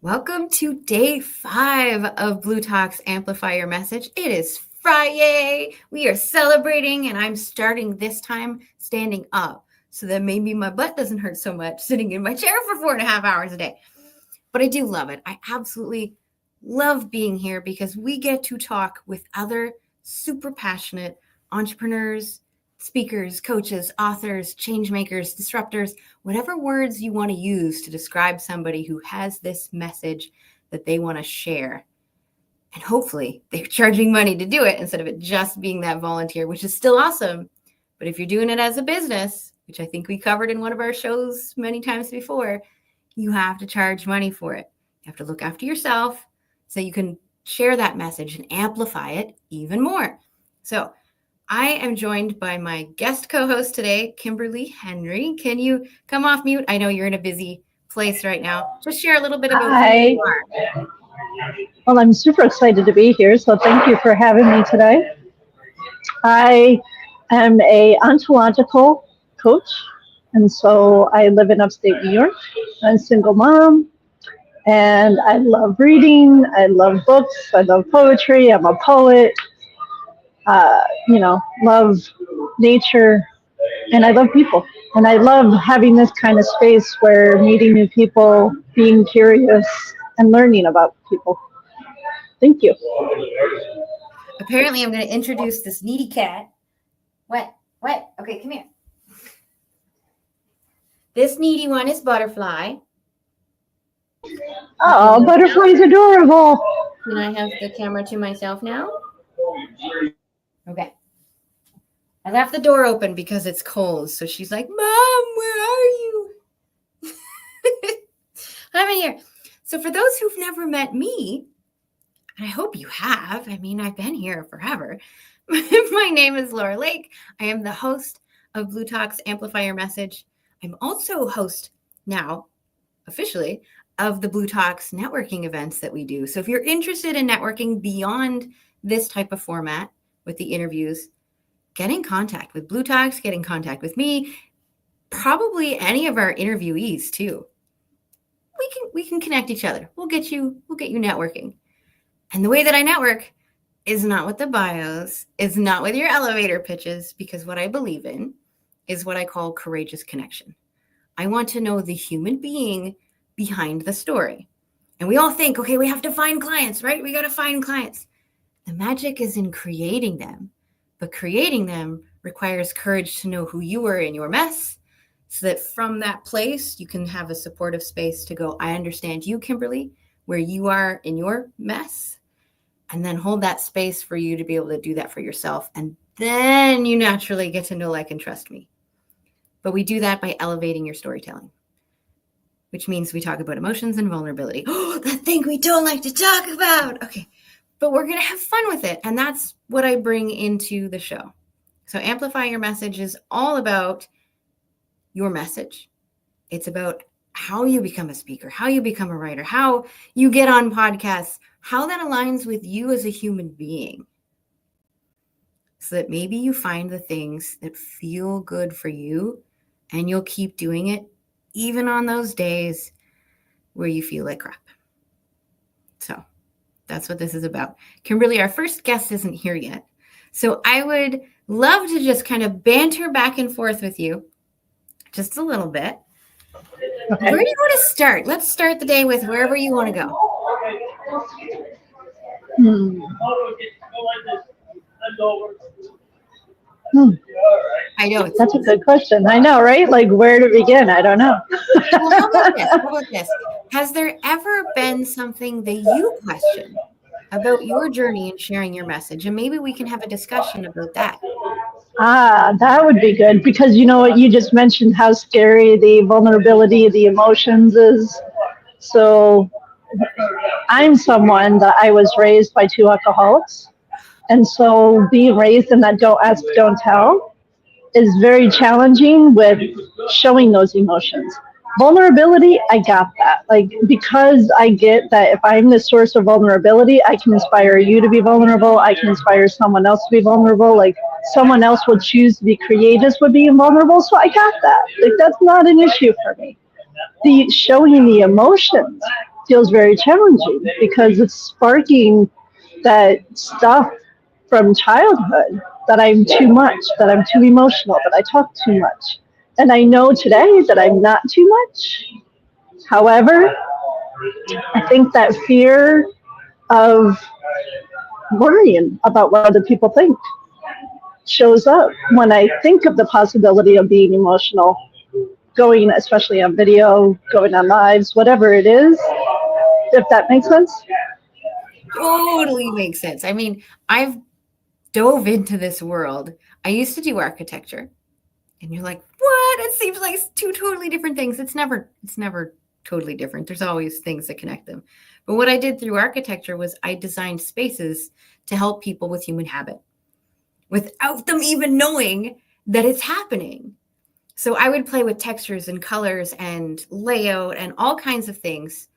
Welcome to day 5 of bLU Talk's Amplify Your Message. It is Friday. We are celebrating, and I'm starting this time standing up so that maybe my butt doesn't hurt so much sitting in my chair for 4.5 hours a day. But I do love it. I absolutely love being here because we get to talk with other super passionate entrepreneurs, speakers, coaches, authors, change makers, disruptors, whatever words you want to use to describe somebody who has this message that they want to share. And hopefully they're charging money to do it instead of it just being that volunteer, which is still awesome. But if you're doing it as a business, which I think we covered in one of our shows many times before, you have to charge money for it. You have to look after yourself so you can share that message and amplify it even more. So I am joined by my guest co-host today, Kimberly Henry. Can you come off mute? I know you're in a busy place right now. Just share a little bit about who you are. Well, I'm super excited to be here, so thank you for having me today. I am a ontological coach, and so I live in upstate New York. I'm a single mom, and I love reading. I love books. I love poetry. I'm a poet. Love nature, and I love people. And I love having this kind of space where meeting new people, being curious, and learning about people. Thank you. Apparently, I'm going to introduce this needy cat. What? Okay, come here. This needy one is Butterfly. Oh, Butterfly's adorable. Can I have the camera to myself now? Okay. I left the door open because it's cold. So she's like, Mom, where are you? I'm in here. So for those who've never met me, and I hope you have, I mean, I've been here forever. My name is Laura Lake. I am the host of bLU Talk's Amplify Your Message. I'm also host now, officially, of the bLU Talk's networking events that we do. So if you're interested in networking beyond this type of format with the interviews, get in contact with bLU Talks, get in contact with me, probably any of our interviewees too. We can connect each other. We'll get you networking. And the way that I network is not with the bios, is not with your elevator pitches, because what I believe in is what I call courageous connection. I want to know the human being behind the story. And we all think, okay, we have to find clients, right? We got to find clients. The magic is in creating them, but creating them requires courage to know who you are in your mess, so that from that place, you can have a supportive space to go, I understand you, Kimberly, where you are in your mess, and then hold that space for you to be able to do that for yourself. And then you naturally get to know, like, and trust me. But we do that by elevating your storytelling, which means we talk about emotions and vulnerability. Oh, that thing we don't like to talk about. Okay. But we're going to have fun with it. And that's what I bring into the show. So Amplify Your Message is all about your message. It's about how you become a speaker, how you become a writer, how you get on podcasts, how that aligns with you as a human being. So that maybe you find the things that feel good for you and you'll keep doing it even on those days where you feel like crap. So that's what this is about. Kimberly, our first guest isn't here yet. So I would love to just kind of banter back and forth with you just a little bit. Okay. Where do you want to start? Let's start the day with wherever you want to go. I know. That's a good question. I know, right? Like, where to begin? I don't know. Well, how about this? Has there ever been something that you question about your journey in sharing your message? And maybe we can have a discussion about that. That would be good, because you know what, you just mentioned how scary the vulnerability, the emotions is. So I'm someone that I was raised by 2 alcoholics. And so being raised in that don't ask, don't tell is very challenging with showing those emotions. Vulnerability, I got that. Like, because I get that if I'm the source of vulnerability, I can inspire you to be vulnerable. I can inspire someone else to be vulnerable. Like, someone else would choose to be courageous with being vulnerable. So I got that. Like, that's not an issue for me. The showing the emotions, feels very challenging because it's sparking that stuff from childhood that I'm too much, that I'm too emotional, that I talk too much. And I know today that I'm not too much. However, I think that fear of worrying about what other people think shows up when I think of the possibility of being emotional, going, especially on video, going on lives, whatever it is, if that makes sense. Totally makes sense. I mean, I've dove into this world. I used to do architecture, and you're like, what? It seems like two totally different things. It's never totally different. There's always things that connect them. But what I did through architecture was I designed spaces to help people with human habit without them even knowing that it's happening. So I would play with textures and colors and layout and all kinds of things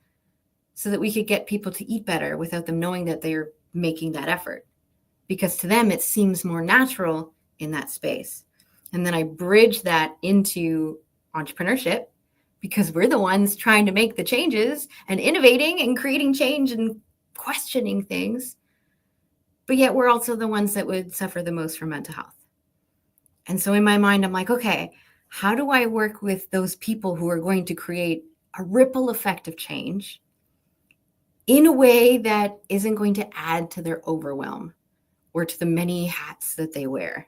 so that we could get people to eat better without them knowing that they're making that effort. Because to them, it seems more natural in that space. And then I bridge that into entrepreneurship because we're the ones trying to make the changes and innovating and creating change and questioning things. But yet we're also the ones that would suffer the most from mental health. And so in my mind, I'm like, okay, how do I work with those people who are going to create a ripple effect of change in a way that isn't going to add to their overwhelm or to the many hats that they wear?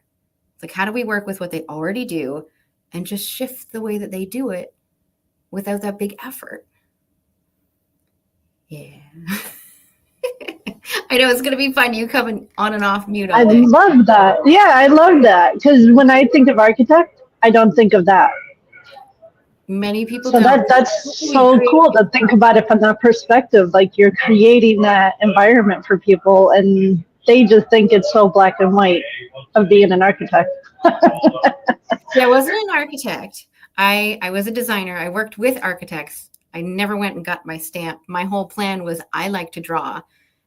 It's like, how do we work with what they already do and just shift the way that they do it without that big effort? Yeah. I know it's going to be fun. You coming on and off mute. I love that. Yeah, I love that. Because when I think of architect, I don't think of that. Many people So don't. that's so cool to think about it from that perspective. Like you're creating that environment for people, and they just think it's so black and white of being an architect. Yeah, I wasn't an architect. I was a designer. I worked with architects. I never went and got my stamp. My whole plan was I like to draw.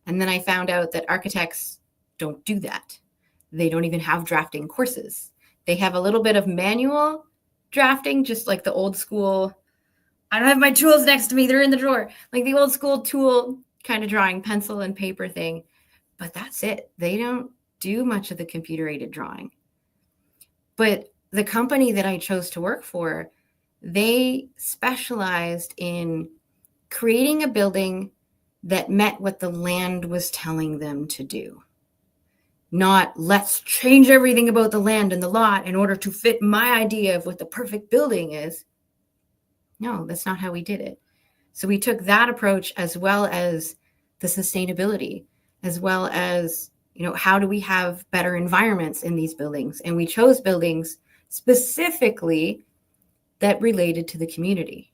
And then I found out that architects don't do that. They don't even have drafting courses. They have a little bit of manual drafting, just like the old school. I don't have my tools next to me. They're in the drawer. Like the old school tool kind of drawing, pencil and paper thing. But that's it. They don't do much of the computer aided drawing. But the company that I chose to work for, they specialized in creating a building that met what the land was telling them to do. Not let's change everything about the land and the lot in order to fit my idea of what the perfect building is. No, that's not how we did it. So we took that approach as well as the sustainability, as well as, how do we have better environments in these buildings? And we chose buildings specifically that related to the community.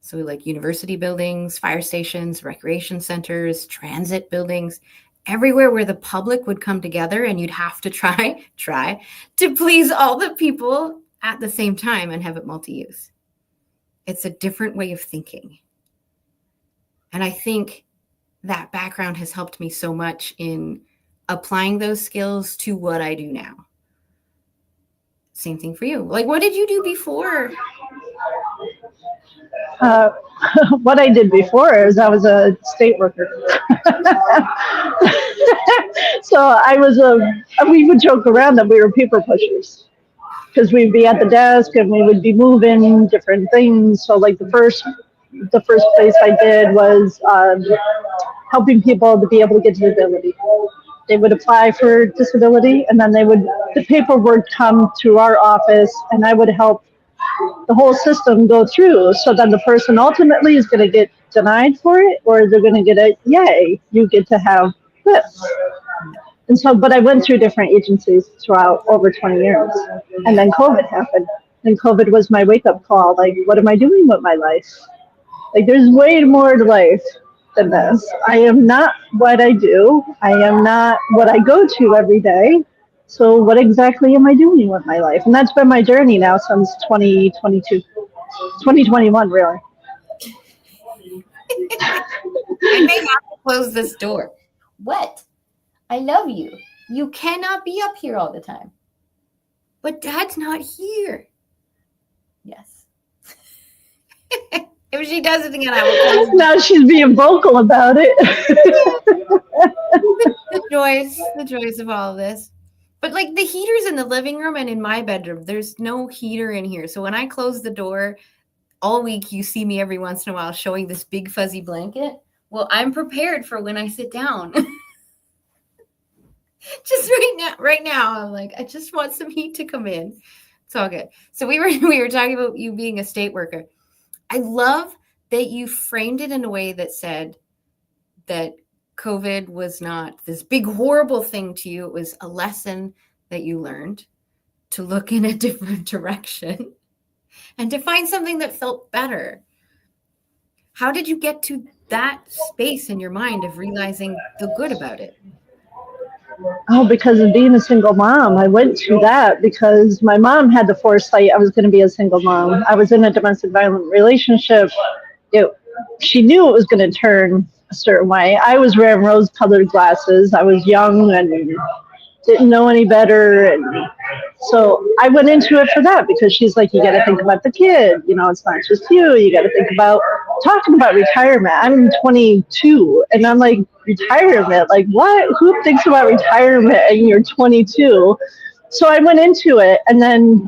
So like university buildings, fire stations, recreation centers, transit buildings, everywhere where the public would come together and you'd have to try to please all the people at the same time and have it multi-use. It's a different way of thinking. And I think that background has helped me so much in applying those skills to what I do now. Same thing for you. Like, what did you do before? What I did before is I was a state worker. So we would joke around that we were paper pushers because we'd be at the desk and we would be moving different things. So like the first place I did was helping people to be able to get disability. They would apply for disability and then the paperwork would come to our office and I would help the whole system go through. So then the person ultimately is going to get denied for it or they're going to get a yay, you get to have this. And so, but I went through different agencies throughout over 20 years. And then COVID happened. And COVID was my wake up call. Like, what am I doing with my life? Like, there's way more to life than this. I am not what I do. I am not what I go to every day. So what exactly am I doing with my life? And that's been my journey now since 2021, really. I may have to close this door. What? I love you. You cannot be up here all the time. But Dad's not here. Yes. If she does it again, I will close Now she's being vocal about it. the joys of all of this. But like the heater's in the living room and in my bedroom, there's no heater in here. So when I close the door, all week you see me every once in a while showing this big fuzzy blanket. Well, I'm prepared for when I sit down. Just right now, I'm like, I just want some heat to come in. It's all good. So we were talking about you being a state worker. I love that you framed it in a way that said that COVID was not this big, horrible thing to you. It was a lesson that you learned to look in a different direction and to find something that felt better. How did you get to that space in your mind of realizing the good about it? Oh, because of being a single mom. I went to that because my mom had the foresight I was going to be a single mom. I was in a domestic violent relationship. It, she knew it was going to turn a certain way. I was wearing rose-colored glasses. I was young and didn't know any better. And so I went into it for that because she's like, you got to think about the kid. You know, it's not just you. You got to think about talking about retirement. I'm 22 and I'm like, retirement? Like what? Who thinks about retirement and you're 22? So I went into it. And then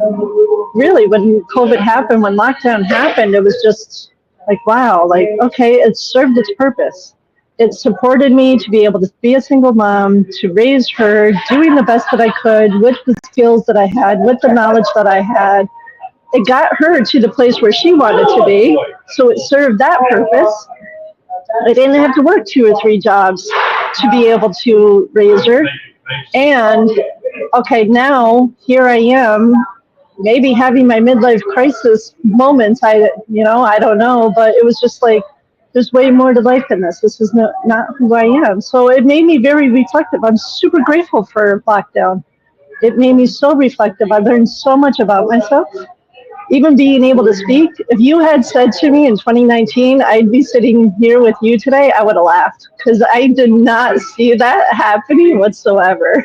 really when COVID happened, when lockdown happened, it was just like, wow, like, okay, it served its purpose. It supported me to be able to be a single mom, to raise her, doing the best that I could with the skills that I had, with the knowledge that I had. It got her to the place where she wanted to be, so it served that purpose. I didn't have to work 2 or 3 jobs to be able to raise her. And okay, now here I am, maybe having my midlife crisis moments. I don't know, but it was just like, there's way more to life than this. This is not who I am. So it made me very reflective. I'm super grateful for lockdown. It made me so reflective. I learned so much about myself. Even being able to speak. If you had said to me in 2019, I'd be sitting here with you today, I would have laughed because I did not see that happening whatsoever.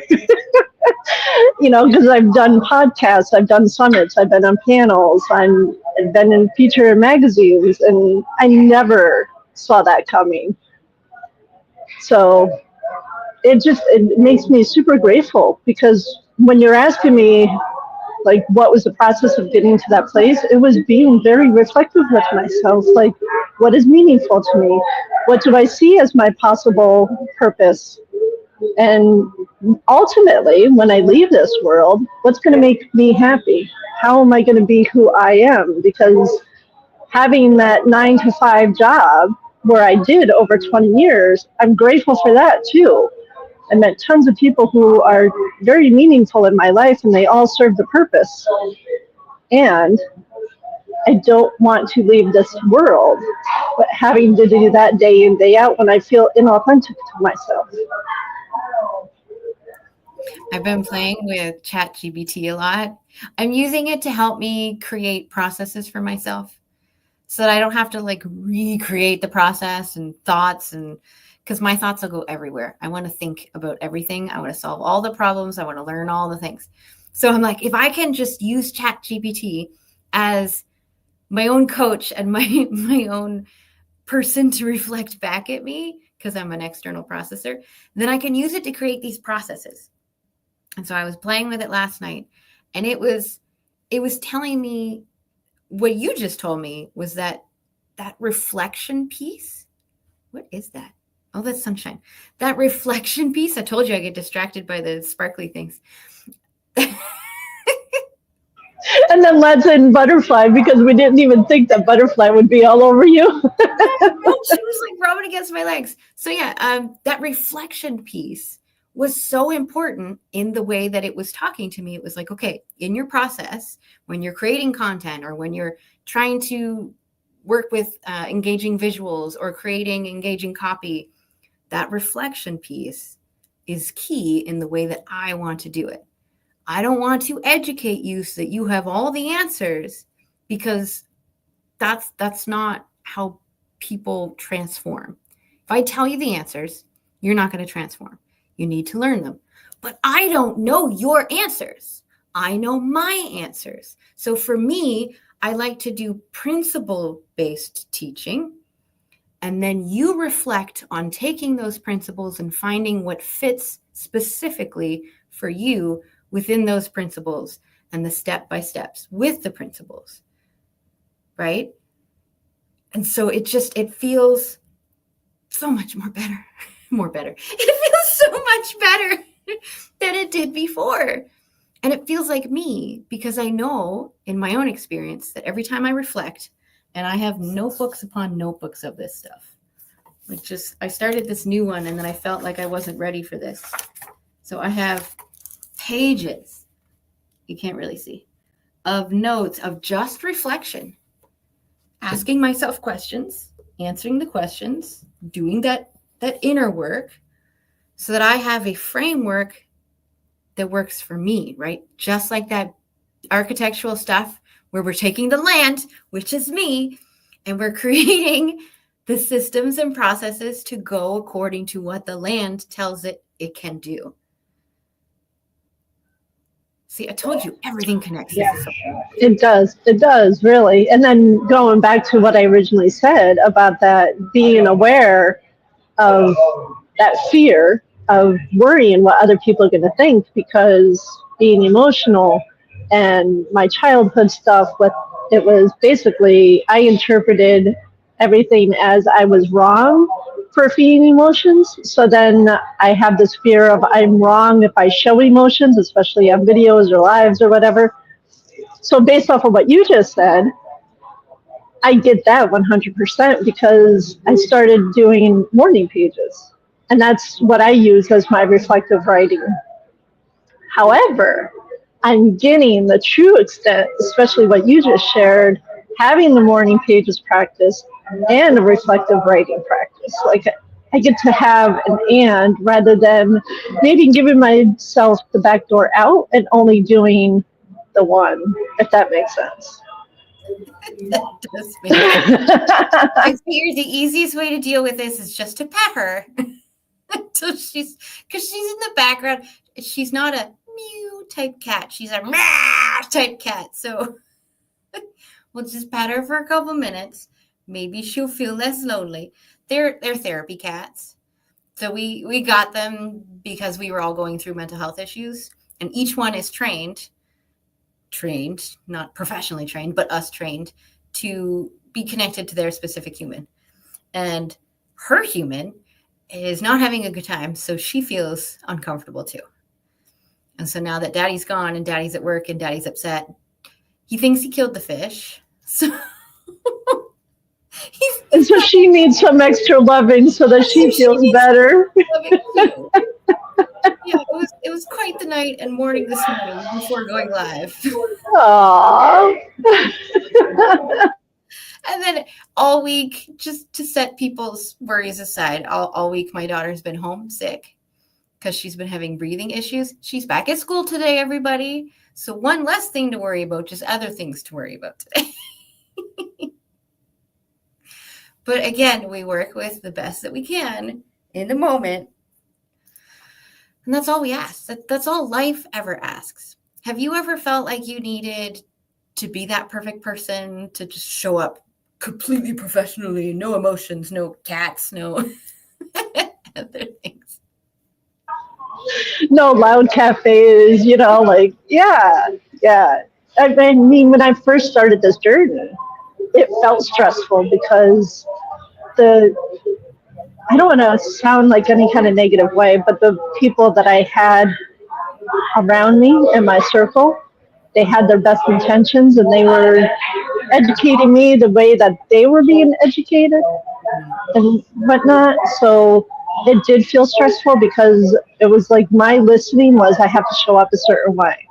Because I've done podcasts, I've done summits, I've been on panels, I've been in feature magazines, and I never saw that coming. So it makes me super grateful because when you're asking me, like, what was the process of getting to that place, it was being very reflective with myself. Like, what is meaningful to me? What do I see as my possible purpose? And ultimately, when I leave this world, what's going to make me happy? How am I going to be who I am? Because having that 9 to 5 job where I did over 20 years, I'm grateful for that too. I met tons of people who are very meaningful in my life and they all serve the purpose. And I don't want to leave this world, but having to do that day in, day out when I feel inauthentic to myself. I've been playing with ChatGPT a lot. I'm using it to help me create processes for myself so that I don't have to like recreate the process and thoughts, and because my thoughts will go everywhere. I want to think about everything. I want to solve all the problems. I want to learn all the things. So I'm like, if I can just use ChatGPT as my own coach and my own person to reflect back at me, because I'm an external processor, then I can use it to create these processes. And so I was playing with it last night, and it was telling me what you just told me, was that reflection piece. What is that? Oh, that's sunshine. That reflection piece. I told you I get distracted by the sparkly things. And then let's in butterfly because we didn't even think that butterfly would be all over you. No, she was like rubbing against my legs. So yeah, that reflection piece was so important in the way that it was talking to me. It was like, okay, in your process, when you're creating content or when you're trying to work with engaging visuals or creating engaging copy, that reflection piece is key in the way that I want to do it. I don't want to educate you so that you have all the answers, because that's not how people transform. If I tell you the answers, you're not going to transform. You need to learn them. But I don't know your answers. I know my answers. So for me, I like to do principle-based teaching. And then you reflect on taking those principles and finding what fits specifically for you within those principles and the step-by-steps with the principles, right? And so it feels so much more better. It feels so much better than it did before. And it feels like me, because I know in my own experience that every time I reflect, and I have notebooks upon notebooks of this stuff. I started this new one and then I felt like I wasn't ready for this. So I have pages, you can't really see, of notes of just reflection, asking myself questions, answering the questions, doing that inner work so that I have a framework that works for me, right? Just like that architectural stuff where we're taking the land, which is me, and we're creating the systems and processes to go according to what the land tells it can do. See, I told you everything connects. Yeah, it does really. And then going back to what I originally said about that being aware of that fear of worrying what other people are going to think, because being emotional and my childhood stuff, it was basically, I interpreted everything as I was wrong for feeling emotions. So then I have this fear of I'm wrong if I show emotions, especially on videos or lives or whatever. So based off of what you just said, I did that 100% because I started doing morning pages. And that's what I use as my reflective writing. However, I'm getting the true extent, especially what you just shared, having the morning pages practice and a reflective writing practice. Like I get to have an and rather than maybe giving myself the back door out and only doing the one, if that makes sense. That does make sense. I figured the easiest way to deal with this is just to pet her. So because she's in the background. She's not a mew type cat. She's a meow type cat. So we'll just pet her for a couple minutes. Maybe she'll feel less lonely. They're therapy cats. So we got them because we were all going through mental health issues, and each one is trained, not professionally trained, but us trained to be connected to their specific human. And her human is not having a good time, so she feels uncomfortable too. And so now that daddy's gone and daddy's at work and daddy's upset, he thinks he killed the fish. So and so she needs some extra loving so that she feels better. Yeah, it was quite the night and morning this morning before going live. Aww. And then all week, just to set people's worries aside, all week my daughter's been homesick because she's been having breathing issues. She's back at school today, everybody. So one less thing to worry about, just other things to worry about today. But again, we work with the best that we can in the moment. And that's all we ask. That's all life ever asks. Have you ever felt like you needed to be that perfect person, to just show up completely professionally, no emotions, no cats, no other things? No loud cafes, like, yeah. I mean, when I first started this journey, it felt stressful because I don't want to sound like any kind of negative way, but the people that I had around me in my circle, they had their best intentions and they were educating me the way that they were being educated and whatnot. So it did feel stressful because it was like my listening was I have to show up a certain way.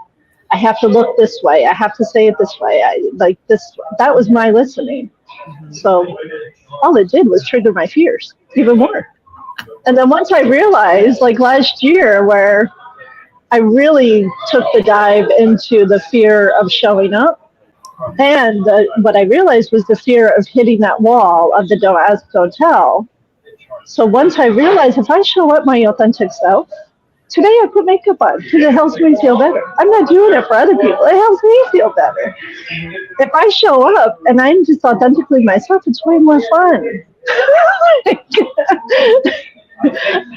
I have to look this way. I have to say it this way. That was my listening. So all it did was trigger my fears even more. And then once I realized, like last year, where I really took the dive into the fear of showing up, and what I realized was the fear of hitting that wall of the don't ask, don't tell. So once I realized if I show up my authentic self, Today I put makeup on because it helps me feel better. I'm not doing it for other people. It helps me feel better. Mhm. If I show up and I'm just authentically myself, it's way more fun.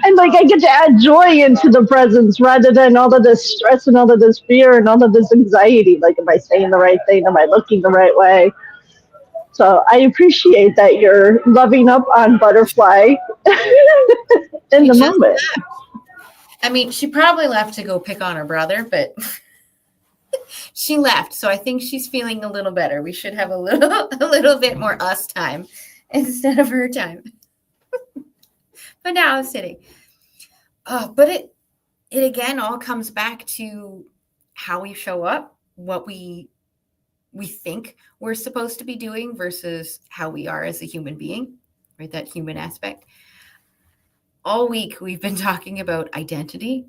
And like I get to add joy into the presence rather than all of this stress and all of this fear and all of this anxiety. Like, am I saying the right thing? Am I looking the right way? So I appreciate that you're loving up on Butterfly in She the just moment. I mean, she probably left to go pick on her brother, but she left. So I think she's feeling a little better. We should have a little bit more us time instead of her time. But now I'm sitting. But it again all comes back to how we show up, what we think we're supposed to be doing versus how we are as a human being, right? That human aspect. All week we've been talking about identity.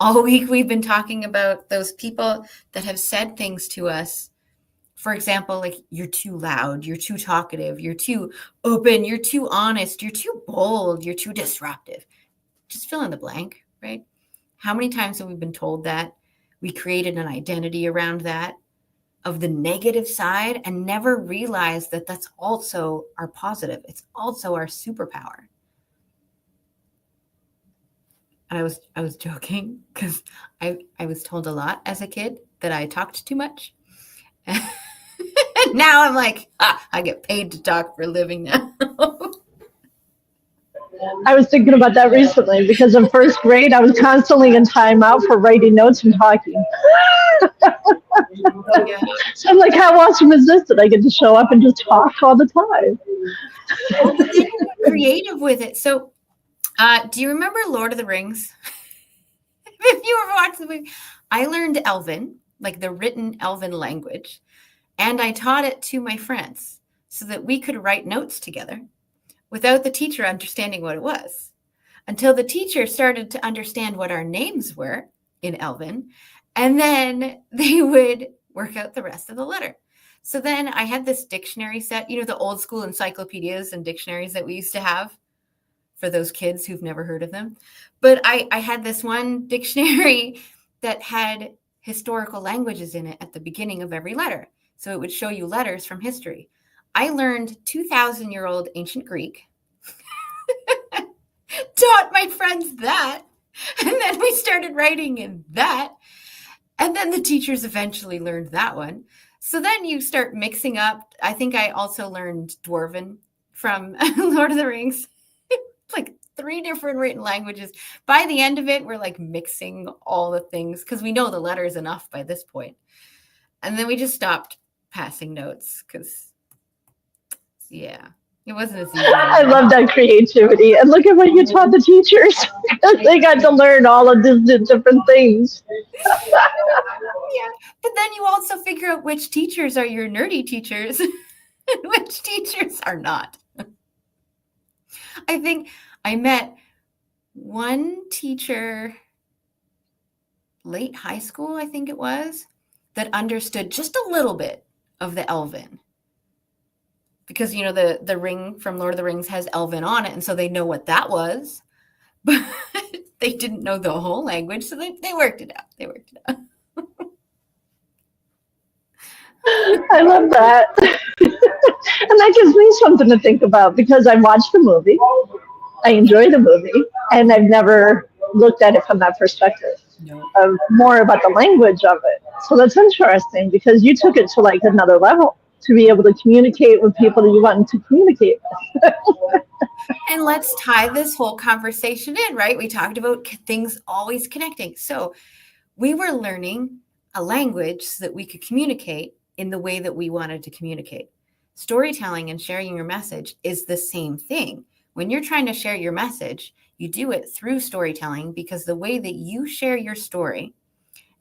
All week we've been talking about those people that have said things to us. For example, like, you're too loud, you're too talkative, you're too open, you're too honest, you're too bold, you're too disruptive. Just fill in the blank, right? How many times have we been told that? We created an identity around that of the negative side and never realized that that's also our positive. It's also our superpower. And I was joking because I was told a lot as a kid that I talked too much. And now I'm like, I get paid to talk for a living now. I was thinking about that recently because in first grade I was constantly in timeout for writing notes and talking. Yeah. So I'm like, how awesome is this that I get to show up and just talk all the time? Well, but then you get creative with it. So, do you remember Lord of the Rings? If you ever watched the movie, I learned Elven, like the written Elven language, and I taught it to my friends so that we could write notes together without the teacher understanding what it was, until the teacher started to understand what our names were in Elven, and then they would work out the rest of the letter. So then I had this dictionary set, the old school encyclopedias and dictionaries that we used to have for those kids who've never heard of them. But I had this one dictionary that had historical languages in it at the beginning of every letter. So it would show you letters from history. I learned 2,000-year-old ancient Greek, taught my friends that, and then we started writing in that. And then the teachers eventually learned that one. So then you start mixing up. I think I also learned Dwarven from Lord of the Rings, like 3 different written languages. By the end of it, we're like mixing all the things because we know the letters enough by this point. And then we just stopped passing notes because, yeah, it wasn't as easy. I love that creativity. And look at what you taught the teachers. They got to learn all of these different things. Yeah, but then you also figure out which teachers are your nerdy teachers and which teachers are not. I think I met one teacher late high school, I think it was, that understood just a little bit of the Elven. Because, the ring from Lord of the Rings has Elven on it, and so they know what that was. But they didn't know the whole language, so they worked it out. They worked it out. I love that. And that gives me something to think about because I watched the movie, I enjoy the movie, and I've never looked at it from that perspective of more about the language of it. So that's interesting because you took it to like another level to be able to communicate with people that you want to communicate with. And let's tie this whole conversation in, right? We talked about things always connecting. So we were learning a language so that we could communicate in the way that we wanted to communicate. Storytelling and sharing your message is the same thing. When you're trying to share your message, you do it through storytelling because the way that you share your story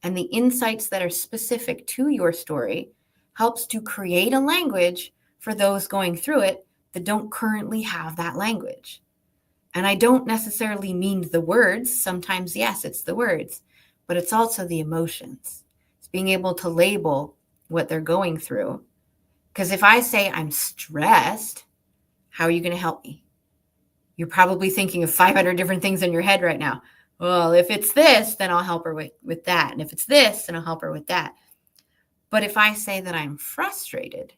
and the insights that are specific to your story helps to create a language for those going through it that don't currently have that language. And I don't necessarily mean the words. Sometimes, yes, it's the words, but it's also the emotions. It's being able to label what they're going through. Because if I say I'm stressed, how are you going to help me? You're probably thinking of 500 different things in your head right now. well, if it's this, then I'll help her with that. And if it's this, then I'll help her with that. But if I say that I'm frustrated,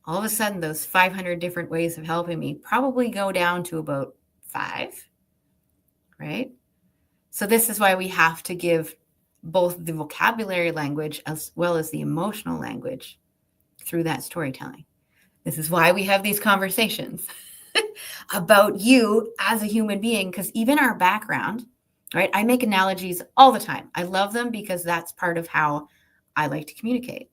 all of a sudden those 500 different ways of helping me probably go down to about 5, right? So this is why we have to give both the vocabulary language as well as the emotional language through that storytelling. This is why we have these conversations about you as a human being, because even our background, right? I make analogies all the time. I love them because that's part of how I like to communicate.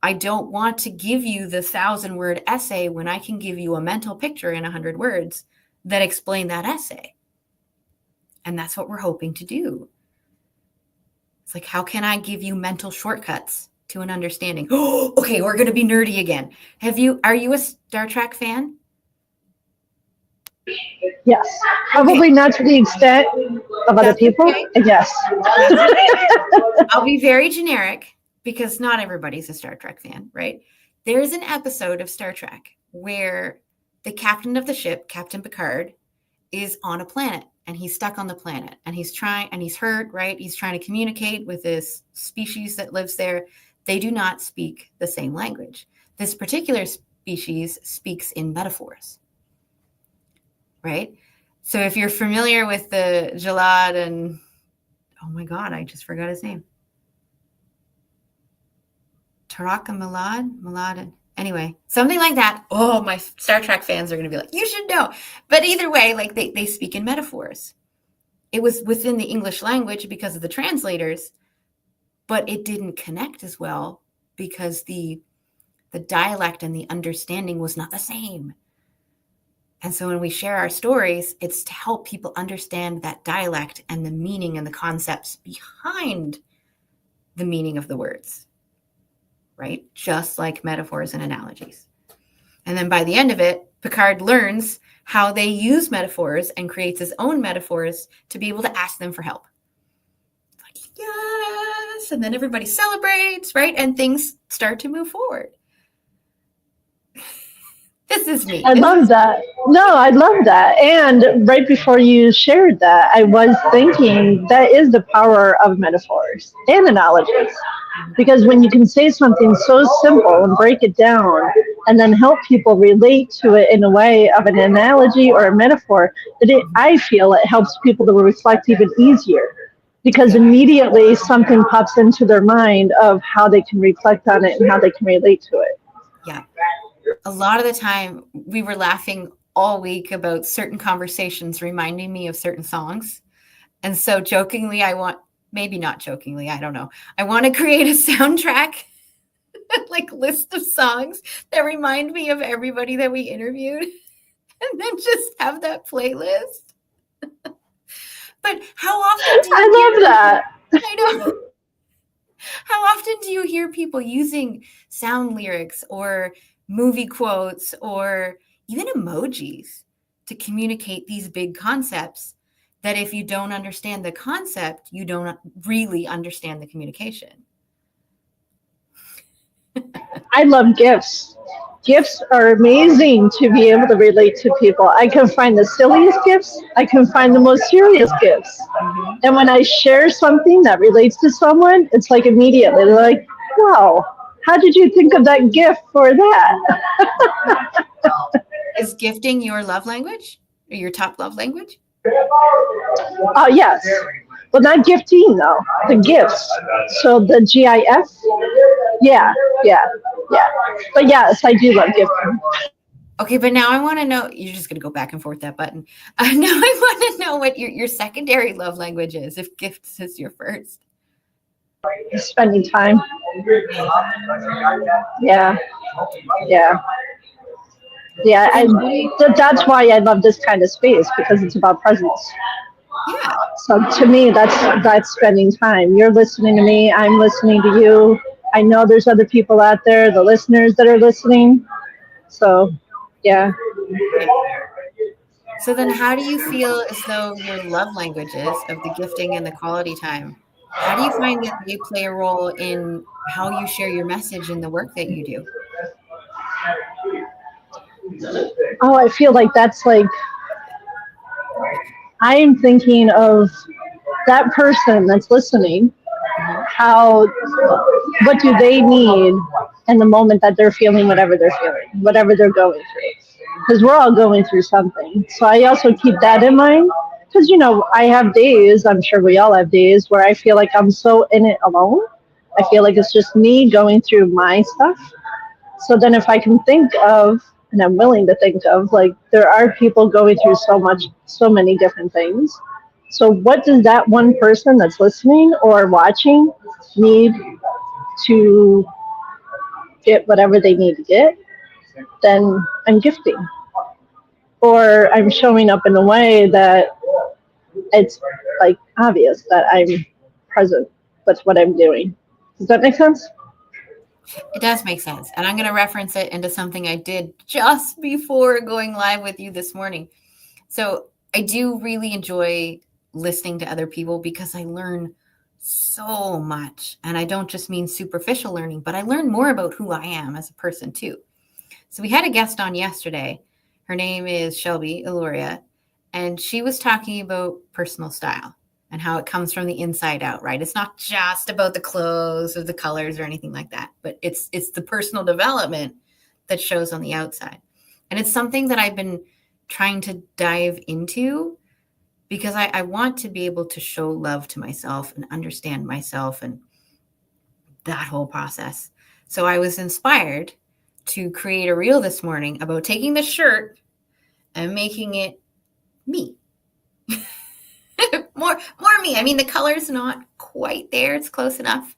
I don't want to give you the 1,000-word essay when I can give you a mental picture in 100 words that explain that essay. And that's what we're hoping to do. It's like, how can I give you mental shortcuts to an understanding? Oh, okay, we're going to be nerdy again. Are you a Star Trek fan? Yes. Probably not to the extent of other people. Okay. Yes. Okay. I'll be very generic because not everybody's a Star Trek fan, right? There's an episode of Star Trek where the captain of the ship, Captain Picard, is on a planet and he's stuck on the planet and he's hurt, right? He's trying to communicate with this species that lives there. They do not speak the same language. This particular species speaks in metaphors, right? So if you're familiar with the Jalad and, oh my God, I just forgot his name. Taraka Malad. Anyway, something like that. Oh, my Star Trek fans are going to be like, you should know. But either way, like they speak in metaphors. It was within the English language because of the translators, but it didn't connect as well because the dialect and the understanding was not the same. And so when we share our stories, it's to help people understand that dialect and the meaning and the concepts behind the meaning of the words, right? Just like metaphors and analogies. And then by the end of it, Picard learns how they use metaphors and creates his own metaphors to be able to ask them for help. Like, yes! And then everybody celebrates, right? And things start to move forward. This is me. I love that. No, I love that. And right before you shared that, I was thinking that is the power of metaphors and analogies. Because when you can say something so simple and break it down and then help people relate to it in a way of an analogy or a metaphor, I feel it helps people to reflect even easier. Because immediately something pops into their mind of how they can reflect on it and how they can relate to it. Yeah. A lot of the time we were laughing all week about certain conversations reminding me of certain songs. And so jokingly, maybe not jokingly, I don't know. I want to create a soundtrack, like list of songs that remind me of everybody that we interviewed and then just have that playlist. But how often do you I love that. I know. How often do you hear people using sound lyrics or movie quotes or even emojis to communicate these big concepts that if you don't understand the concept, you don't really understand the communication? I love gifts. Gifts are amazing to be able to relate to people. I can find the silliest gifts. I can find the most serious gifts. Mm-hmm. And when I share something that relates to someone, it's like immediately they're like, wow, how did you think of that gift for that? Is gifting your love language or your top love language? Oh, yes. Well, not gifting, though. The gifts. So the GIF. Yeah. But yes, I do love gifting. Okay, but now I want to know, you're just going to go back and forth that button. Now I want to know what your secondary love language is, if gifts is your first. Spending time. Yeah. That's why I love this kind of space, because it's about presence. Yeah. So to me, that's spending time. You're listening to me. I'm listening to you. I know there's other people out there, the listeners that are listening. So, yeah. So then how do you feel as though your love languages of the gifting and the quality time, how do you find that they play a role in how you share your message in the work that you do? Oh, I feel like that's like I am thinking of that person that's listening, Mm-hmm. how, what do they need in the moment that they're feeling whatever they're feeling, whatever they're going through. Because we're all going through something. So I also keep that in mind. Because, I have days, I'm sure we all have days, where I feel like I'm so in it alone. I feel like it's just me going through my stuff. So then if I can think of, and I'm willing to think of, like, there are people going through so many different things. So what does that one person that's listening or watching need to get whatever they need to get? Then I'm gifting. Or I'm showing up in a way that it's like obvious that I'm present with what I'm doing. Does that make sense? It does make sense. And I'm going to reference it into something I did just before going live with you this morning. So I do really enjoy listening to other people because I learn so much. And I don't just mean superficial learning, but I learn more about who I am as a person too. So we had a guest on yesterday. Her name is Shelby Eloria, and she was talking about personal style and how it comes from the inside out, right? It's not just about the clothes or the colors or anything like that, but it's the personal development that shows on the outside. And it's something that I've been trying to dive into because I want to be able to show love to myself and understand myself and that whole process. So I was inspired to create a reel this morning about taking the shirt and making it me. more me. I mean, the color's not quite there. It's close enough.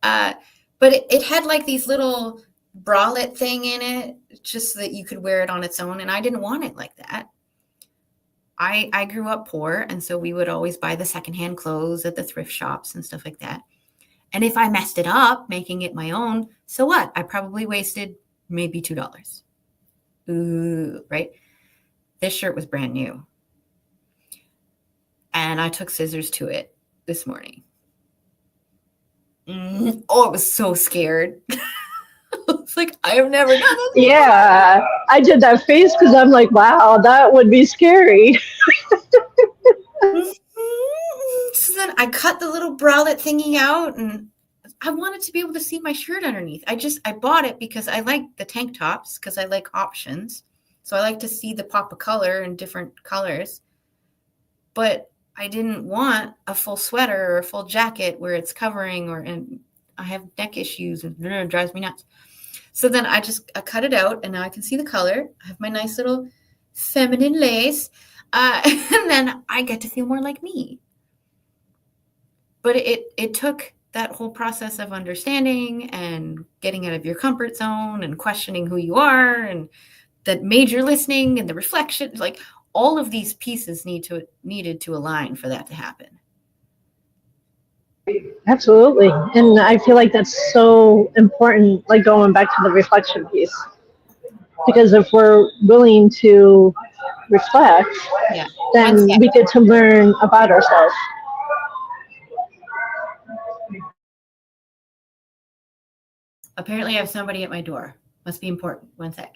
But it had like these little bralette thing in it just so that you could wear it on its own. And I didn't want it like that. I grew up poor. And so we would always buy the secondhand clothes at the thrift shops and stuff like that. And if I messed it up, making it my own, so what? I probably wasted maybe $2. Ooh, right? This shirt was brand new. And I took scissors to it this morning. Oh, I was so scared. It's like, I have never done this before. Yeah, I did that face because I'm like, wow, that would be scary. So then I cut the little bralette thingy out and I wanted to be able to see my shirt underneath. I bought it because I like the tank tops because I like options. So I like to see the pop of color in different colors. But I didn't want a full sweater or a full jacket where it's covering and I have neck issues and it drives me nuts. So then I cut it out and now I can see the color. I have my nice little feminine lace. And then I get to feel more like me. But it took that whole process of understanding and getting out of your comfort zone and questioning who you are and that major listening and the reflection, like all of these pieces needed to align for that to happen. Absolutely. And I feel like that's so important, like going back to the reflection piece. Because if we're willing to reflect, Yeah. One then sec. we get to learn about ourselves. Apparently I have somebody at my door. Must be important. One sec.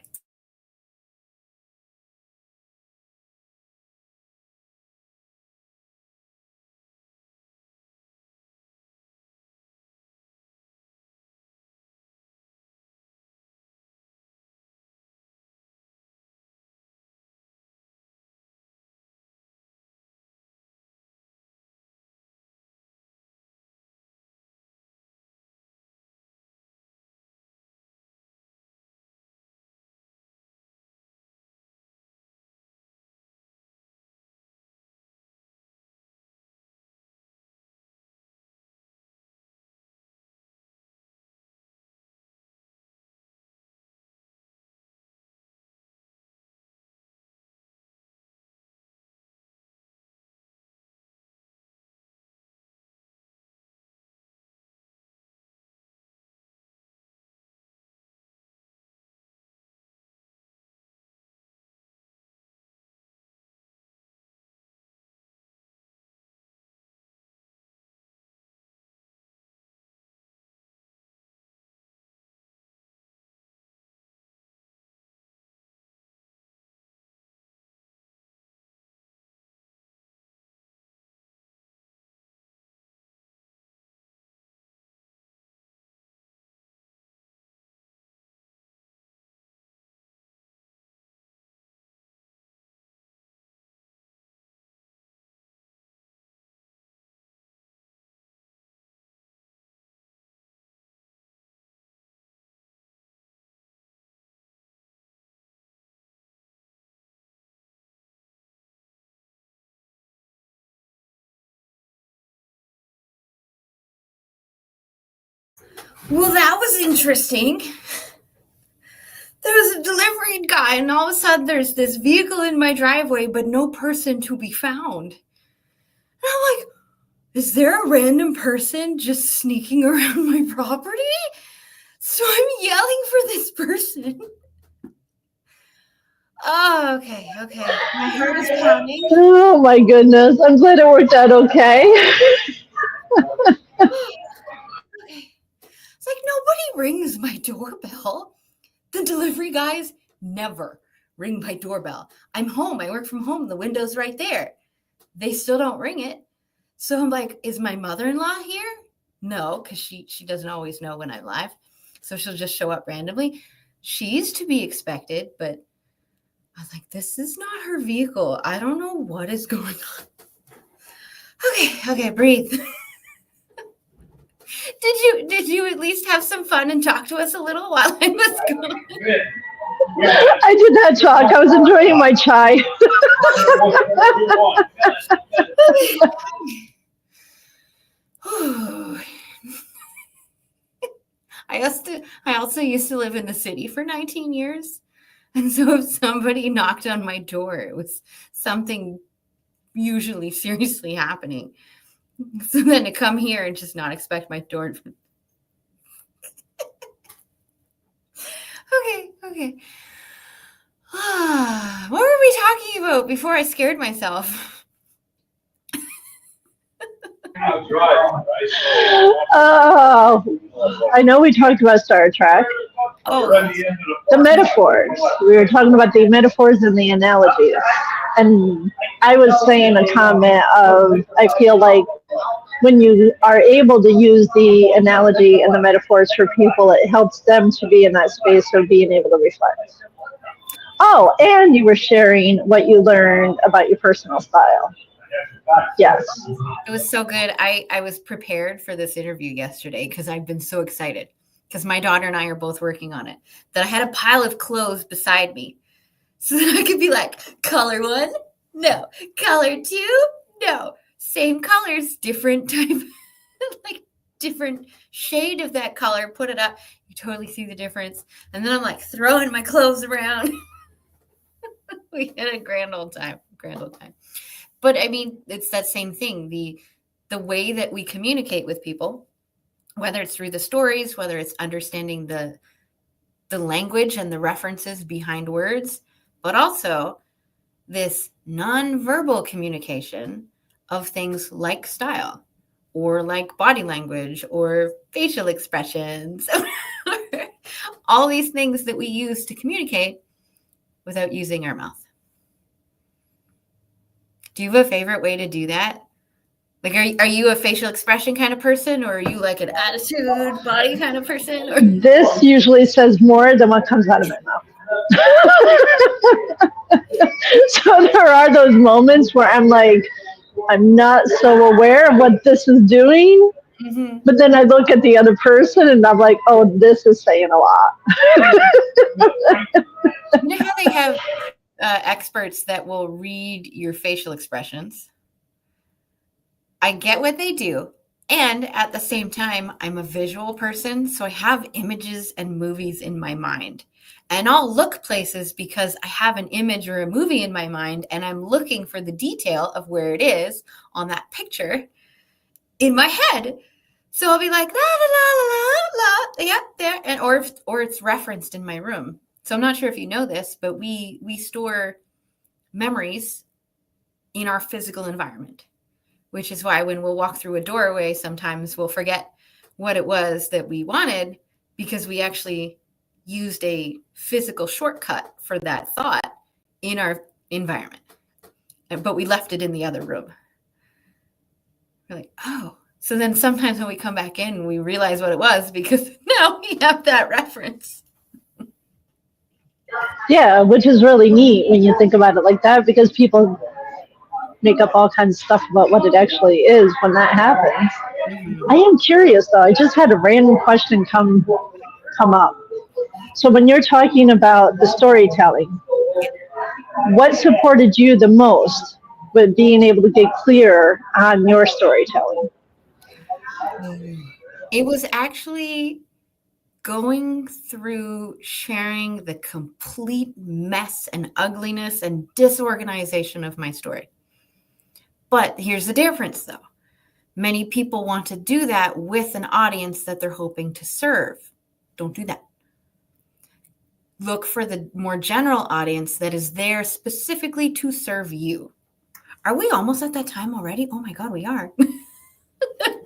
Well, that was interesting. There was a delivery guy, and all of a sudden there's this vehicle in my driveway, but no person to be found. And I'm like, is there a random person just sneaking around my property? So I'm yelling for this person. Oh, okay. My heart is pounding. Oh my goodness. I'm glad it worked out okay. Okay. It's like nobody rings my doorbell. The delivery guys never ring my doorbell. I'm home. I work from home. The window's right there. They still don't ring it. So I'm like, is my mother-in-law here? No, because she doesn't always know when I'm live. So she'll just show up randomly. She's to be expected, but I was like, this is not her vehicle. I don't know what is going on. Okay, breathe. Did you at least have some fun and talk to us a little while I was gone? I did not talk. I was enjoying my chai. I also used to live in the city for 19 years. And so if somebody knocked on my door, it was something usually seriously happening. So then to come here and just not expect my door. Okay. What were we talking about before I scared myself? Oh, I know we talked about Star Trek. Oh, The metaphors. We were talking about the metaphors and the analogies. And I was saying a comment of, I feel like when you are able to use the analogy and the metaphors for people, it helps them to be in that space of being able to reflect. Oh, and you were sharing what you learned about your personal style. Yes. it was so good. I was prepared for this interview yesterday because I've been so excited because my daughter and I are both working on it, that I had a pile of clothes beside me so that I could be like, color 1, no. Color 2, no. Same colors, different type, like different shade of that color. Put it up, you totally see the difference. And then I'm like throwing my clothes around. We had a grand old time. But I mean, it's that same thing. The way that we communicate with people, whether it's through the stories, whether it's understanding the language and the references behind words, but also this nonverbal communication of things like style or like body language or facial expressions, all these things that we use to communicate without using our mouth. Do you have a favorite way to do that? Like, are you a facial expression kind of person, or are you like an attitude, body kind of person? Or? This usually says more than what comes out of my mouth. So there are those moments where I'm like, I'm not so aware of what this is doing. Mm-hmm. But then I look at the other person and I'm like, oh, this is saying a lot. You know how they have experts that will read your facial expressions? I get what they do. And at the same time, I'm a visual person. So I have images and movies in my mind. And I'll look places because I have an image or a movie in my mind, and I'm looking for the detail of where it is on that picture in my head. So I'll be like, la, la, la, la, la, yeah, there. And, or it's referenced in my room. So I'm not sure if you know this, but we store memories in our physical environment, which is why when we'll walk through a doorway, sometimes we'll forget what it was that we wanted because we actually used a physical shortcut for that thought in our environment, but we left it in the other room. We're like, oh. So then sometimes when we come back in, we realize what it was because now we have that reference. Yeah, which is really neat when you think about it like that, because people make up all kinds of stuff about what it actually is when that happens. Mm-hmm. I am curious though. I just had a random question come up. So when you're talking about the storytelling, what supported you the most with being able to get clear on your storytelling? It was actually going through sharing the complete mess and ugliness and disorganization of my story. But here's the difference, though. Many people want to do that with an audience that they're hoping to serve. Don't do that. Look for the more general audience that is there specifically to serve you. Are we almost at that time already? Oh my God, we are.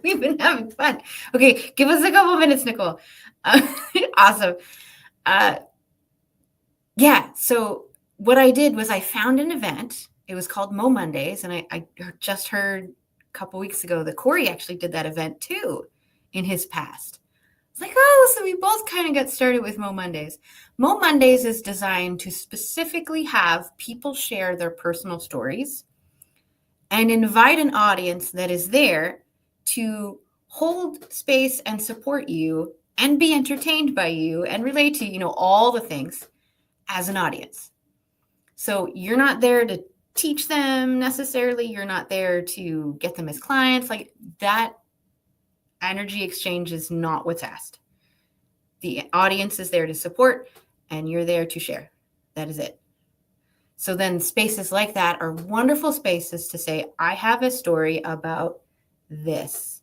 We've been having fun. Okay, give us a couple minutes, Nicole. Awesome. Yeah, so what I did was I found an event. It was called Mo Mondays, and I just heard a couple weeks ago that Corey actually did that event too in his past. It's like, oh, so we both kind of got started with Mo Mondays. Mo Mondays is designed to specifically have people share their personal stories and invite an audience that is there to hold space and support you and be entertained by you and relate to, all the things as an audience. So you're not there to teach them necessarily. You're not there to get them as clients. Like that energy exchange is not what's asked. The audience is there to support and you're there to share. That is it. So then spaces like that are wonderful spaces to say, I have a story about this.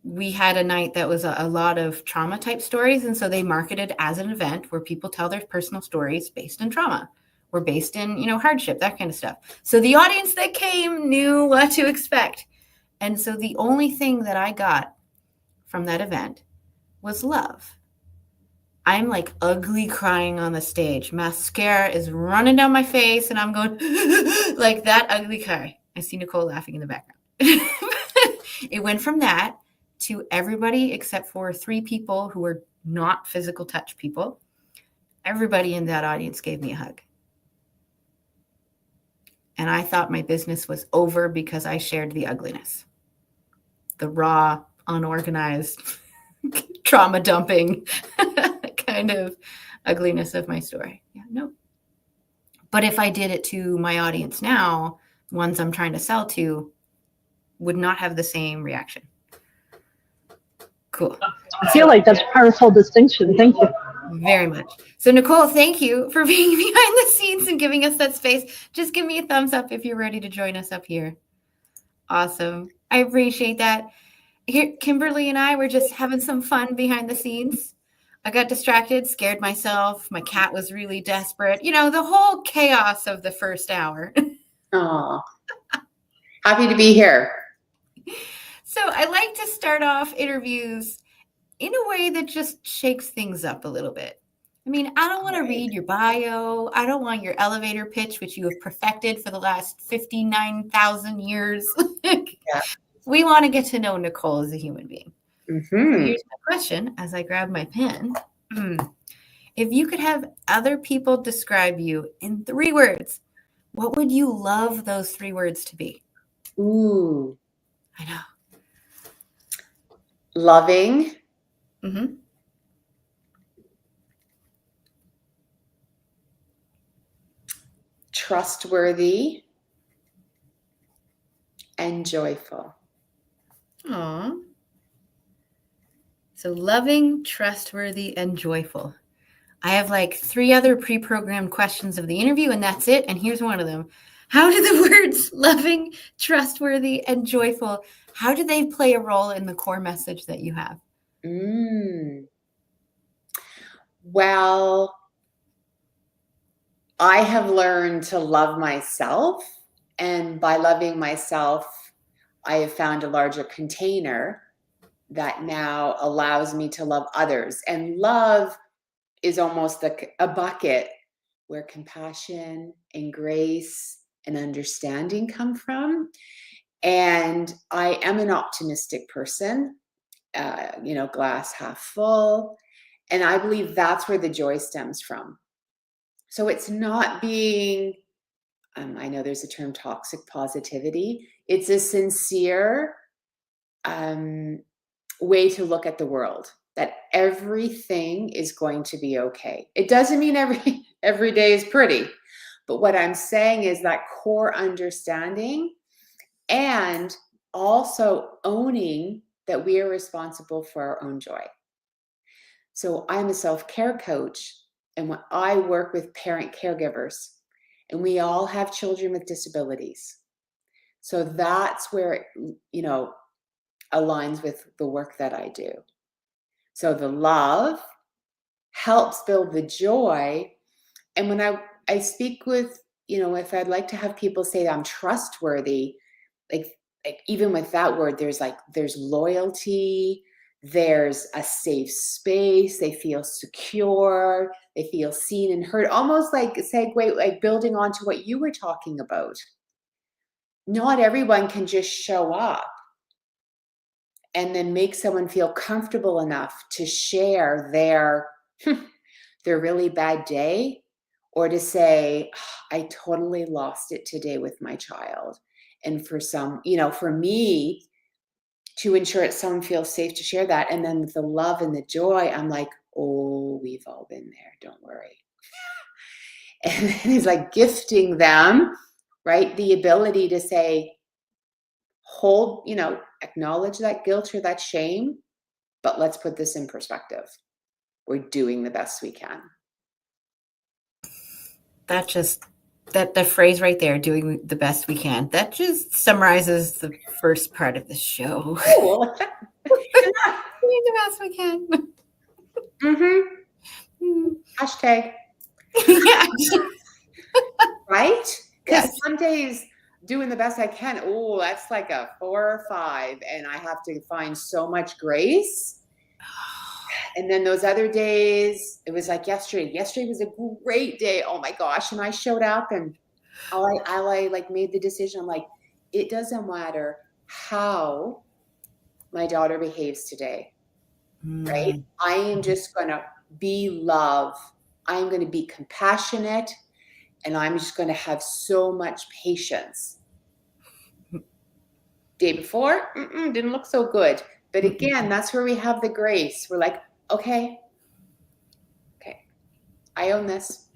We had a night that was a lot of trauma type stories. And so they marketed as an event where people tell their personal stories based in trauma or based in, hardship, that kind of stuff. So the audience that came knew what to expect. And so the only thing that I got from that event was love. I'm like ugly crying on the stage. Mascara is running down my face and I'm going like that ugly cry. I see Nicole laughing in the background. It went from that to everybody except for 3 people who were not physical touch people. Everybody in that audience gave me a hug. And I thought my business was over because I shared the ugliness, the raw, unorganized, trauma dumping kind of ugliness of my story. Yeah, no. But if I did it to my audience now, ones I'm trying to sell to, would not have the same reaction. Cool. I feel like that's a powerful distinction. Thank you. Very much. So Nicole, thank you for being behind the scenes and giving us that space. Just give me a thumbs up if you're ready to join us up here. Awesome. I appreciate that. Here, Kimberly and I were just having some fun behind the scenes. I got distracted, scared myself. My cat was really desperate. The whole chaos of the first hour. Oh, happy to be here. So I like to start off interviews in a way that just shakes things up a little bit. I mean, I don't want to read your bio. I don't want your elevator pitch, which you have perfected for the last 59,000 years. Yeah. We want to get to know Nicole as a human being. Mm-hmm. So here's my question as I grab my pen. If you could have other people describe you in 3 words, what would you love those 3 words to be? Ooh. I know. Loving. Mm-hmm. Trustworthy. And joyful. Aw. So loving, trustworthy, and joyful. I have like 3 other pre-programmed questions of the interview, and that's it. And here's one of them. How do the words loving, trustworthy, and joyful, how do they play a role in the core message that you have? Well, I have learned to love myself. And by loving myself, I have found a larger container that now allows me to love others. And love is almost a bucket where compassion and grace and understanding come from. And I am an optimistic person, glass half full. And I believe that's where the joy stems from. So it's not being, I know there's a term, toxic positivity. It's a sincere way to look at the world, that everything is going to be okay. It doesn't mean every day is pretty, but what I'm saying is that core understanding and also owning that we are responsible for our own joy. So I'm a self-care coach, and when I work with parent caregivers, and we all have children with disabilities. So that's where it, aligns with the work that I do. So the love helps build the joy. And when I speak with, if I'd like to have people say I'm trustworthy, like even with that word, there's loyalty, there's a safe space, they feel secure, they feel seen and heard, almost like segue, like building on to what you were talking about. Not everyone can just show up and then make someone feel comfortable enough to share their really bad day, or to say, I totally lost it today with my child. And for for me to ensure that someone feels safe to share that, and then the love and the joy, I'm like, oh, we've all been there, don't worry. And then it's like gifting them, right, the ability to say, hold, acknowledge that guilt or that shame, but let's put this in perspective. We're doing the best we can. That the phrase right there, doing the best we can, that just summarizes the first part of the show. Cool. Doing the best we can. Hashtag. Yeah. Right? Because Yes. some days doing the best I can, oh, that's like a 4 or 5, and I have to find so much grace. And then those other days, it was like yesterday. Yesterday was a great day. Oh my gosh. And I showed up, and I like made the decision. I'm like, it doesn't matter how my daughter behaves today, right? I am just going to be love. I'm going to be compassionate, and I'm just going to have so much patience. Day before, didn't look so good. But again, that's where we have the grace. We're like, okay, I own this.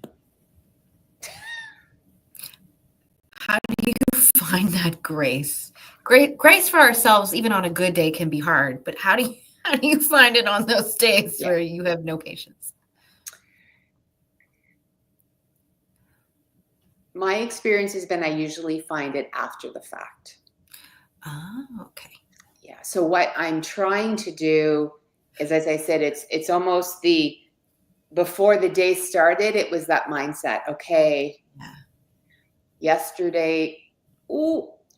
How do you find that grace? Grace for ourselves, even on a good day, can be hard. But how do you find it on those days where you have no patience? My experience has been I usually find it after the fact. Oh, okay. Yeah. So what I'm trying to do is, as I said, it's almost before the day started, it was that mindset. Okay. Yeah. Yesterday,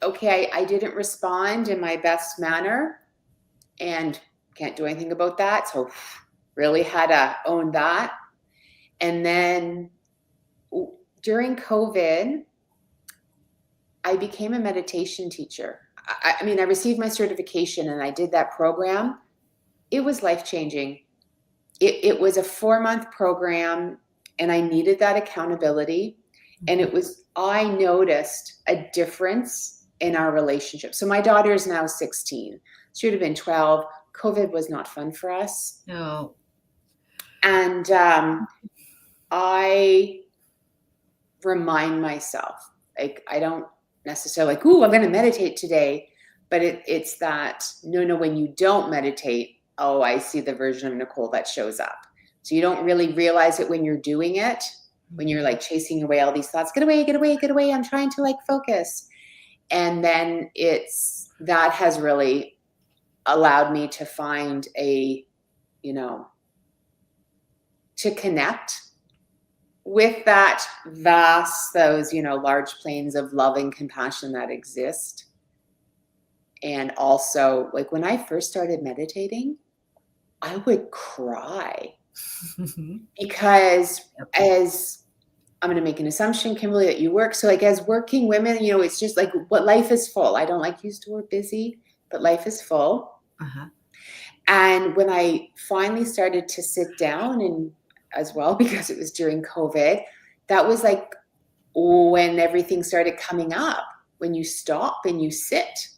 okay, I didn't respond in my best manner and can't do anything about that. So really had to own that. And then during COVID, I became a meditation teacher. I mean, I received my certification and I did that program. It was life-changing. It was a 4-month program, and I needed that accountability. And I noticed a difference in our relationship. So my daughter is now 16. She would have been 12. COVID was not fun for us. No. And I remind myself, like, I don't necessarily like, I'm going to meditate today. But it's that, no, when you don't meditate, I see the version of Nicole that shows up. So you don't really realize it when you're doing it, when you're like chasing away all these thoughts, get away. I'm trying to like focus. And then that has really allowed me to find to connect with that those large planes of love and compassion that exist. And also, like, when I first started meditating, I would cry because, as I'm going to make an assumption, Kimberly, that you work. So like, as working women, it's just like, what life is full. I don't like to use the word busy, but life is full. And when I finally started to sit down, and as well, because it was during COVID, that was like when everything started coming up, when you stop and you sit.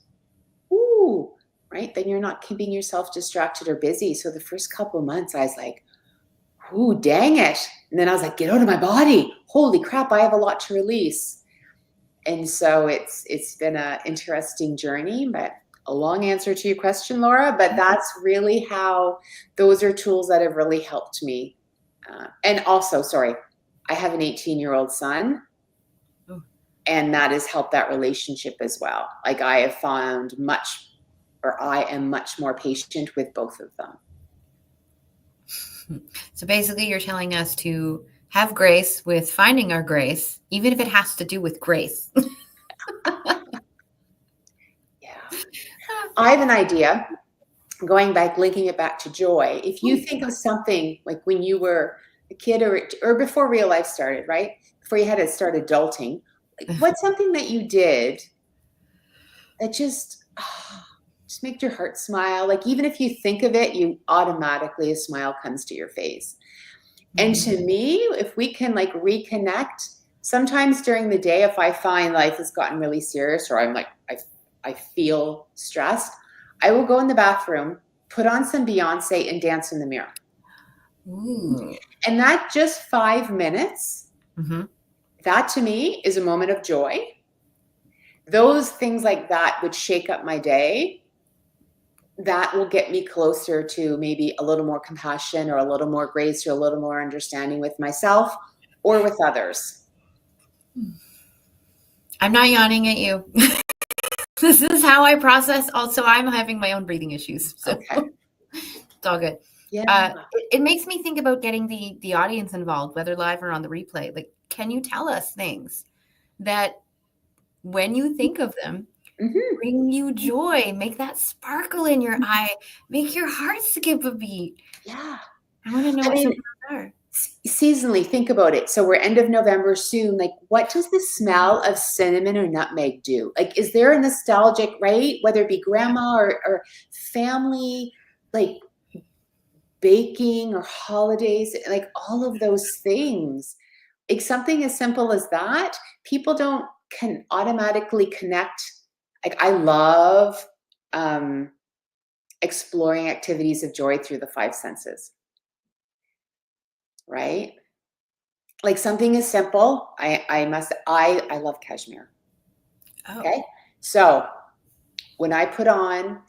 Right? Then you're not keeping yourself distracted or busy. So the first couple of months, I was like, dang it. And then I was like, get out of my body. Holy crap, I have a lot to release. And so it's been an interesting journey, but a long answer to your question, Laura, but that's really how those are tools that have really helped me. And also, sorry, I have an 18-year-old son, and that has helped that relationship as well. Like I have found I am much more patient with both of them. So basically you're telling us to have grace with finding our grace, even if it has to do with grace. Yeah. I have an idea, going back, linking it back to joy. If you think of something like when you were a kid or before real life started, right? Before you had to start adulting, what's something that you did that just make your heart smile? Like even if you think of it, you automatically, a smile comes to your face. And to me, if we can like reconnect, sometimes during the day, if I find life has gotten really serious or I'm like, I feel stressed, I will go in the bathroom, put on some Beyonce and dance in the mirror. Ooh. And that just 5 minutes, Mm-hmm. that to me is a moment of joy. Those things like that would shake up my day. That will get me closer to maybe a little more compassion or a little more grace or a little more understanding with myself or with others. I'm not yawning at you. This is how I process. Also, I'm having my own breathing issues. So Okay. It's all good. Yeah. It makes me think about getting the audience involved, whether live or on the replay. Like, can you tell us things that when you think of them, bring you joy, make that sparkle in your eye, make your heart skip a beat? Yeah. I want to know what some of those are. Seasonally, think about it. So we're end of November soon. Like, what does the smell of cinnamon or nutmeg do? Like, is there a nostalgic, right? Whether it be grandma or family, like baking or holidays, like all of those things. Like something as simple as that, people can automatically connect. Like I love exploring activities of joy through the 5 senses. Right? Like something as simple. I love cashmere. Oh. Okay. So when I put on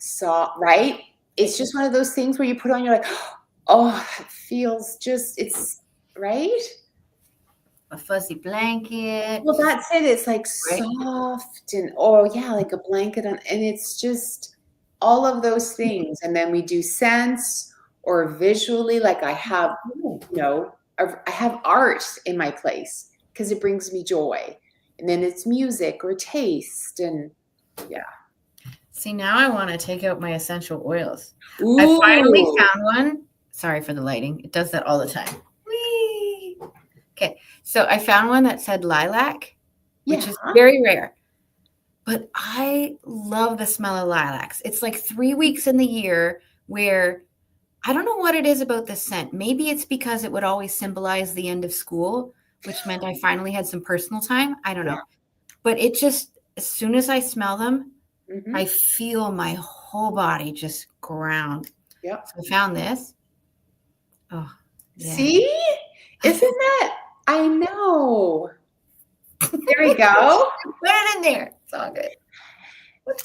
right, it's just one of those things where you put on, you're like, oh, it feels just, it's right. A fuzzy blanket. Well, that's it. It's like Right. soft and oh yeah, like a blanket on, and it's just all of those things. And then we do sense or visually, like I have, I have art in my place because it brings me joy. And then it's music or taste and yeah. See, now I want to take out my essential oils. Ooh. I finally found one. Sorry for the lighting. It does that all the time. Whee! Okay, so I found one that said lilac, which is very rare. But I love the smell of lilacs. It's like 3 weeks in the year where I don't know what it is about this scent. Maybe it's because it would always symbolize the end of school, which meant I finally had some personal time. I don't know. But it just, as soon as I smell them, I feel my whole body just ground. Yep. So I found this. Oh, yeah. See? Isn't that? I know. There we go. Put it in there. It's all good.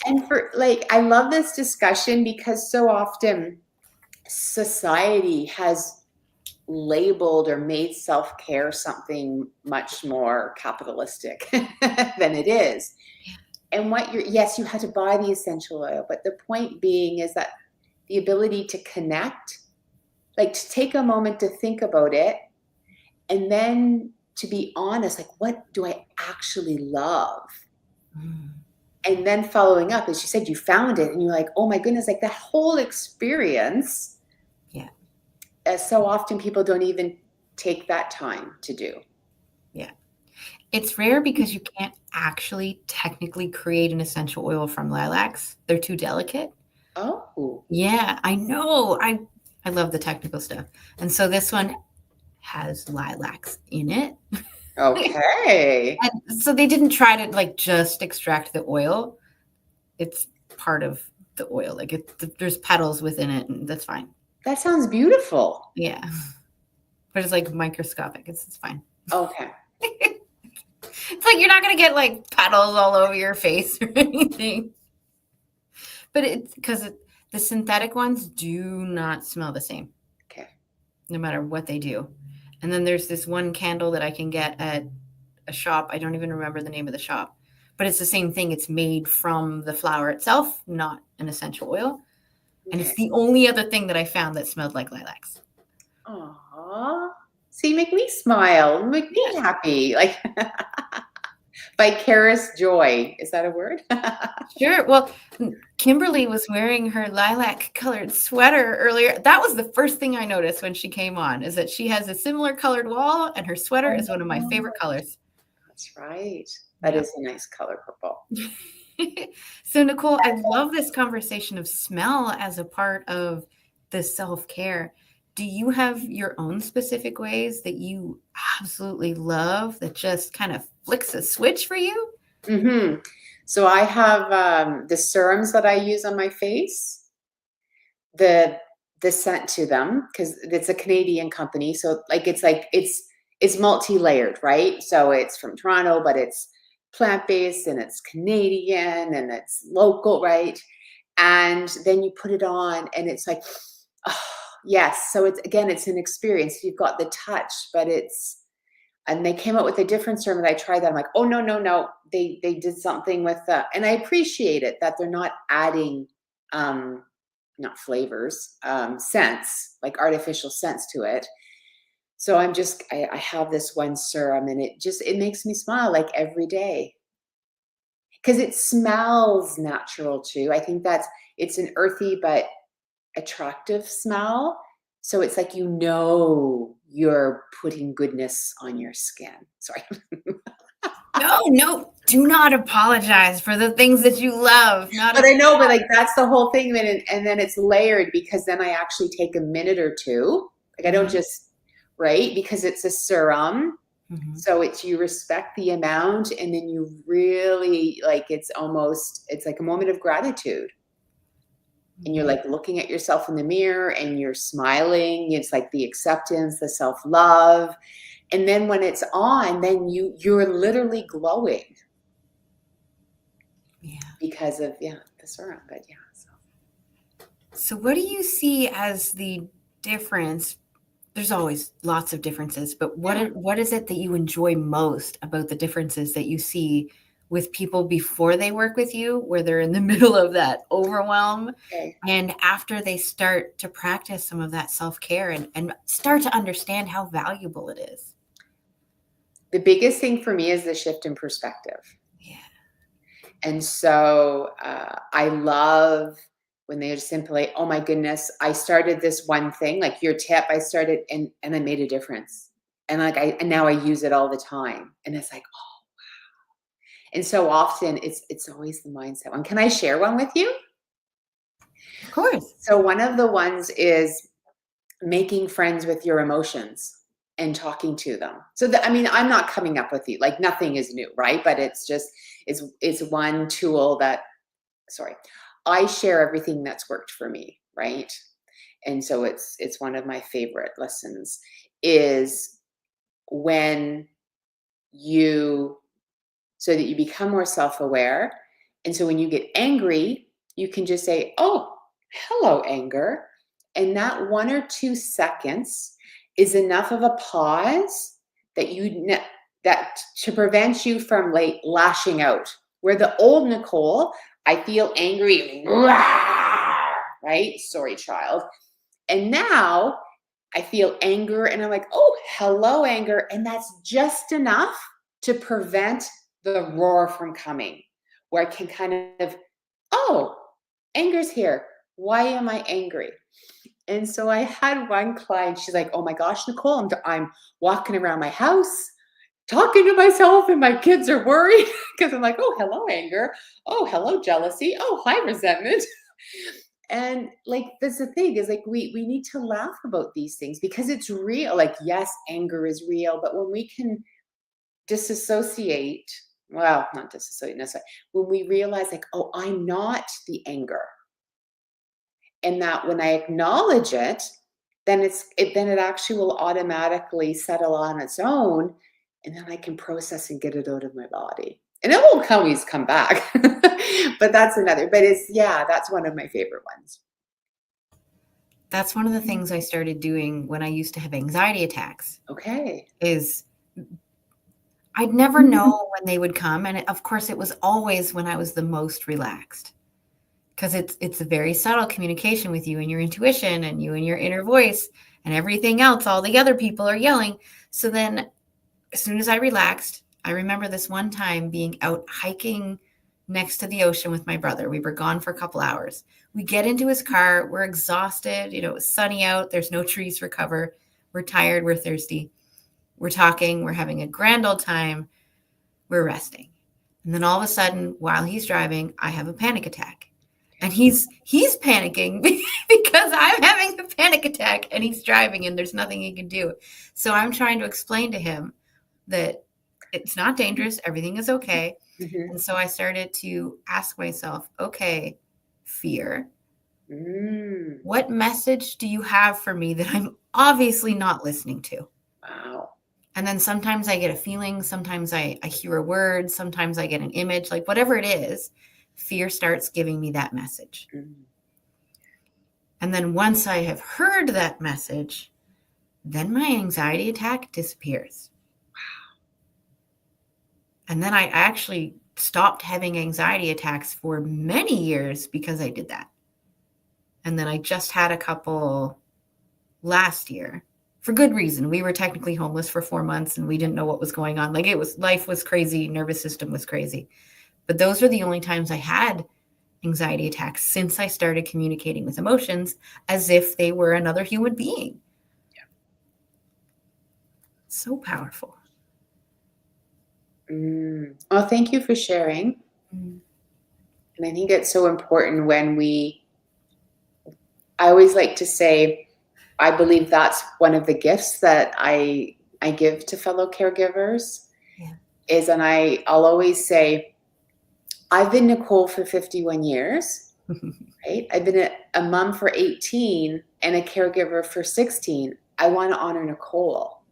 And for I love this discussion because so often society has labeled or made self-care something much more capitalistic than it is. And yes, you had to buy the essential oil, but the point being is that the ability to connect, like to take a moment to think about it, and then to be honest, like, what do I actually love? And then following up, as you said, you found it and you're like, oh my goodness, like that whole experience. Yeah. As so often people don't even take that time to do. Yeah. It's rare because you can't actually technically create an essential oil from lilacs. They're too delicate. Oh. Yeah, I know. I love the technical stuff. And so this one has lilacs in it. Okay. And so they didn't try to like just extract the oil. It's part of the oil. Like there's petals within it, and that's fine. That sounds beautiful. Yeah. But it's like microscopic. It's fine. Okay. It's like you're not going to get like petals all over your face or anything. But it's because the synthetic ones do not smell the same. Okay. No matter what they do. And then there's this one candle that I can get at a shop. I don't even remember the name of the shop, but it's the same thing. It's made from the flower itself, not an essential oil. And it's the only other thing that I found that smelled like lilacs. Aww. So you make me smile, make me happy. Like vicarious joy. Is that a word? Sure. Well, Kimberly was wearing her lilac colored sweater earlier. That was the first thing I noticed when she came on, is that she has a similar colored wall and her sweater is one of my favorite colors. That's right. That is a nice color, purple. So Nicole, I love this conversation of smell as a part of the self-care. Do you have your own specific ways that you absolutely love that just kind of flicks a switch for you? Mm-hmm. So I have the serums that I use on my face, the scent to them, because it's a Canadian company. So it's multi-layered, right? So it's from Toronto, but it's plant-based and it's Canadian and it's local, right? And then you put it on and it's like, oh, yes. So it's an experience. You've got the touch, but and they came out with a different serum and I tried that. I'm like, oh, no. They did something with and I appreciate it that they're not adding, not flavors, scents, like artificial scents to it. So I have this one serum and it makes me smile like every day. Because it smells natural too. I think it's an earthy but attractive smell. So it's like, you're putting goodness on your skin. Sorry. No, do not apologize for the things that you love. But I know, but like that's the whole thing. And then it's layered because then I actually take a minute or two. Like I don't just, right? Because it's a serum. Mm-hmm. So you respect the amount and then you really like, it's like a moment of gratitude. And you're like looking at yourself in the mirror and you're smiling. It's like the acceptance, the self-love. And then when it's on, then you're literally glowing. Yeah. Because of, the serum. But So what do you see as the difference? There's always lots of differences, but what is it that you enjoy most about the differences that you see with people before they work with you, where they're in the middle of that overwhelm, and after they start to practice some of that self-care and start to understand how valuable it is? The biggest thing for me is the shift in perspective. Yeah. And so I love when they just simply, oh my goodness, I started this one thing, like your tip, I started and I made a difference. And and now I use it all the time. And it's like, oh, wow. And so often it's always the mindset one. Can I share one with you? Of course. So one of the ones is making friends with your emotions and talking to them. So I'm not coming up with like nothing is new, right? But it's one tool that, I share everything that's worked for me, right? And so it's one of my favorite lessons is so that you become more self-aware. And so when you get angry, you can just say, oh, hello, anger. And that 1 or 2 seconds is enough of a pause that to prevent you from like lashing out. Where the old Nicole, I feel angry, right? Sorry, child. And now I feel anger and I'm like, oh, hello, anger. And that's just enough to prevent the roar from coming, where I can kind of, oh, anger's here. Why am I angry? And so I had one client, she's like, oh my gosh, Nicole, I'm walking around my house talking to myself and my kids are worried because I'm like, oh, hello, anger. Oh, hello, jealousy. Oh, hi, resentment. And like, that's the thing is like, we need to laugh about these things because it's real. Like, yes, anger is real, but when we can disassociate, well, not disassociate necessarily, when we realize like, oh, I'm not the anger. And that when I acknowledge it, then it actually will automatically settle on its own. And then I can process and get it out of my body. And it won't always come back. But that's another. But that's one of my favorite ones. That's one of the things I started doing when I used to have anxiety attacks. Okay. Is I'd never know when they would come. And of course, it was always when I was the most relaxed. Because it's a very subtle communication with you and your intuition and you and your inner voice and everything else. All the other people are yelling. So then as soon as I relaxed, I remember this one time being out hiking next to the ocean with my brother. We were gone for a couple hours. We get into his car. We're exhausted. You know, it's sunny out. There's no trees for cover. We're tired. We're thirsty. We're talking. We're having a grand old time. We're resting. And then all of a sudden, while he's driving, I have a panic attack. And he's panicking because I'm having a panic attack and he's driving and there's nothing he can do. So I'm trying to explain to him that it's not dangerous. Everything is okay. Mm-hmm. And so I started to ask myself, okay, fear, what message do you have for me that I'm obviously not listening to? Wow. And then sometimes I get a feeling, sometimes I hear a word, sometimes I get an image, like whatever it is, fear starts giving me that message. And then once I have heard that message, then my anxiety attack disappears. Wow. And then I actually stopped having anxiety attacks for many years because I did that. And then I just had a couple last year for good reason. We were technically homeless for 4 months and we didn't know what was going on. Like life was crazy. Nervous system was crazy. But those are the only times I had anxiety attacks since I started communicating with emotions as if they were another human being. Yeah. So powerful. Well, thank you for sharing. And I think it's so important when I always like to say, I believe that's one of the gifts that I give to fellow caregivers. Yeah. I'll always say, I've been Nicole for 51 years, right? I've been a mom for 18 and a caregiver for 16. I want to honor Nicole.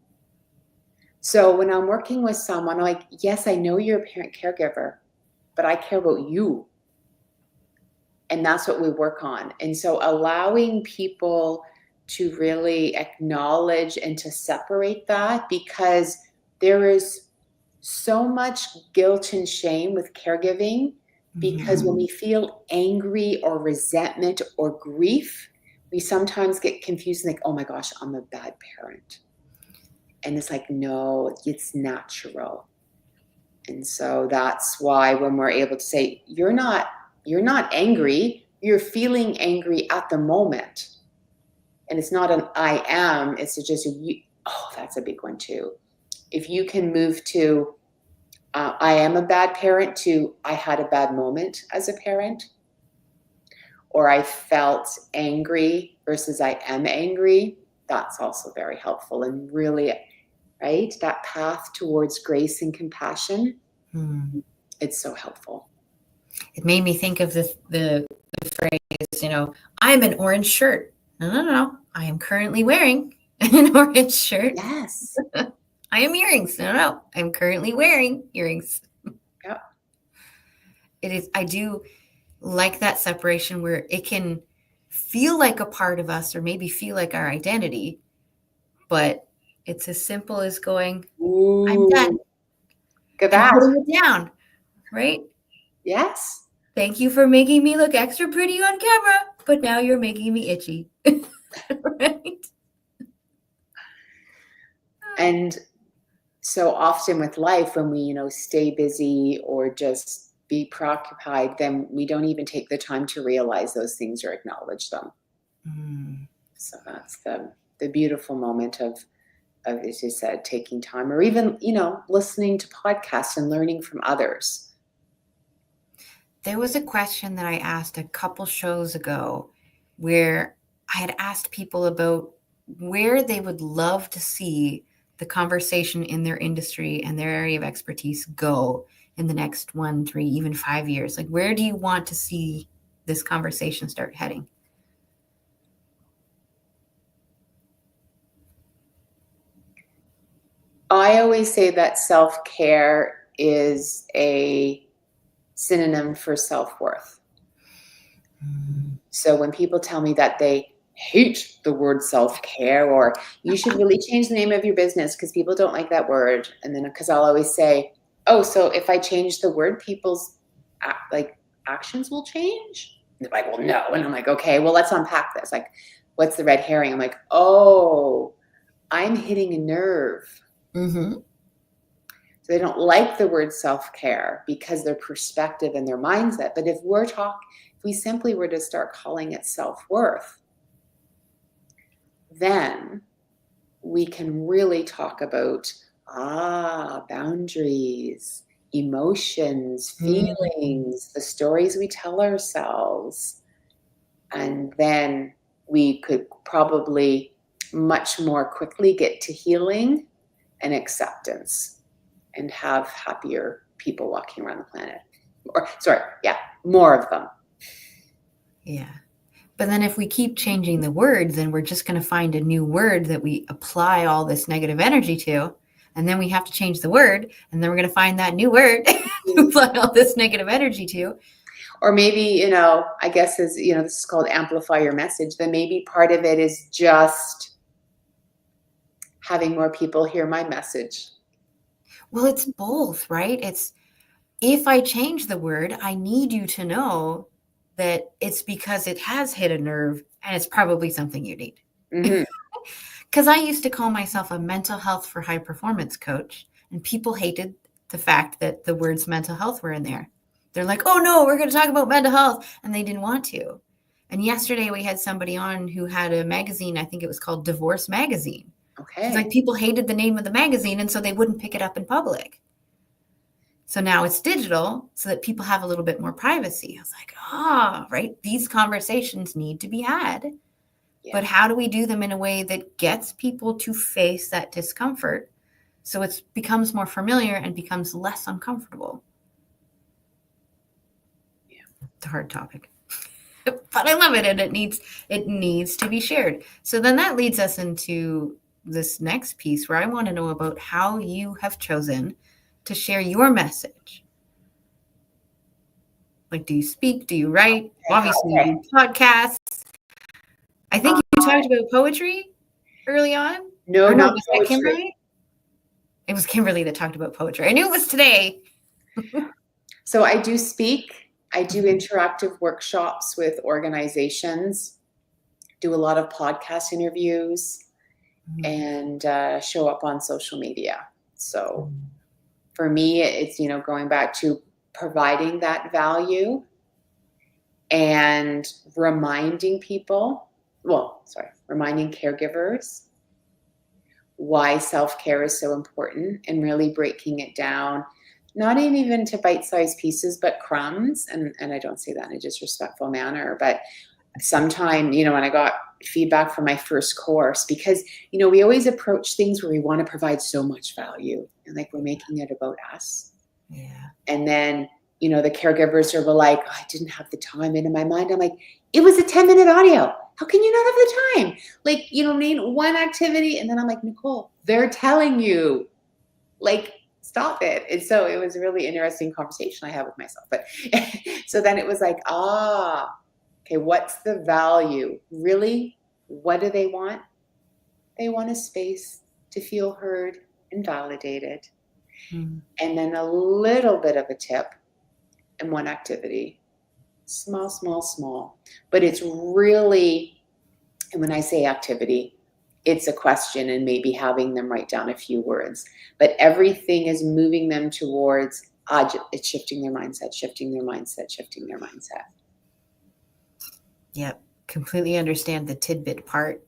So when I'm working with someone, I'm like, yes, I know you're a parent caregiver, but I care about you. And that's what we work on. And so allowing people to really acknowledge and to separate that, because there is so much guilt and shame with caregiving, because when we feel angry or resentment or grief, we sometimes get confused and think, oh my gosh, I'm a bad parent. And it's like, no, it's natural. And so that's why when we're able to say, you're not angry, you're feeling angry at the moment. And it's not an I am, it's just you. Oh, that's a big one too. If you can move to I am a bad parent to I had a bad moment as a parent, or I felt angry versus I am angry, that's also very helpful. And really, right, that path towards grace and compassion, it's so helpful. It made me think of the phrase, I'm an orange shirt. No. I am currently wearing an orange shirt. Yes. I am earrings. No. I'm currently wearing earrings. Yep. It is. I do like that separation where it can feel like a part of us or maybe feel like our identity, but it's as simple as going, ooh, I'm done. Look at that. Putting it down, right? Yes. Thank you for making me look extra pretty on camera, but now you're making me itchy. Right? And so often with life, when we, stay busy or just be preoccupied, then we don't even take the time to realize those things or acknowledge them. So that's the beautiful moment of, as you said, taking time, or even, listening to podcasts and learning from others. There was a question that I asked a couple shows ago where I had asked people about where they would love to see the conversation in their industry and their area of expertise go in the next 1, 3, even 5 years. Like, where do you want to see this conversation start heading? I always say that self-care is a synonym for self-worth. So when people tell me that they hate the word self-care, or you should really change the name of your business because people don't like that word. And then because I'll always say, oh, so if I change the word, people's actions will change? And they're like, well, no. And I'm like, okay, well, let's unpack this. Like, what's the red herring? I'm like, oh, I'm hitting a nerve. Mm-hmm. So they don't like the word self-care because their perspective and their mindset. But if we simply were to start calling it self-worth, then we can really talk about boundaries, emotions, feelings, the stories we tell ourselves. And then we could probably much more quickly get to healing and acceptance and have happier people walking around the planet. More of them. Yeah. But then if we keep changing the word, then we're just going to find a new word that we apply all this negative energy to. And then we have to change the word. And then we're going to find that new word to apply all this negative energy to. Or maybe, I guess this is called amplify your message. Then maybe part of it is just having more people hear my message. Well, it's both, right? It's if I change the word, I need you to know that it's because it has hit a nerve and it's probably something you need. Because I used to call myself a mental health for high performance coach, and people hated the fact that the words mental health were in there. They're like, oh no, we're going to talk about mental health. And they didn't want to. And yesterday we had somebody on who had a magazine, I think it was called Divorce Magazine. Okay. It's like people hated the name of the magazine, and so they wouldn't pick it up in public. So now it's digital so that people have a little bit more privacy. I was like, right. These conversations need to be had. Yeah. But how do we do them in a way that gets people to face that discomfort so it becomes more familiar and becomes less uncomfortable? Yeah, it's a hard topic. But I love it, and it needs to be shared. So then that leads us into this next piece where I want to know about how you have chosen to share your message. Like, do you speak? Do you write? Obviously, you do podcasts. I think you talked about poetry early on. No, not was poetry. That Kimberly? It was Kimberly that talked about poetry. I knew it was today. So I do speak. I do interactive workshops with organizations, do a lot of podcast interviews, and show up on social media. So for me, it's, going back to providing that value and reminding caregivers why self-care is so important, and really breaking it down, not even to bite-sized pieces, but crumbs. And I don't say that in a disrespectful manner, but sometime, when I got feedback from my first course, because, we always approach things where we want to provide so much value and like we're making it about us. Yeah. And then, the caregivers are like, oh, I didn't have the time. And in my mind, I'm like, it was a 10-minute audio. How can you not have the time? Like, one activity. And then I'm like, Nicole, they're telling you, like, stop it. And so it was a really interesting conversation I had with myself. But so then it was like, okay, what's the value? Really, what do they want? They want a space to feel heard and validated. And then a little bit of a tip and one activity. Small. But it's really, and when I say activity, it's a question and maybe having them write down a few words. But everything is moving them towards, it's shifting their mindset. Yep. Completely understand the tidbit part.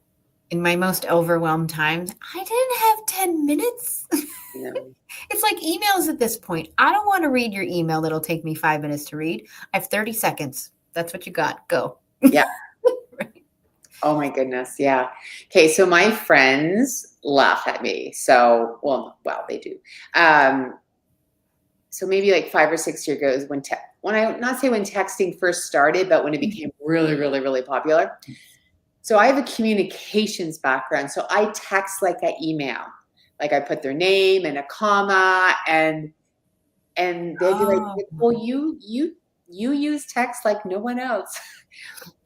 In my most overwhelmed times, I didn't have 10 minutes. No. It's like emails at this point. I don't want to read your email that'll take me 5 minutes to read. I have 30 seconds. That's what you got. Go. Yeah. Right. Oh my goodness. Yeah. Okay. So my friends laugh at me. So, well, they do. So maybe like 5 or 6 years ago when texting first started, but when it became really, really, really popular. So I have a communications background. So I text like I email. Like I put their name and a comma, and And they'd be like, Oh. well, you use text like no one else.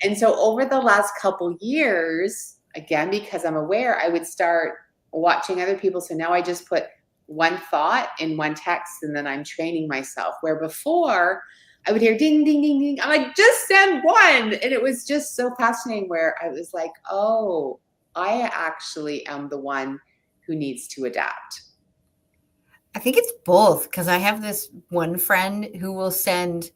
And so over the last couple years, again, because I'm aware, I would start watching other people. So now I just put one thought in one text, and then I'm training myself. Where before I would hear ding, ding, ding, ding. I'm like, just send one. And it was just so fascinating where I was like, oh, I actually am the one who needs to adapt. I think it's both, because I have this one friend who will send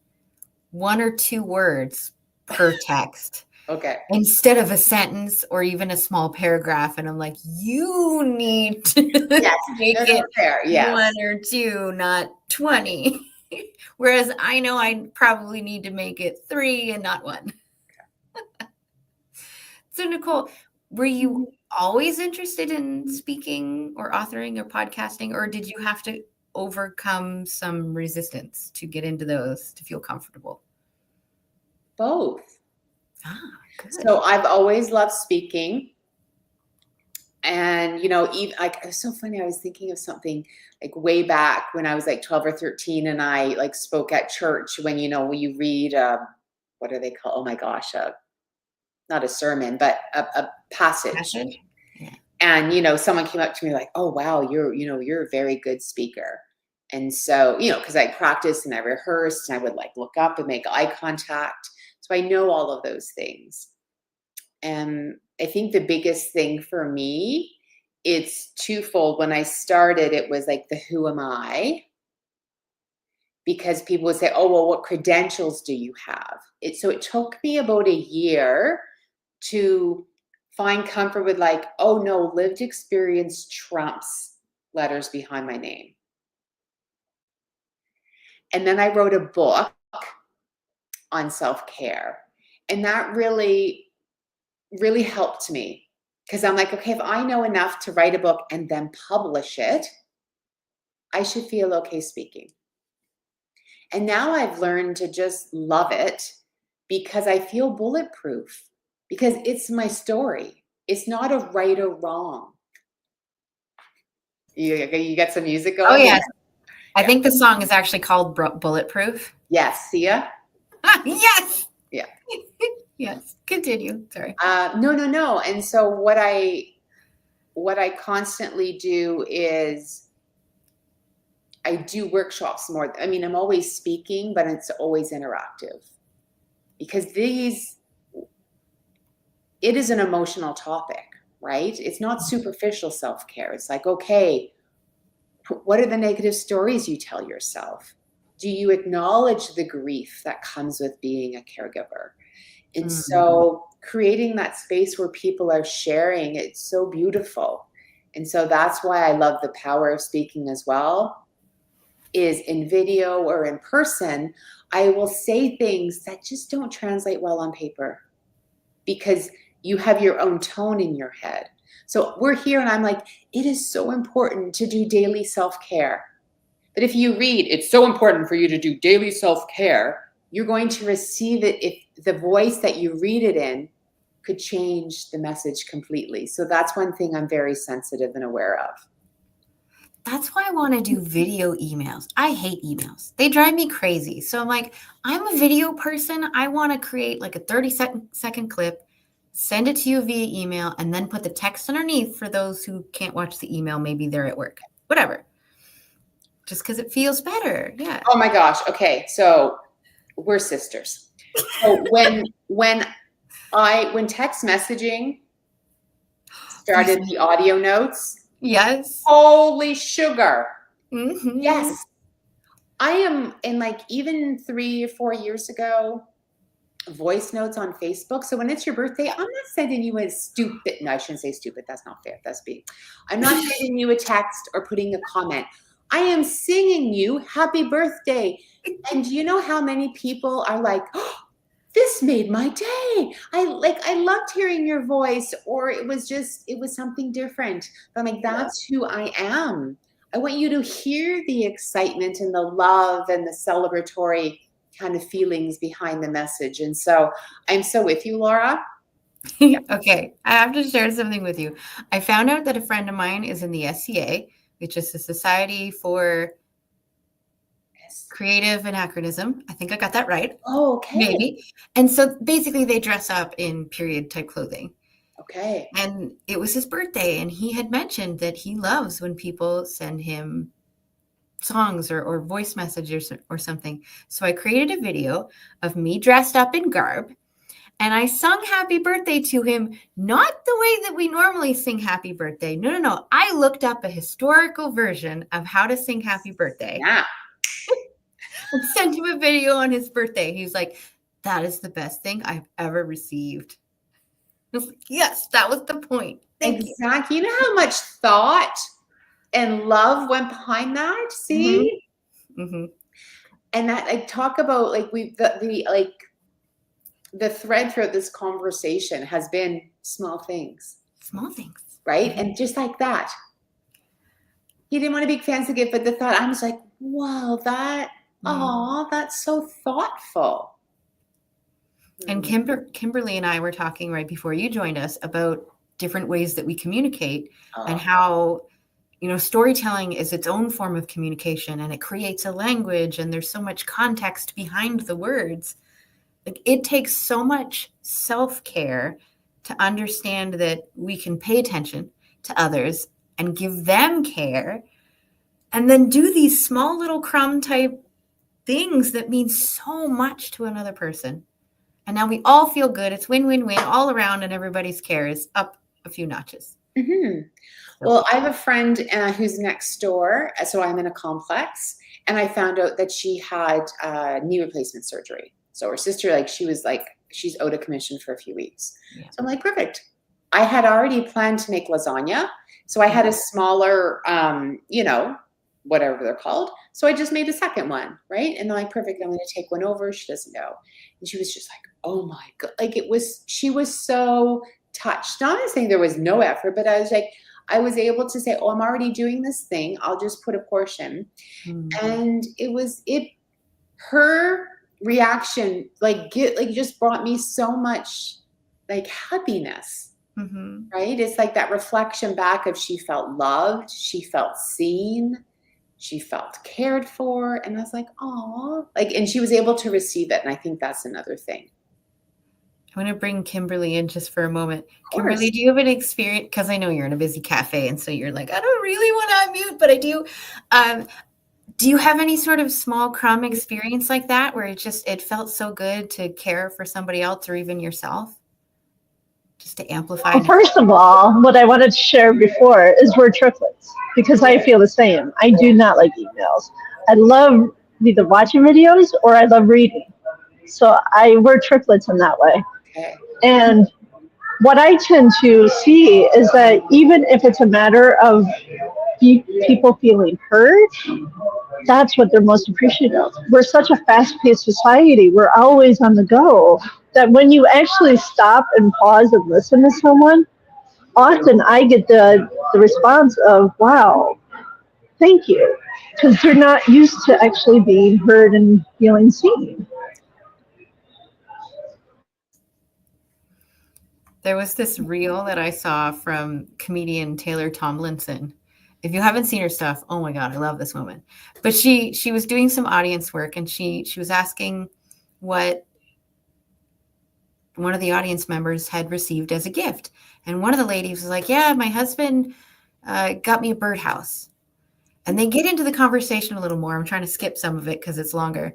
1 or 2 words per text. Okay. Instead of a sentence or even a small paragraph. And I'm like, you need to make it Yes. 1 or 2, not 20. Whereas I know I probably need to make it 3 and not 1. So Nicole, were you always interested in speaking or authoring or podcasting, or did you have to overcome some resistance to get into those to feel comfortable? Both. Ah, good. So I've always loved speaking. And, even like, it was so funny. I was thinking of something like way back when I was like 12 or 13, and I like spoke at church when you read, what are they called? Oh my gosh, not a sermon, but a passage. Yeah. And, someone came up to me like, oh, wow, you're a very good speaker. And so, because I practiced and I rehearsed and I would like look up and make eye contact. So I know all of those things. And I think the biggest thing for me, it's twofold. When I started, it was like the who am I? Because people would say, oh, well, what credentials do you have? So it took me about a year to find comfort with like, oh no, lived experience trumps letters behind my name. And then I wrote a book on self-care. And that really, really helped me, because I'm like, okay, if I know enough to write a book and then publish it, I should feel okay speaking. And now I've learned to just love it because I feel bulletproof, because it's my story. It's not a right or wrong. You got some music going? Oh, yes. I think the song is actually called Bulletproof. Yes. See ya? Yes. Yeah. Yes. Continue. Sorry. No. And so what I constantly do is I do workshops more. I mean, I'm always speaking, but it's always interactive, because it is an emotional topic, right? It's not superficial self-care. It's like, okay, what are the negative stories you tell yourself? Do you acknowledge the grief that comes with being a caregiver? And so creating that space where people are sharing, it's so beautiful. And so that's why I love the power of speaking as well, is in video or in person, I will say things that just don't translate well on paper, because you have your own tone in your head. So we're here and I'm like, it is so important to do daily self-care. But if you read, it's so important for you to do daily self-care, you're going to receive it if the voice that you read it in could change the message completely. So that's one thing I'm very sensitive and aware of. That's why I want to do video emails. I hate emails. They drive me crazy. So I'm like, I'm a video person. I want to create like a 30-second clip, send it to you via email, and then put the text underneath for those who can't watch the email. Maybe they're at work, whatever. Just because it feels better. Yeah. Oh my gosh. Okay. So we're sisters. So when text messaging started, the audio notes. Yes. Holy sugar. Mm-hmm. Yes. I am in, like, even 3 or 4 years ago, voice notes on Facebook. So when it's your birthday, I'm not sending you a stupid, no, I shouldn't say stupid. That's not fair. That's being, I'm not sending you a text or putting a comment. I am singing you happy birthday. And do you know how many people are like, oh, this made my day. I loved hearing your voice, or it was something different. But I'm like, that's who I am. I want you to hear the excitement and the love and the celebratory kind of feelings behind the message. And so I'm so with you, Laura. Okay. I have to share something with you. I found out that a friend of mine is in the SCA, which is the Society for Yes. Creative anachronism. I think I got that right. Oh, okay. Maybe. And so basically they dress up in period type clothing. Okay. And it was his birthday, and he had mentioned that he loves when people send him songs or voice messages or something. So I created a video of me dressed up in garb, and I sung happy birthday to him, not the way that we normally sing happy birthday. No. I looked up a historical version of how to sing happy birthday. Yeah. And sent him a video on his birthday. He was like, that is the best thing I've ever received. I was like, yes, that was the point. Thank you. Exactly. You know how much thought and love went behind that? See? Mm-hmm. And that I talk about like the thread throughout this conversation has been small things. Small things. Right? Mm-hmm. And just like that. He didn't want a big fancy gift, but the thought, I was like, wow, that's so thoughtful. And Kimberly and I were talking right before you joined us about different ways that we communicate and how, storytelling is its own form of communication, and it creates a language, and there's so much context behind the words. Like, it takes so much self-care to understand that we can pay attention to others and give them care, and then do these small little crumb type things that mean so much to another person. And now we all feel good. It's win-win-win all around, and everybody's care is up a few notches. Mm-hmm. Well, I have a friend who's next door. So I'm in a complex, and I found out that she had knee replacement surgery. So her sister, she's out of commission for a few weeks. Yeah. So I'm like, perfect. I had already planned to make lasagna. So I had a smaller, whatever they're called. So I just made a second one, right? And they're like, perfect, I'm going to take one over. She doesn't know. And she was just like, oh my God. She was so touched. Not saying there was no effort, but I was able to say, oh, I'm already doing this thing. I'll just put a portion. Mm-hmm. And her reaction, just brought me so much happiness. Mm-hmm. Right? It's like that reflection back of she felt loved, she felt seen, she felt cared for. And I was like, oh, and she was able to receive it. And I think that's another thing. I want to bring Kimberly in just for a moment. Kimberly, do you have an experience? Because I know you're in a busy cafe, and so you're like, I don't really want to unmute, but I do. Do you have any sort of small crumb experience like that where it felt so good to care for somebody else or even yourself? Just to amplify. Well, first of all, what I wanted to share before is we're triplets, because I feel the same. I do not like emails. I love either watching videos or I love reading. So we're triplets in that way. Okay. And what I tend to see is that even if it's a matter of people feeling heard, that's what they're most appreciative of. We're such a fast-paced society. We're always on the go that when you actually stop and pause and listen to someone, often I get the response of, wow, thank you, because they're not used to actually being heard and feeling seen. There was this reel that I saw from comedian Taylor Tomlinson. If you haven't seen her stuff, oh my God, I love this woman. But she was doing some audience work, and she was asking what one of the audience members had received as a gift. And one of the ladies was like, yeah, my husband got me a birdhouse. And they get into the conversation a little more. I'm trying to skip some of it because it's longer.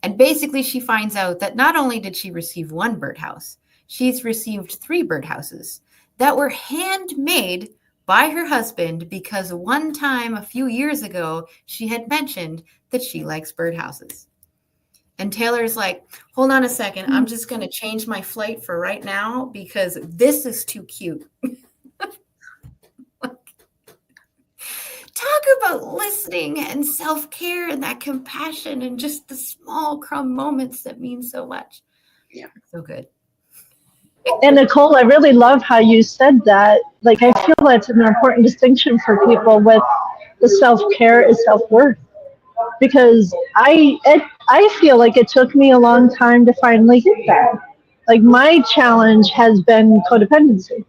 And basically she finds out that not only did she receive one birdhouse, she's received 3 birdhouses that were handmade by her husband because one time a few years ago, she had mentioned that she likes birdhouses. And Taylor's like, hold on a second. I'm just going to change my flight for right now because this is too cute. Talk about listening and self-care and that compassion and just the small crumb moments that mean so much. Yeah. So good. And Nicole, I really love how you said that. I feel that's an important distinction for people with the self-care is self-worth. Because I feel like it took me a long time to finally get that. My challenge has been codependency.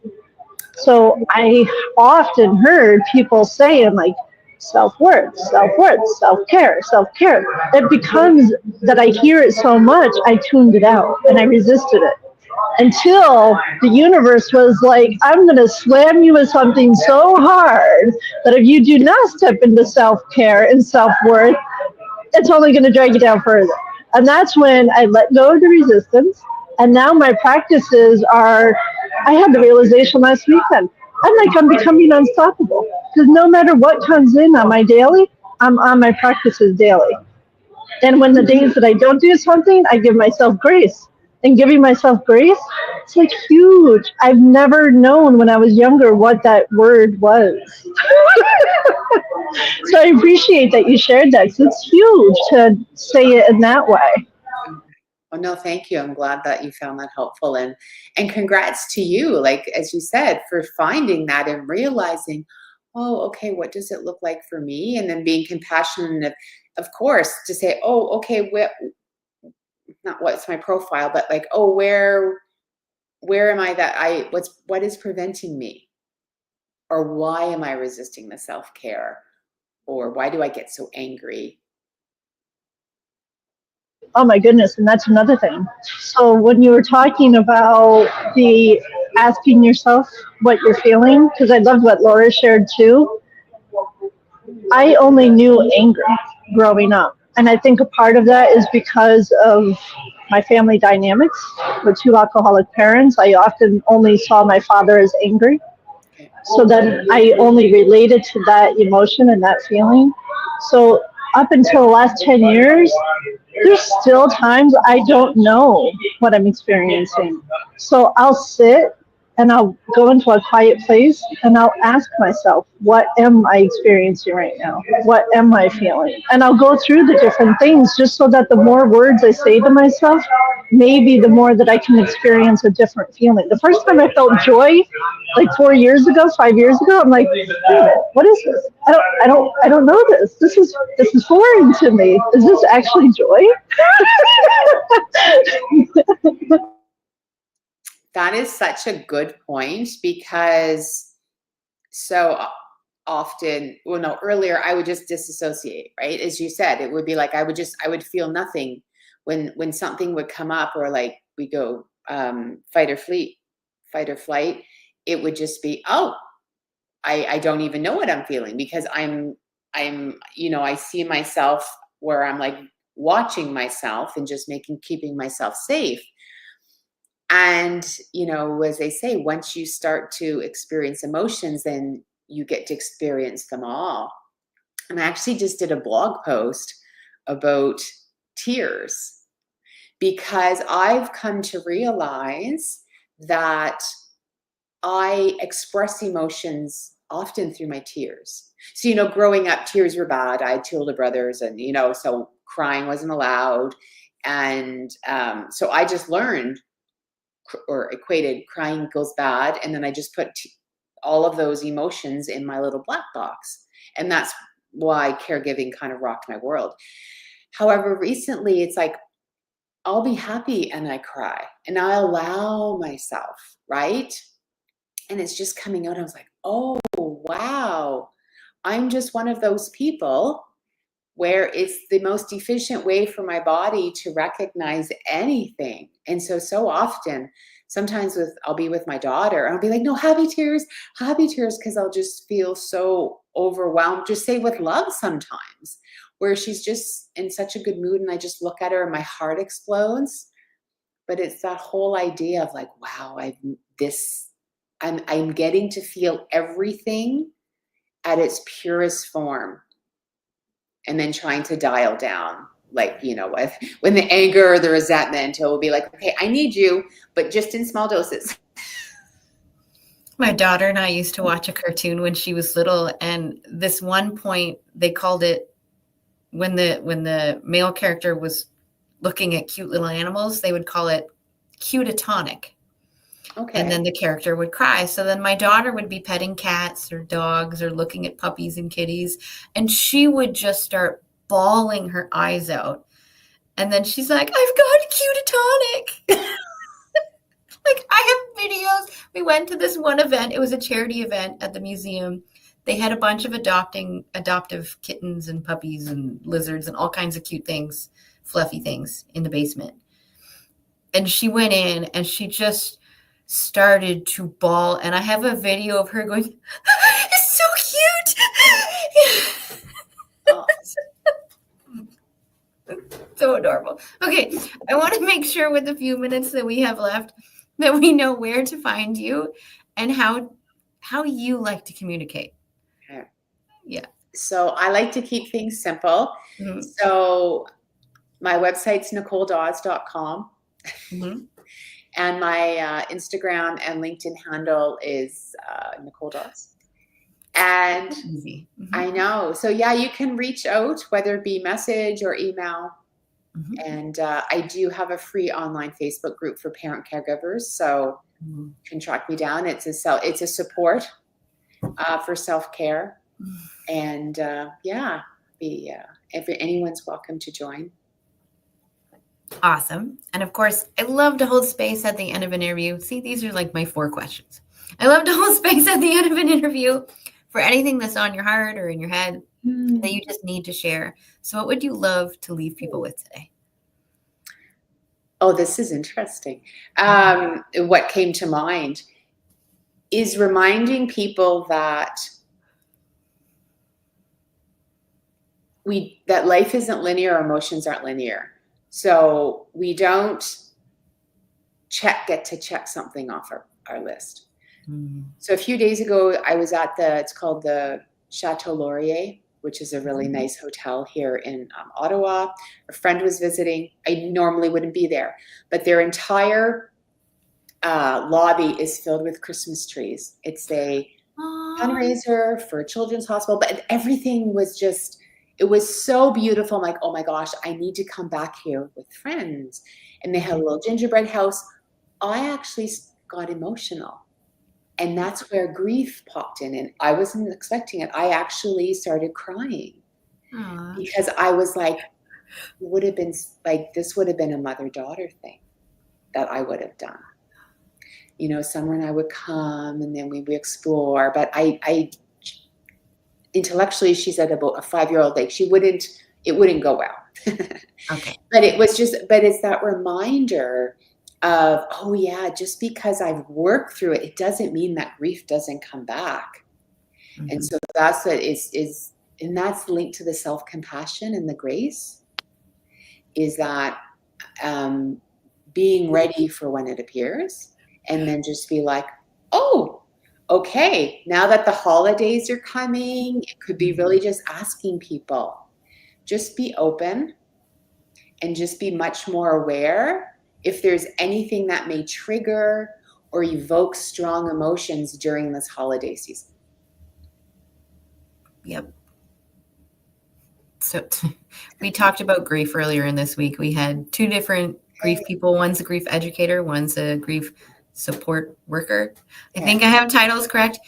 So I often heard people say, I'm like, self-worth, self-worth, self-care, self-care. It becomes that I hear it so much, I tuned it out and I resisted it until the universe was like, I'm going to slam you with something so hard that if you do not step into self-care and self-worth, it's only going to drag you down further. And that's when I let go of the resistance. And now my practices are, I had the realization last weekend. I'm becoming unstoppable. Because no matter what comes in on my daily, I'm on my practices daily. And when the days that I don't do something, I give myself grace. And giving myself grace, it's like huge. I've never known when I was younger what that word was. So I appreciate that you shared that, 'cause it's huge to say it in that way. Oh no, thank you. I'm glad that you found that helpful, and congrats to you, like as you said, for finding that and realizing, oh, okay, what does it look like for me? And then being compassionate, of course, to say, oh, okay, not what's my profile, but like, oh, where am I what is preventing me? Or why am I resisting the self-care? Or why do I get so angry? Oh my goodness, and that's another thing. So when you were talking about the asking yourself what you're feeling, because I loved what Laura shared too, I only knew anger growing up. And I think a part of that is because of my family dynamics with two alcoholic parents. I often only saw my father as angry. Okay. So then I only related to that emotion and that feeling. So up until the last 10 years, there's still times I don't know what I'm experiencing. So I'll sit and I'll go into a quiet place and I'll ask myself, what am I experiencing right now? What am I feeling? And I'll go through the different things just so that the more words I say to myself, maybe the more that I can experience a different feeling. The first time I felt joy, like 4 years ago, 5 years ago, I'm like, wait a minute, what is this? I don't know this. This is foreign to me. Is this actually joy? That is such a good point, because so often, well, no, earlier I would just disassociate, right? As you said, it would be like I would feel nothing when something would come up, or like we go fight or flight. It would just be, oh, I don't even know what I'm feeling, because I'm I see myself where I'm like watching myself and just keeping myself safe. And, as they say, once you start to experience emotions, then you get to experience them all. And I actually just did a blog post about tears, because I've come to realize that I express emotions often through my tears. So, growing up, tears were bad. I had two older brothers, and, so crying wasn't allowed. And so I just learned or equated crying equals bad. And then I just put all of those emotions in my little black box. And that's why caregiving kind of rocked my world. However, recently it's like, I'll be happy and I cry and I allow myself, right? And it's just coming out. I was like, oh, wow. I'm just one of those people where it's the most efficient way for my body to recognize anything. And so often, sometimes I'll be with my daughter and I'll be like, no, happy tears, because I'll just feel so overwhelmed, just say with love sometimes, where she's just in such a good mood and I just look at her and my heart explodes. But it's that whole idea of like, wow, I'm getting to feel everything at its purest form. And then trying to dial down, like, when the anger or the resentment, it will be like, okay, I need you, but just in small doses. My daughter and I used to watch a cartoon when she was little, and this one point they called it, when the male character was looking at cute little animals, they would call it cute-a-tonic. Okay. And then the character would cry. So then my daughter would be petting cats or dogs or looking at puppies and kitties, and she would just start bawling her eyes out. And then she's like, I've got cute-a-tonic. Like, I have videos. We went to this one event. It was a charity event at the museum They had a bunch of adoptive kittens and puppies and lizards and all kinds of cute things, fluffy things in the basement. And she went in and she just started to bawl. And I have a video of her going, it's so cute. Oh. So adorable. Okay, I want to make sure with the few minutes that we have left that we know where to find you and how you like to communicate. Okay. Yeah. So I like to keep things simple. Mm-hmm. So my website's NicoleDauz.com. Mm-hmm. And my Instagram and LinkedIn handle is Nicole Dauz. And Easy. Mm-hmm. I know. So yeah, you can reach out, whether it be message or email. Mm-hmm. And I do have a free online Facebook group for parent caregivers. So you can track me down. It's a support for self-care. And if anyone's welcome to join. Awesome. And of course, I love to hold space at the end of an interview. See, these are like my 4 questions. I love to hold space at the end of an interview for anything that's on your heart or in your head that you just need to share. So what would you love to leave people with today? Oh, this is interesting. What came to mind is reminding people that that life isn't linear, emotions aren't linear. So we don't get to check something off our list. Mm-hmm. So a few days ago, I was at it's called the Chateau Laurier, which is a really nice hotel here in Ottawa. A friend was visiting. I normally wouldn't be there, but their entire lobby is filled with Christmas trees. It's a fundraiser for Children's Hospital, but everything was just, it was so beautiful. I'm like, oh my gosh, I need to come back here with friends. And they had a little gingerbread house. I actually got emotional. And that's where grief popped in. And I wasn't expecting it. I actually started crying. Aww. Because I was like, this would have been a mother-daughter thing that I would have done. You know, Summer and I would come and then we would explore. But I intellectually, she said about a 5-year-old, like it wouldn't go well. Okay. But it's that reminder of, oh yeah, just because I've worked through it, it doesn't mean that grief doesn't come back. Mm-hmm. And so that's what is, and that's linked to the self-compassion and the grace, is that being ready for when it appears, and then just be like, oh, okay, now that the holidays are coming, it could be really just asking people, just be open and just be much more aware if there's anything that may trigger or evoke strong emotions during this holiday season. Yep. So we talked about grief earlier in this week. We had 2 different grief people. One's a grief educator. One's a grief support worker. I think I have titles correct,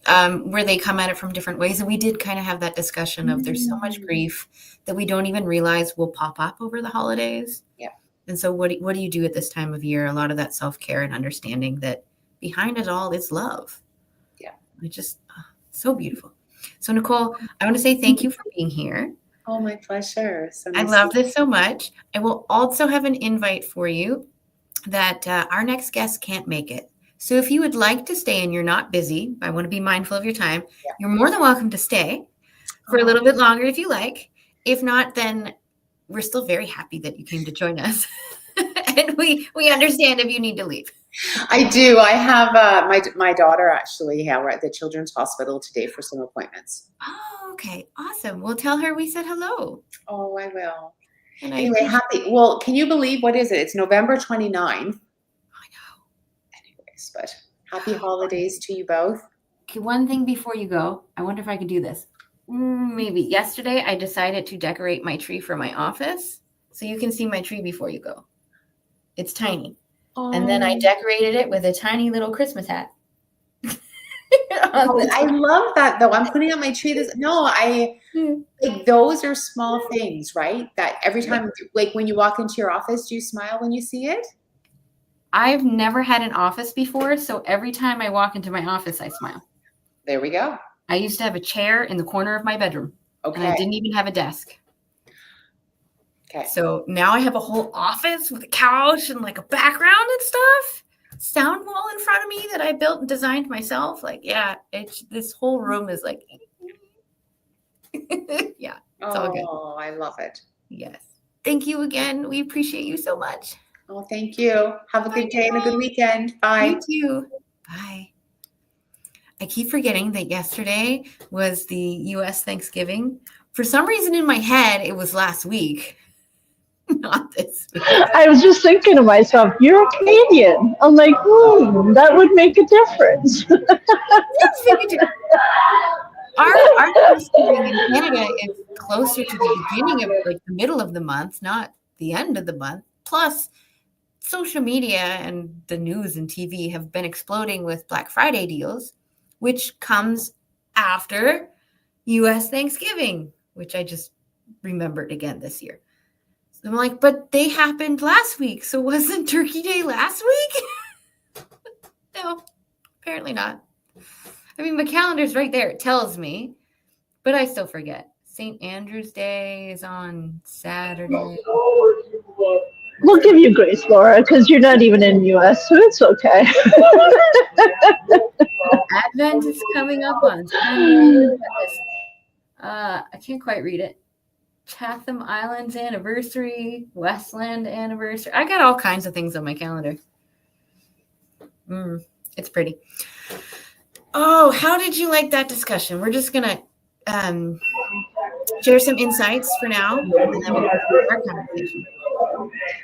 where they come at it from different ways. And we did kind of have that discussion of there's so much grief that we don't even realize will pop up over the holidays. Yeah. And so what do you do at this time of year? A lot of that self-care and understanding that behind it all is love. Yeah. It's just so beautiful. So Nicole, I want to say thank you for being here. Oh, my pleasure. So nice. I love this so much. I will also have an invite for you that our next guest can't make it. So if you would like to stay and you're not busy, I want to be mindful of your time. Yeah. You're more than welcome to stay for a little bit longer if you like. If not, then we're still very happy that you came to join us. And we understand if you need to leave. I do. I have my daughter actually. Yeah, we're at the Children's Hospital today for some appointments. Oh, okay. Awesome. We'll tell her we said hello. Oh, I will. And anyway, well, can you believe, what is it? It's November 29th. I know. Anyways, but happy holidays to you both. Okay, one thing before you go, I wonder if I could do this. Maybe. Yesterday, I decided to decorate my tree for my office. So you can see my tree before you go. It's tiny. Oh. And then I decorated it with a tiny little Christmas hat. I love that, though. I'm putting up my tree. Like, those are small things, right? That every time, like when you walk into your office, do you smile when you see it? I've never had an office before, so every time I walk into my office, I smile. There we go. I used to have a chair in the corner of my bedroom. Okay. And I didn't even have a desk. Okay. So now I have a whole office with a couch and like a background and stuff. Sound wall in front of me that I built and designed myself. Like, yeah, this whole room is like, yeah, it's all good. Oh, I love it. Yes. Thank you again. We appreciate you so much. Oh, thank you. Have a good day and a good weekend. Bye. You too. Bye. I keep forgetting that yesterday was the U.S. Thanksgiving. For some reason in my head, it was last week, not this week. I was just thinking to myself, you're a Canadian. I'm like, that would make a difference. Our Thanksgiving in Canada is closer to the beginning of like the middle of the month, not the end of the month. Plus, social media and the news and TV have been exploding with Black Friday deals, which comes after U.S. Thanksgiving, which I just remembered again this year. So I'm like, but they happened last week, so wasn't Turkey Day last week? No, apparently not. I mean, my calendar's right there. It tells me, but I still forget. St. Andrew's Day is on Saturday. We'll give you grace, Laura, because you're not even in the U.S., so it's okay. Advent is coming up on Sunday. I can't quite read it. Chatham Islands anniversary, Westland anniversary. I got all kinds of things on my calendar. It's pretty. Oh, how did you like that discussion? We're just going to share some insights for now, and then we'll our conversation.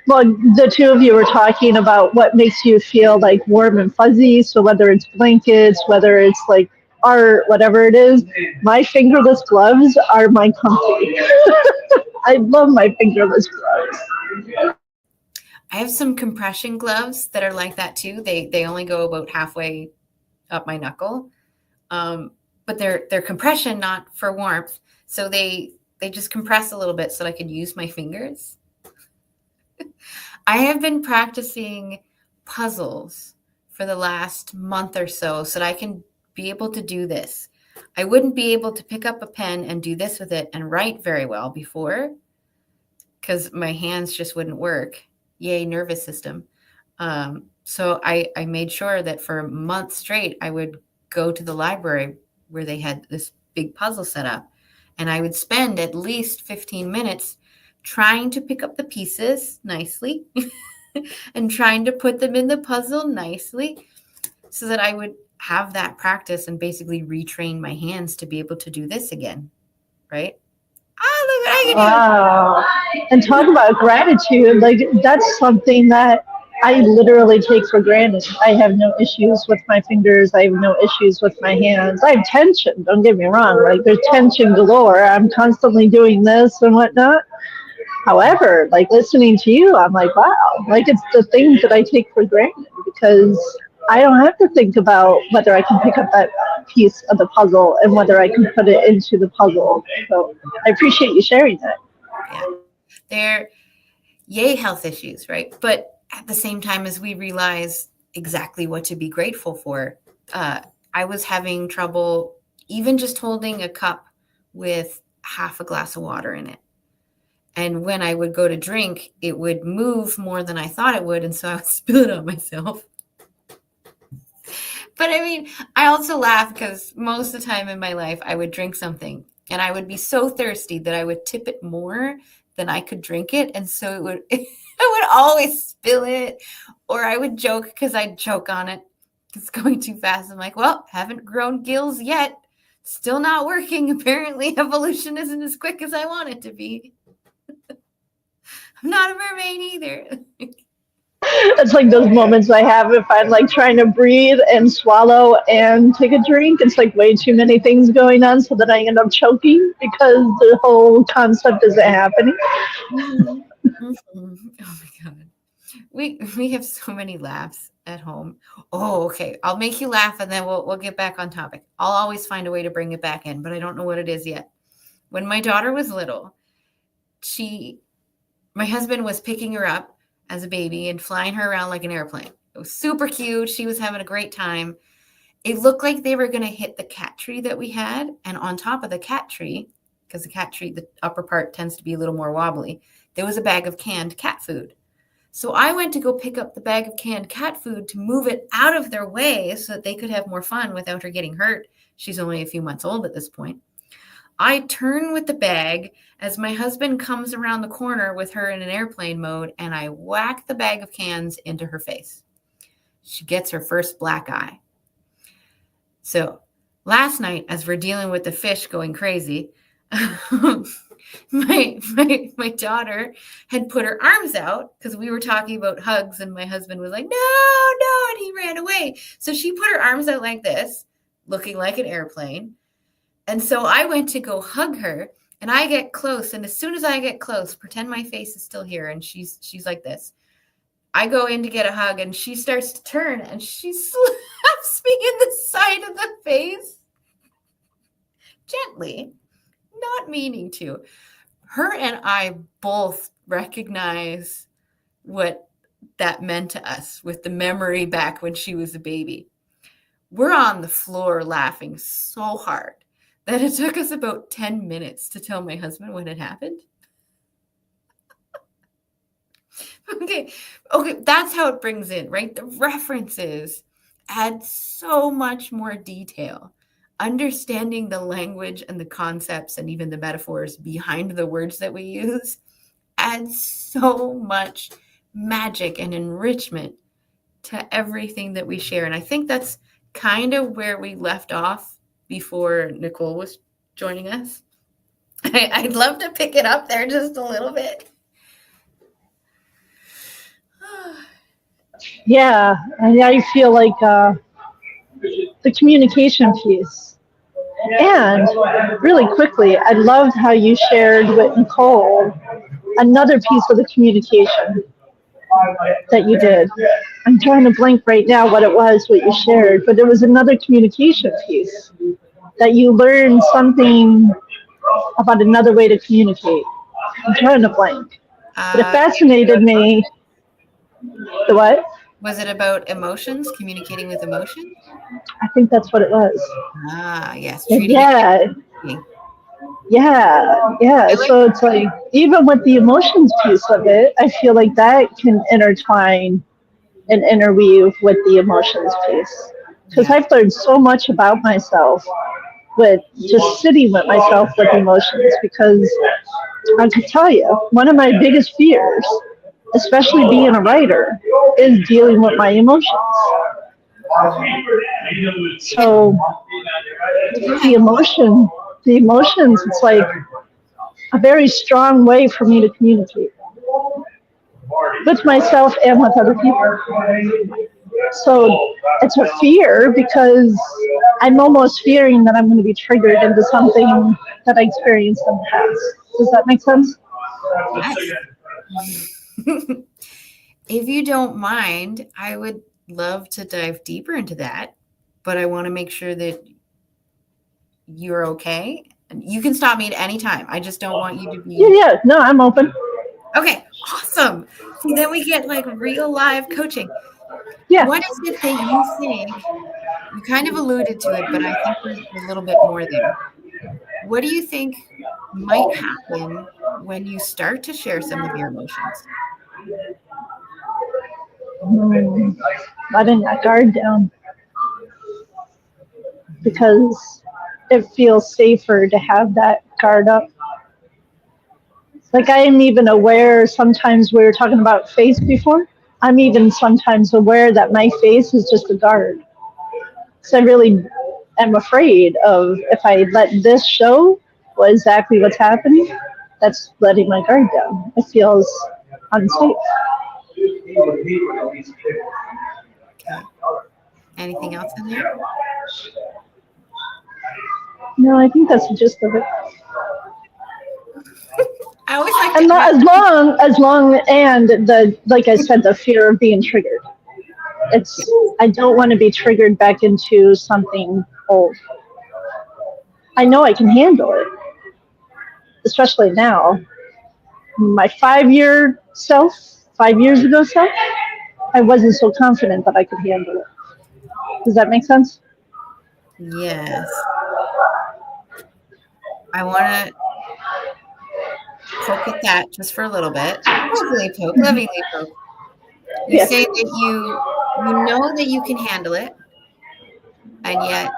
Well, the two of you were talking about what makes you feel like warm and fuzzy. So whether it's blankets, whether it's like art, whatever it is, my fingerless gloves are my comfy. I love my fingerless gloves. I have some compression gloves that are like that too. They only go about halfway up my knuckle, but they're compression, not for warmth. So they just compress a little bit so I could use my fingers. I have been practicing puzzles for the last month or so that I can be able to do this. I wouldn't be able to pick up a pen and do this with it and write very well before because my hands just wouldn't work. Yay, nervous system. So I made sure that for a month straight, I would go to the library where they had this big puzzle set up, and I would spend at least 15 minutes trying to pick up the pieces nicely and trying to put them in the puzzle nicely so that I would have that practice and basically retrain my hands to be able to do this again. Right? Look what I can do. Wow. And talk about gratitude. Like, that's something that I literally take for granted. I have no issues with my fingers. I have no issues with my hands. I have tension. Don't get me wrong. Like, there's tension galore. I'm constantly doing this and whatnot. However, like, listening to you, I'm like, wow. Like, it's the things that I take for granted because I don't have to think about whether I can pick up that piece of the puzzle and whether I can put it into the puzzle. So I appreciate you sharing that. Yeah. They're yay health issues, right? But at the same time as we realize exactly what to be grateful for, I was having trouble even just holding a cup with half a glass of water in it. And when I would go to drink, it would move more than I thought it would. And so I would spill it on myself. But I mean, I also laugh because most of the time in my life, I would drink something and I would be so thirsty that I would tip it more than I could drink it. And so I would always spill it, or I would joke because I'd choke on it. It's going too fast. I'm like, well, haven't grown gills yet. Still not working. Apparently evolution isn't as quick as I want it to be. I'm not a mermaid either. It's like those moments I have if I'm like trying to breathe and swallow and take a drink. It's like way too many things going on so that I end up choking because the whole concept isn't happening. Mm-hmm. Oh my God. We have so many laughs at home. Oh, okay. I'll make you laugh and then we'll get back on topic. I'll always find a way to bring it back in, but I don't know what it is yet. When my daughter was little, my husband was picking her up as a baby and flying her around like an airplane. It was super cute. She was having a great time. It looked like they were going to hit the cat tree that we had. And on top of the cat tree, because the cat tree, the upper part tends to be a little more wobbly, there was a bag of canned cat food. So I went to go pick up the bag of canned cat food to move it out of their way so that they could have more fun without her getting hurt. She's only a few months old at this point. I turn with the bag as my husband comes around the corner with her in an airplane mode, and I whack the bag of cans into her face. She gets her first black eye. So last night, as we're dealing with the fish going crazy, my daughter had put her arms out because we were talking about hugs, and my husband was like, no, and he ran away. So she put her arms out like this, looking like an airplane. And so I went to go hug her, and I get close. And as soon as I get close, pretend my face is still here, and she's like this. I go in to get a hug, and she starts to turn, and she slaps me in the side of the face. Gently, not meaning to. Her and I both recognize what that meant to us with the memory back when she was a baby. We're on the floor laughing so hard that it took us about 10 minutes to tell my husband what had happened. Okay, that's how it brings in, right? The references add so much more detail. Understanding the language and the concepts and even the metaphors behind the words that we use adds so much magic and enrichment to everything that we share. And I think that's kind of where we left off before Nicole was joining us. I'd love to pick it up there just a little bit. Yeah, and I feel like the communication piece. And really quickly, I loved how you shared with Nicole another piece of the communication that you did. I'm trying to blank right now what it was, what you shared, but there was another communication piece that you learned something about another way to communicate. I'm trying to blank. But it fascinated me. The what? Was it about emotions, communicating with emotion? I think that's what it was. Yes. Yeah. So it's like, even with the emotions piece of it, I feel like that can intertwine and interweave with the emotions piece. Because I've learned so much about myself with just sitting with myself with emotions. Because I can tell you, one of my biggest fears, especially being a writer, is dealing with my emotions. So the emotions, it's like a very strong way for me to communicate with myself and with other people. So it's a fear because I'm almost fearing that I'm going to be triggered into something that I experienced in the past. Does that make sense? Yes. If you don't mind, I would love to dive deeper into that, but I want to make sure that you're okay. You can stop me at any time. I just don't want you to be. Yeah. No, I'm open. Okay, awesome. So then we get like real live coaching. Yeah. What is it that you think? You kind of alluded to it, but I think there's a little bit more there. What do you think might happen when you start to share some of your emotions? Letting that guard down. Because it feels safer to have that guard up. Like I am even aware, sometimes we were talking about face before, I'm even sometimes aware that my face is just a guard. So I really am afraid of, if I let this show what exactly what's happening, that's letting my guard down. It feels unsafe. Okay. Anything else in there? No, I think that's the gist of it. I always like And as long, and the, like I said, the fear of being triggered. I don't want to be triggered back into something old. I know I can handle it, especially now. My 5 years ago self, I wasn't so confident that I could handle it. Does that make sense? Yes. I want to poke at that just for a little bit. Lovingly poke. You Yes. say that you know that you can handle it, and yet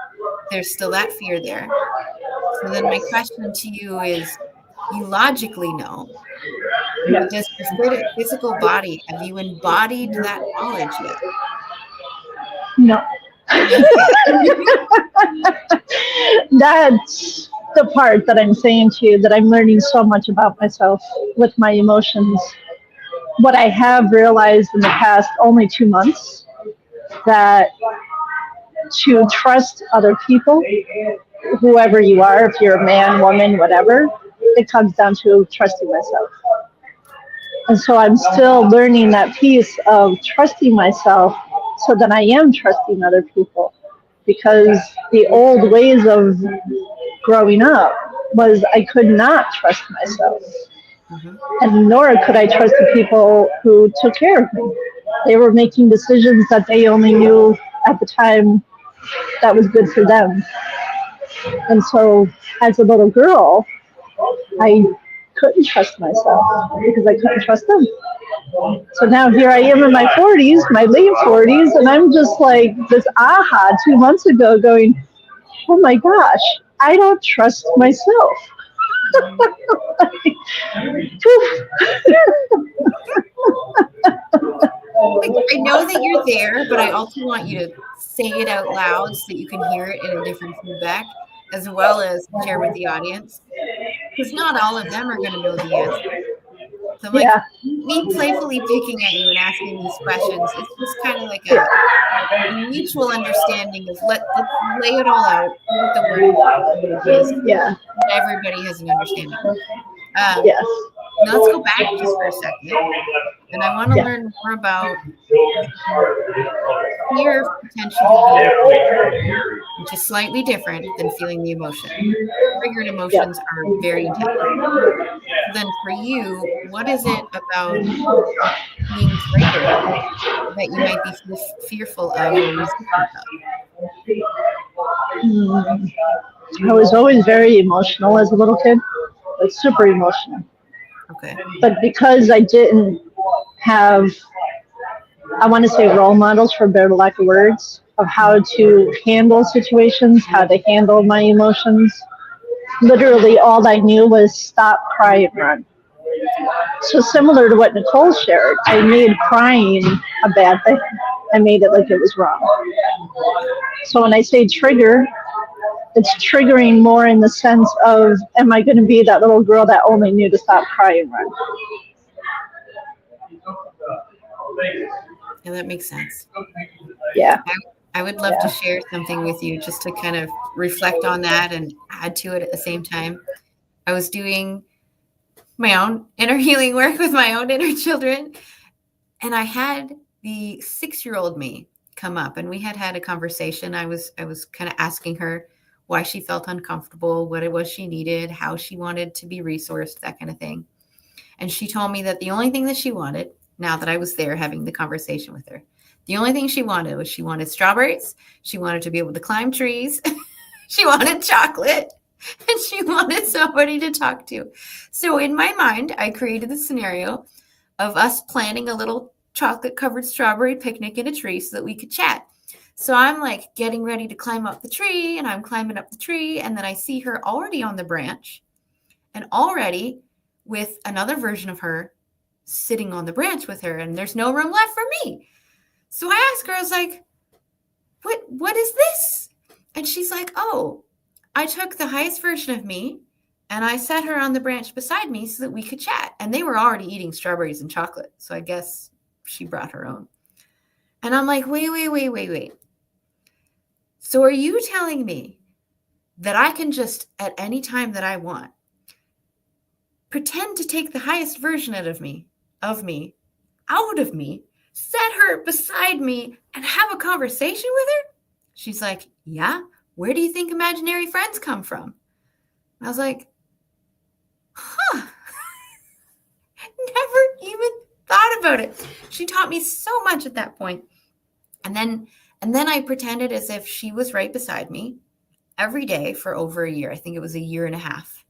there's still that fear there. So then my question to you is, you logically know, but Yes. does your physical body, have you embodied that knowledge yet? No. Okay. That's the part that I'm saying to you, that I'm learning so much about myself with my emotions. What I have realized in the past only 2 months, that to trust other people, whoever you are, if you're a man, woman, whatever, it comes down to trusting myself. And so I'm still learning that piece of trusting myself so that I am trusting other people. Because the old ways of growing up was I could not trust myself. Mm-hmm. And nor could I trust the people who took care of me. They were making decisions that they only knew at the time that was good for them. And so as a little girl, I couldn't trust myself because I couldn't trust them. So now here I am in my 40s, my late 40s, and I'm just like this aha 2 months ago going, oh my gosh, I don't trust myself. Like, I know that you're there, but I also want you to say it out loud so that you can hear it in a different feedback, as well as share with the audience, because not all of them are going to know the answer. So I'm like, Yeah, me playfully picking at you and asking these questions, it's just kind of like a mutual understanding of let's lay it all out, see what the word is. yeah, Everybody has an understanding. yes, Now let's go back just for a second, and I want to yeah. learn more about the fear of potentially being triggered, which is slightly different than feeling the emotion. Triggered Yeah. emotions are very intense. So then for you, what is it about being triggered that you might be fearful of or resistant of? Mm. I was always very emotional as a little kid, like super emotional. Okay. But because I didn't have, I want to say, role models, for better lack of words, of how to handle situations, how to handle my emotions, literally all I knew was stop, cry, and run. So similar to what Nicole shared, I made crying a bad thing. I made it like it was wrong. So when I say trigger, it's triggering more in the sense of, am I going to be that little girl that only knew to stop, cry, and run? Yeah, that makes sense. Yeah. I would love to share something with you just to kind of reflect on that and add to it at the same time. I was doing my own inner healing work with my own inner children, and I had the 6-year-old me come up, and we had a conversation. I was kind of asking her why she felt uncomfortable, what it was she needed, how she wanted to be resourced, that kind of thing. And she told me that the only thing that she wanted, now that I was there having the conversation with her, the only thing she wanted strawberries. She wanted to be able to climb trees. She wanted chocolate, and she wanted somebody to talk to. So in my mind, I created the scenario of us planning a little chocolate covered strawberry picnic in a tree so that we could chat. So I'm like getting ready to climb up the tree, and I'm climbing up the tree, and then I see her already on the branch and already with another version of her sitting on the branch with her, and there's no room left for me. So I asked her, I was like, what is this? And she's like, oh, I took the highest version of me and I set her on the branch beside me so that we could chat. And they were already eating strawberries and chocolate. So I guess she brought her own. And I'm like, wait. So are you telling me that I can just, at any time that I want, pretend to take the highest version out of me, set her beside me, and have a conversation with her? She's like, yeah. Where do you think imaginary friends come from? I was like, huh. Never even thought about it. She taught me so much at that point. And then I pretended as if she was right beside me. every day for over a year. I think it was a year and a half,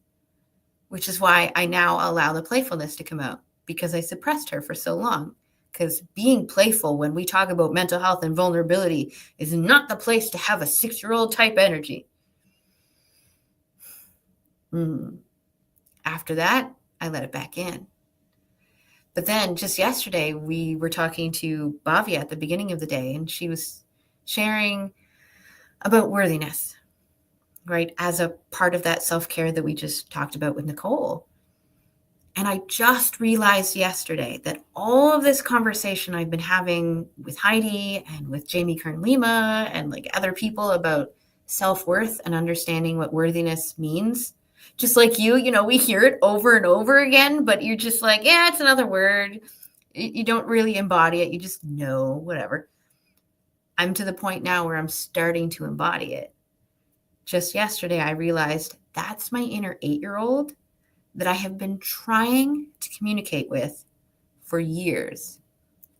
which is why I now allow the playfulness to come out, because I suppressed her for so long. Because being playful when we talk about mental health and vulnerability is not the place to have a 6-year-old type energy. After that, I let it back in. But then just yesterday, we were talking to Bhavya at the beginning of the day, and she was sharing about worthiness, right, as a part of that self-care that we just talked about with Nicole. And I just realized yesterday that all of this conversation I've been having with Heidi and with Jamie Kern-Lima and like other people about self-worth and understanding what worthiness means, just like you know, we hear it over and over again, but you're just like, yeah, it's another word. You don't really embody it. You just know, whatever. I'm to the point now where I'm starting to embody it. Just yesterday, I realized that's my inner 8-year-old that I have been trying to communicate with for years.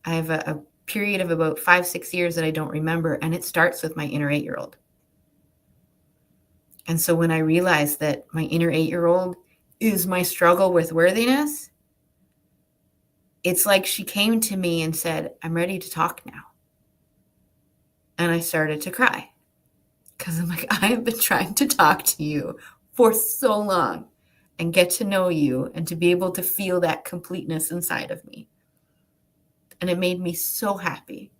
I have a period of about 5-6 years that I don't remember, and it starts with my inner 8-year-old. And so when I realized that my inner 8-year-old is my struggle with worthiness, it's like she came to me and said, I'm ready to talk now. And I started to cry because I'm like, I have been trying to talk to you for so long and get to know you and to be able to feel that completeness inside of me. And it made me so happy.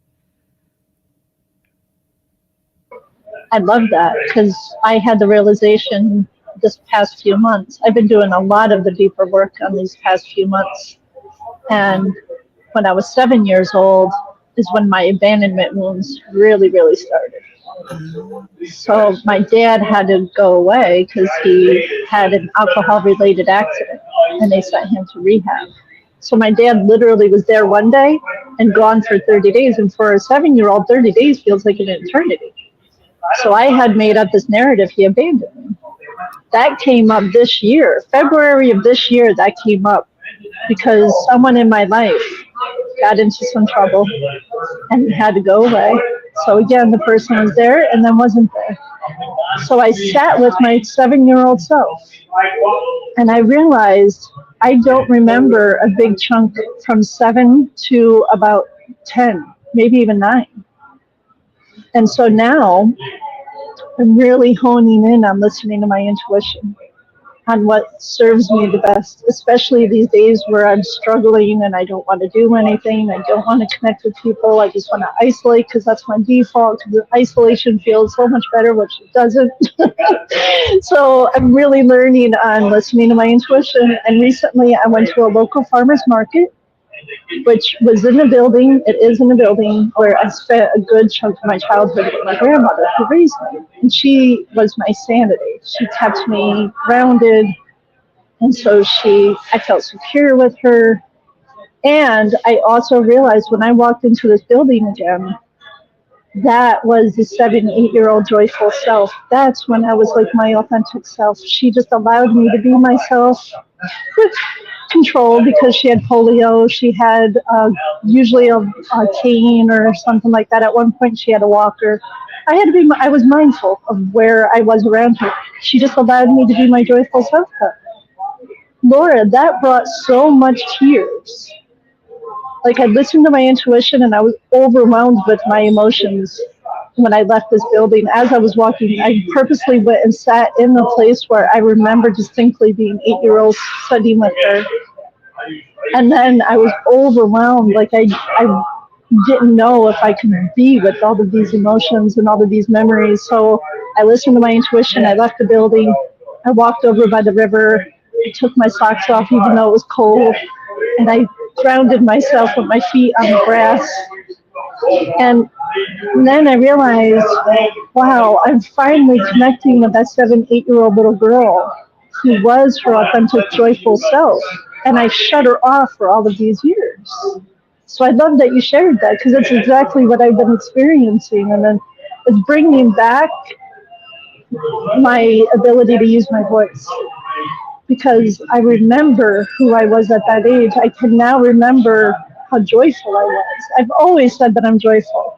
I love that because I had the realization this past few months. I've been doing a lot of the deeper work on these past few months. And when I was 7 years old is when my abandonment wounds really, really started. So my dad had to go away because he had an alcohol-related accident, and they sent him to rehab. So my dad literally was there one day and gone for 30 days. And for a 7-year-old, 30 days feels like an eternity. So I had made up this narrative he abandoned me. That came up this year, February of this year, that came up because someone in my life got into some trouble and had to go away. So again, the person was there and then wasn't there. So I sat with my 7-year-old self and I realized I don't remember a big chunk from 7 to about 10, maybe even 9. And so now I'm really honing in on listening to my intuition, on what serves me the best, especially these days where I'm struggling and I don't want to do anything. I don't want to connect with people. I just want to isolate because that's my default. Because isolation feels so much better, which it doesn't. So I'm really learning on listening to my intuition. And recently I went to a local farmer's market, which was in a building, it is in a building where I spent a good chunk of my childhood with my grandmother who raised me. And she was my sanity. She kept me grounded. And so I felt secure with her. And I also realized when I walked into this building again, that was the 7-8-year-old joyful self. That's when I was like my authentic self. She just allowed me to be myself with control because she had polio. She had usually a cane or something like that. At one point, she had a walker. I was mindful of where I was around her. She just allowed me to be my joyful self. Laura, that brought so much tears. Like I listened to my intuition and I was overwhelmed with my emotions when I left this building. As I was walking, I purposely went and sat in the place where I remember distinctly being 8-year-old studying with her. And then I was overwhelmed. Like I didn't know if I could be with all of these emotions and all of these memories. So I listened to my intuition. I left the building. I walked over by the river. I took my socks off even though it was cold. And I grounded myself with my feet on the grass. And then I realized, wow, I'm finally connecting with that 7-8-year-old little girl who was her authentic, joyful self. And I shut her off for all of these years. So I love that you shared that because it's exactly what I've been experiencing. And then it's bringing back my ability to use my voice. Because I remember who I was at that age. I can now remember how joyful I was. I've always said that I'm joyful.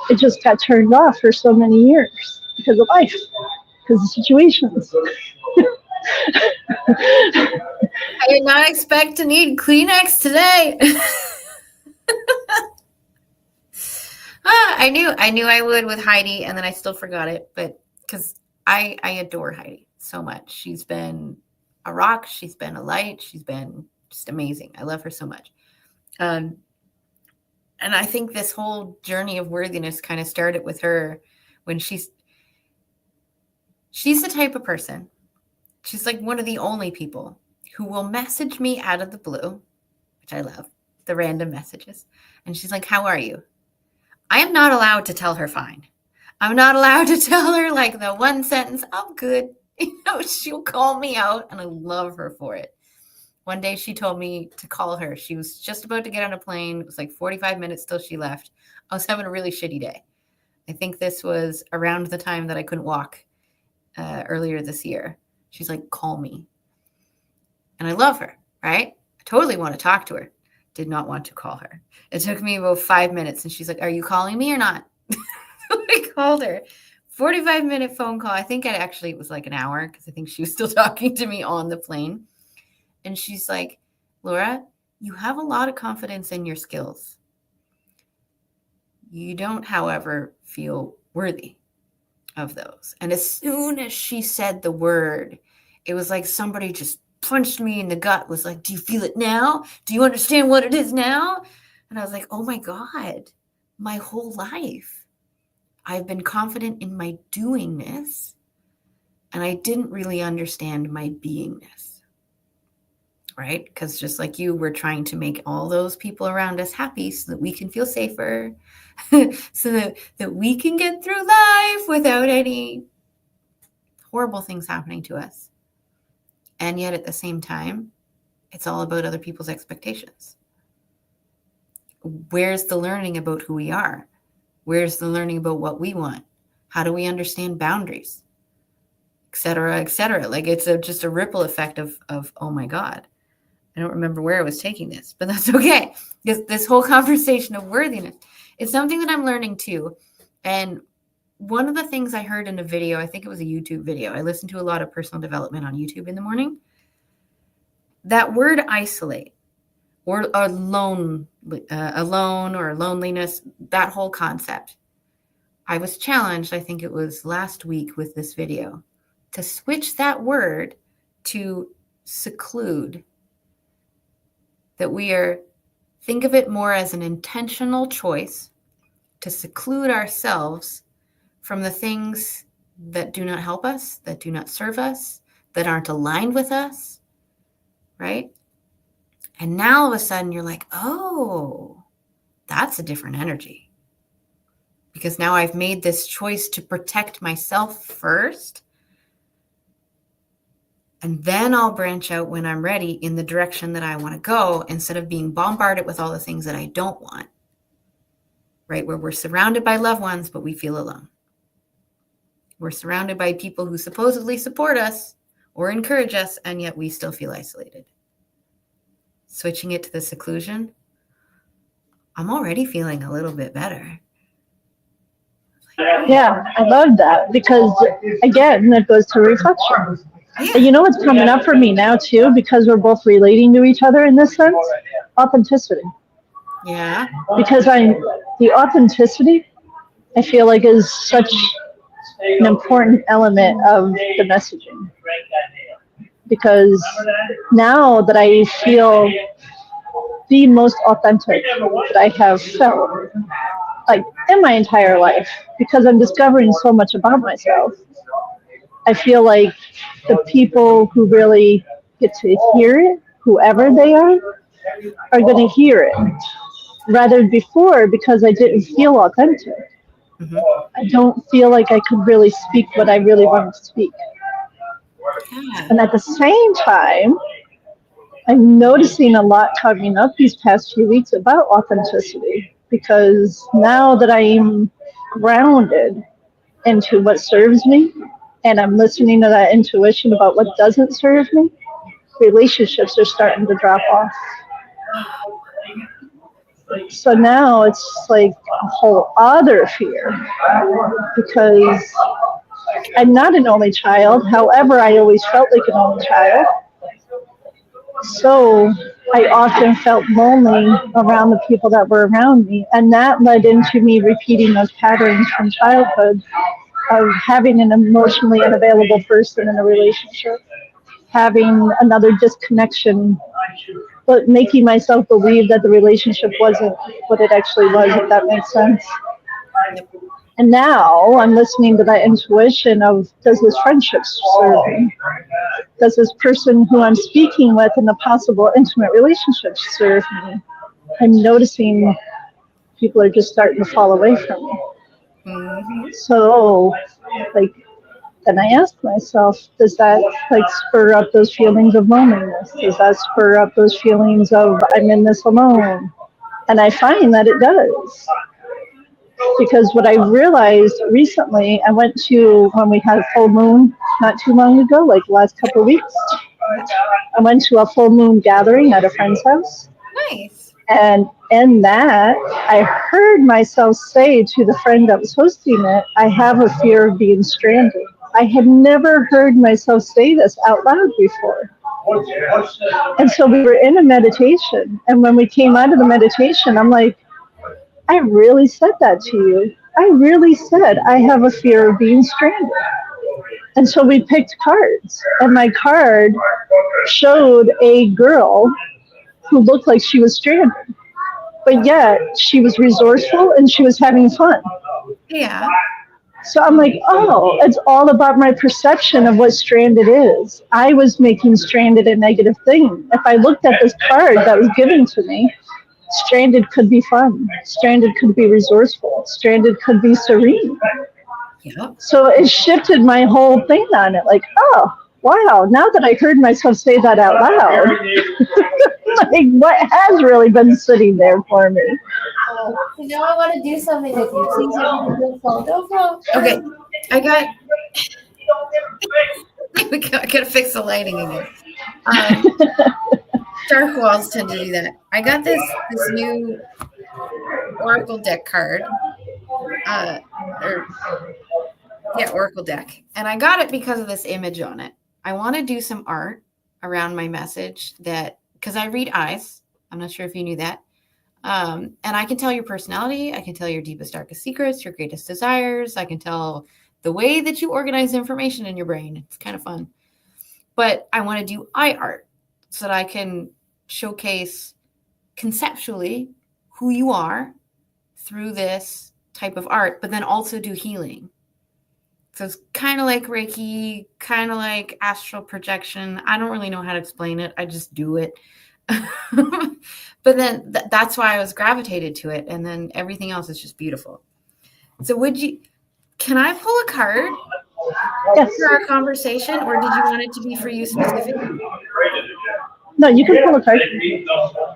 It just got turned off for so many years because of life, because of situations. I did not expect to need Kleenex today. I knew I would with Heidi, and then I still forgot it, but because I adore Heidi so much. She's been a rock. She's been a light. She's been just amazing. I love her so much. And I think this whole journey of worthiness kind of started with her when she's the type of person. She's like one of the only people who will message me out of the blue, which I love, the random messages. And she's like, "How are you?" I am not allowed to tell her fine. I'm not allowed to tell her like the one sentence, "I'm good." She'll call me out, and I love her for it. One day she told me to call her. She was just about to get on a plane. It was like 45 minutes till she left. I was having a really shitty day. I think this was around the time that I couldn't walk earlier this year. She's like, "Call me." And I love her, right? I totally want to talk to her. Did not want to call her. It took me about 5 minutes, and she's like, "Are you calling me or not?" I called her. 45-minute phone call. I think it was like an hour because I think she was still talking to me on the plane. And she's like, "Laura, you have a lot of confidence in your skills. You don't, however, feel worthy of those." And as soon as she said the word, it was like somebody just punched me in the gut, was like, "Do you feel it now? Do you understand what it is now?" And I was like, oh my God, my whole life, I've been confident in my doingness, and I didn't really understand my beingness, right? Because just like you, we're trying to make all those people around us happy so that we can feel safer, so that we can get through life without any horrible things happening to us. And yet at the same time, it's all about other people's expectations. Where's the learning about who we are? Where's the learning about what we want? How do we understand boundaries? Et cetera, et cetera. Like it's just a ripple effect of, oh my God, I don't remember where I was taking this, but that's okay. This whole conversation of worthiness is something that I'm learning too. And one of the things I heard in a video, I think it was a YouTube video. I listen to a lot of personal development on YouTube in the morning. That word isolate or alone or loneliness, that whole concept. I was challenged, I think it was last week with this video, to switch that word to seclude. That think of it more as an intentional choice to seclude ourselves from the things that do not help us, that do not serve us, that aren't aligned with us, right? And now all of a sudden you're like, oh, that's a different energy. Because now I've made this choice to protect myself first. And then I'll branch out when I'm ready in the direction that I want to go, instead of being bombarded with all the things that I don't want, right? Where we're surrounded by loved ones, but we feel alone. We're surrounded by people who supposedly support us or encourage us, and yet we still feel isolated. Switching it to the seclusion, I'm already feeling a little bit better. Yeah, I love that because, again, that goes to reflection. Yeah. And you know what's coming up for me now, too, because we're both relating to each other in this sense? Authenticity. Yeah. Because the authenticity, I feel like, is such an important element of the messaging. Because now that I feel the most authentic that I have felt, like, in my entire life, because I'm discovering so much about myself, I feel like the people who really get to hear it, whoever they are going to hear it. Rather before, because I didn't feel authentic. Mm-hmm. I don't feel like I could really speak what I really wanted to speak. Yeah. And at the same time, I'm noticing a lot coming up these past few weeks about authenticity, because now that I'm grounded into what serves me, and I'm listening to that intuition about what doesn't serve me, relationships are starting to drop off. So now it's like a whole other fear, because I'm not an only child. However, I always felt like an only child. So I often felt lonely around the people that were around me. And that led into me repeating those patterns from childhood of having an emotionally unavailable person in a relationship, having another disconnection, but making myself believe that the relationship wasn't what it actually was, if that makes sense. Yep. And now I'm listening to that intuition of, does this friendship serve me? Does this person who I'm speaking with in a possible intimate relationship serve me? I'm noticing people are just starting to fall away from me. Mm-hmm. So, like, then I ask myself, does that like spur up those feelings of loneliness? Does that spur up those feelings of I'm in this alone? And I find that it does. Because what I realized recently, I went to, when we had a full moon not too long ago, like the last couple of weeks, I went to a full moon gathering at a friend's house. Nice. And in that, I heard myself say to the friend that was hosting it, I have a fear of being stranded. I had never heard myself say this out loud before. And so we were in a meditation. And when we came out of the meditation, I'm like, I really said that to you. I really said I have a fear of being stranded. And so we picked cards. And my card showed a girl who looked like she was stranded. But yet she was resourceful and she was having fun. Yeah. So I'm like, oh, it's all about my perception of what stranded is. I was making stranded a negative thing. If I looked at this card that was given to me, stranded could be fun. Stranded could be resourceful. Stranded could be serene. Yep. So it shifted my whole thing on it. Like, oh, wow, now that I heard myself say that out loud, like what has really been sitting there for me? So now I want to do something with you. Please, everybody, don't fall. Don't fall. Okay. I gotta fix the lighting again. Dark walls tend to do that. I got this new Oracle deck card. Oracle deck. And I got it because of this image on it. I want to do some art around my message because I read eyes. I'm not sure if you knew that. And I can tell your personality. I can tell your deepest, darkest secrets, your greatest desires. I can tell the way that you organize information in your brain. It's kind of fun. But I want to do eye art so that I can showcase conceptually who you are through this type of art, but then also do healing. So it's kind of like Reiki, kind of like astral projection. I don't really know how to explain it. I just do it. But then that's why I was gravitated to it. And then everything else is just beautiful. So can I pull a card for our conversation, or did you want it to be for you specifically? No, you can pull a card.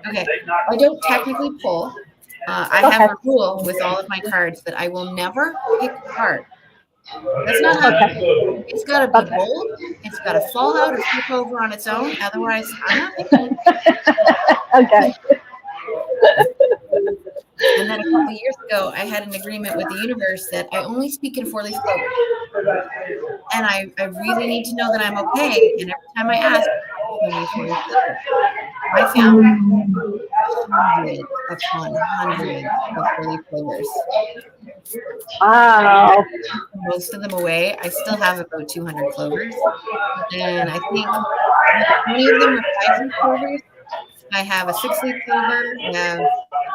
Okay. I don't technically pull. I have a rule with all of my cards that I will never pick a card. That's not happening. It's got to be bold. It's got to fall out or flip over on its own. Otherwise, I'm not picking. Okay. And then a couple of years ago, I had an agreement with the universe that I only speak in 4-leaf clovers. And I really need to know that I'm okay. And every time I ask, show me 4-leaf clovers. I found hundreds of 4-leaf clovers. Wow. Most of them away. I still have about 200 clovers. And I think 20 of them are 5-leaf clovers. I have a 6-leaf clover. I have a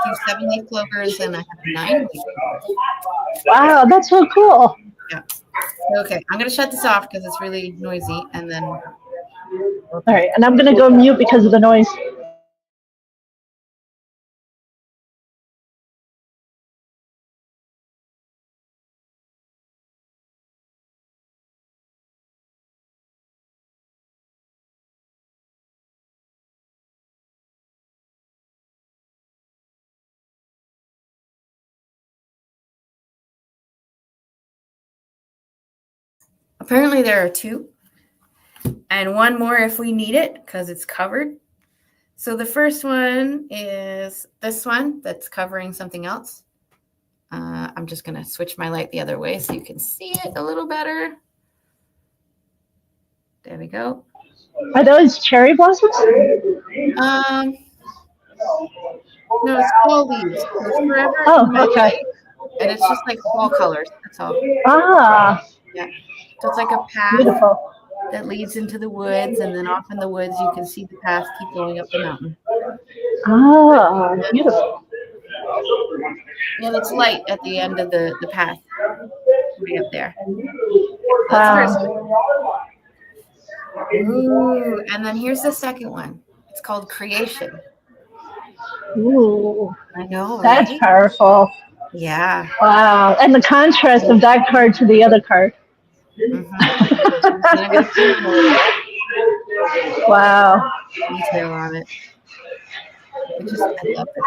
few 7-leaf clovers, and I have a 9-leaf clover. Wow, that's so cool. Yeah. Okay, I'm gonna shut this off because it's really noisy, and then. All right, and I'm gonna go mute because of the noise. Apparently there are 2, and one more if we need it because it's covered. So the first one is this one that's covering something else. I'm just gonna switch my light the other way so you can see it a little better. There we go. Are those cherry blossoms? No, it's fall leaves. So it's forever in my Okay. life, and it's just like fall colors. That's all. Ah, Yeah. So it's like a path beautiful. that leads into the woods, and then off in the woods you can see the path keep going up the mountain. Ah, beautiful. And it's light at the end of the path. Way up there. Wow. Ooh, and then here's the second one. It's called Creation. Ooh, I know, that's right? powerful. Yeah. Wow. And the contrast of that card to the other card. Wow. Detail on it. I love it.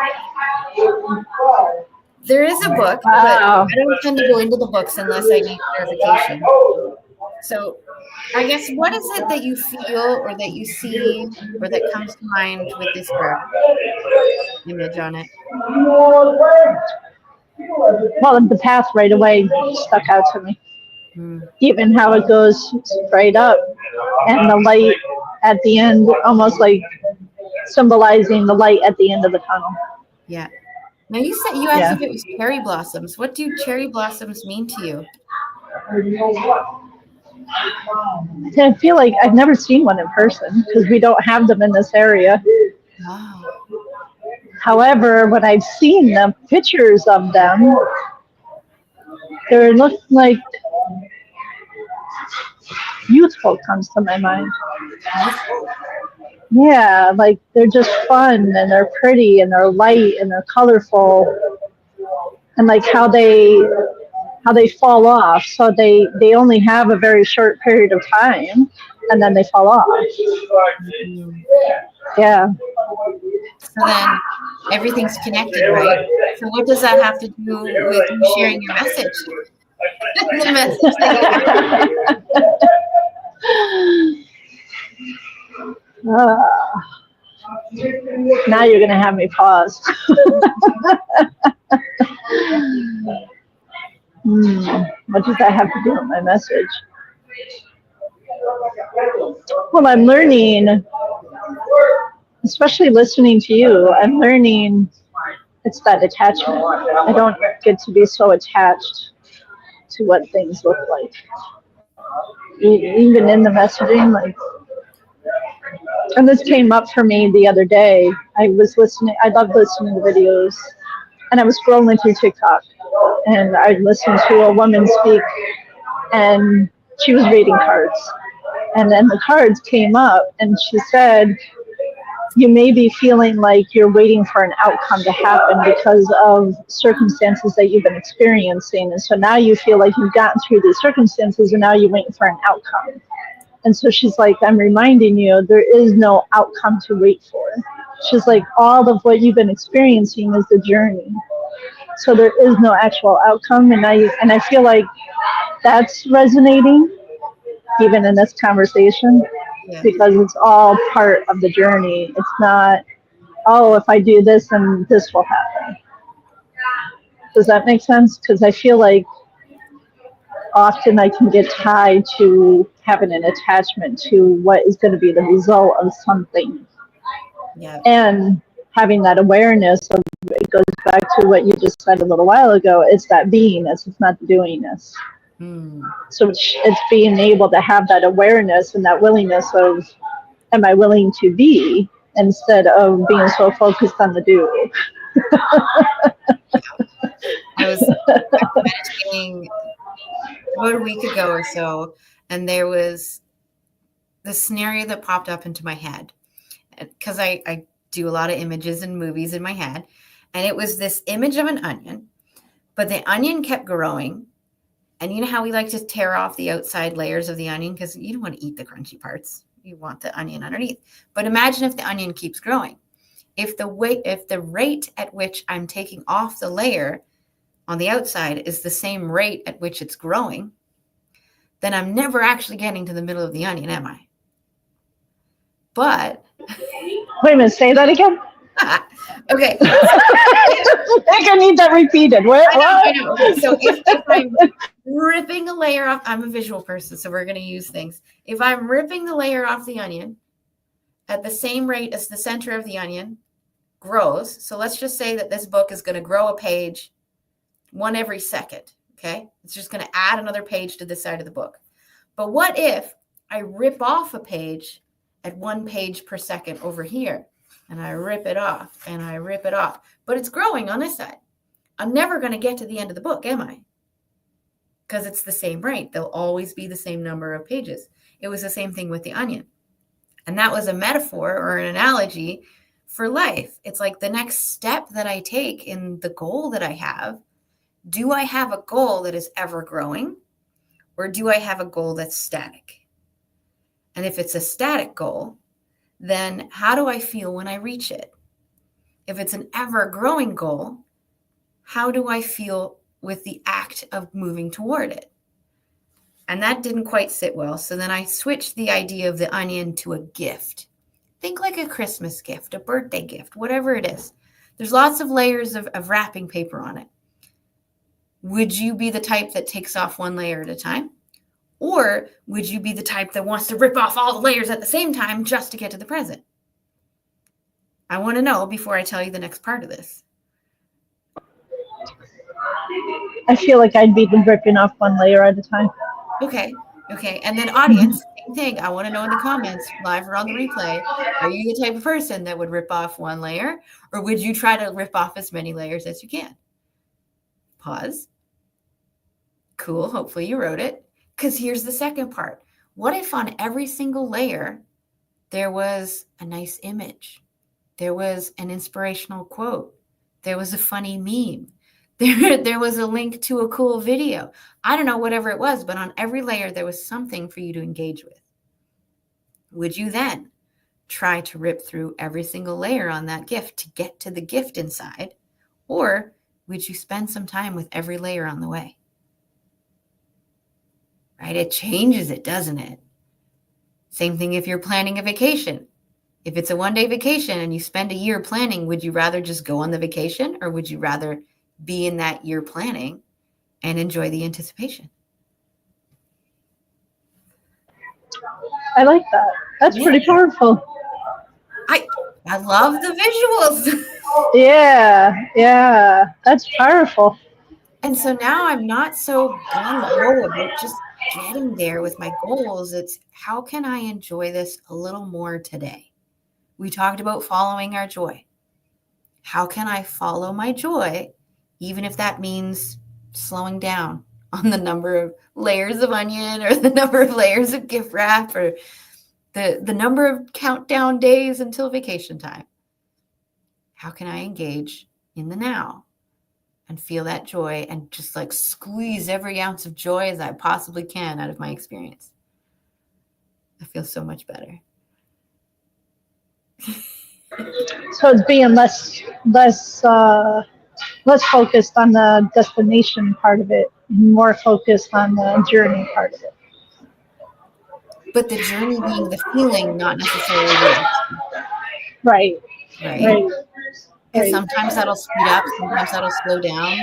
There is a book, but I don't tend to go into the books unless I need clarification. So I guess what is it that you feel or that you see or that comes to mind with this card image on it? Well, the path right away stuck out to me. Even how it goes straight up and the light at the end, almost like symbolizing the light at the end of the tunnel. Yeah. Now you said you asked if it was cherry blossoms. What do cherry blossoms mean to you? I feel like I've never seen one in person because we don't have them in this area. Oh. However, when I've seen the pictures of them, they look like youthful comes to my mind. Yeah, like they're just fun and they're pretty and they're light and they're colorful, and like how they fall off. So they only have a very short period of time and then they fall off. Yeah. So then everything's connected, right? So what does that have to do with you sharing your message? The message that now you're going to have me pause. What does that have to do with my message? Well, I'm learning, especially listening to you, I'm learning it's that attachment. I don't get to be so attached to what things look like. Even in the messaging, like, and this came up for me the other day. I love listening to videos, and I was scrolling through TikTok, and I listened to a woman speak, and she was reading cards. And then the cards came up, and she said, you may be feeling like you're waiting for an outcome to happen because of circumstances that you've been experiencing. And so now you feel like you've gotten through these circumstances, and now you're waiting for an outcome. And so she's like, I'm reminding you, there is no outcome to wait for. She's like, all of what you've been experiencing is the journey. So there is no actual outcome. And I feel like that's resonating even in this conversation, because it's all part of the journey. It's not, oh, if I do this, then this will happen. Does that make sense? Because I feel like often I can get tied to having an attachment to what is going to be the result of something. Yeah. And having that awareness of, it goes back to what you just said a little while ago, it's that beingness, it's not the doingness. So it's being able to have that awareness and that willingness of, am I willing to be, instead of being so focused on the do. I was meditating about a week ago or so, and there was the scenario that popped up into my head, because I do a lot of images and movies in my head, and it was this image of an onion, but the onion kept growing. And you know how we like to tear off the outside layers of the onion because you don't want to eat the crunchy parts. You want the onion underneath. But imagine if the onion keeps growing. If the rate at which I'm taking off the layer on the outside is the same rate at which it's growing, then I'm never actually getting to the middle of the onion, am I? But wait a minute, say that again. Okay. I think I need that repeated. What? I know. Okay, so if I'm ripping a layer off, I'm a visual person, so we're going to use things. If I'm ripping the layer off the onion at the same rate as the center of the onion grows, so let's just say that this book is going to grow a page one every second, okay? It's just going to add another page to this side of the book. But what if I rip off a page at 1 page per second over here, and I rip it off, and I rip it off, but it's growing on this side? I'm never going to get to the end of the book, am I? Because it's the same rate. There'll always be the same number of pages. It was the same thing with the onion. And that was a metaphor or an analogy for life. It's like the next step that I take in the goal that I have. Do I have a goal that is ever growing, or do I have a goal that's static? And if it's a static goal, then how do I feel when I reach it? If it's an ever growing goal, how do I feel with the act of moving toward it? And that didn't quite sit well. So then I switched the idea of the onion to a gift. Think like a Christmas gift, a birthday gift, whatever it is. There's lots of layers of wrapping paper on it. Would you be the type that takes off one layer at a time? Or would you be the type that wants to rip off all the layers at the same time just to get to the present? I want to know before I tell you the next part of this. I feel like I'd be ripping off one layer at a time. Okay. And then audience, same thing. I want to know in the comments, live or on the replay, are you the type of person that would rip off one layer, or would you try to rip off as many layers as you can? Pause. Cool. Hopefully you wrote it. Because here's the second part. What if on every single layer, there was a nice image? There was an inspirational quote. There was a funny meme. There was a link to a cool video. I don't know, whatever it was, but on every layer, there was something for you to engage with. Would you then try to rip through every single layer on that gift to get to the gift inside? Or would you spend some time with every layer on the way? Right? It changes it, doesn't it? Same thing if you're planning a vacation. If it's a one-day vacation and you spend a year planning, would you rather just go on the vacation, or would you rather be in that year planning and enjoy the anticipation? I like that. That's pretty powerful. I love the visuals. Yeah, that's powerful. And so now I'm not so gung-ho about just getting there with my goals. It's how can I enjoy this a little more today? We talked about following our joy. How can I follow my joy, even if that means slowing down on the number of layers of onion, or the number of layers of gift wrap, or the number of countdown days until vacation time? How can I engage in the now and feel that joy and just like squeeze every ounce of joy as I possibly can out of my experience? I feel so much better. So it's being less focused on the destination part of it, more focused on the journey part of it. But the journey being the feeling, not necessarily the action. Right. Because sometimes that'll speed up, sometimes that'll slow down.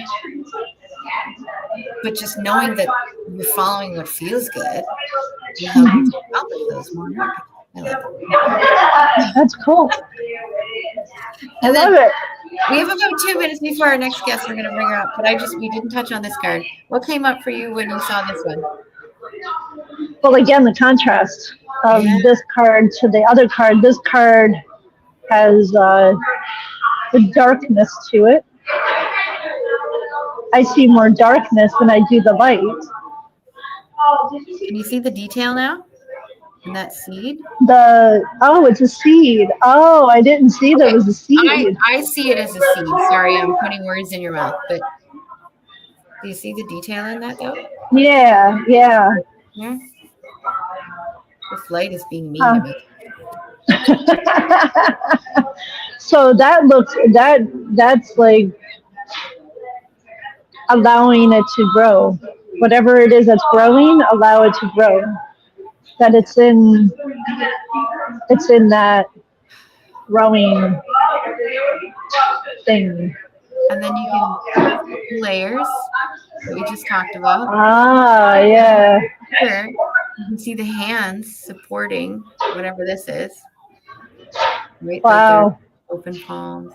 But just knowing that you're following what feels good will help you to accomplish those more and more. I love it. That's cool. And I love it. We have about 2 minutes before our next guest. We're going to bring her up, but we didn't touch on this card. What came up for you when you saw this one? Well, again, the contrast of this card to the other card. This card has the darkness to it. I see more darkness than I do the light. Can you see the detail now? In that seed? It's a seed. Oh, I didn't see there was a seed. I see it as a seed. Sorry, I'm putting words in your mouth, but do you see the detail in that though? Yeah. This light is being mean to me. So that's like allowing it to grow. Whatever it is that's growing, allow it to grow. That it's in that growing thing. And then you can layers that we just talked about. Ah, yeah. Here, you can see the hands supporting whatever this is. Right? Like they're Wow. open palms.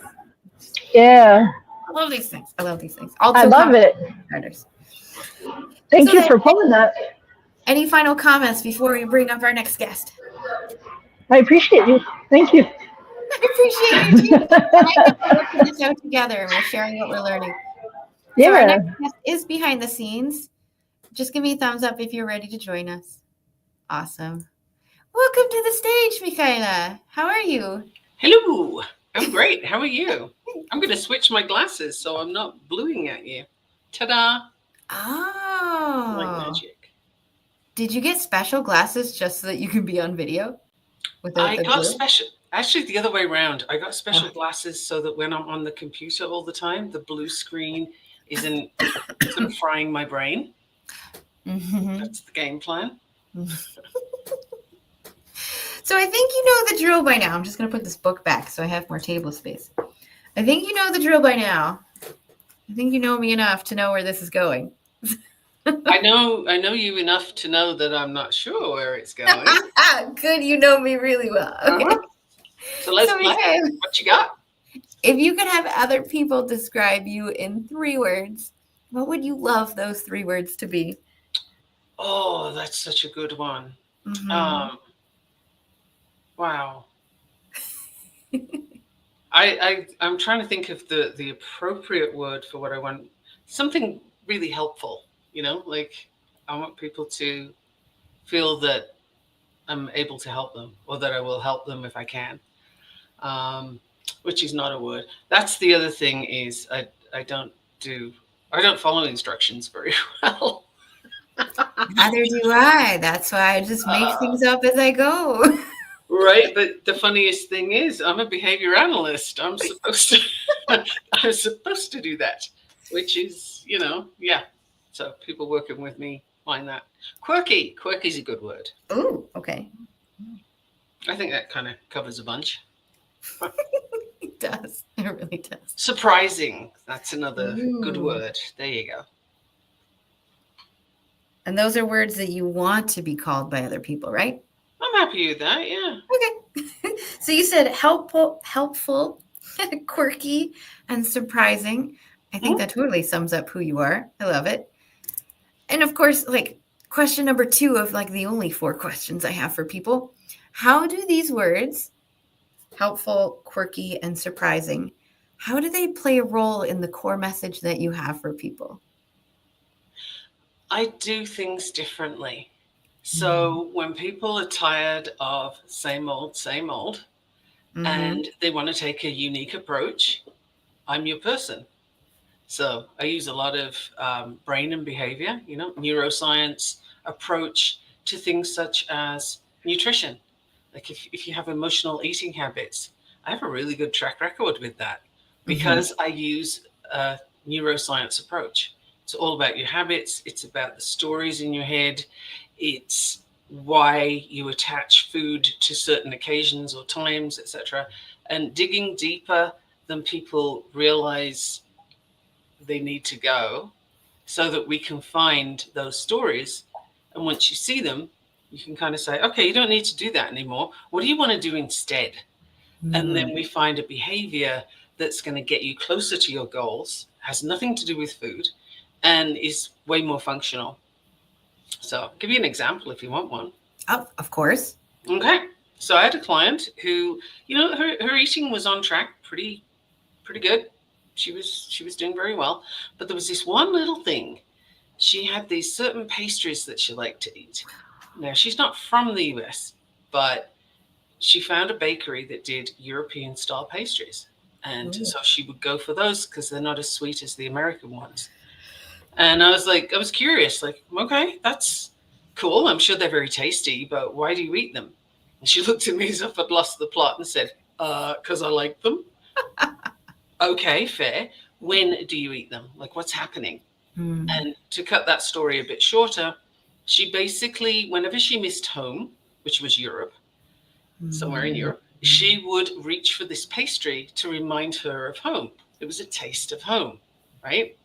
Yeah. I love these things. I love these things. All I two love it. starters. Thank So you then, for pulling that. any final comments before we bring up our next guest? I appreciate you. Thank you. I appreciate you too. I like that we're working this out together and we're sharing what we're learning. So our Yeah. next guest is behind the scenes. Just give me a thumbs up if you're ready to join us. Awesome. Welcome to the stage, Michaela. How are you? Hello. I'm great. How are you? I'm going to switch my glasses so I'm not bluing at you. Ta-da. Like Oh. magic. Did you get special glasses just so that you can be on video? Without I the got glue? special, actually the other way around. I got special glasses so that when I'm on the computer all the time, the blue screen isn't sort of frying my brain. Mhm. That's the game plan. So I think you know the drill by now. I'm just going to put this book back so I have more table space. I think you know the drill by now. I think you know me enough to know where this is going. I know you enough to know that I'm not sure where it's going. Good, you know me really well. Okay. Uh-huh. So let's So, play. Michaela, What you got? if you could have other people describe you in 3 words, what would you love those 3 words to be? Oh, that's such a good one. Mhm. Wow. I'm trying to think of the appropriate word for what I want. Something really helpful, like I want people to feel that I'm able to help them or that I will help them if I can. Which is not a word. That's the other thing is I don't follow instructions very well. Neither do I. That's why I just make things up as I go. Right, but the funniest thing is I'm a behavior analyst. I'm supposed to do that, which is, yeah. So people working with me find that quirky is a good word. Ooh, okay. I think that kind of covers a bunch. It does. It really does. Surprising, that's another good Ooh. word. There you go. And those are words that you want to be called by other people, right? I'm happy with that, yeah. Okay. So you said helpful, quirky, and surprising. I think that totally sums up who you are. I love it. And of course, like question number 2 of like the only 4 questions I have for people. How do these words, helpful, quirky, and surprising, how do they play a role in the core message that you have for people? I do things differently. So when people are tired of same old, Mhm. and they want to take a unique approach, I'm your person. So I use a lot of brain and behavior, neuroscience approach to things such as nutrition. Like if you have emotional eating habits, I have a really good track record with that because I use a neuroscience approach. It's all about your habits. It's about the stories in your head. It's why you attach food to certain occasions or times, etc. And digging deeper than people realize they need to go so that we can find those stories. And once you see them, you can kind of say, okay, you don't need to do that anymore. What do you want to do instead? And then we find a behavior that's going to get you closer to your goals, has nothing to do with food, and is way more functional. So I'll give you an example if you want one. Oh, of course. Okay. So I had a client who, her eating was on track, pretty good. She was doing very well, but there was this one little thing. She had these certain pastries that she liked to eat. Now she's not from the US, but she found a bakery that did European style pastries, and so she would go for those because they're not as sweet as the American ones. And I was curious, like, okay, that's cool. I'm sure they're very tasty, but why do you eat them? And she looked at me as if I'd lost the plot and said, because I like them. Okay, fair. When do you eat them? Like, what's happening? And to cut that story a bit shorter, she basically, whenever she missed home, which was Europe, somewhere in Europe, she would reach for this pastry to remind her of home. It was a taste of home, right?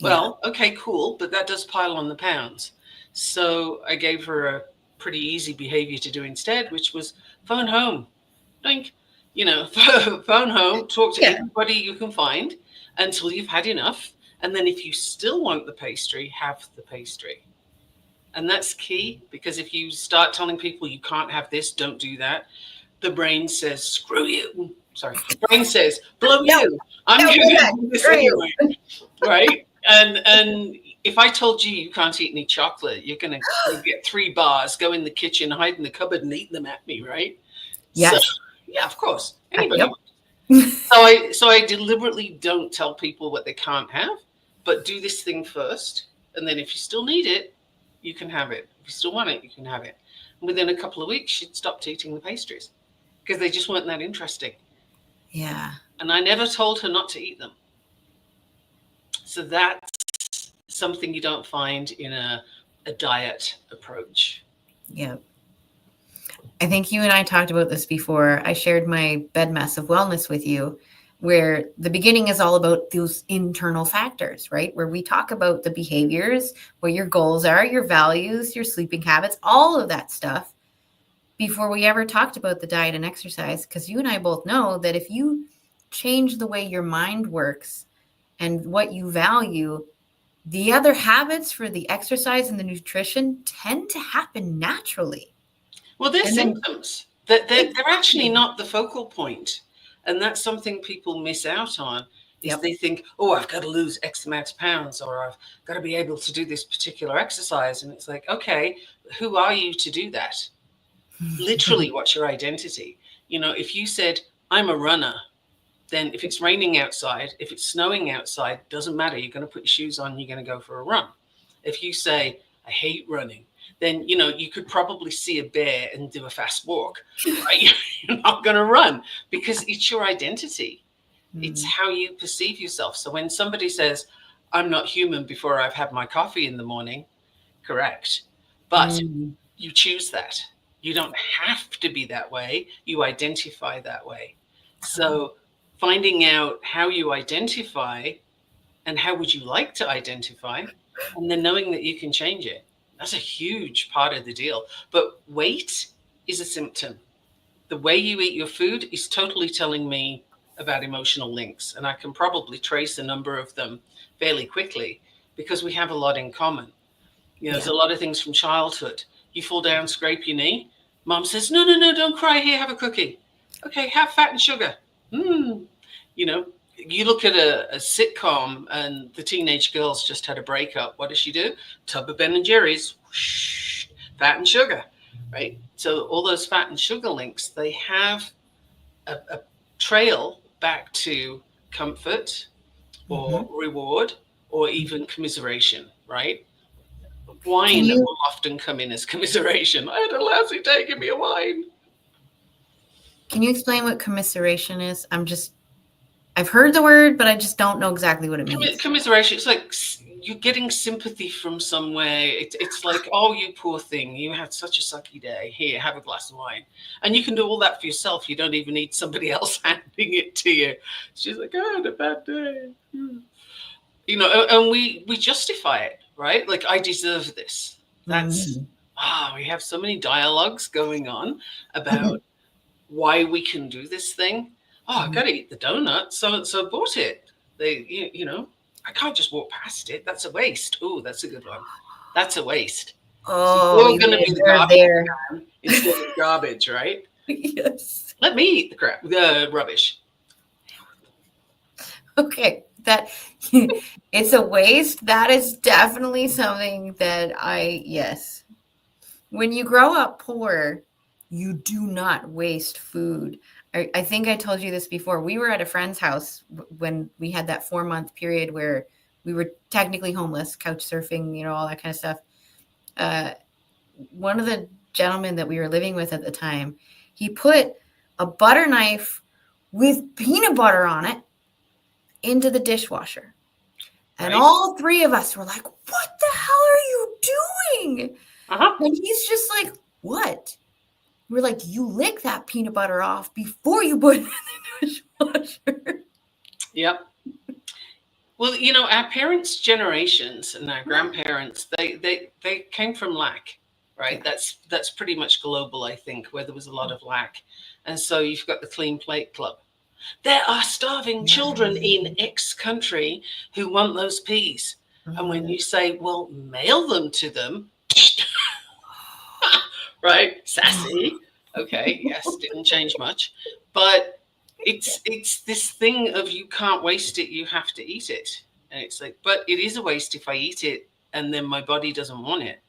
Well, okay, cool, but that does pile on the pounds. So I gave her a pretty easy behavior to do instead, which was phone home. Doink. Phone home, talk to anybody you can find until you've had enough. And then if you still want the pastry, have the pastry. And that's key, because if you start telling people you can't have this, don't do that, the brain says, screw you. Sorry. The brain says, blow you. I'm going to do this anyway. Right? And if I told you you can't eat any chocolate, you're going to get 3 bars, go in the kitchen, hide in the cupboard and eat them at me, right? Yes. So, yeah, of course. Anybody. So I deliberately don't tell people what they can't have, but do this thing first. And then if you still need it, you can have it. If you still want it, you can have it. And within a couple of weeks, she'd stopped eating the pastries because they just weren't that interesting. Yeah. And I never told her not to eat them. So that's something you don't find in a diet approach. Yeah. I think you and I talked about this before. I shared my bed mess of wellness with you, where the beginning is all about those internal factors, right? Where we talk about the behaviors, what your goals are, your values, your sleeping habits, all of that stuff before we ever talked about the diet and exercise. Because you and I both know that if you change the way your mind works and what you value, the other habits for the exercise and the nutrition tend to happen naturally. Well, they're symptoms. They're actually not the focal point. And that's something people miss out on, is they think, oh, I've got to lose X amount of pounds, or I've got to be able to do this particular exercise. And it's like, okay, who are you to do that? Literally, what's your identity? If you said, I'm a runner, then if it's raining outside, if it's snowing outside, doesn't matter. You're going to put your shoes on, you're going to go for a run. If you say, I hate running, then, you could probably see a bear and do a fast walk, right? You're not going to run because it's your identity. It's how you perceive yourself. So when somebody says, I'm not human before I've had my coffee in the morning, correct. But you choose that. You don't have to be that way. You identify that way. So finding out how you identify and how would you like to identify, and then knowing that you can change it. That's a huge part of the deal. But weight is a symptom. The way you eat your food is totally telling me about emotional links. And I can probably trace a number of them fairly quickly because we have a lot in common. There's a lot of things from childhood. You fall down, scrape your knee. Mom says, no, don't cry. Here, have a cookie. Okay, have fat and sugar. You look at a sitcom and the teenage girls just had a breakup. What does she do? Tub of Ben and Jerry's, whoosh, fat and sugar, right? So all those fat and sugar links, they have a trail back to comfort or reward or even commiseration, right? Wine will often come in as commiseration. I had a lassie taking me a wine. Can you explain what commiseration is? I've heard the word, but I just don't know exactly what it means. Commiseration, it's like you're getting sympathy from somewhere. It's like, oh, you poor thing, you had such a sucky day. Here, have a glass of wine. And you can do all that for yourself. You don't even need somebody else handing it to you. She's like, I had a bad day. And we justify it, right? Like, I deserve this. That's, we have so many dialogues going on about why we can do this thing. Oh, I've got to eat the donut. So bought it. I can't just walk past it. That's a waste. Oh, that's a good one. That's a waste. Oh, so you're going to be the garbage there instead of garbage, right? Yes. Let me eat the rubbish. Okay, that it's a waste. That is definitely something that yes. When you grow up poor, you do not waste food. I think I told you this before. We were at a friend's house when we had that 4-month period where we were technically homeless, couch surfing, all that kind of stuff. One of the gentlemen that we were living with at the time, he put a butter knife with peanut butter on it into the dishwasher. And all 3 of us were like, what the hell are you doing? And he's just like, what? We're like, you lick that peanut butter off before you put it in the dishwasher. Yep. Well, our parents' generations and our grandparents, they came from lack, right? Yeah. That's pretty much global, I think, where there was a lot of lack. And so you've got the Clean Plate Club. There are starving children in X country who want those peas. And when you say, well, mail them to them, right? Sassy. Okay, yes, didn't change much. But it's this thing of you can't waste it, you have to eat it. And it's like, but it is a waste if I eat it and then my body doesn't want it,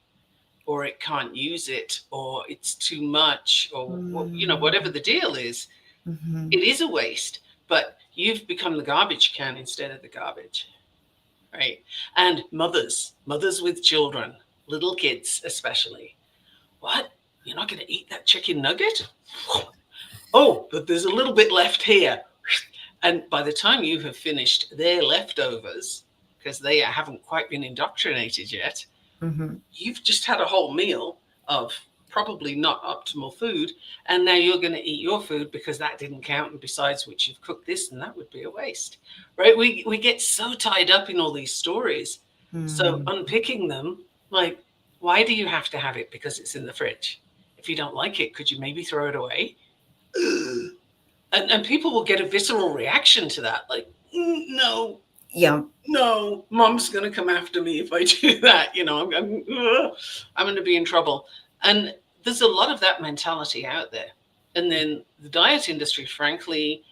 or it can't use it, or it's too much, or whatever the deal is. Mm-hmm. It is a waste, but you've become the garbage can instead of the garbage, right? And mothers with children, little kids especially. What? You're not going to eat that chicken nugget? Oh, but there's a little bit left here. And by the time you have finished their leftovers, because they haven't quite been indoctrinated yet, Mm-hmm. you've just had a whole meal of probably not optimal food. And now you're going to eat your food because that didn't count. And besides which, you've cooked this and that would be a waste, right? We get so tied up in all these stories. Mm-hmm. So unpicking them, like, why do you have to have it? Because it's in the fridge. If you don't like it, could you maybe throw it away? And people will get a visceral reaction to that. Like, no, Yeah. no, mom's going to come after me if I do that. I'm going to be in trouble. And there's a lot of that mentality out there. And then the diet industry, frankly,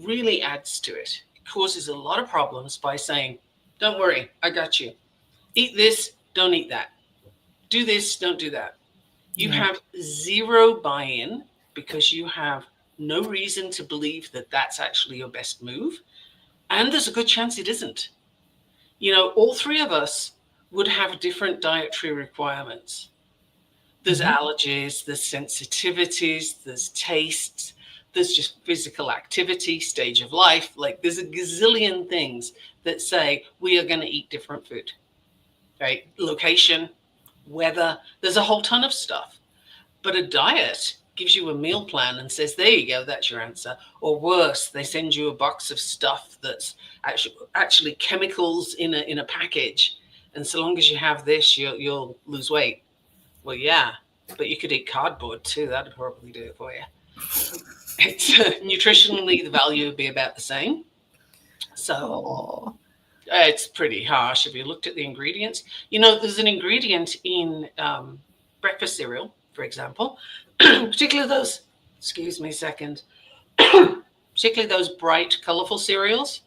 really adds to it. It causes a lot of problems by saying, don't worry, I got you. Eat this, don't eat that. Do this, don't do that. You have zero buy-in because you have no reason to believe that that's actually your best move. And there's a good chance it isn't. All three of us would have different dietary requirements. There's allergies, there's sensitivities, there's tastes, there's just physical activity, stage of life. Like there's a gazillion things that say we are going to eat different food, right? Location, weather, there's a whole ton of stuff. But a diet gives you a meal plan and says, there you go, that's your answer. Or worse, they send you a box of stuff that's actually chemicals in a package. And so long as you have this, you'll lose weight. Well, yeah, but you could eat cardboard too. That'd probably do it for you. It's nutritionally, the value would be about the same. So it's pretty harsh. If you looked at the ingredients, there's an ingredient in breakfast cereal, for example, particularly those, excuse me a second, particularly those bright, colorful cereals,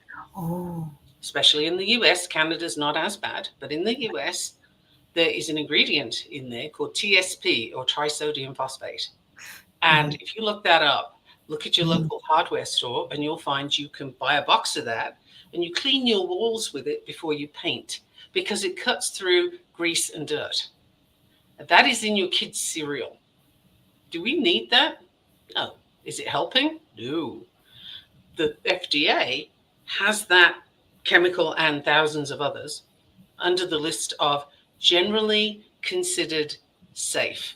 especially in the US. Canada's not as bad, but in the US, there is an ingredient in there called TSP, or trisodium phosphate. And if you look that up, look at your local hardware store, and you'll find you can buy a box of that, and you clean your walls with it before you paint, because it cuts through grease and dirt. That is in your kids' cereal. Do we need that? No. Is it helping? No. The FDA has that chemical and thousands of others under the list of generally considered safe.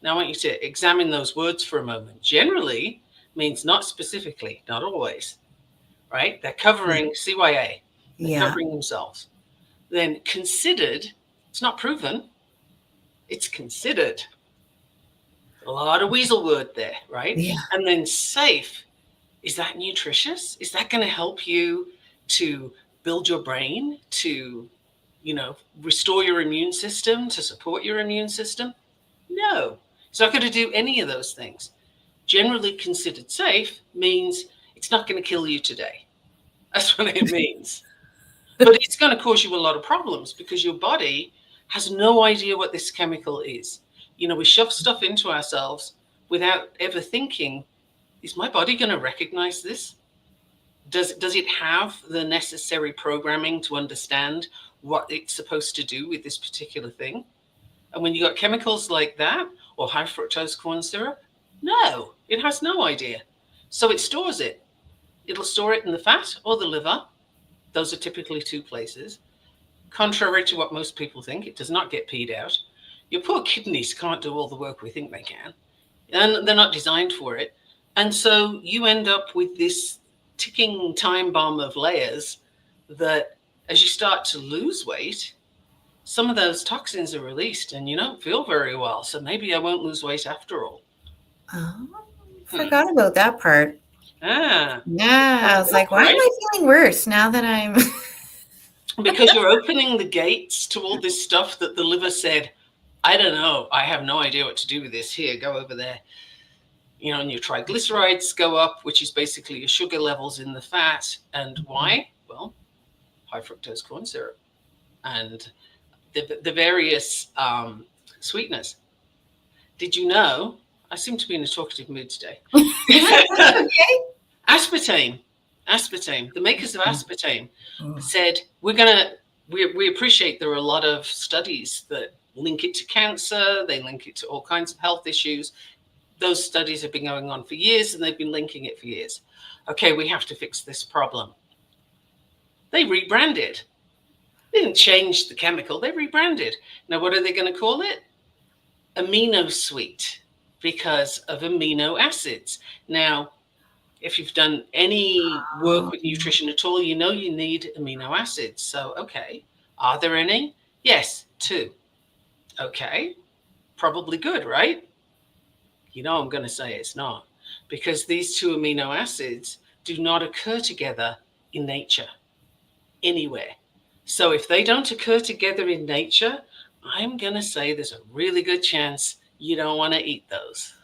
Now I want you to examine those words for a moment. Generally means not specifically, not always, right? They're covering CYA. They're covering themselves. Then considered, it's not proven, it's considered. A lot of weasel word there, right? Yeah. And then safe, is that nutritious? Is that going to help you to build your brain, to, restore your immune system, to support your immune system? No, it's not going to do any of those things. Generally considered safe means it's not going to kill you today. That's what it means. But it's going to cause you a lot of problems because your body has no idea what this chemical is. We shove stuff into ourselves without ever thinking, is my body going to recognize this? Does it have the necessary programming to understand what it's supposed to do with this particular thing? And when you got chemicals like that, or high fructose corn syrup, no, it has no idea. So it stores it. It'll store it in the fat or the liver. Those are typically two places. Contrary to what most people think, it does not get peed out. Your poor kidneys can't do all the work we think they can. And they're not designed for it. And so you end up with this ticking time bomb of layers that as you start to lose weight, some of those toxins are released and you don't feel very well. So maybe I won't lose weight after all. Oh, forgot about that part. Ah, Yeah, I was like, why am right? I feeling worse now that I'm Because you're opening the gates to all this stuff that the liver said, I don't know, I have no idea what to do with this. Here, go over there. And your triglycerides go up, which is basically your sugar levels in the fat. And why? Well, high fructose corn syrup and the various sweeteners. Did you know? I seem to be in a talkative mood today. okay. Aspartame, the makers of aspartame said, we appreciate there are a lot of studies that link it to cancer, they link it to all kinds of health issues. Those studies have been going on for years and they've been linking it for years. Okay, we have to fix this problem. They rebranded. They didn't change the chemical, they rebranded. Now, what are they going to call it? Amino sweet, because of amino acids. Now, if you've done any work with nutrition at all, you know you need amino acids. So, okay, are there any? Yes, 2. Okay, probably good, right? I'm going to say it's not, because these 2 amino acids do not occur together in nature anywhere. So if they don't occur together in nature, I'm going to say there's a really good chance you don't want to eat those.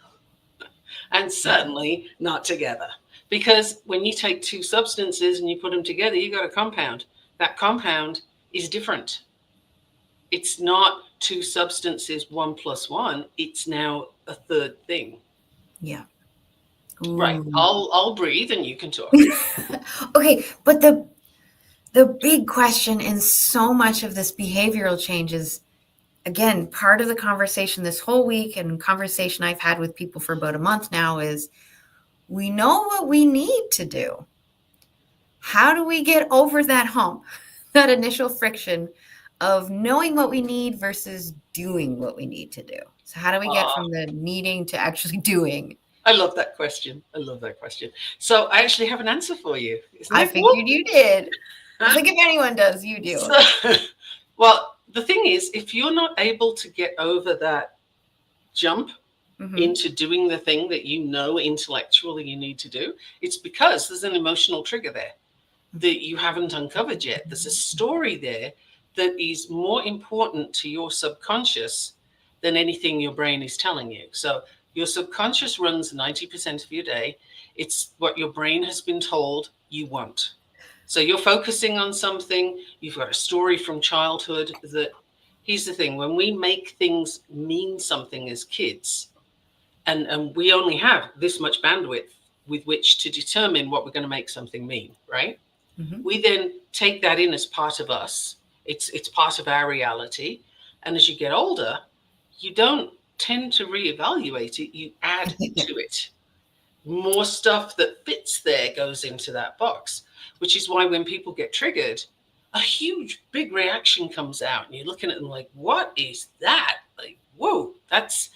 And certainly not together. Because when you take 2 substances and you put them together, you got a compound. That compound is different. It's not 2 substances, 1 + 1. It's now a third thing. Yeah. Right. I'll breathe and you can talk. Okay, but the big question in so much of this behavioral change is, again, part of the conversation this whole week and conversation I've had with people for about a month now is, we know what we need to do. How do we get over that hump, that initial friction of knowing what we need versus doing what we need to do? So how do we get from the needing to actually doing? I love that question. So I actually have an answer for you. I figured you did. I think if anyone does, you do. Well, the thing is, if you're not able to get over that jump into doing the thing that you know intellectually you need to do, it's because there's an emotional trigger there that you haven't uncovered yet. There's a story there that is more important to your subconscious than anything your brain is telling you. So your subconscious runs 90% of your day. It's what your brain has been told you want. So you're focusing on something, you've got a story from childhood that, here's the thing, when we make things mean something as kids, and we only have this much bandwidth with which to determine what we're going to make something mean, right? We then take that in as part of us. It's part of our reality. And as you get older, you don't tend to reevaluate it, you add to it. More stuff that fits there goes into that box, which is why when people get triggered, a huge big reaction comes out and you're looking at them like, what is that? Like, whoa, that's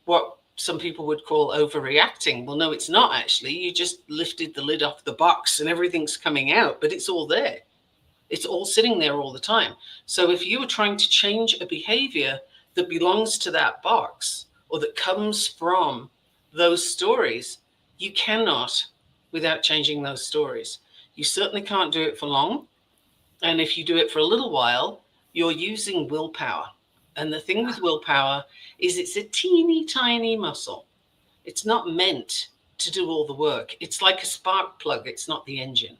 what some people would call overreacting. Well, no, it's not actually. You just lifted the lid off the box and everything's coming out, but it's all there. It's all sitting there all the time. So if you were trying to change a behavior that belongs to that box or that comes from those stories, you cannot without changing those stories. You certainly can't do it for long. And if you do it for a little while, you're using willpower. And the thing with willpower is it's a teeny tiny muscle. It's not meant to do all the work. It's like a spark plug. It's not the engine.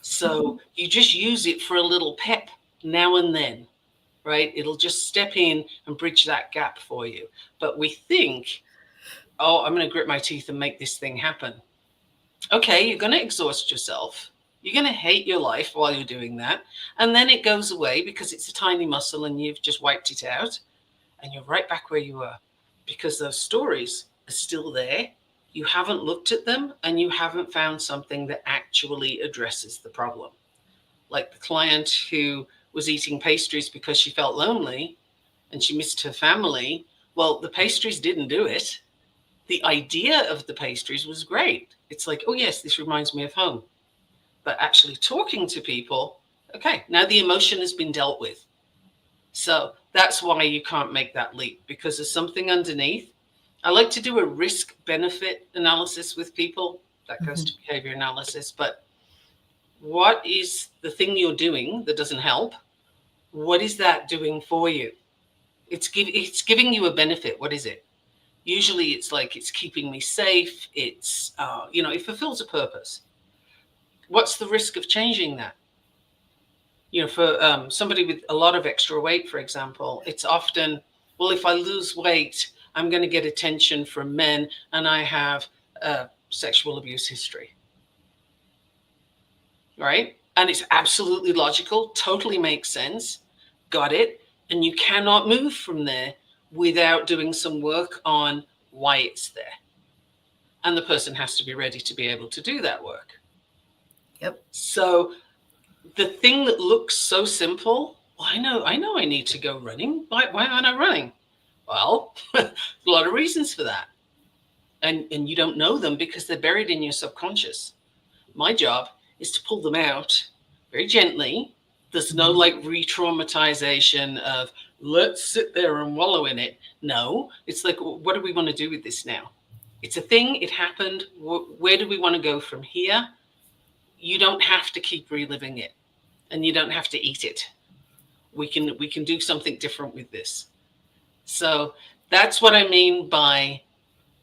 So you just use it for a little pep now and then, right? It'll just step in and bridge that gap for you. But we think, oh, I'm going to grit my teeth and make this thing happen. Okay, you're going to exhaust yourself. You're going to hate your life while you're doing that. And then it goes away because it's a tiny muscle and you've just wiped it out. And you're right back where you were because those stories are still there. You haven't looked at them and you haven't found something that actually addresses the problem. Like the client who was eating pastries because she felt lonely and she missed her family. Well, the pastries didn't do it. The idea of the pastries was great. It's like, oh, yes, this reminds me of home. But actually talking to people, okay, now the emotion has been dealt with. So that's why you can't make that leap, because there's something underneath. I like to do a risk benefit analysis with people. That goes to behavior analysis. But what is the thing you're doing that doesn't help? What is that doing for you? It's giving you a benefit. What is it? Usually it's like it's keeping me safe. It's, it fulfills a purpose. What's the risk of changing that? For somebody with a lot of extra weight, for example, it's often, well, if I lose weight, I'm going to get attention from men, and I have a sexual abuse history. Right? And it's absolutely logical, totally makes sense. Got it. And you cannot move from there without doing some work on why it's there. And the person has to be ready to be able to do that work. Yep. So the thing that looks so simple, well, I know I need to go running. Why aren't I running? Well, a lot of reasons for that. And you don't know them because they're buried in your subconscious. My job is to pull them out very gently. There's no like re-traumatization of let's sit there and wallow in it. No, it's like, what do we want to do with this now? It's a thing. It happened. Where do we want to go from here? You don't have to keep reliving it, and you don't have to eat it. We can do something different with this. So that's what I mean by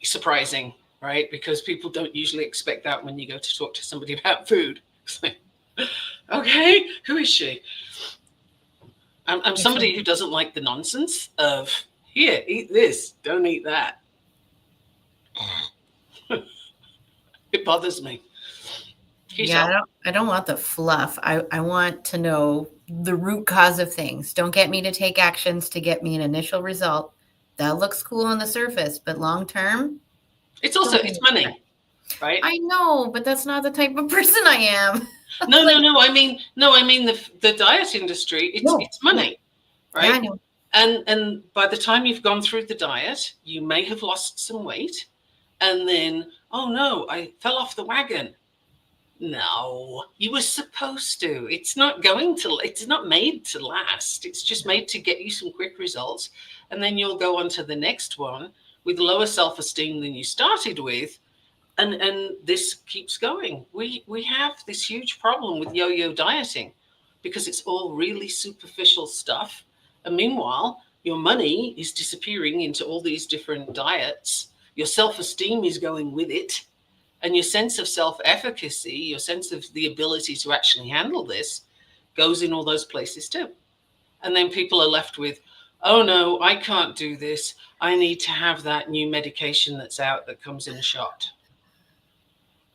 surprising, right? Because people don't usually expect that when you go to talk to somebody about food. It's like, okay, who is she? I'm somebody who doesn't like the nonsense of, here, eat this, don't eat that. It bothers me. Yeah, I don't want the fluff. I want to know the root cause of things. Don't get me to take actions to get me an initial result. That looks cool on the surface, but long term, it's money, right? I know, but that's not the type of person I am. No. I mean the diet industry. It's money, right? Yeah, I know. And by the time you've gone through the diet, you may have lost some weight, and then, oh no, I fell off the wagon. No, you were supposed to. It's not made to last. It's just made to get you some quick results. And then you'll go on to the next one with lower self-esteem than you started with. And this keeps going. We have this huge problem with yo-yo dieting because it's all really superficial stuff. And meanwhile, your money is disappearing into all these different diets. Your self-esteem is going with it. And your sense of self-efficacy, your sense of the ability to actually handle this goes in all those places too. And then people are left with, oh no, I can't do this. I need to have that new medication that's out that comes in a shot.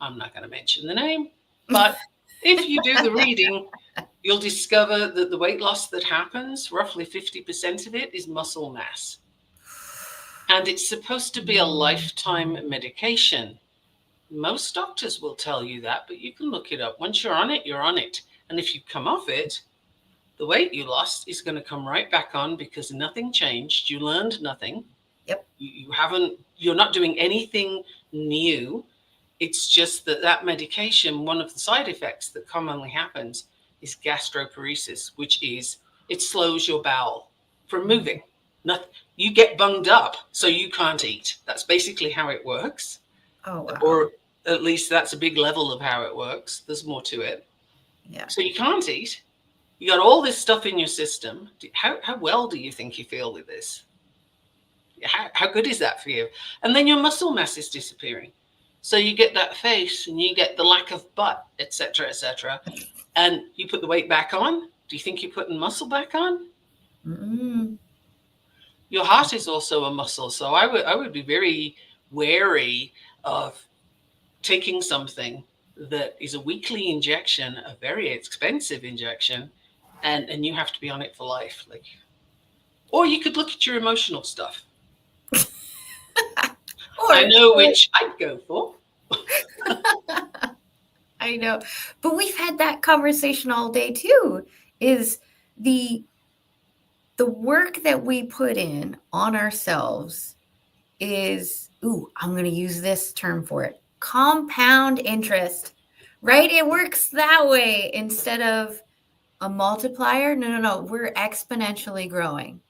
I'm not going to mention the name, but if you do the reading, you'll discover that the weight loss that happens, roughly 50% of it is muscle mass. And it's supposed to be a lifetime medication. Most doctors will tell you that, but you can look it up. Once you're on it, you're on it. And if you come off it, the weight you lost is going to come right back on because nothing changed. You learned nothing. Yep. You're not doing anything new. It's just that medication, one of the side effects that commonly happens is gastroparesis, which is it slows your bowel from moving. You get bunged up, so you can't eat. That's basically how it works. Oh, wow. Or at least that's a big level of how it works. There's more to it. Yeah. So you can't eat. You got all this stuff in your system. How well do you think you feel with this? How good is that for you? And then your muscle mass is disappearing. So you get that face and you get the lack of butt, et cetera, and you put the weight back on. Do you think you're putting muscle back on? Mm-mm. Your heart is also a muscle. So I would be very wary of taking something that is a weekly injection, a very expensive injection, and you have to be on it for life. Or you could look at your emotional stuff. I know which I'd go for. I know. But we've had that conversation all day too, is the work that we put in on ourselves is, I'm going to use this term for it, compound interest, Right? It works that way instead of a multiplier. No. We're exponentially growing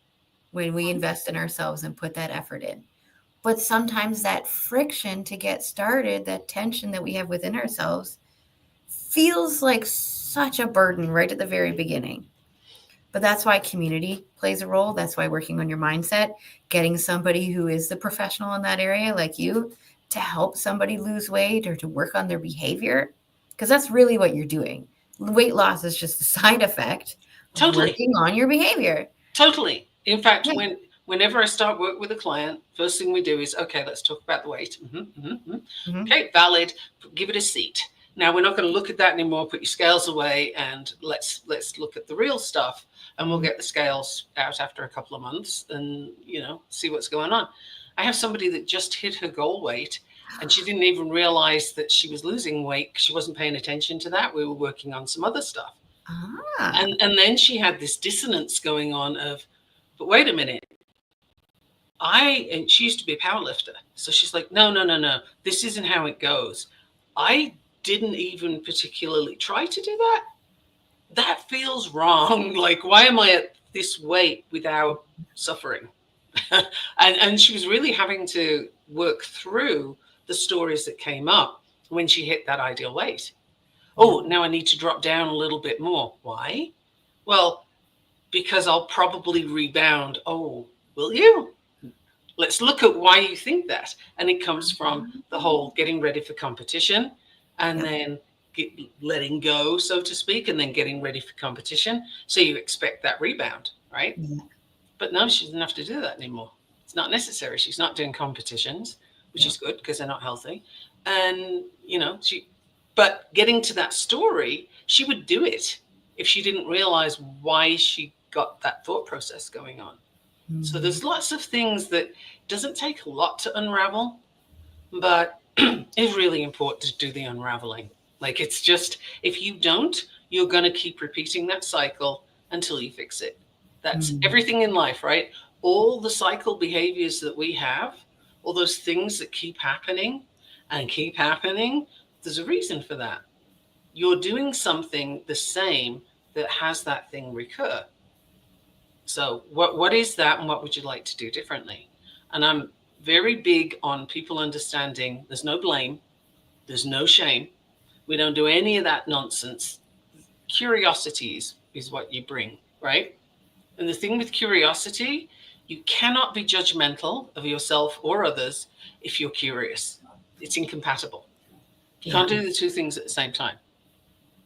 when we invest in ourselves and put that effort in. But sometimes that friction to get started, that tension that we have within ourselves, feels like such a burden right at the very beginning. But that's why community plays a role. That's why working on your mindset, getting somebody who is the professional in that area like you to help somebody lose weight or to work on their behavior, because that's really what you're doing. Weight loss is just a side effect of Totally. working on your behavior. Totally. In fact, Yeah. whenever I start work with a client, first thing we do is, okay, let's talk about the weight. Mhm. Okay, valid. Give it a seat. Now we're not going to look at that anymore. Put your scales away and let's look at the real stuff. And we'll get the scales out after a couple of months and, see what's going on. I have somebody that just hit her goal weight and she didn't even realize that she was losing weight because she wasn't paying attention to that. We were working on some other stuff. Ah. And then she had this dissonance going on of, but wait a minute. And she used to be a power lifter. So she's like, no. This isn't how it goes. I didn't even particularly try to do that. That feels wrong. Like, why am I at this weight without suffering? and she was really having to work through the stories that came up when she hit that ideal weight. Oh, now I need to drop down a little bit more. Why? Well, because I'll probably rebound. Oh, will you? Let's look at why you think that. And it comes from the whole getting ready for competition and then letting go, so to speak, and then getting ready for competition. So you expect that rebound, right? Yeah. But no, she doesn't have to do that anymore. It's not necessary. She's not doing competitions, which is good because they're not healthy. And, but getting to that story, she would do it if she didn't realize why she got that thought process going on. So there's lots of things that doesn't take a lot to unravel, but it's really important to do the unraveling. Like, it's just, if you don't, you're going to keep repeating that cycle until you fix it. That's everything in life, right? All the cycle behaviors that we have, all those things that keep happening and keep happening, there's a reason for that. You're doing something the same that has that thing recur. So what is that, and what would you like to do differently? And I'm very big on people understanding there's no blame, there's no shame. We don't do any of that nonsense. Curiosity is what you bring, right? And the thing with curiosity, you cannot be judgmental of yourself or others if you're curious. It's incompatible. You can't do the two things at the same time,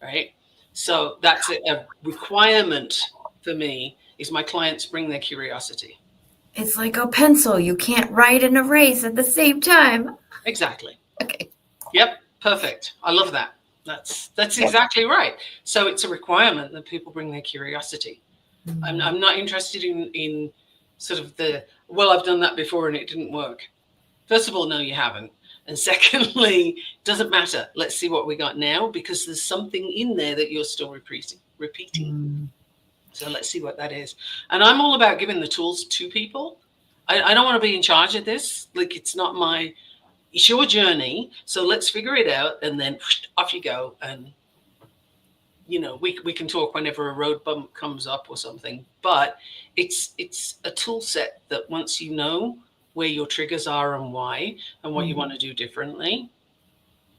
right? So that's a requirement for me, is my clients bring their curiosity. It's like a pencil. You can't write and erase at the same time. Exactly. Okay. Yep. Perfect. I love that. That's exactly right. So it's a requirement that people bring their curiosity. I'm not interested in sort of I've done that before and it didn't work. First of all, no, you haven't. And secondly, doesn't matter. Let's see what we got now, because there's something in there that you're still repeating. So let's see what that is. And I'm all about giving the tools to people. I don't want to be in charge of this. Like, it's your journey. So let's figure it out. And then off you go. And, we can talk whenever a road bump comes up or something. But it's a tool set that once you know where your triggers are and why, and what you want to do differently,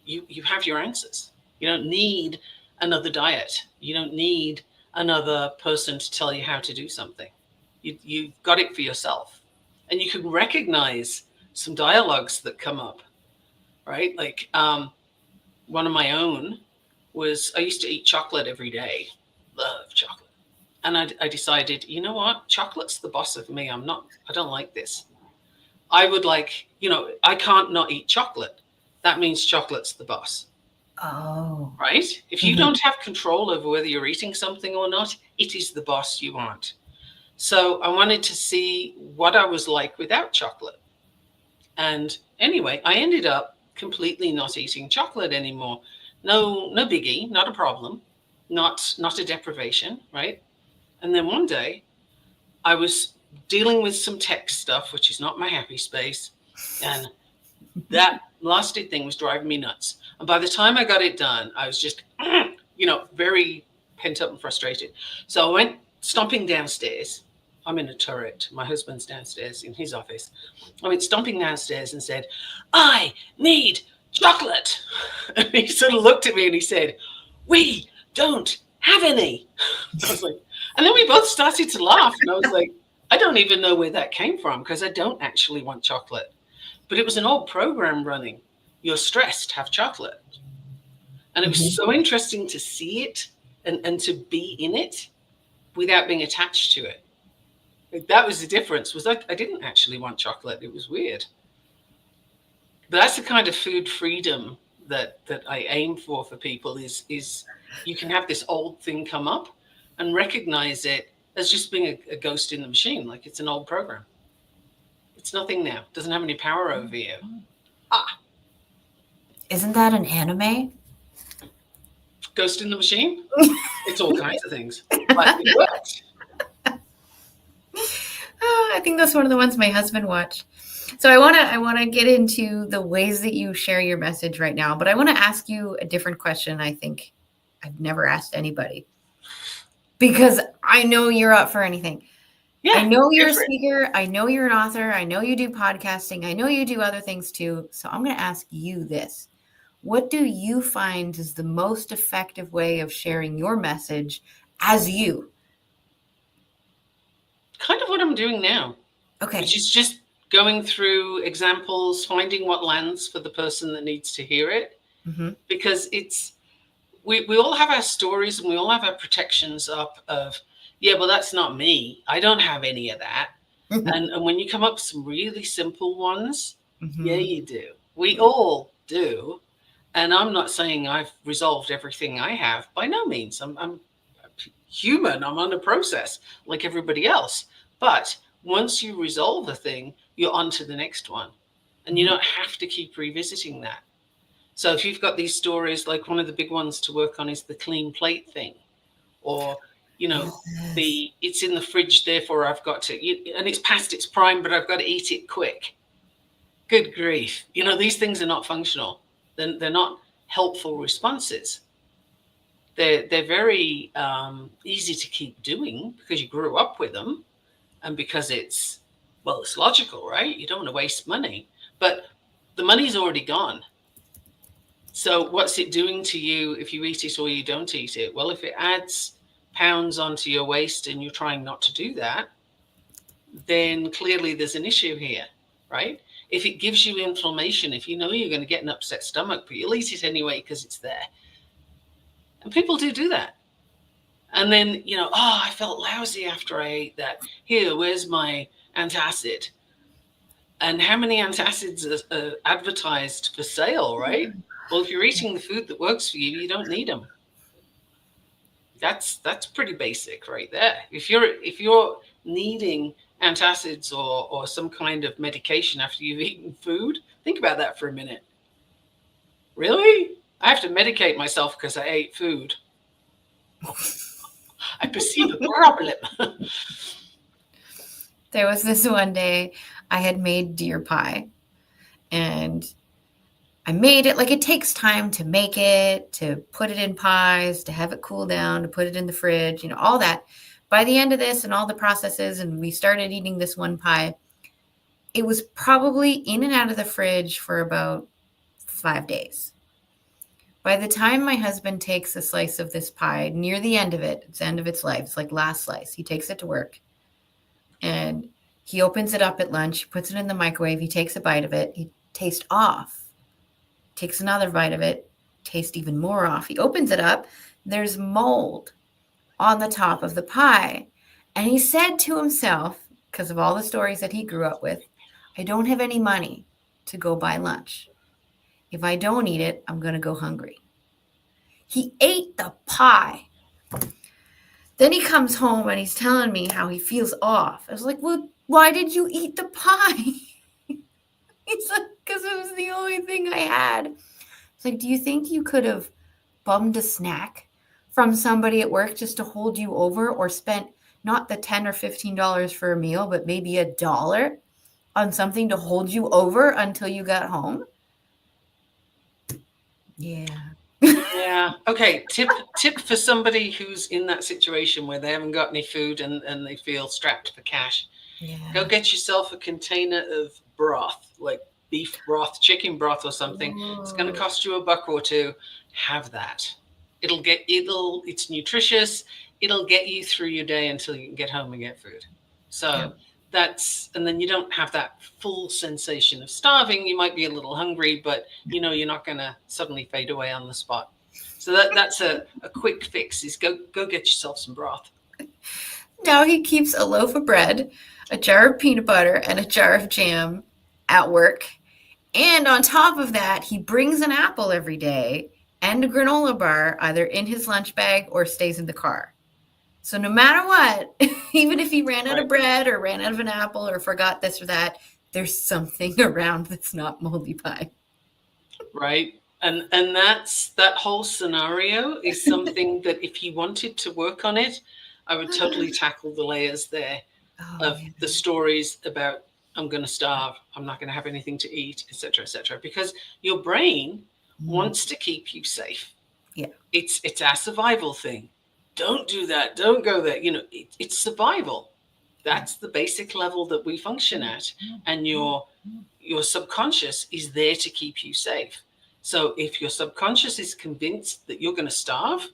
you have your answers. You don't need another diet. You don't need another person to tell you how to do something. You've got it for yourself. And you can recognize some dialogues that come up, right? Like one of my own was, I used to eat chocolate every day. Love chocolate. And I decided, you know what? Chocolate's the boss of me. I don't like this. I would I can't not eat chocolate. That means chocolate's the boss. Oh. Right? If you don't have control over whether you're eating something or not, it is the boss you want. So I wanted to see what I was like without chocolate. And anyway, I ended up completely not eating chocolate anymore. No biggie, not a problem, not a deprivation, right? And then one day I was dealing with some tech stuff, which is not my happy space. And That lasted thing was driving me nuts. And by the time I got it done, I was just, very pent up and frustrated. So I went stomping downstairs. I'm in a turret. My husband's downstairs in his office. I went stomping downstairs and said, I need chocolate. And he sort of looked at me and he said, we don't have any. I was like, and then we both started to laugh. And I was like, I don't even know where that came from because I don't actually want chocolate. But it was an old program running. You're stressed, have chocolate. And it was so interesting to see it and to be in it without being attached to it. That was the difference. Was I didn't actually want chocolate. It was weird. But that's the kind of food freedom that I aim for people is you can have this old thing come up and recognize it as just being a ghost in the machine, like it's an old program. It's nothing now. It doesn't have any power over you. Isn't that an anime? Ghost in the Machine? It's all kinds of things. But it works. I think that's one of the ones my husband watched. So I want to get into the ways that you share your message right now, but I want to ask you a different question. I think I've never asked anybody because I know you're up for anything. Yeah, I know you're a speaker. I know you're an author. I know you do podcasting. I know you do other things too. So I'm going to ask you this. What do you find is the most effective way of sharing your message as you? Kind of what I'm doing now. Okay. Which is just going through examples, finding what lands for the person that needs to hear it. Mm-hmm. Because we all have our stories and we all have our protections up of, well, that's not me. I don't have any of that. Mm-hmm. And when you come up with some really simple ones, mm-hmm. Yeah, you do. We all do. And I'm not saying I've resolved everything I have. By no means. I'm human. I'm on a process like everybody else. But once you resolve a thing, you're on to the next one. And you don't have to keep revisiting that. So if you've got these stories, like one of the big ones to work on is the clean plate thing. Or, it's in the fridge, therefore I've got to, and it's past its prime, but I've got to eat it quick. Good grief. These things are not functional. They're not helpful responses. They're very easy to keep doing because you grew up with them and because it's logical, right? You don't want to waste money, but the money's already gone. So what's it doing to you if you eat it or you don't eat it? Well, if it adds pounds onto your waist and you're trying not to do that, then clearly there's an issue here, right? If it gives you inflammation, if you know you're going to get an upset stomach, but you'll eat it anyway because it's there. And people do that. And then, I felt lousy after I ate that. Here, where's my antacid? And how many antacids are advertised for sale, right? Well, if you're eating the food that works for you, you don't need them. That's pretty basic right there. If you're needing antacids or some kind of medication after you've eaten food, think about that for a minute. Really? I have to medicate myself because I ate food. I perceive a problem. There was this one day I had made deer pie and I made it, it takes time to make it, to put it in pies, to have it cool down, to put it in the fridge, all that. By the end of this and all the processes, and we started eating this one pie, it was probably in and out of the fridge for about 5 days. By the time my husband takes a slice of this pie, near the end of it, it's the end of its life, it's like last slice, he takes it to work and he opens it up at lunch, puts it in the microwave, he takes a bite of it, he tastes off. Takes another bite of it, tastes even more off. He opens it up, there's mold on the top of the pie. And he said to himself, because of all the stories that he grew up with, I don't have any money to go buy lunch. If I don't eat it, I'm going to go hungry. He ate the pie. Then he comes home and he's telling me how he feels off. I was like, well, why did you eat the pie? He's like, because it was the only thing I had. It's like, do you think you could have bummed a snack from somebody at work just to hold you over or spent not the $10 or $15 for a meal, but maybe $1 on something to hold you over until you got home. Yeah. Yeah. Okay. Tip for somebody who's in that situation where they haven't got any food and they feel strapped for cash. Yeah. Go get yourself a container of broth, like beef broth, chicken broth or something. It's going to cost you $1 or $2. Have that. It's nutritious. It'll get you through your day until you can get home and get food. So and then you don't have that full sensation of starving. You might be a little hungry, but you're not going to suddenly fade away on the spot. So that's a quick fix, is go get yourself some broth. Now he keeps a loaf of bread, a jar of peanut butter, and a jar of jam at work. And on top of that, he brings an apple every day and a granola bar either in his lunch bag or stays in the car. So no matter what, even if he ran out of bread or ran out of an apple or forgot this or that, there's something around that's not moldy pie. Right. And that whole scenario is something that if you wanted to work on it, I would totally tackle the layers there of the stories about I'm going to starve, I'm not going to have anything to eat, etc., because your brain wants to keep you safe. Yeah. It's our survival thing. Don't do that. Don't go there. It's survival. That's the basic level that we function at. And your subconscious is there to keep you safe. So if your subconscious is convinced that you're going to starve,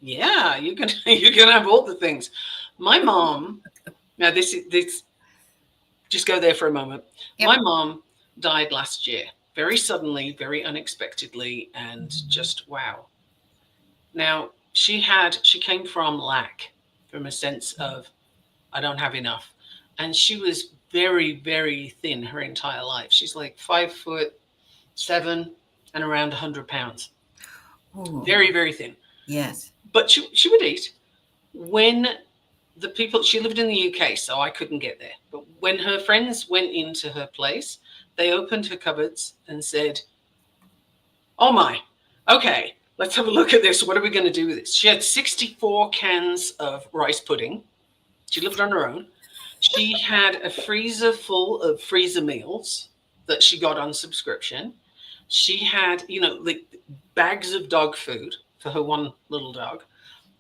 yeah, you're going to have all the things. My mom, now this just go there for a moment. Yep. My mom died last year, very suddenly, very unexpectedly, and just wow. Now, she came from lack, from a sense of, I don't have enough. And she was very, very thin her entire life. She's like 5'7" and around 100 pounds. Ooh. Very, very thin. Yes. But she would eat. When she lived in the UK, so I couldn't get there. But when her friends went into her place, they opened her cupboards and said, oh my, okay, let's have a look at this. What are we going to do with this? She had 64 cans of rice pudding. She lived on her own. She had a freezer full of freezer meals that she got on subscription. She had, like bags of dog food for her one little dog.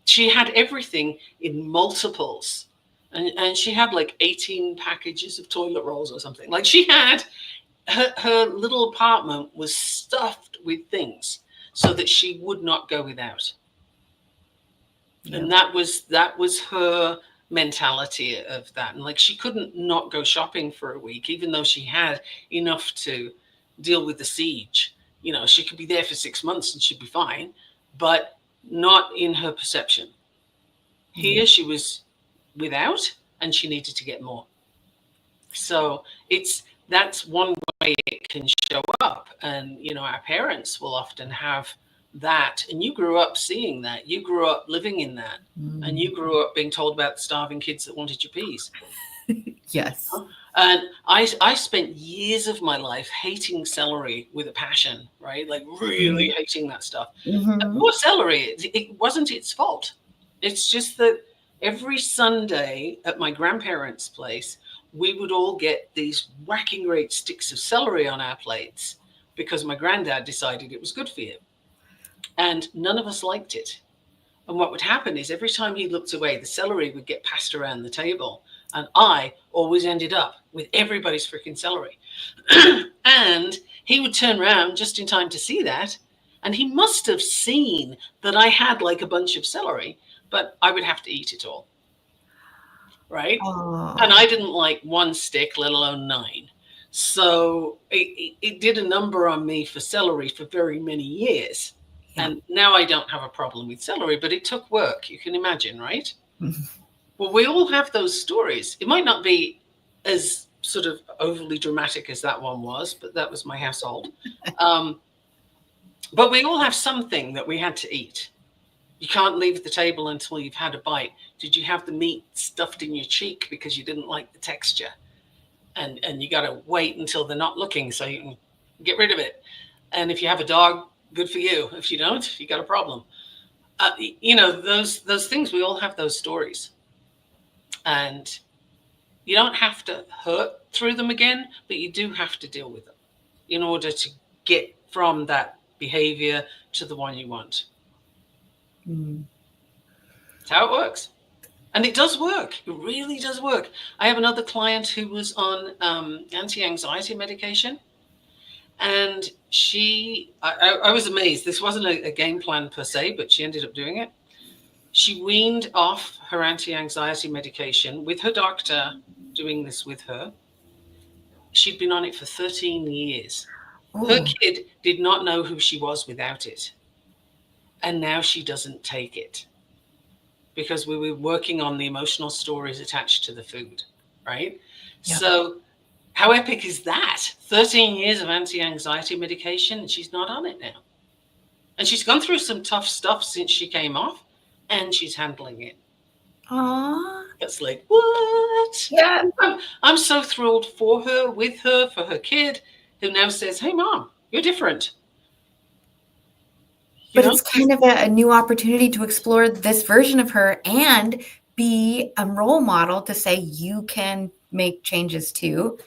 She had everything in multiples. And she had like 18 packages of toilet rolls or something. Like she had, her little apartment was stuffed with things so that she would not go without. Yeah. And that was her mentality of that. And like she couldn't not go shopping for a week, even though she had enough to deal with the siege. She could be there for 6 months and she'd be fine, but not in her perception. Here she was without and she needed to get more. So that's one way it can show up. And, our parents will often have that. And you grew up seeing that. You grew up living in that. And you grew up being told about the starving kids that wanted your peas. Yes. And I spent years of my life hating celery with a passion, right? Like really hating that stuff. And poor celery, it wasn't its fault. It's just that every Sunday at my grandparents' place, we would all get these whacking great sticks of celery on our plates because my granddad decided it was good for you. And none of us liked it. And what would happen is every time he looked away, the celery would get passed around the table. And I always ended up with everybody's freaking celery. And he would turn around just in time to see that. And he must have seen that I had like a bunch of celery, but I would have to eat it all. Right? And I didn't like one stick, let alone 9. So it did a number on me for celery for very many years. Yeah. And now I don't have a problem with celery, but it took work. You can imagine, right? Well, we all have those stories. It might not be as sort of overly dramatic as that one was, but that was my household. But we all have something that we had to eat. You can't leave the table until you've had a bite. Did you have the meat stuffed in your cheek because you didn't like the texture? And you got to wait until they're not looking so you can get rid of it. And if you have a dog, good for you. If you don't, you got a problem. Those things, we all have those stories. And You don't have to hurt through them again, but you do have to deal with them in order to get from that behavior to the one you want. That's how it works. And it does work. It really does work. I have another client who was on anti-anxiety medication. And I was amazed. This wasn't a game plan per se, but she ended up doing it. She weaned off her anti-anxiety medication with her doctor doing this with her. She'd been on it for 13 years. Her kid did not know who she was without it. And now she doesn't take it because we were working on the emotional stories attached to the food, right? Yeah. So how epic is that? 13 years of anti-anxiety medication and she's not on it now. And she's gone through some tough stuff since she came off and she's handling it. Aww. It's like, what? Yeah. I'm so thrilled for her, with her, for her kid, who now says, hey, Mom, you're different. But it's kind of a new opportunity to explore this version of her and be a role model to say you can make changes too,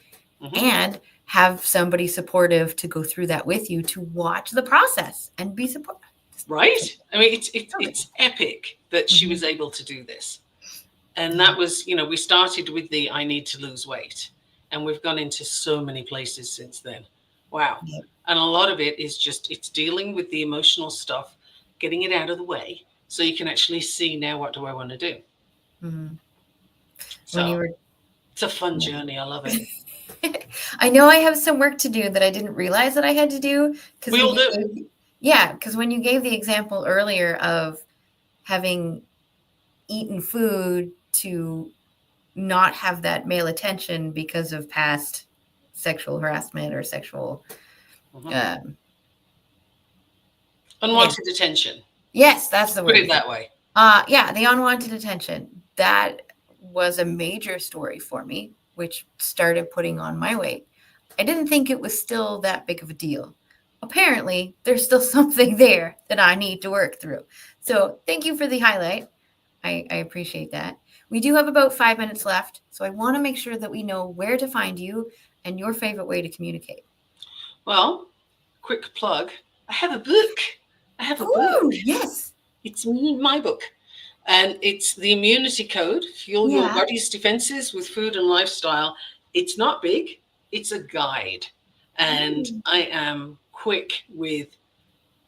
and have somebody supportive to go through that with you, to watch the process and be supportive. Right? I mean, it's epic that she was able to do this. And that was, we started with the I need to lose weight. And we've gone into so many places since then. Wow. Yep. And a lot of it is just, it's dealing with the emotional stuff, getting it out of the way so you can actually see now what do I want to do. So it's a fun journey. I love it. I know I have some work to do that I didn't realize that I had to do. We all do. Yeah, because when you gave the example earlier of having eaten food to not have that male attention because of past sexual harassment or sexual unwanted attention. Yes, that's the word. Put it that way. Yeah, the unwanted attention. That was a major story for me, which started putting on my weight. I didn't think it was still that big of a deal. Apparently, there's still something there that I need to work through. So thank you for the highlight. I appreciate that. We do have about 5 minutes left, so I want to make sure that we know where to find you and your favorite way to communicate. Well, quick plug. I have a book. Book. Yes. It's my book. And it's The Immunity Code, Fuel Your Body's Defenses with Food and Lifestyle. It's not big. It's a guide. And I am quick with,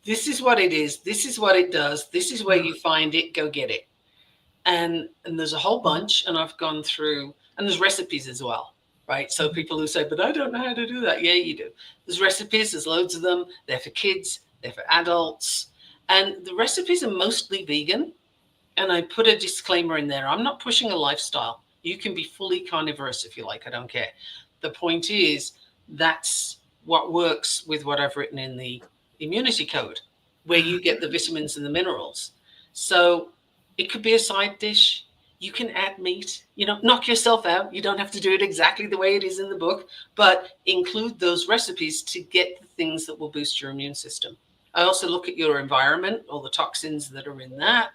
this is what it is. This is what it does. This is where you find it. Go get it. And there's a whole bunch. And I've gone through, and there's recipes as well, right? So people who say, but I don't know how to do that. Yeah, you do. There's recipes. There's loads of them. They're for kids. They're for adults. And the recipes are mostly vegan. And I put a disclaimer in there. I'm not pushing a lifestyle. You can be fully carnivorous if you like. I don't care. The point is, that's what works with what I've written in the Immunity Code, where you get the vitamins and the minerals. So it could be a side dish. You can add meat, knock yourself out. You don't have to do it exactly the way it is in the book, but include those recipes to get the things that will boost your immune system. I also look at your environment, all the toxins that are in that,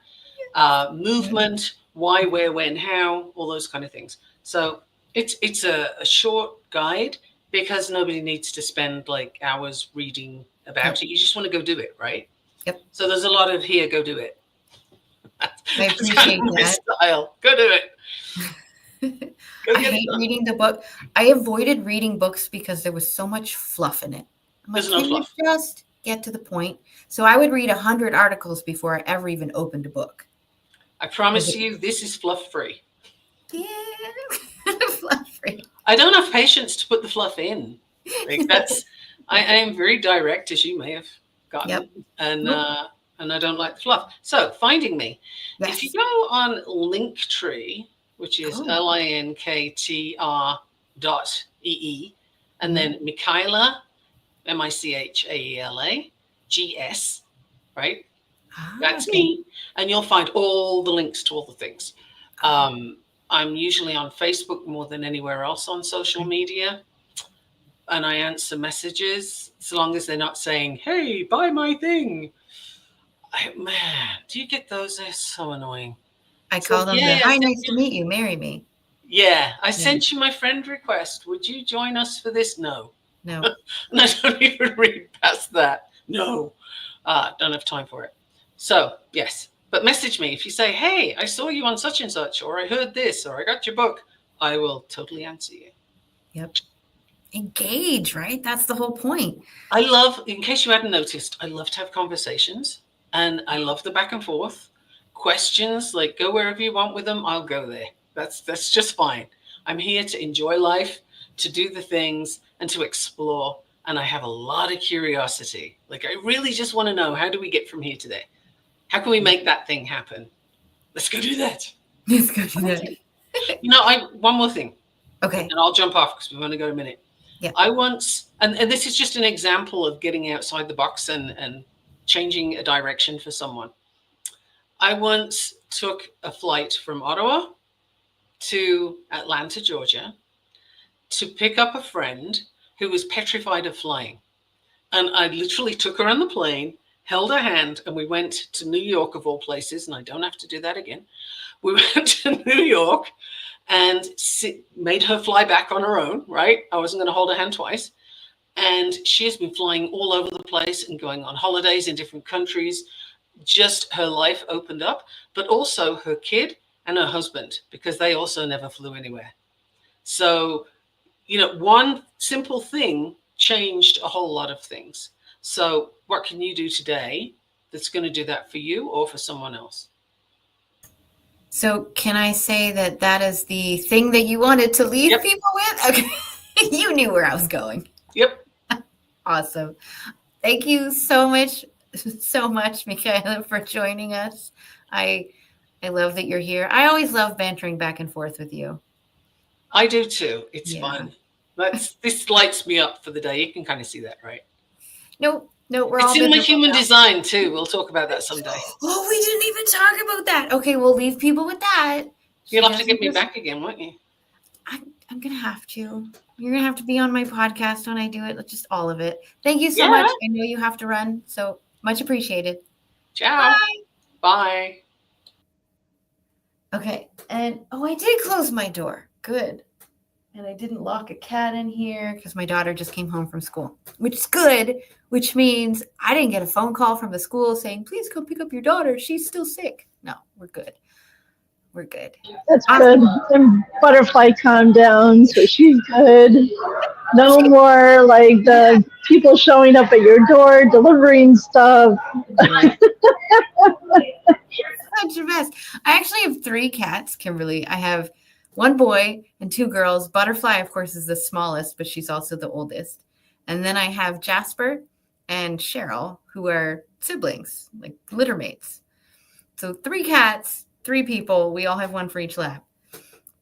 movement, why, where, when, how, all those kind of things. So it's a short guide because nobody needs to spend like hours reading about it. You just want to go do it, right? Yep. So there's a lot of here, go do it. I appreciate that. Style. Go do it. I hate reading the book. I avoided reading books because there was so much fluff in it. There's no fluff. Just get to the point. So I would read 100 articles before I ever even opened a book. I promise you, this is fluff free. Yeah, fluff free. I don't have patience to put the fluff in. Like I am very direct, as you may have gotten. Yep. And I don't like the fluff. So finding me. Yes. If you go on Linktree, which is linktr.ee, and then Michaela, Michaela GS, right? That's me. And you'll find all the links to all the things. I'm usually on Facebook more than anywhere else on social media. And I answer messages so long as they're not saying, hey, buy my thing. Man, do you get those? They're so annoying. I call them hi, nice to meet you, marry me. Yeah, I sent you my friend request. Would you join us for this? No. No. And I don't even read past that. No. Don't have time for it. So, yes. But message me if you say, hey, I saw you on such and such, or I heard this, or I got your book. I will totally answer you. Yep. Engage, right? That's the whole point. I love, in case you hadn't noticed, I love to have conversations, and I love the back and forth. Questions, like go wherever you want with them, I'll go there. That's just fine. I'm here to enjoy life, to do the things, and to explore. And I have a lot of curiosity. Like I really just want to know, how do we get from here today? How can we make that thing happen? Let's go do that. Let's go do that. You know, one more thing. Okay. And I'll jump off because we've only got a minute. Yeah. I once, and this is just an example of getting outside the box and changing a direction for someone. I once took a flight from Ottawa to Atlanta, Georgia, to pick up a friend who was petrified of flying. And I literally took her on the plane, held her hand, and we went to New York, of all places, and I don't have to do that again. We went to New York and made her fly back on her own, right? I wasn't going to hold her hand twice. And she has been flying all over the place and going on holidays in different countries. Just her life opened up, but also her kid and her husband, because they also never flew anywhere. So, you know, one simple thing changed a whole lot of things. So what can you do today that's going to do that for you or for someone else? So can I say that that is the thing that you wanted to leave people with? Okay. You knew where I was going. Yep. Awesome. Thank you so much, Michaela, for joining us. I love that you're here. I always love bantering back and forth with you. I do too. It's fun. This lights me up for the day. You can kind of see that, right? No, we're it's all in my human design too. We'll talk about that someday. Oh, we didn't even talk about that. Okay, we'll leave people with that. You'll have to get me back again, won't you? I'm gonna have to. You're gonna have to be on my podcast when I do it. Just all of it. Thank you so much. I know you have to run, so much appreciated. Ciao. Bye. Okay, and I did close my door. Good. And I didn't lock a cat in here because my daughter just came home from school, which is good, which means I didn't get a phone call from the school saying, please come pick up your daughter. She's still sick. No, we're good. We're good. That's good. And Butterfly calmed down, so she's good. No more like the people showing up at your door delivering stuff. Such a mess. I actually have 3 cats, Kimberly. I have 1 boy and 2 girls. Butterfly, of course, is the smallest, but she's also the oldest. And then I have Jasper and Cheryl, who are siblings, like litter mates. So 3 cats, 3 people. We all have 1 for each lap.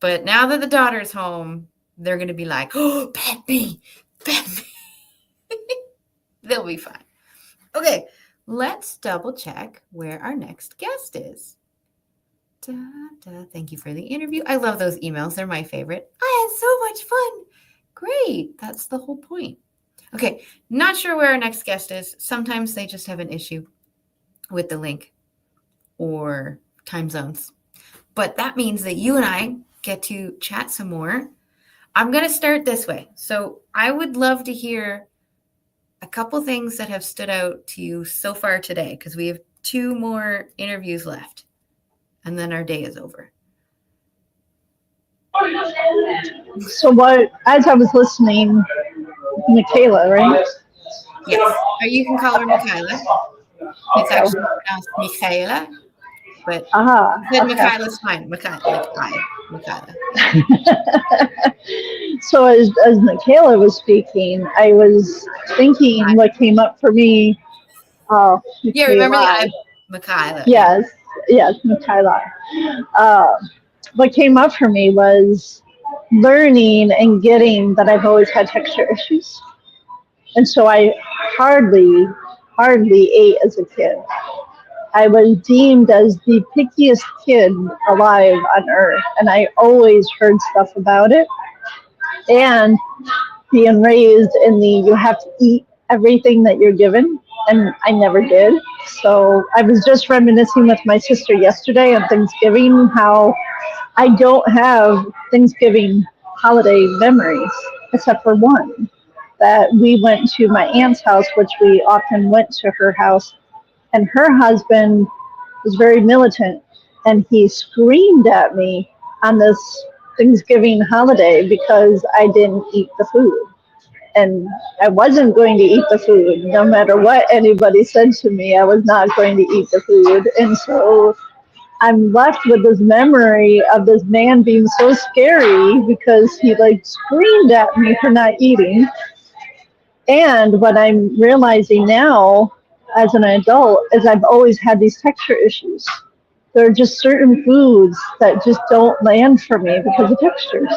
But now that the daughter's home, they're going to be like, oh, pet me. They'll be fine. Okay, let's double check where our next guest is. Thank you for the interview. I love those emails. They're my favorite. I had so much fun. Great. That's the whole point. Okay. Not sure where our next guest is. Sometimes they just have an issue with the link or time zones. But that means that you and I get to chat some more. I'm going to start this way. So I would love to hear a couple things that have stood out to you so far today, because we have 2 more interviews left. And then our day is over. So what, as I was listening, Michaela, right? Yes. Or you can call her Michaela. It's actually pronounced Michaela. But Michaela's fine. Michaela. So as Michaela was speaking, I was thinking what came up for me. Yeah, remember Michaela. Yes, Michaela. What came up for me was learning and getting that I've always had texture issues. And so I hardly ate as a kid. I was deemed as the pickiest kid alive on earth, and I always heard stuff about it. And being raised in you have to eat everything that you're given, and I never did. So I was just reminiscing with my sister yesterday on Thanksgiving how I don't have Thanksgiving holiday memories except for one, that we went to my aunt's house, which we often went to her house, and her husband was very militant, and he screamed at me on this Thanksgiving holiday because I didn't eat the food. And I wasn't going to eat the food. No matter what anybody said to me, I was not going to eat the food. And so I'm left with this memory of this man being so scary because he like screamed at me for not eating. And what I'm realizing now as an adult is I've always had these texture issues. There are just certain foods that just don't land for me because of textures.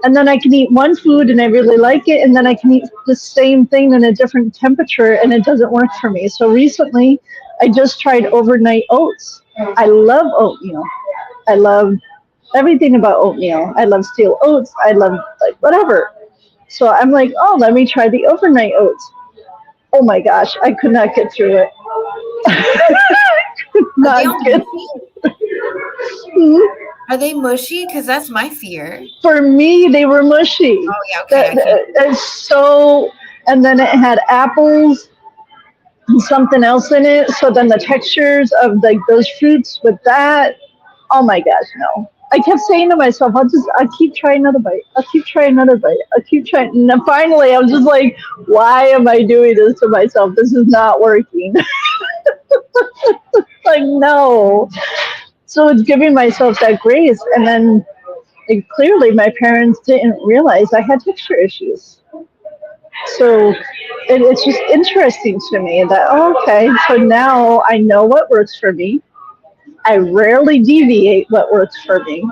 And then I can eat one food and I really like it, and then I can eat the same thing in a different temperature and it doesn't work for me. So recently I just tried overnight oats. I love oatmeal. I love everything about oatmeal. I love steel oats. I love like whatever. So I'm like, oh, let me try the overnight oats. Oh my gosh, I could not get through it. Could Are they not all get. mushy? Are they mushy? Because that's my fear. For me, they were mushy. Oh yeah, okay. I can't. It's so, and then it had apples and something else in it. So then the textures of like those fruits with that, oh my gosh, no. I kept saying to myself, I'll keep trying another bite. I'll keep trying another bite. I'll keep trying. And then finally, I was just like, why am I doing this to myself? This is not working. Like, no. So it's giving myself that grace. And then like, clearly my parents didn't realize I had texture issues. So it's just interesting to me that, oh, okay, so now I know what works for me. I rarely deviate what works for me.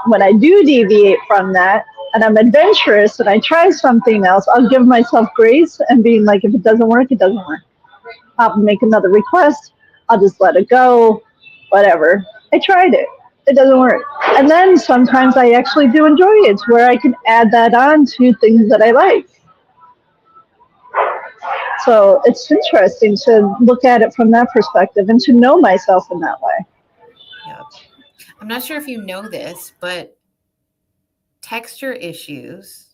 When I do deviate from that, and I'm adventurous and I try something else, I'll give myself grace and being like, if it doesn't work, it doesn't work. I'll make another request. I'll just let it go, whatever. I tried it. It doesn't work. And then sometimes I actually do enjoy it, where I can add that on to things that I like. So it's interesting to look at it from that perspective and to know myself in that way. Yeah. I'm not sure if you know this, but texture issues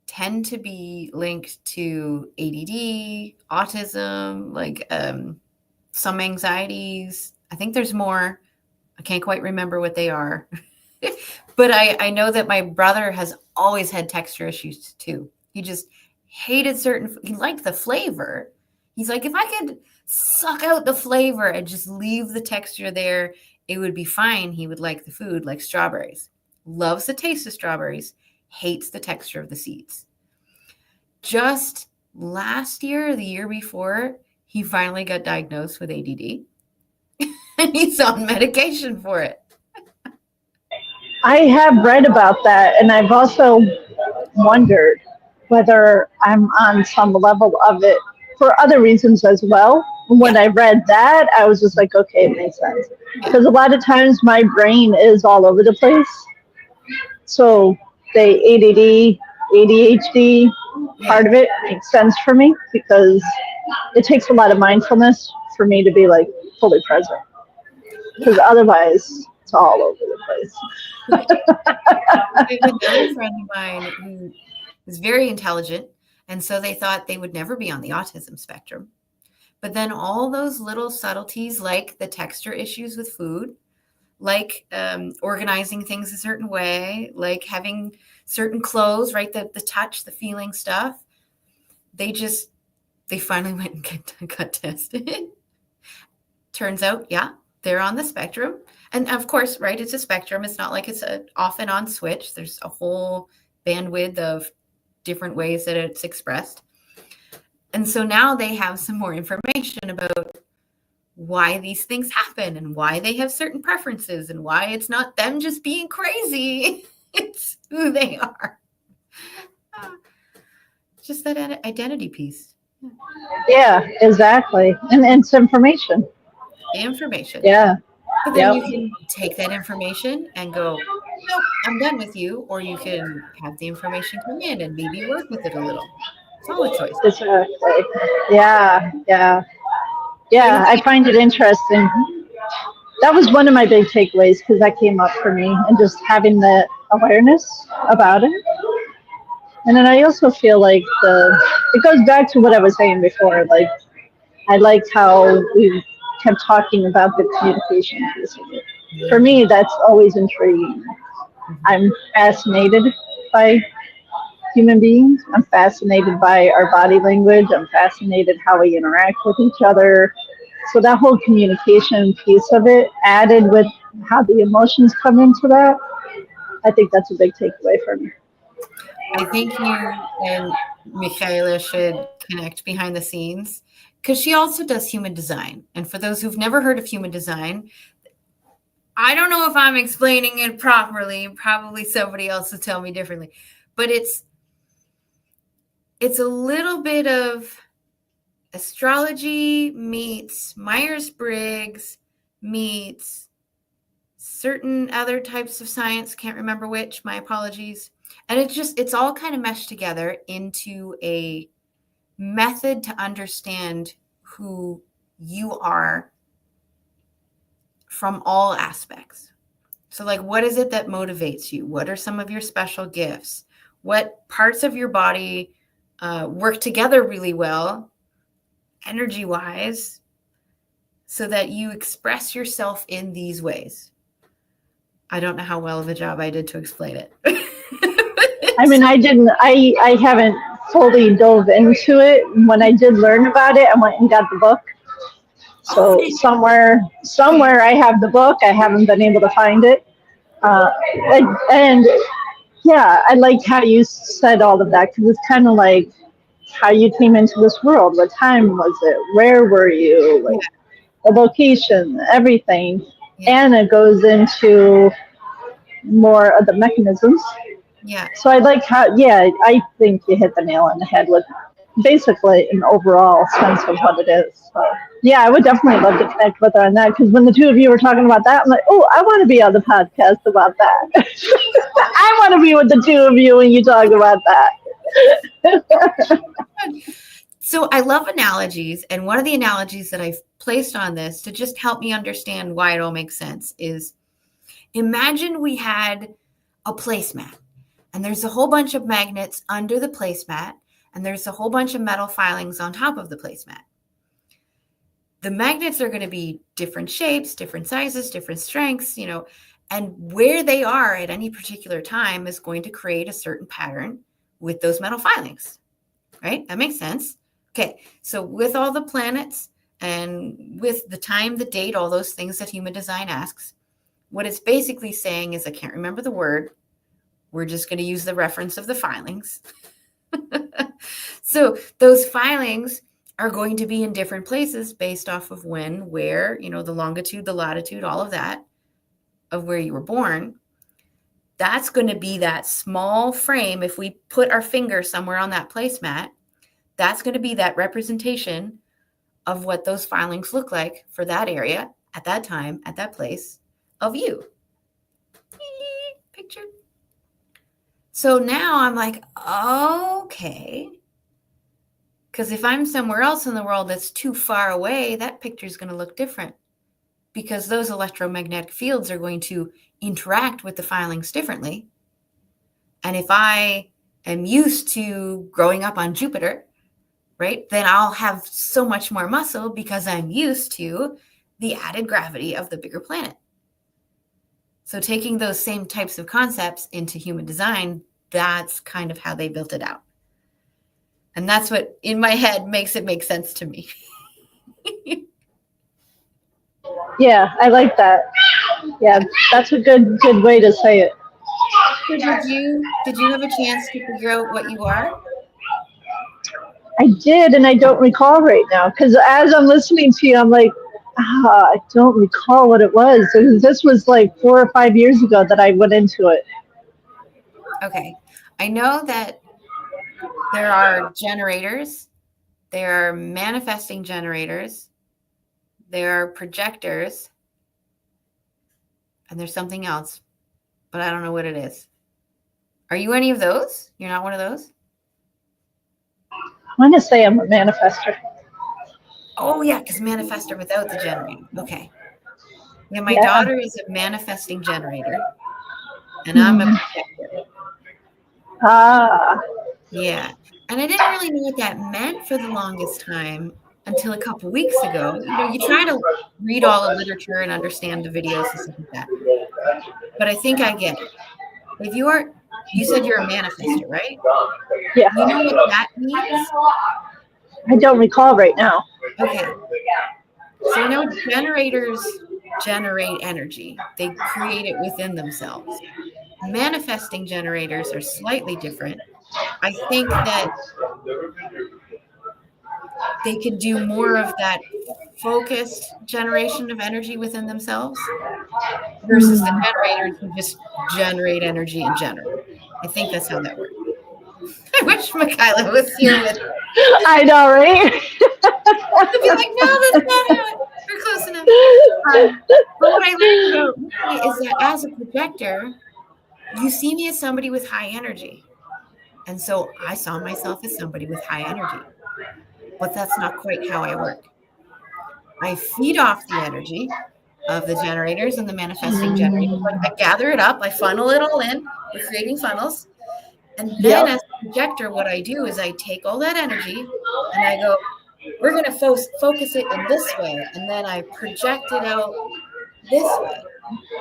tend to be linked to ADD, autism, like some anxieties. I think there's more. I can't quite remember what they are. But I know that my brother has always had texture issues too. He just hated he liked the flavor. He's like, if I could suck out the flavor and just leave the texture there, it would be fine. He would like the food, like strawberries. Loves the taste of strawberries, hates the texture of the seeds. Just last year, the year before, he finally got diagnosed with ADD. And he's on medication for it. I have read about that, and I've also wondered whether I'm on some level of it for other reasons as well. When I read that, I was just like, okay, it makes sense. Because a lot of times my brain is all over the place. So the ADD, ADHD part of it makes sense for me because it takes a lot of mindfulness for me to be like fully present. Because otherwise, it's all over the place. I have another friend of mine who is very intelligent, and so they thought they would never be on the autism spectrum. But then all those little subtleties, like the texture issues with food, like organizing things a certain way, like having certain clothes, right? The touch, the feeling stuff. They finally went and got tested. Turns out, yeah, they're on the spectrum. And of course, right, it's a spectrum. It's not like it's an off and on switch. There's a whole bandwidth of different ways that it's expressed. And so now they have some more information about why these things happen and why they have certain preferences and why it's not them just being crazy. It's who they are. Just that identity piece. Yeah, exactly. And it's information. Information. Yeah. But then you can take that information and go, nope, I'm done with you. Or you can have the information come in and maybe work with it a little. It's all a choice. Exactly. Yeah. I find it interesting. that was one of my big takeaways because that came up for me and just having the awareness about it. And then I also feel like it goes back to what I was saying before. Like, I liked how we kept talking about the communication piece of it. For me, that's always intriguing. I'm fascinated by human beings. I'm fascinated by our body language. I'm fascinated how we interact with each other. So that whole communication piece of it, added with how the emotions come into that, I think that's a big takeaway for me. I think you and Michaela should connect behind the scenes because she also does human design. And for those who've never heard of human design, I don't know if I'm explaining it properly. Probably somebody else will tell me differently. But it's a little bit of astrology meets Myers-Briggs meets certain other types of science. Can't remember which. My apologies. And it's all kind of meshed together into a method to understand who you are from all aspects. So, like, what is it that motivates you? What are some of your special gifts? What parts of your body work together really well, energy-wise, so that you express yourself in these ways? I don't know how well of a job I did to explain it. I mean, I haven't fully dove into it. When I did learn about it, I went and got the book. So somewhere I have the book. I haven't been able to find it. And yeah, I liked how you said all of that because it's kind of like how you came into this world. What time was it? Where were you? Like the location, everything. Yeah. And it goes into more of the mechanisms. Yeah. So I like how, yeah, I think you hit the nail on the head with basically an overall sense of what it is. So, yeah, I would definitely love to connect with her on that because when the two of you were talking about that, I'm like, oh, I want to be on the podcast about that. I want to be with the two of you when you talk about that. So I love analogies. And one of the analogies that I've placed on this to just help me understand why it all makes sense is imagine we had a placemat and there's a whole bunch of magnets under the placemat and there's a whole bunch of metal filings on top of the placemat. The magnets are going to be different shapes, different sizes, different strengths, and where they are at any particular time is going to create a certain pattern with those metal filings, right? That makes sense. Okay, so with all the planets and with the time, the date, all those things that human design asks, what it's basically saying is, I can't remember the word. We're just going to use the reference of the filings. So those filings are going to be in different places based off of when, where, the longitude, the latitude, all of that of where you were born. That's going to be that small frame. If we put our finger somewhere on that placemat, that's going to be that representation of what those filings look like for that area at that time, at that place of you. Picture. So now I'm like, okay. Because if I'm somewhere else in the world that's too far away, that picture is going to look different because those electromagnetic fields are going to interact with the filings differently. And if I am used to growing up on Jupiter, right, then I'll have so much more muscle because I'm used to the added gravity of the bigger planet. So taking those same types of concepts into human design, that's kind of how they built it out. And that's what, in my head, makes it make sense to me. Yeah, I like that. Yeah, that's a good way to say it. So did you have a chance to figure out what you are? I did, and I don't recall right now because as I'm listening to you, I'm like, I don't recall what it was. This was like 4 or 5 years ago that I went into it. Okay. I know that there are generators, there are manifesting generators, there are projectors, and there's something else, but I don't know what it is. Are you any of those? You're not one of those? I want to say I'm a manifester. Oh, yeah, because manifestor without the generator. Okay. Yeah, my Yeah. daughter is a manifesting generator, and I'm a projector. Ah, Yeah. And I didn't really know what that meant for the longest time until a couple weeks ago. You know, you try to read all the literature and understand the videos and stuff like that. But I think I get it. If you said you're a manifester, right? yeah. You know what that means? I don't recall right now. Okay. So you know, generators generate energy. They create it within themselves. Manifesting generators are slightly different. I think that they could do more of that focused generation of energy within themselves versus the generators who just generate energy in general. I think that's how that works. I wish Michaela was here with us. I know, right? I'd be like, no, that's not how it. We're close enough. But what I learned about me is that as a projector, you see me as somebody with high energy. And so I saw myself as somebody with high energy. But that's not quite how I work. I feed off the energy of the generators and the manifesting generators. Like I gather it up, I funnel it all in. We're creating funnels. And then as a projector, what I do is I take all that energy and I go, we're going to focus it in this way. And then I project it out this way.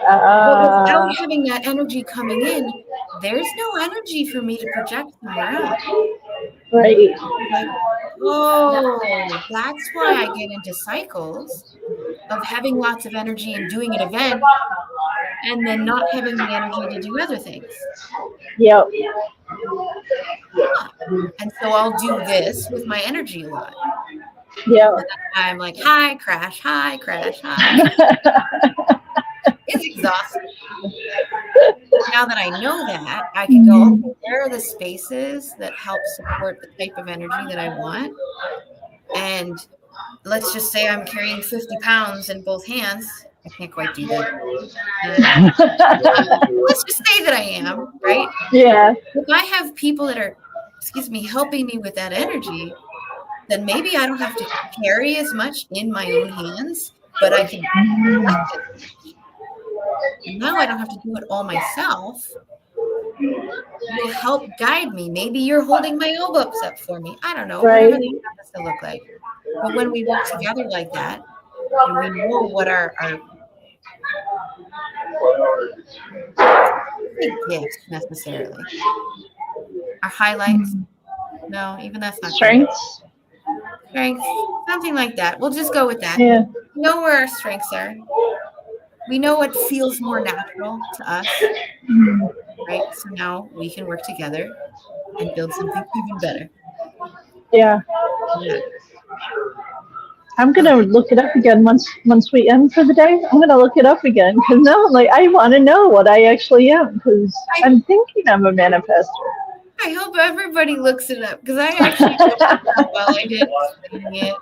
But without having that energy coming in, there's no energy for me to project somewhere else. Right. Like, oh, that's why I get into cycles of having lots of energy and doing an event and then not having the energy to do other things. Yep. And so I'll do this with my energy a lot. Yep. I'm like, high, crash, high, crash, high. It's exhausting. Now that I know that, I can go, okay, where are the spaces that help support the type of energy that I want? And let's just say I'm carrying 50 pounds in both hands. I can't quite do that. Let's just say that I am, right? Yeah. If I have people that are, helping me with that energy, then maybe I don't have to carry as much in my own hands, but I can collect it. And now I don't have to do it all myself. You'll help guide me. Maybe you're holding my elbows up for me. I don't know. Right. Whatever that happens to look like. But when we work together like that, and we know what our gifts necessarily, our highlights. No, even that's not Strengths. Strengths, something like that. We'll just go with that. Yeah. We know where our strengths are. We know what feels more natural to us, right? So now we can work together and build something even better. Yeah. I'm gonna look it up again once we end for the day. I'm gonna look it up again because now, like, I want to know what I actually am because I'm thinking I'm a manifestor. I hope everybody looks it up because I actually don't know how well I did explaining it.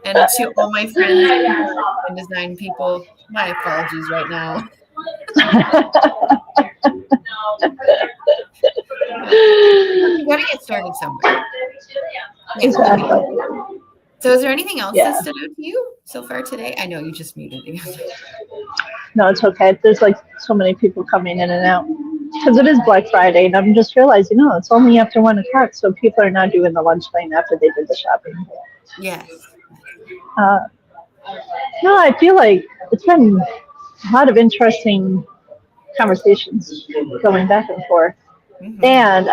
And to all my friends and design people, my apologies right now. You got to get started somewhere. Exactly. So is there anything else that stood out to you so far today? I know you just muted me. No, it's okay. There's like so many people coming in and out because it is Black Friday, and I'm just realizing, it's only after 1:00, so people are not doing the lunch lane after they did the shopping. Yes. No, I feel like it's been a lot of interesting conversations going back and forth, and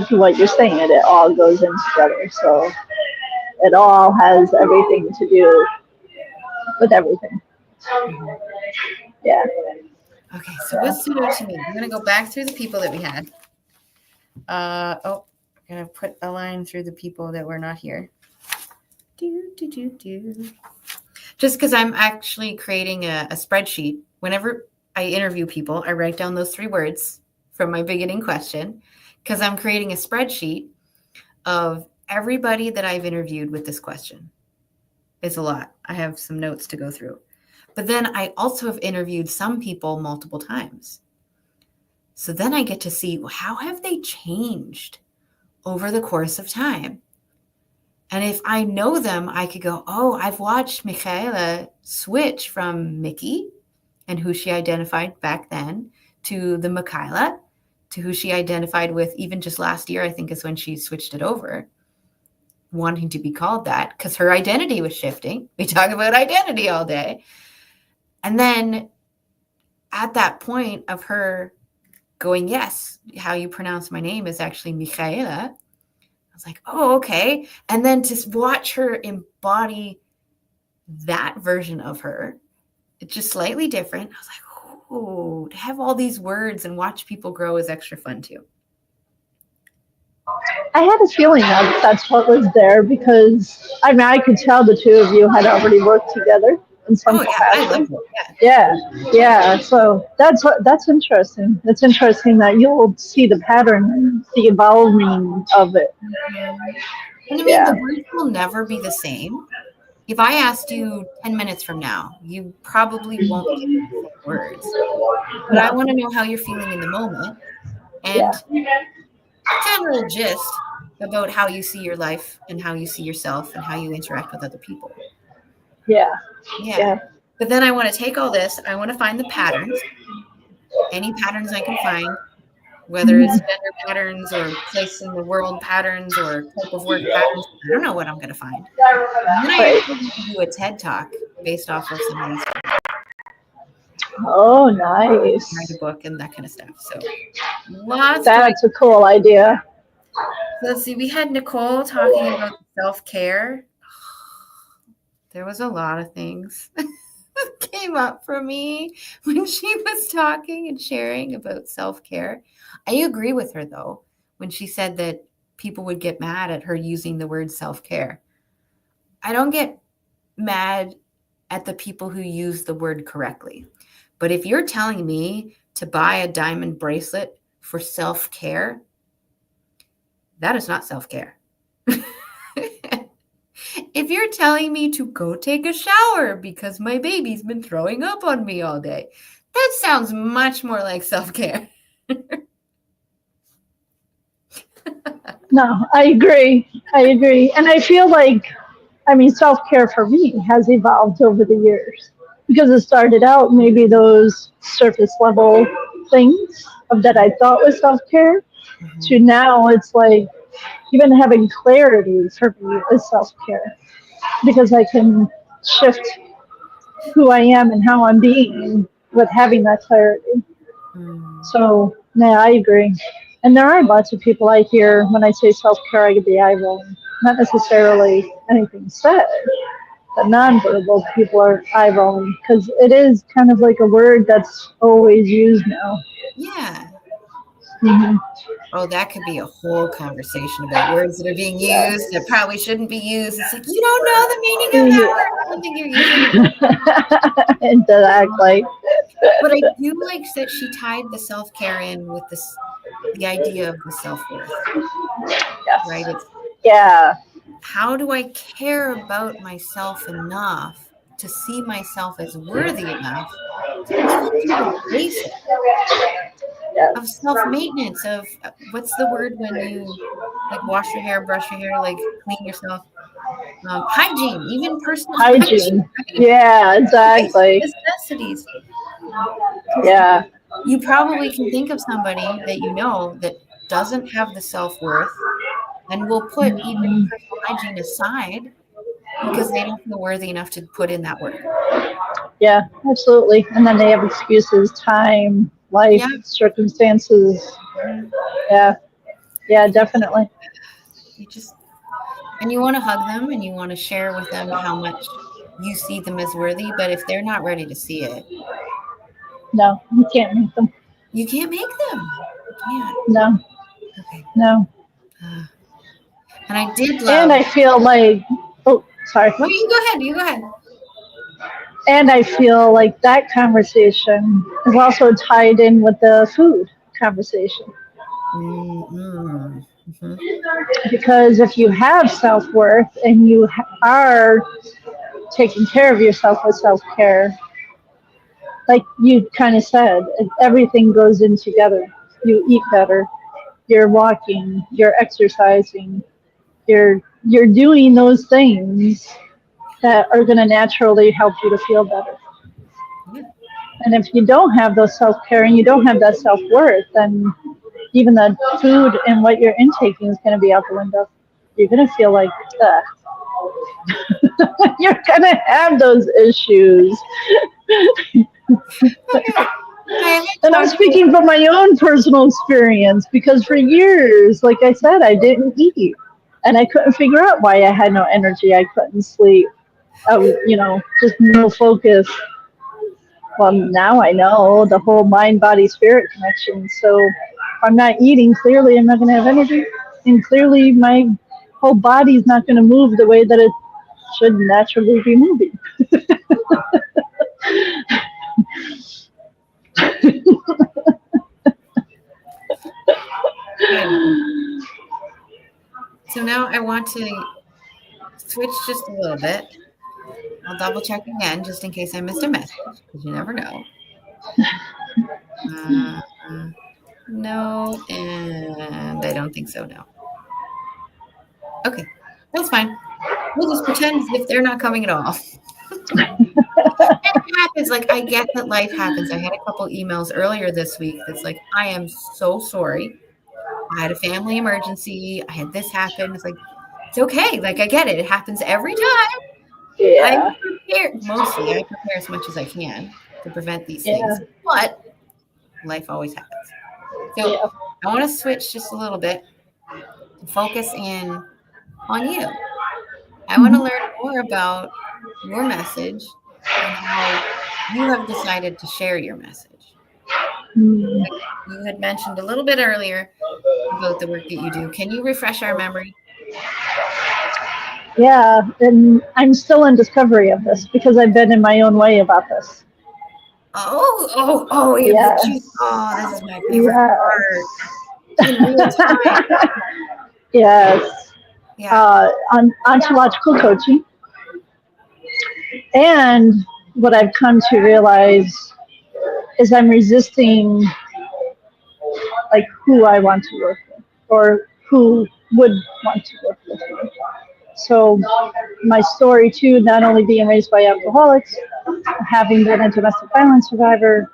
what you're saying, it all goes in together. So it all has everything to do with everything. Yeah. Okay, so what stood out to me? I'm going to go back through the people that we had. I'm going to put a line through the people that were not here. Just because I'm actually creating a spreadsheet. Whenever I interview people, I write down those 3 words from my beginning question because I'm creating a spreadsheet of everybody that I've interviewed with this question. It's a lot. I have some notes to go through. But then I also have interviewed some people multiple times. So then I get to see, how have they changed over the course of time? And if I know them, I could go, I've watched Michaela switch from Mickey and who she identified back then, to the Michaela, to who she identified with even just last year, I think is when she switched it over, wanting to be called that because her identity was shifting. We talk about identity all day. And then at that point of her going, yes, how you pronounce my name is actually Michaela. I was like, oh, okay. And then to watch her embody that version of her, it's just slightly different. I was like, oh, to have all these words and watch people grow is extra fun too. I had a feeling that that's what was there because I mean I could tell the two of you had already worked together in some capacity. Yeah. So that's interesting. It's interesting that you'll see the pattern, the evolving of it. And I mean, the words will never be the same. If I asked you 10 minutes from now, you probably won't get the same words. But I want to know how you're feeling in the moment and general gist about how you see your life and how you see yourself and how you interact with other people. Yeah. But then I want to take all this, I want to find the patterns, any patterns I can find, whether it's gender patterns or place in the world patterns or type of work patterns. I don't know what I'm going to find. And then I actually do a TED Talk based off of some of these. Oh, nice. Write a book and that kind of stuff. So that's a cool idea. So let's see. We had Nicole talking about self-care. There was a lot of things that came up for me when she was talking and sharing about self-care. I agree with her, though, when she said that people would get mad at her using the word self-care. I don't get mad at the people who use the word correctly. But if you're telling me to buy a diamond bracelet for self-care, that is not self-care. If you're telling me to go take a shower because my baby's been throwing up on me all day, that sounds much more like self-care. No, I agree. And I feel like, I mean, self-care for me has evolved over the years because it started out maybe those surface level things that I thought was self-care to now it's like even having clarity for me is self-care because I can shift who I am and how I'm being with having that clarity. So, yeah, I agree. And there are lots of people I hear when I say self-care, I get the eye rolling. Not necessarily anything said, but nonverbal people are eye rolling because it is kind of like a word that's always used now. Yeah. Mm-hmm. Oh, that could be a whole conversation about words that are being used that probably shouldn't be used. It's like, you don't know the meaning of that word. I don't think you're using it. Exactly. But I do like that she tied the self-care in with the idea of the self-worth. Yes. Right? Yeah. How do I care about myself enough to see myself as worthy enough to even do the basic of self-maintenance, of what's the word when you like wash your hair, brush your hair, like clean yourself? Hygiene, even personal hygiene. Right? Yeah, exactly. Necessities. Yeah. You probably can think of somebody that you know that doesn't have the self-worth and will put even personal hygiene aside because they don't feel worthy enough to put in that work. Yeah, absolutely. And then they have excuses, time, life, circumstances. Yeah. Yeah, definitely. And you want to hug them and you want to share with them how much you see them as worthy, but if they're not ready to see it, no, you can't make them. You can't make them. You can't. No. Okay. No. And I did love. And I feel like, oh, sorry. No, you go ahead. You go ahead. And I feel like that conversation is also tied in with the food conversation. Mm-hmm. Mm-hmm. Because if you have self-worth and you are taking care of yourself with self-care, like you kind of said, everything goes in together. You eat better, you're walking, you're exercising, you're doing those things that are going to naturally help you to feel better. Yeah. And if you don't have those self-care and you don't have that self-worth, then even the food and what you're intaking is going to be out the window. You're going to feel like, you're going to have those issues. And I'm speaking from my own personal experience because for years, like I said, I didn't eat. And I couldn't figure out why I had no energy. I couldn't sleep. Just no focus. Well, now I know the whole mind, body, spirit connection. So if I'm not eating, clearly I'm not going to have energy. And clearly my whole body's not going to move the way that it should naturally be moving. So now I want to switch just a little bit. I'll double check again just in case I missed a message, because you never know. No, and I don't think so, no. Okay, that's fine. We'll just pretend as if they're not coming at all. It happens. Like, I get that life happens. I had a couple emails earlier this week that's like, I am so sorry. I had a family emergency. I had this happen. It's like, it's okay. Like, I get it. It happens every time. Yeah. I'm prepared. Mostly, I prepare as much as I can to prevent these things. But life always happens. So I want to switch just a little bit to focus in on you. I want to learn more about your message and how you have decided to share your message. You had mentioned a little bit earlier about the work that you do. Can you refresh our memory? Yeah, and I'm still in discovery of this because I've been in my own way about this. Yes. This is my favorite part. In real time. Yes. Yeah. On ontological coaching. And what I've come to realize is I'm resisting like who I want to work with or who would want to work with me. So my story too, not only being raised by alcoholics, having been a domestic violence survivor,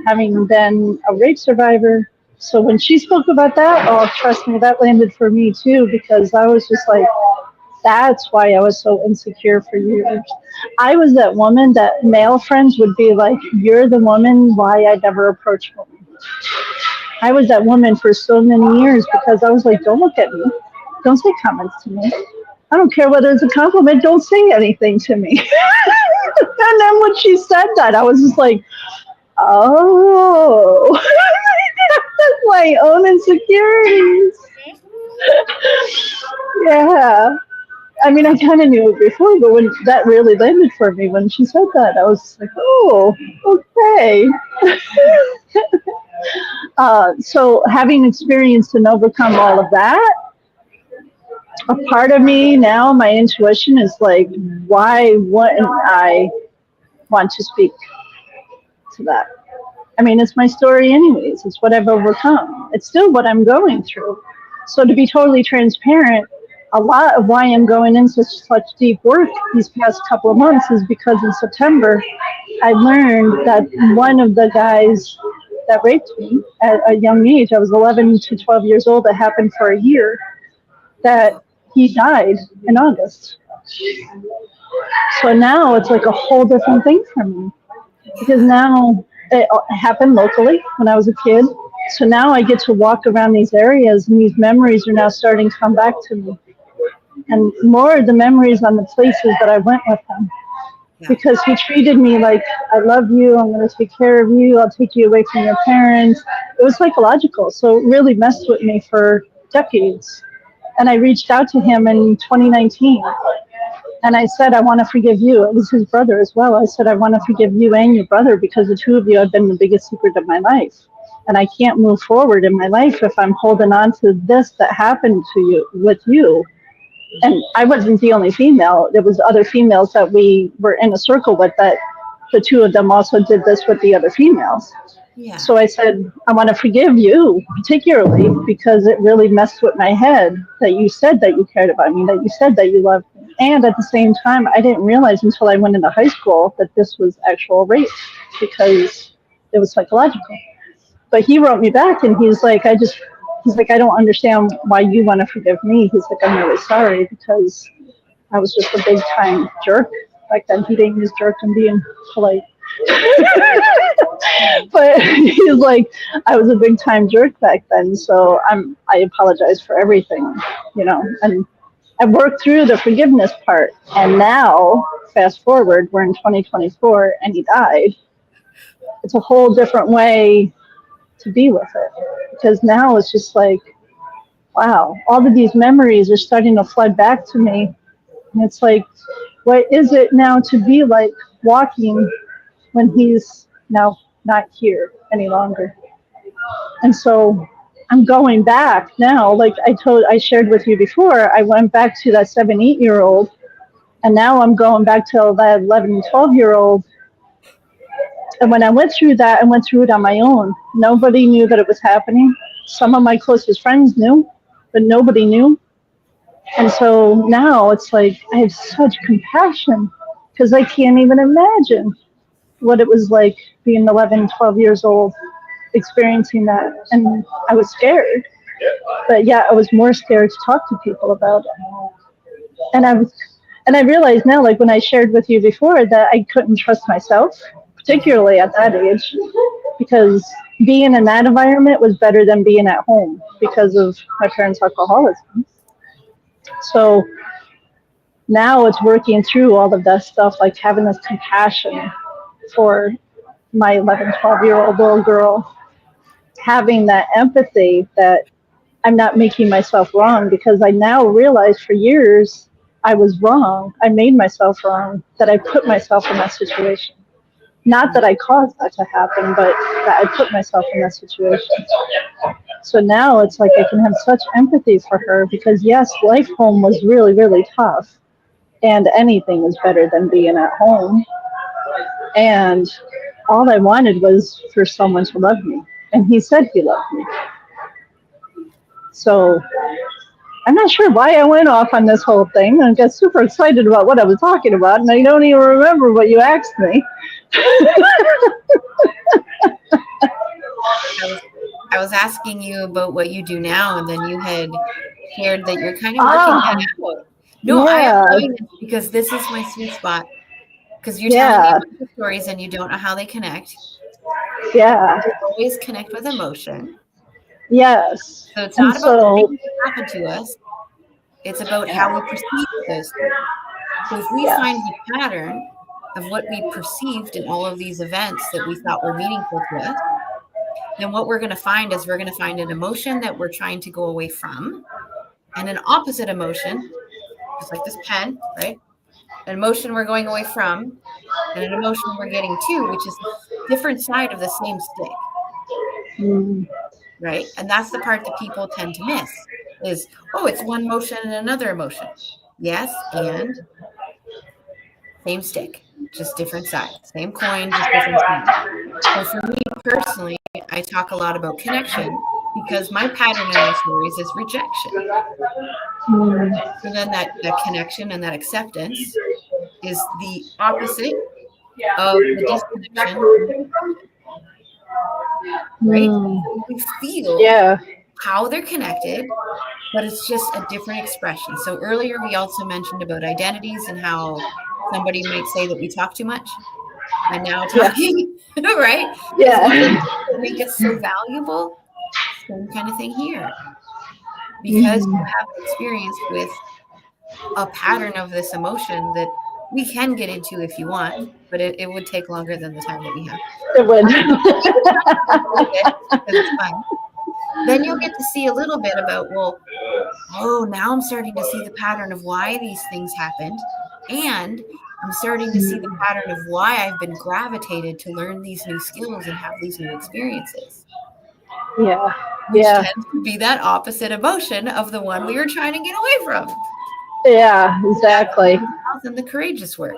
having been a rape survivor. So when she spoke about that, oh, trust me, that landed for me too, because I was just like, that's why I was so insecure for years. I was that woman that male friends would be like, you're the woman why I never approached women. I was that woman for so many years because I was like, don't look at me. Don't say comments to me. I don't care whether it's a compliment. Don't say anything to me. And then when she said that, I was just like, oh, that's my own insecurities. Yeah. I mean, I kind of knew it before, but when that really landed for me, when she said that, I was like, oh, okay. So having experienced and overcome all of that, a part of me now, my intuition is like, why wouldn't I want to speak to that? I mean, it's my story anyways. It's what I've overcome. It's still what I'm going through. So to be totally transparent, a lot of why I'm going in such deep work these past couple of months is because in September, I learned that one of the guys that raped me at a young age, I was 11 to 12 years old, that happened for a year, that he died in August. So now it's like a whole different thing for me. Because now it happened locally when I was a kid. So now I get to walk around these areas and these memories are now starting to come back to me. And more of the memories on the places that I went with him. Because he treated me like, I love you, I'm going to take care of you, I'll take you away from your parents. It was psychological. So it really messed with me for decades. And I reached out to him in 2019. And I said, I want to forgive you. It was his brother as well. I said, I want to forgive you and your brother because the two of you have been the biggest secret of my life. And I can't move forward in my life if I'm holding on to this that happened to you, with you. And I wasn't the only female. There was other females that we were in a circle with that the two of them also did this with the other females. Yeah. So I said, I want to forgive you particularly because it really messed with my head that you said that you cared about me, that you said that you loved me. And at the same time, I didn't realize until I went into high school that this was actual rape because it was psychological. But he wrote me back and he's like, I don't understand why you want to forgive me. He's like, I'm really sorry because I was just a big time jerk. Back then he didn't use jerk and being polite. But he's like, I was a big time jerk back then, so I apologize for everything, and I worked through the forgiveness part, and now fast forward, we're in 2024 and he died. It's a whole different way to be with it, because now it's just like, wow, all of these memories are starting to flood back to me, and it's like, what is it now to be like walking when he's now not here any longer? And so I'm going back now, like I shared with you before, I went back to that 7-8-year-old, and now I'm going back to that 11, 12-year-old. And when I went through that, I went through it on my own. Nobody knew that it was happening. Some of my closest friends knew, but nobody knew. And so now it's like I have such compassion because I can't even imagine what it was like being 11, 12 years old, experiencing that. And I was scared, but yeah, I was more scared to talk to people about it. And I realized now, like when I shared with you before, that I couldn't trust myself, particularly at that age, because being in that environment was better than being at home because of my parents' alcoholism. So now it's working through all of that stuff, like having this compassion for my 11, 12-year-old little girl, having that empathy that I'm not making myself wrong, because I now realize for years I was wrong. I made myself wrong, that I put myself in that situation. Not that I caused that to happen, but that I put myself in that situation. So now it's like I can have such empathy for her, because yes, life home was really, really tough, and anything was better than being at home. And all I wanted was for someone to love me, and he said he loved me. So I'm not sure why I went off on this whole thing. I got super excited about what I was talking about, and I don't even remember what you asked me. I was asking you about what you do now, and then you had shared that you're kind of working that out. No, I am doing this because this is my sweet spot. Because you're telling me a bunch of stories and you don't know how they connect. Yeah. You always connect with emotion. Yes. So it's not about things that happen to us. It's about how we perceive those things. So if we find the pattern of what we perceived in all of these events that we thought were meaningful to us, then what we're going to find is we're going to find an emotion that we're trying to go away from, and an opposite emotion, just like this pen, right? An emotion we're going away from, and an emotion we're getting to, which is a different side of the same stick. Right? And that's the part that people tend to miss is, oh, it's one motion and another emotion. Yes, and same stick, just different sides. Same coin, just different sides. So for me personally, I talk a lot about connection because my pattern in my stories is rejection. So then that connection and that acceptance is the opposite of the disconnection. Right? We feel how they're connected, but it's just a different expression. So earlier we also mentioned about identities and how somebody might say that we talk too much. And now talking, right? Yeah. Make it so valuable. Same kind of thing here. Because you have experience with a pattern of this emotion that we can get into if you want, but it would take longer than the time that we have. It would. It's fun. Then you'll get to see a little bit about, well, oh, now I'm starting to see the pattern of why these things happened. And I'm starting to see the pattern of why I've been gravitated to learn these new skills and have these new experiences. Yeah. Which tends to be that opposite emotion of the one we were trying to get away from. Yeah, exactly. And the courageous work.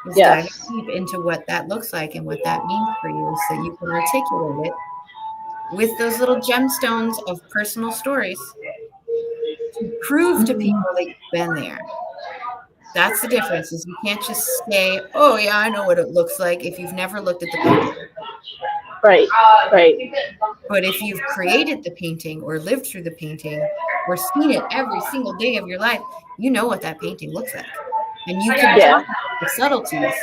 Is diving deep into what that looks like and what that means for you so you can articulate it with those little gemstones of personal stories to prove to people that you've been there. That's the difference, is you can't just say, oh yeah, I know what it looks like if you've never looked at the picture. Right. But if you've created the painting or lived through the painting or seen it every single day of your life, you know what that painting looks like. And you can Yeah. talk about the subtleties.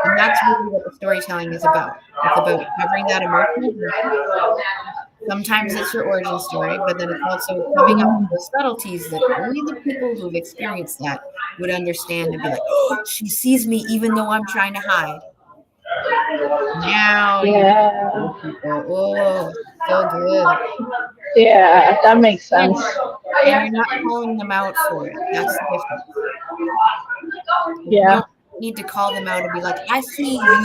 And that's really what the storytelling is about. It's about covering that emotional journey. Sometimes it's your origin story, but then it's also coming up with those subtleties that only the people who've experienced that would understand and be like, oh, she sees me even though I'm trying to hide. Now you Yeah. people. Oh, so good. Yeah, that makes sense. And you're not calling them out for it. That's the difference. You Yeah. don't need to call them out and be like, I see you. I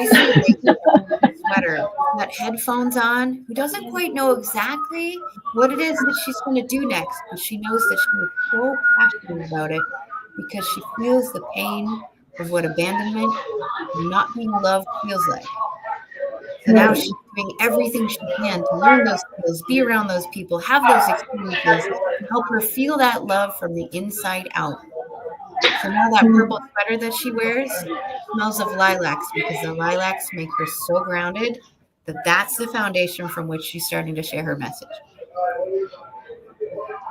see a lady with a sweater, got headphones on, who doesn't quite know exactly what it is that she's going to do next, but she knows that she is so passionate about it because she feels the pain of what abandonment and not being loved feels like. So now she's doing everything she can to learn those skills, be around those people, have those experiences to help her feel that love from the inside out. So now that purple sweater that she wears smells of lilacs because the lilacs make her so grounded that that's the foundation from which she's starting to share her message.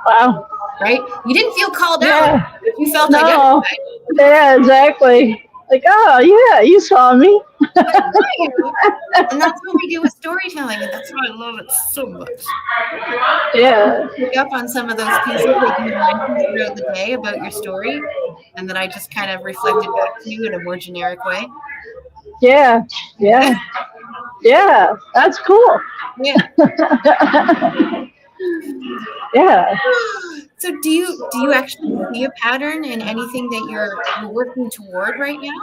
Wow. Right? You didn't feel called Yeah. out. You felt No. identified. Yeah, exactly. Like, oh, yeah, you saw me. And that's what we do with storytelling, and that's why I love it so much. Yeah. Pick up on some of those pieces that you mentioned throughout the day about your story, and that I just kind of reflected back to you in a more generic way. Yeah. Yeah. Yeah. That's cool. Yeah. Yeah. So do you actually see a pattern in anything that you're working toward right now?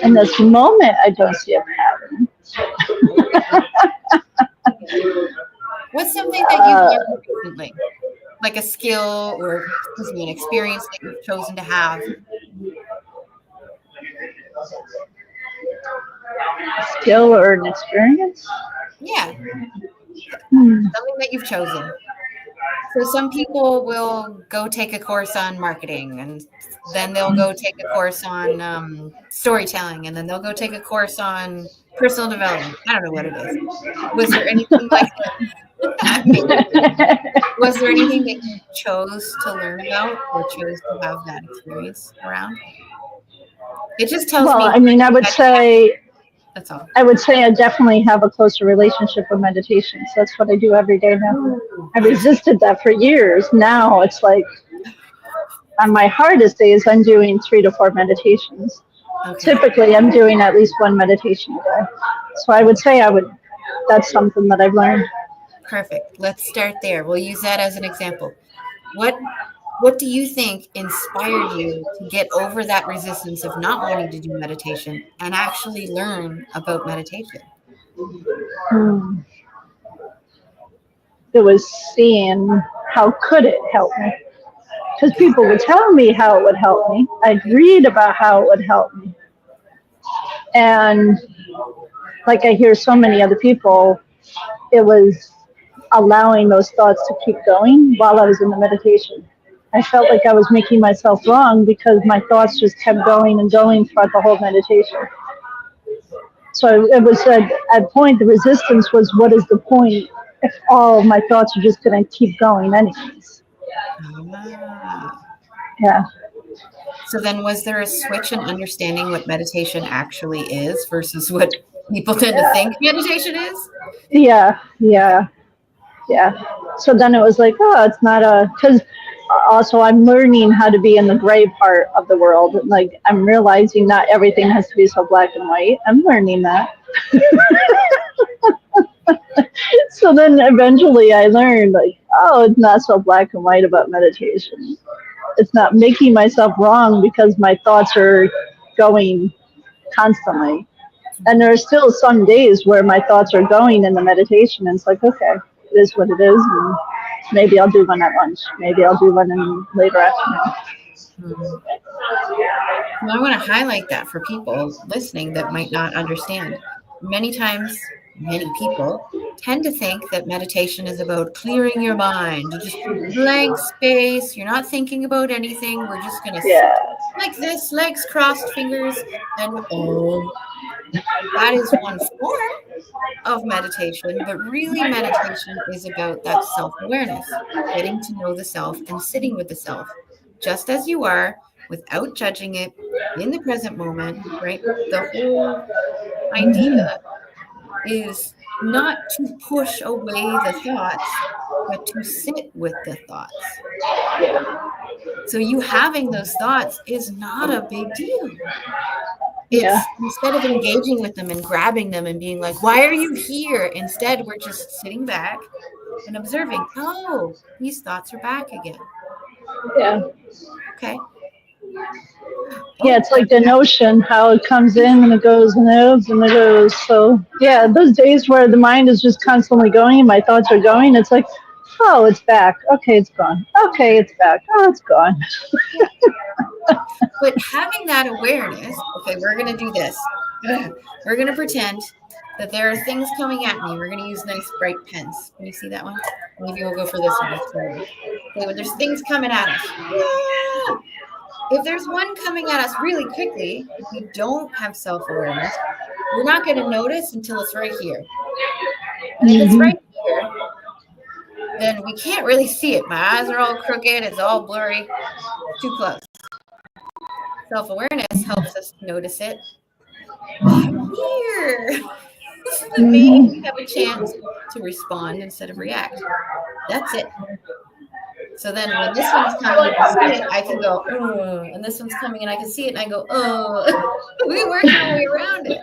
In this moment, I don't see a pattern. What's something that you've learned recently? Like a skill or, excuse me, an experience that you've chosen to have? Skill or an experience? Yeah. Something that you've chosen. So some people will go take a course on marketing, and then they'll go take a course on storytelling, and then they'll go take a course on personal development. I don't know what it is. Was there anything like was there anything that you chose to learn about or chose to have that experience around? It just tells Well, me. I mean, I would say That's all. I definitely have a closer relationship with meditation. So that's what I do every day now. I resisted that for years. Now it's like on my hardest days, I'm doing 3 to 4 meditations. Okay. Typically, I'm doing at least 1 meditation a day. So I would say that's something that I've learned. Perfect. Let's start there. We'll use that as an example. What do you think inspired you to get over that resistance of not wanting to do meditation and actually learn about meditation? It was seeing how could it help me. Because people would tell me how it would help me. I'd read about how it would help me. And like I hear so many other people, it was allowing those thoughts to keep going while I was in the meditation. I felt like I was making myself wrong because my thoughts just kept going and going throughout the whole meditation. So it was at a point, the resistance was, what is the point if all my thoughts are just going to keep going anyways? Yeah. So then was there a switch in understanding what meditation actually is versus what people tend to think meditation is? Yeah. So then it was like, oh, it's not because also I'm learning how to be in the gray part of the world. Like I'm realizing not everything has to be so black and white. I'm learning that. So then eventually I learned like, oh, it's not so black and white about meditation. It's not making myself wrong because my thoughts are going constantly. And there are still some days where my thoughts are going in the meditation, and it's like, okay, it is what it is, and maybe I'll do one at lunch. Maybe I'll do one in later afternoon. Well, I want to highlight that for people listening that might not understand. Many times, many people tend to think that meditation is about clearing your mind, just blank space. You're not thinking about anything. We're just going to sit like this, legs crossed, fingers, and that is one form of meditation, but really meditation is about that self-awareness, getting to know the self and sitting with the self just as you are without judging it in the present moment, right? The whole idea is not to push away the thoughts, but to sit with the thoughts. So you having those thoughts is not a big deal. It's instead of engaging with them and grabbing them and being like, why are you here? Instead, we're just sitting back and observing, oh, these thoughts are back again. Yeah. Okay. Yeah, it's like the notion, how it comes in and it goes and it goes and it goes. So, yeah, those days where the mind is just constantly going and my thoughts are going, it's like, oh, it's back. Okay, it's gone. Okay, it's back. Oh, it's gone. But having that awareness, okay, we're going to do this. We're going to pretend that there are things coming at me. We're going to use nice bright pens. Can you see that one? Maybe we'll go for this one. Okay, when there's things coming at us. If there's one coming at us really quickly, if we don't have self-awareness, we're not going to notice until it's right here. And if it's right here, then we can't really see it. My eyes are all crooked. It's all blurry. Too close. Self-awareness helps us notice it here. That means we have a chance to respond instead of react. That's it. So then when this one's coming and I see it, I can go, and this one's coming and I can see it and I go, we work our way around it.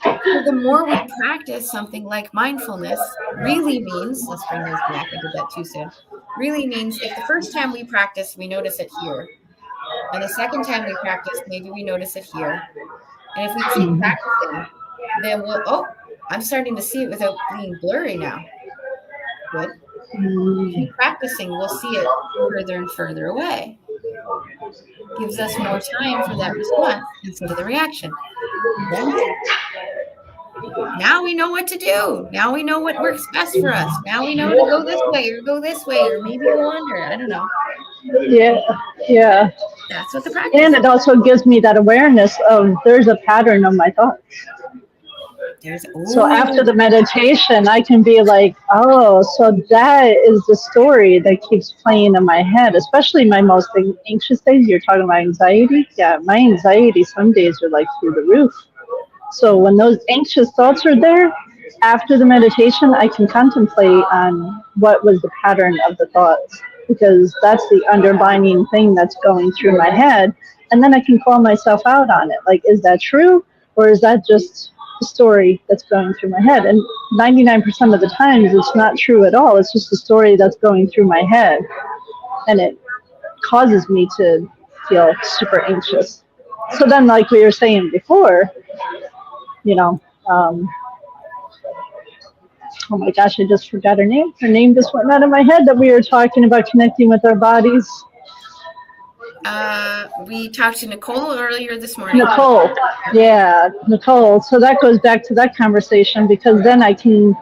So the more we practice something like mindfulness, really means, let's bring those back, I did that too soon, really means if the first time we practice, we notice it here. And the second time we practice, maybe we notice it here. And if we keep practicing, then we'll, I'm starting to see it without being blurry now. Good. Keep practicing, we'll see it further and further away. Gives us more time for that response instead of the reaction. Now we know what to do. Now we know what works best for us. Now we know to go this way or go this way or maybe go under. I don't know. Yeah. That's what the practice is. And it also gives me that awareness of there's a pattern of my thoughts. So after the meditation, I can be like, oh, so that is the story that keeps playing in my head, especially my most anxious days. You're talking about anxiety? Yeah, my anxiety some days are like through the roof. So when those anxious thoughts are there, after the meditation, I can contemplate on what was the pattern of the thoughts, because that's the underlying thing that's going through my head. And then I can call myself out on it. Like, is that true? Or is that just the story that's going through my head? And 99% of the times it's not true at all. It's just the story that's going through my head. And it causes me to feel super anxious. So then, like we were saying before, oh my gosh, I just forgot her name. Her name just went out of my head that we were talking about connecting with our bodies. We talked to Nicole earlier this morning. Nicole. So that goes back to that conversation, because then I can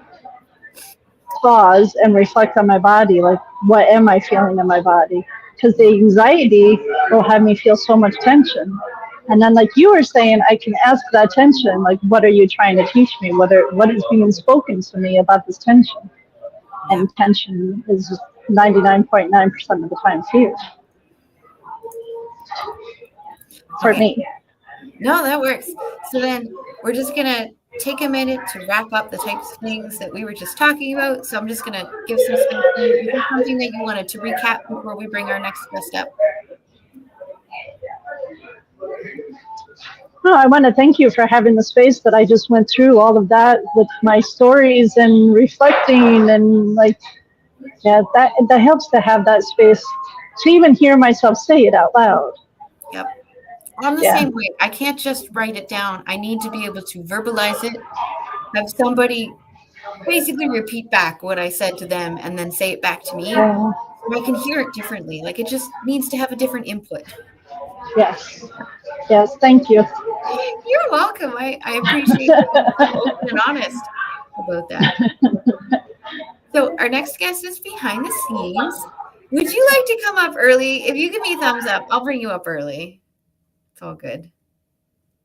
pause and reflect on my body. Like, what am I feeling in my body? Because the anxiety will have me feel so much tension. And then, like you were saying, I can ask that tension, like, what are you trying to teach me? What is being spoken to me about this tension? And tension is 99.9% of the time fear. For me. No, that works. So then we're just going to take a minute to wrap up the types of things that we were just talking about. So I'm just going to give some stuff. Is there something that you wanted to recap before we bring our next guest up? No, I want to thank you for having the space that I just went through all of that with my stories and reflecting, and that helps to have that space to even hear myself say it out loud. Yep. I'm the same way. I can't just write it down. I need to be able to verbalize it, have somebody basically repeat back what I said to them and then say it back to me. So I can hear it differently. Like, it just needs to have a different input. Yes, thank you. You're welcome. I appreciate you being open and honest. about that. So our next guest is behind the scenes. Would you like to come up early? If you give me a thumbs up, I'll bring you up early. It's all good.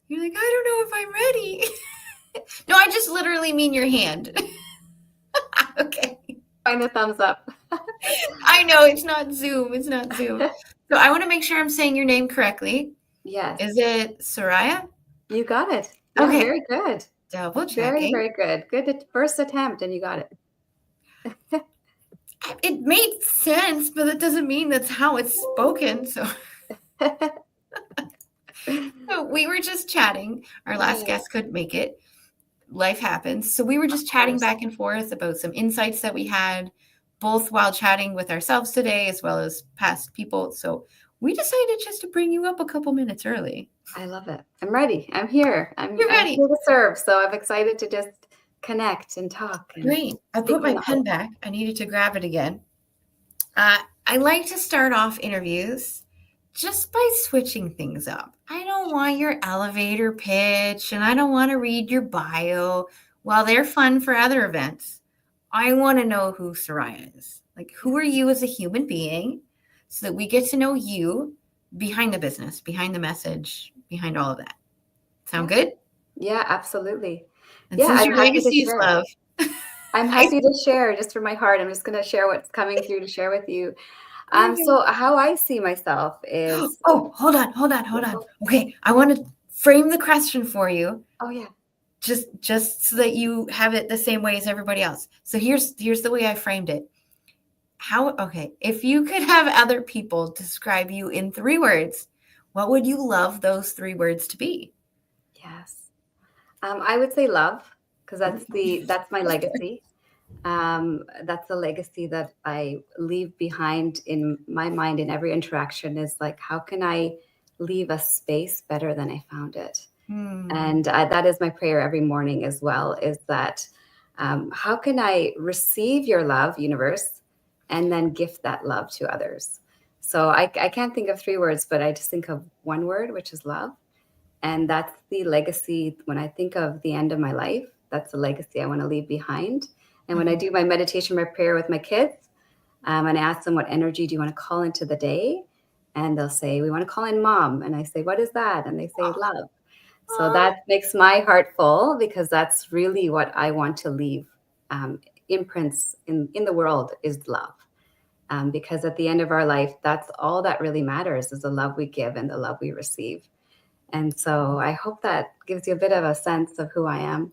You're like, I don't know if I'm ready. No, I just literally mean your hand. Okay. Find the thumbs up. I know it's not Zoom. It's not Zoom. So I want to make sure I'm saying your name correctly. Yes. Is it Soraiya? You got it. Yeah, Okay. very good. Double Very, checking. very good. Good first attempt, and you got it. It made sense, but that doesn't mean that's how it's spoken. So we were just chatting. Our last guest couldn't make it. Life happens. So we were just chatting back and forth about some insights that we had, both while chatting with ourselves today as well as past people. So we decided just to bring you up a couple minutes early. I love it. I'm ready. I'm here. You're ready. I'm here to serve. So I'm excited to just connect and talk. And Great. I put my pen back. I needed to grab it again. I like to start off interviews just by switching things up. I don't want your elevator pitch and I don't want to read your bio. While they're fun for other events, I want to know who Soraiya is. Like, who are you as a human being so that we get to know you behind the business, behind the message, behind all of that. Sound good? Yeah, absolutely. And since your legacy is love. I'm happy to share just from my heart. I'm just going to share what's coming through to share with you. So how I see myself is... Oh, hold on. Okay, I want to frame the question for you. Oh, yeah. Just so that you have it the same way as everybody else. So here's the way I framed it. If you could have other people describe you in 3 words, what would you love those 3 words to be? Yes. I would say love, because that's my legacy. That's the legacy that I leave behind in my mind in every interaction, is like, how can I leave a space better than I found it? And that is my prayer every morning as well, is that how can I receive your love, universe, and then gift that love to others? So I can't think of 3 words, but I just think of 1 word, which is love. And that's the legacy. When I think of the end of my life, that's the legacy I want to leave behind. And when I do my meditation, my prayer with my kids, and I ask them, what energy do you want to call into the day? And they'll say, we want to call in mom. And I say, what is that? And they say, love. So that makes my heart full, because that's really what I want to leave imprints in the world, is love. Because at the end of our life, that's all that really matters, is the love we give and the love we receive. And so I hope that gives you a bit of a sense of who I am.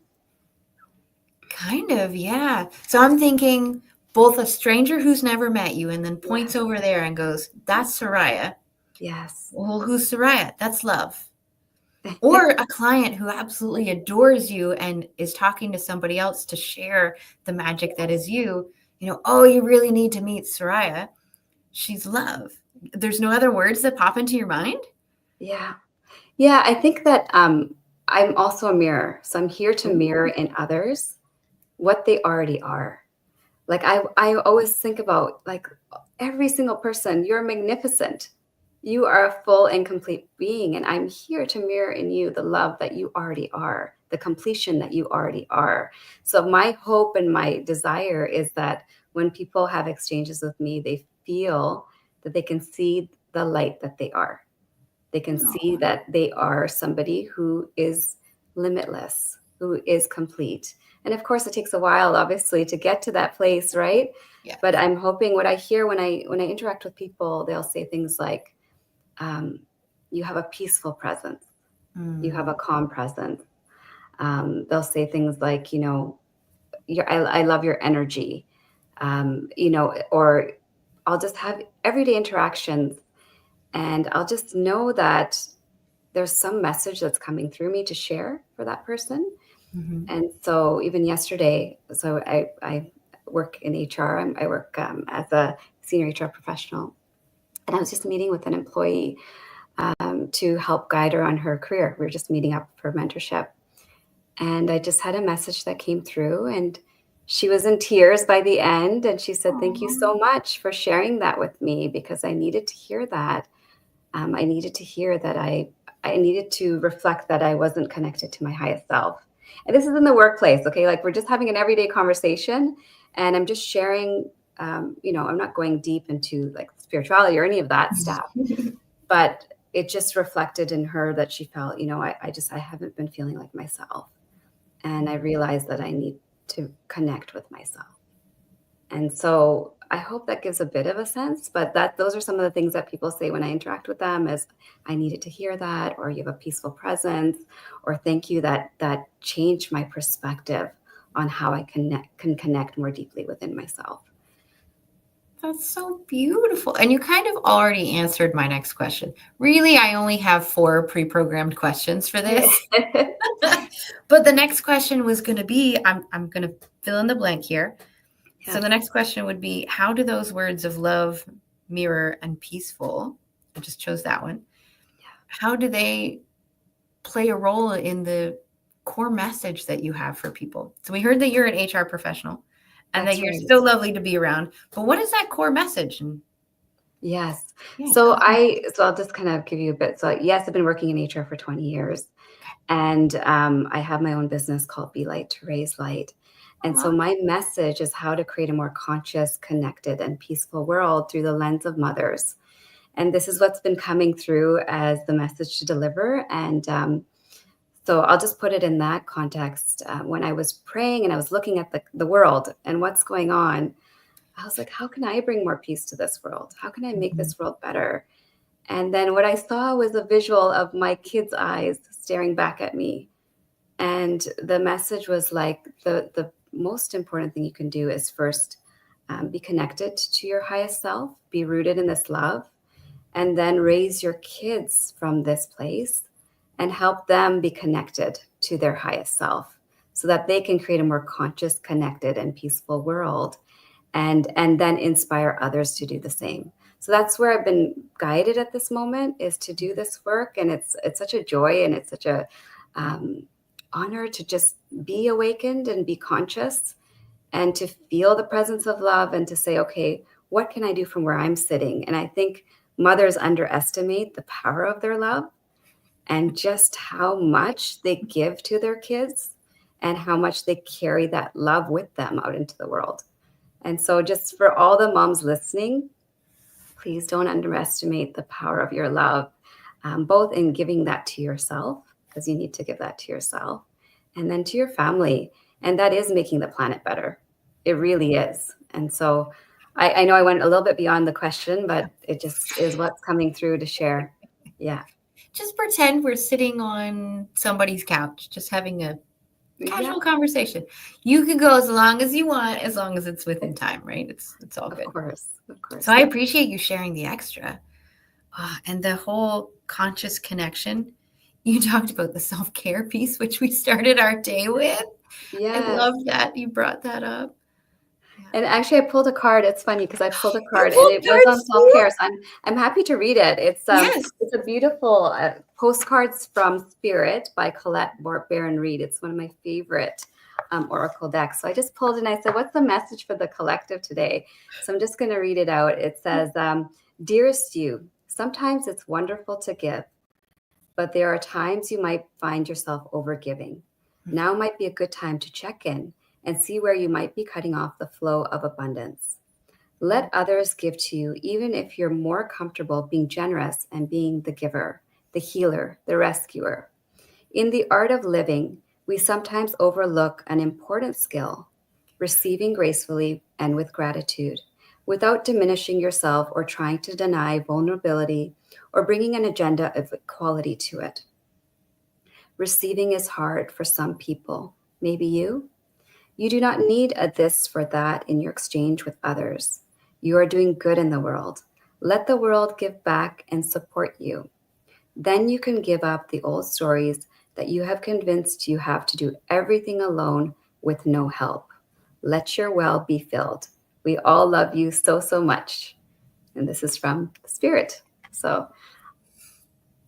Kind of, yeah. So I'm thinking both a stranger who's never met you and then points over there and goes, that's Soraiya. Yes. Well, who's Soraiya? That's love. Or a client who absolutely adores you and is talking to somebody else to share the magic that is you. You know, oh, you really need to meet Soraiya. She's love. There's no other words that pop into your mind? Yeah. Yeah, I think that I'm also a mirror. So I'm here to mirror in others what they already are. Like I always think about, like, every single person, you're magnificent. You are a full and complete being. And I'm here to mirror in you the love that you already are, the completion that you already are. So my hope and my desire is that when people have exchanges with me, they feel that they can see the light that they are. They can see that they are somebody who is limitless, who is complete. And of course, it takes a while, obviously, to get to that place, right? Yeah. But I'm hoping what I hear when I interact with people, they'll say things like, you have a peaceful presence. You have a calm presence. They'll say things like, you know, I love your energy, you know, or I'll just have everyday interactions, and I'll just know that there's some message that's coming through me to share for that person. Mm-hmm. And so even yesterday, so I work in HR. I work as a senior HR professional. And I was just meeting with an employee to help guide her on her career. We were just meeting up for mentorship. And I just had a message that came through, and she was in tears by the end. And she said, thank you so much for sharing that with me, because I needed to hear that. I needed to hear that I needed to reflect that I wasn't connected to my highest self. And this is in the workplace, okay? Like we're just having an everyday conversation, and I'm just sharing, I'm not going deep into like spirituality or any of that stuff, but it just reflected in her that she felt, I haven't been feeling like myself. And I realized that I need to connect with myself. And so I hope that gives a bit of a sense, but those are some of the things that people say when I interact with them is, I needed to hear that, or you have a peaceful presence, or thank you, that changed my perspective on how I can connect more deeply within myself. That's so beautiful. And you kind of already answered my next question. Really, I only have 4 pre-programmed questions for this. But the next question was going to be, I'm going to fill in the blank here. Yeah. So the next question would be, how do those words of love, mirror, and peaceful, I just chose that one. Yeah. How do they play a role in the core message that you have for people? So we heard that you're an HR professional. And that's that you're right. So lovely to be around. But what is that core message? Yes. Yeah, so I'll just kind of give you a bit. So yes, I've been working in HR for 20 years. And I have my own business called Be Light to Raise Light. And so my message is how to create a more conscious, connected, and peaceful world through the lens of mothers. And this is what's been coming through as the message to deliver. And so I'll just put it in that context. When I was praying and I was looking at the world and what's going on, I was like, how can I bring more peace to this world? How can I make this world better? And then what I saw was a visual of my kids' eyes staring back at me. And the message was like, the most important thing you can do is first be connected to your highest self, be rooted in this love, and then raise your kids from this place and help them be connected to their highest self so that they can create a more conscious, connected, and peaceful world, and then inspire others to do the same. So that's where I've been guided at this moment, is to do this work. And it's such a joy, and it's such a honor to just be awakened and be conscious and to feel the presence of love and to say, okay, what can I do from where I'm sitting? And I think mothers underestimate the power of their love and just how much they give to their kids and how much they carry that love with them out into the world. And so just for all the moms listening, please don't underestimate the power of your love, both in giving that to yourself, because you need to give that to yourself, and then to your family. And that is making the planet better. It really is. And so I know I went a little bit beyond the question, but it just is what's coming through to share. Yeah. Just pretend we're sitting on somebody's couch, just having a casual conversation. You can go as long as you want, as long as it's within time, right? It's all good. Of course. So I appreciate you sharing the extra. And the whole conscious connection. You talked about the self-care piece, which we started our day with. Yes. I love that you brought that up. And actually, I pulled a card. It's funny because I pulled a card and it was on self-care. So I'm happy to read it. It's It's a beautiful postcards from Spirit by Colette Baron Reed. It's one of my favorite oracle decks. So I just pulled it and I said, what's the message for the collective today? So I'm just going to read it out. It says, dearest you, sometimes it's wonderful to give, but there are times you might find yourself overgiving. Now might be a good time to check in and see where you might be cutting off the flow of abundance. Let others give to you, even if you're more comfortable being generous and being the giver, the healer, the rescuer. In the art of living, we sometimes overlook an important skill, receiving gracefully and with gratitude, without diminishing yourself or trying to deny vulnerability or bringing an agenda of equality to it. Receiving is hard for some people, maybe you. You do not need a this for that in your exchange with others. You are doing good in the world. Let the world give back and support you. Then you can give up the old stories that you have convinced you have to do everything alone with no help. Let your well be filled. We all love you so, so much. And this is from Spirit. So,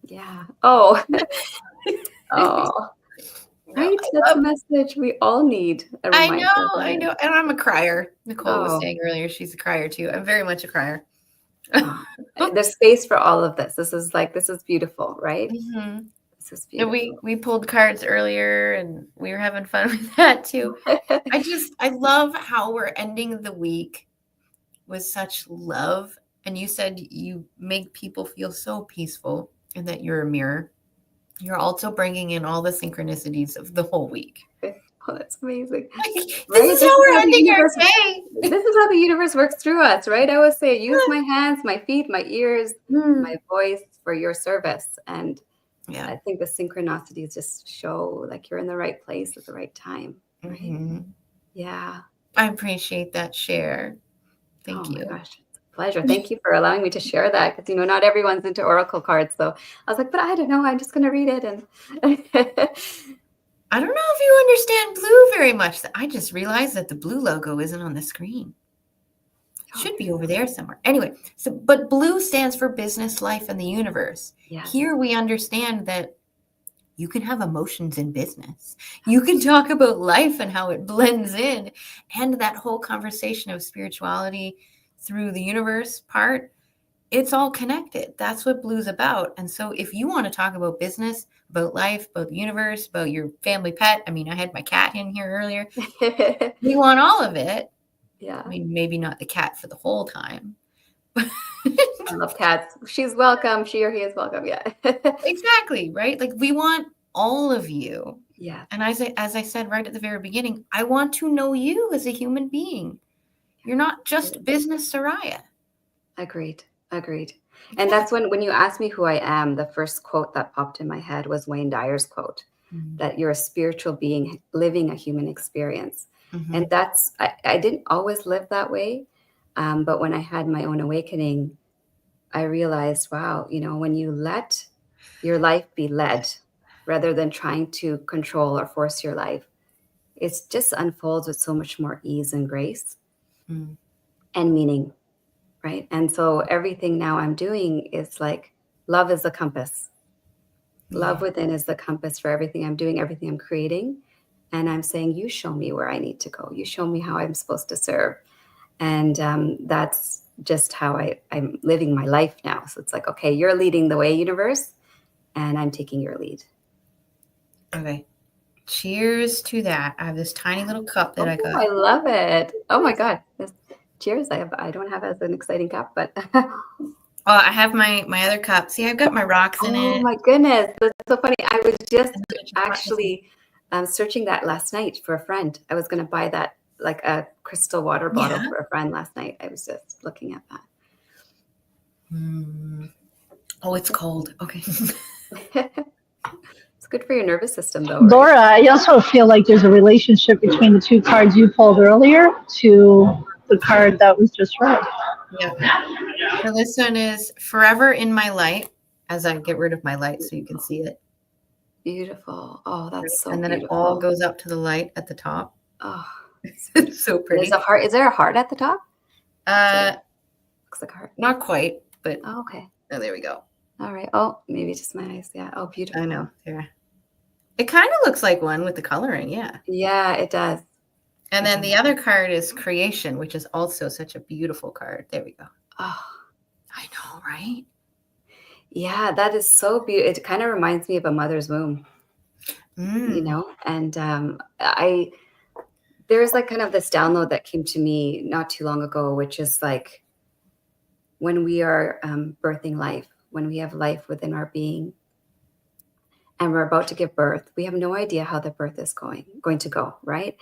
yeah. Oh. Right, that's a message we all need. I know. And I'm a crier. Nicole was saying earlier she's a crier too. I'm very much a crier. There's space for all of this. This is beautiful, right? Mm-hmm. This is And beautiful. we pulled cards earlier and we were having fun with that too. I love how we're ending the week with such love. And you said you make people feel so peaceful and that you're a mirror. You're also bringing in all the synchronicities of the whole week. Oh, that's amazing. This Right? is how we're ending our day. This is how the universe works through us, right? I always say, use my hands, my feet, my ears, my voice for your service. And Yeah. I think the synchronicities just show like you're in the right place at the right time. Right? Mm-hmm. Yeah. I appreciate that share. Thank you. Oh my gosh. It's a pleasure. Thank you for allowing me to share that. Because, not everyone's into oracle cards. So I was like, but I don't know. I'm just going to read it. And I don't know if you understand blue very much. I just realized that the blue logo isn't on the screen. It should be over there somewhere. Anyway, but blue stands for business, life, and the universe. Yes. Here we understand that you can have emotions in business. You can talk about life and how it blends in. And that whole conversation of spirituality through the universe part, it's all connected. That's what blue's about. And so if you want to talk about business, about life, about the universe, about your family pet, I mean, I had my cat in here earlier. We want all of it. Yeah. I mean, maybe not the cat for the whole time. I love cats. She's welcome. She or he is welcome. Yeah. Exactly. Right. Like we want all of you. Yeah. And as I said right at the very beginning, I want to know you as a human being. You're not just business Soraiya. Agreed. And that's when you asked me who I am, the first quote that popped in my head was Wayne Dyer's quote, that you're a spiritual being living a human experience. Mm-hmm. And that's, I didn't always live that way. But when I had my own awakening, I realized, wow, when you let your life be led rather than trying to control or force your life, it just unfolds with so much more ease and grace and meaning. Right. And so everything now I'm doing is like love is the compass. Love within is the compass for everything I'm doing, everything I'm creating. And I'm saying, you show me where I need to go. You show me how I'm supposed to serve. And that's just how I'm living my life now. So it's like, okay, you're leading the way, universe, and I'm taking your lead. Okay. Cheers to that. I have this tiny little cup that I got. I love it. Oh my God. Cheers. I don't have as an exciting cup, but I have my other cup. See, I've got my rocks in it. Oh my goodness. That's so funny. I was just actually searching that last night for a friend. I was going to buy that, like a crystal water bottle for a friend last night. I was just looking at that. Oh, it's cold. Okay. It's good for your nervous system, though. Laura, right? I also feel like there's a relationship between the two cards you pulled earlier to the card that was just read. Yeah. So this one is forever in my light, as I get rid of my light so you can see it. Beautiful. Oh, that's so And then beautiful. it all goes up to the light at the top. Oh, it's so pretty. There's a heart. Is there a heart at the top? Looks like a heart. Not quite, but okay. Oh, there we go. All right. Oh, maybe just my eyes. Yeah. Oh, beautiful. I know. Yeah. It kind of looks like one with the coloring. Yeah. Yeah, it does. And then the other card is creation, which is also such a beautiful card. There we go. Oh, I know, right? Yeah, that is so beautiful. It kind of reminds me of a mother's womb, and there's like kind of this download that came to me not too long ago, which is like when we are birthing life, when we have life within our being and we're about to give birth, we have no idea how the birth is going to go, right?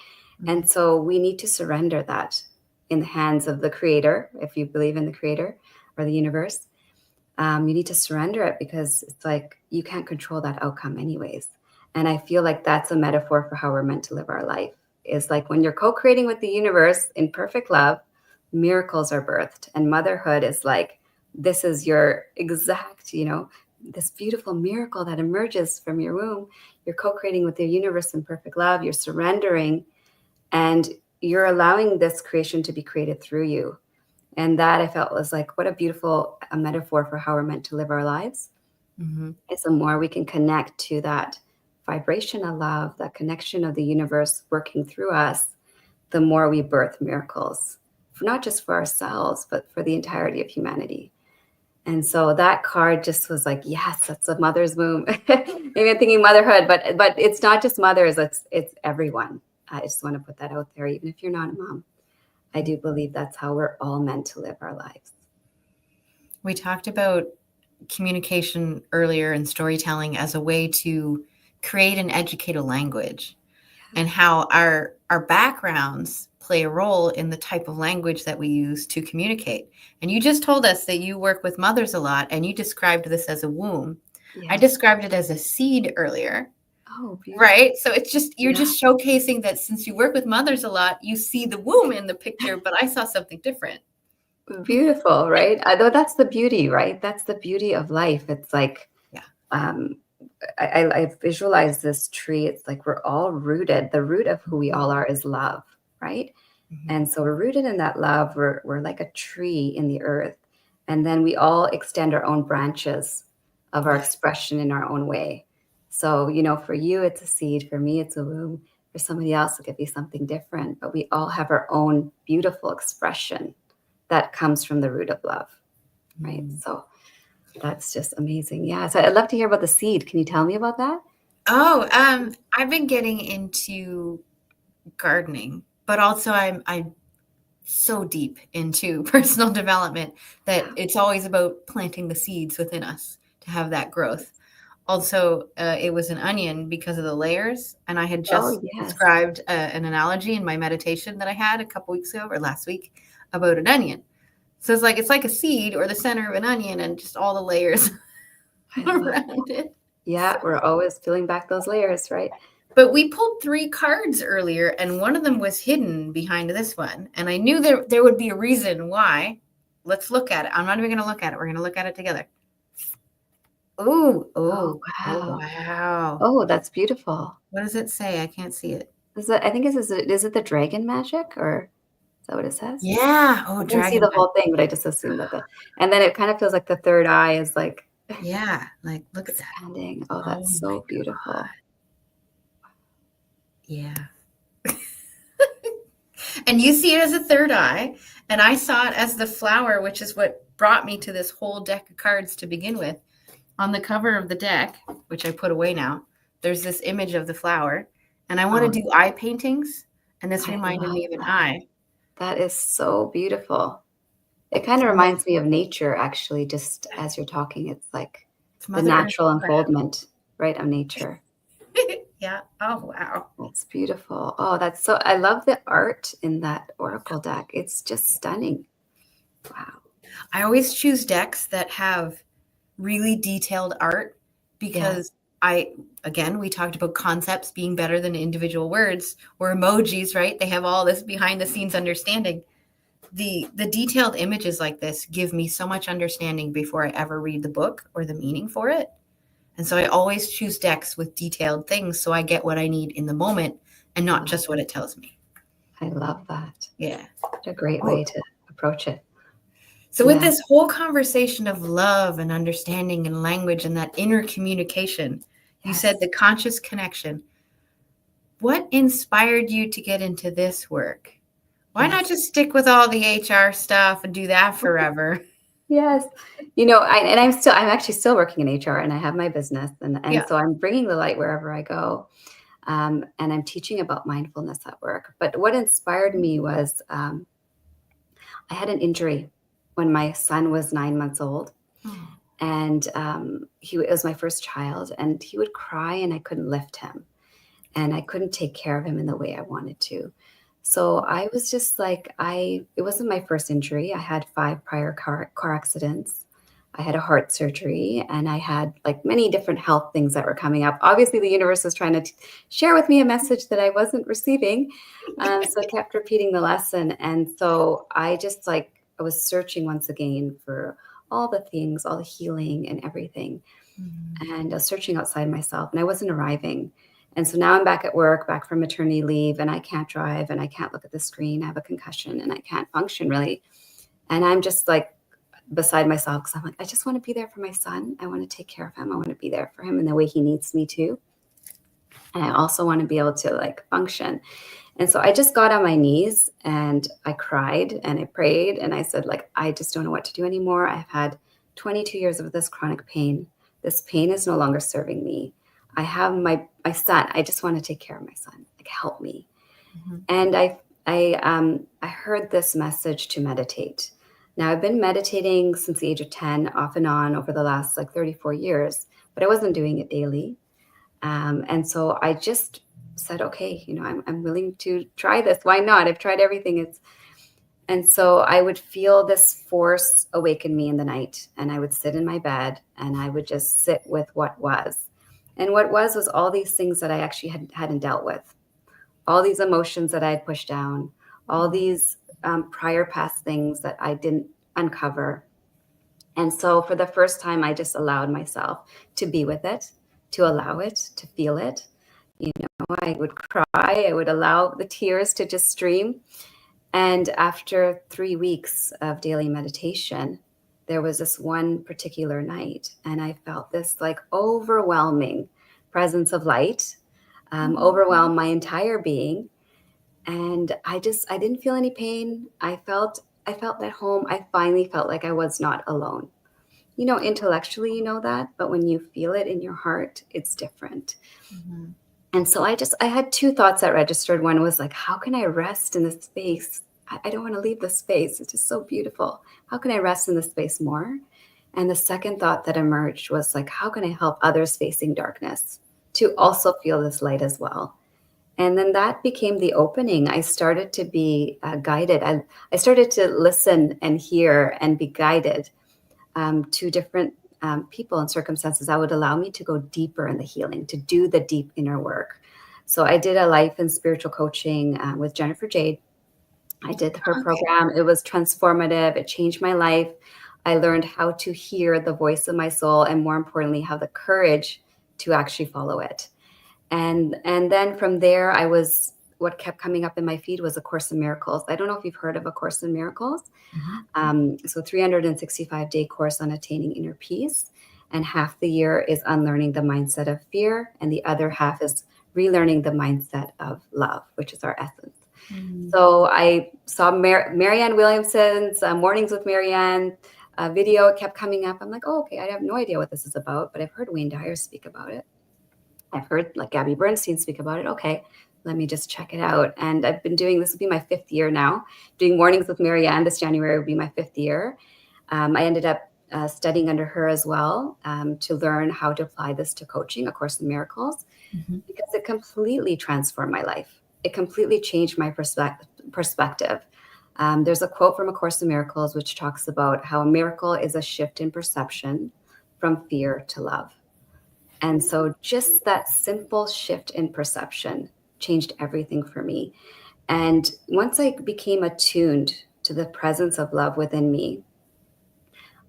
And so we need to surrender that in the hands of the creator, if you believe in the creator or the universe. You need to surrender it because it's like you can't control that outcome anyways. And I feel like that's a metaphor for how we're meant to live our life. Is like when you're co-creating with the universe in perfect love, miracles are birthed. And motherhood is like, this is your exact, this beautiful miracle that emerges from your womb. You're co-creating with the universe in perfect love. You're surrendering and you're allowing this creation to be created through you. And that I felt was like, what a beautiful metaphor for how we're meant to live our lives. It's the more we can connect to that vibration of love, that connection of the universe working through us, the more we birth miracles, not just for ourselves, but for the entirety of humanity. And so that card just was like, yes, that's a mother's womb. Maybe I'm thinking motherhood, but it's not just mothers, it's everyone. I just want to put that out there, even if you're not a mom. I do believe that's how we're all meant to live our lives. We talked about communication earlier and storytelling as a way to create and educate a language, and how our backgrounds play a role in the type of language that we use to communicate. And you just told us that you work with mothers a lot, and you described this as a womb. I described it as a seed earlier. Oh, beautiful. Right. So it's just, you're just showcasing that since you work with mothers a lot, you see the womb in the picture, but I saw something different. Beautiful, right? Although that's the beauty, right? That's the beauty of life. It's like, I visualize this tree. It's like we're all rooted. The root of who we all are is love, right? Mm-hmm. And so we're rooted in that love. We're like a tree in the earth. And then we all extend our own branches of our expression in our own way. So, you know, for you, it's a seed. For me, it's a womb. For somebody else, it could be something different. But we all have our own beautiful expression that comes from the root of love, right? So that's just amazing. Yeah. So I'd love to hear about the seed. Can you tell me about that? Oh, I've been getting into gardening, but also I'm so deep into personal development that it's always about planting the seeds within us to have that growth. Also, it was an onion because of the layers. And I had just described an analogy in my meditation that I had a couple weeks ago or last week about an onion. So it's like a seed or the center of an onion and just all the layers around it. Yeah, we're always peeling back those layers, right? But we pulled 3 cards earlier, and one of them was hidden behind this one. And I knew there would be a reason why. Let's look at it. I'm not even going to look at it. We're going to look at it together. Oh, wow. Oh, wow. Oh, that's beautiful. What does it say? I can't see it. Is it the dragon magic, or is that what it says? Yeah. Oh, I didn't see the whole thing, but I just assumed that. And then it kind of feels like the third eye is like. Yeah. Like, look at that. Oh, that's so beautiful. God. Yeah. And you see it as a third eye, and I saw it as the flower, which is what brought me to this whole deck of cards to begin with. On the cover of the deck, which I put away now, there's this image of the flower, and I want to do eye paintings, and this reminded me of an eye. That is so beautiful. It kind of reminds me of nature, actually, just as you're talking. It's like the natural unfoldment, right, of nature. Yeah. Oh, wow. That's beautiful. Oh, I love the art in that oracle deck. It's just stunning. Wow. I always choose decks that have really detailed art because we talked about concepts being better than individual words or emojis, right? They have all this behind the scenes understanding. The detailed images like this give me so much understanding before I ever read the book or the meaning for it. And so I always choose decks with detailed things so I get what I need in the moment and not just what it tells me. I love that. Yeah. What a great way to approach it. So with this whole conversation of love and understanding and language and that inner communication, you said the conscious connection. What inspired you to get into this work? Why not just stick with all the HR stuff and do that forever? Yes. You know, I'm actually still working in HR, and I have my business, and so I'm bringing the light wherever I go. And I'm teaching about mindfulness at work. But what inspired me was I had an injury when my son was 9 months old. And it was my first child, and he would cry and I couldn't lift him, and I couldn't take care of him in the way I wanted to. So I was just like, it wasn't my first injury. I had 5 prior car accidents. I had a heart surgery, and I had like many different health things that were coming up. Obviously, the universe was trying to share with me a message that I wasn't receiving. So I kept repeating the lesson. And so I was searching once again for all the things, all the healing and everything. And I was searching outside myself, and I wasn't arriving. And so now I'm back at work, back from maternity leave, and I can't drive and I can't look at the screen. I have a concussion and I can't function really. And I'm just like beside myself because I'm like, I just want to be there for my son. I want to take care of him. I want to be there for him in the way he needs me to. And I also want to be able to like function. And so I just got on my knees and I cried and I prayed and I said, like, I just don't know what to do anymore. I've had 22 years of this chronic pain. This pain is no longer serving me. I have my son. I just want to take care of my son. Like, help me. Mm-hmm. And I heard this message to meditate. Now, I've been meditating since the age of 10, off and on, over the last 34 years, but I wasn't doing it daily. And so I just said, okay, I'm willing to try this. Why not? I've tried everything. And so I would feel this force awaken me in the night, and I would sit in my bed and I would just sit with what was. And what was all these things that I actually hadn't dealt with, all these emotions that I had pushed down, all these prior past things that I didn't uncover. And so for the first time, I just allowed myself to be with it, to allow it, to feel it. I would cry, I would allow the tears to just stream. And after 3 weeks of daily meditation, there was this one particular night, and I felt this overwhelming presence of light, overwhelm my entire being. And I didn't feel any pain. I felt at home. I finally felt like I was not alone. Intellectually, that, but when you feel it in your heart, it's different. Mm-hmm. And so I had two thoughts that registered. One was how can I rest in this space? I don't want to leave this space. It's just so beautiful. How can I rest in this space more? And the second thought that emerged was how can I help others facing darkness to also feel this light as well? And then that became the opening. I started to be guided. I started to listen and hear and be guided to different people and circumstances that would allow me to go deeper in the healing, to do the deep inner work. So I did a life and spiritual coaching with Jennifer Jade. I did her program. It was transformative. It changed my life. I learned how to hear the voice of my soul, and more importantly, have the courage to actually follow it. And then from there, what kept coming up in my feed was A Course in Miracles. I don't know if you've heard of A Course in Miracles. Mm-hmm. So 365-day course on attaining inner peace. And half the year is unlearning the mindset of fear. And the other half is relearning the mindset of love, which is our essence. Mm-hmm. So I saw Marianne Williamson's Mornings with Marianne video. It kept coming up. I'm like, oh, okay, I have no idea what this is about, but I've heard Wayne Dyer speak about it. I've heard Gabby Bernstein speak about it. Okay, let me just check it out. And I've been doing, this will be my 5th year now, doing Mornings with Marianne. This January will be my 5th year. I ended up studying under her as well to learn how to apply this to coaching, A Course in Miracles, mm-hmm. because it completely transformed my life. It completely changed my perspective. There's a quote from A Course in Miracles which talks about how a miracle is a shift in perception from fear to love. And so just that simple shift in perception changed everything for me. And once I became attuned to the presence of love within me,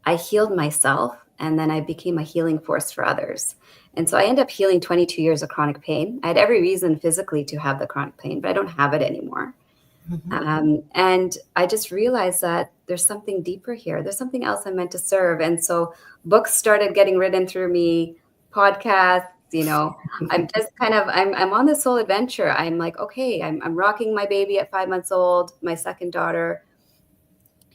I healed myself, and then I became a healing force for others. And so I ended up healing 22 years of chronic pain. I had every reason physically to have the chronic pain, but I don't have it anymore. Mm-hmm. And I just realized that there's something deeper here. There's something else I'm meant to serve. And so books started getting written through me, podcasts, I'm just I'm on this whole adventure. I'm like, okay, I'm rocking my baby at 5 months old, my second daughter.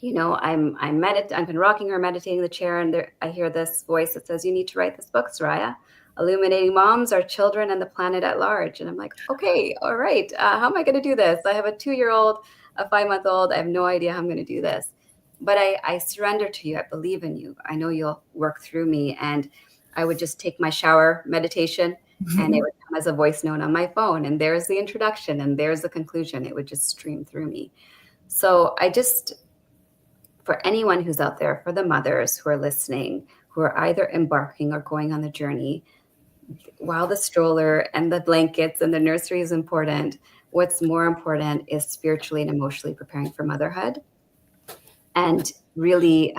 I've been rocking her, meditating in the chair, and I hear this voice that says, you need to write this book, Soraiya, Illuminating Moms, Our Children, and the Planet at Large. And I'm like, okay, all right. How am I going to do this? I have a 2-year-old, a 5-month-old. I have no idea how I'm going to do this. But I surrender to you. I believe in you. I know you'll work through me. And I would just take my shower meditation, mm-hmm. and it would come as a voice note on my phone. And there's the introduction, and there's the conclusion. It would just stream through me. So for anyone who's out there, for the mothers who are listening, who are either embarking or going on the journey, while the stroller and the blankets and the nursery is important, what's more important is spiritually and emotionally preparing for motherhood, and really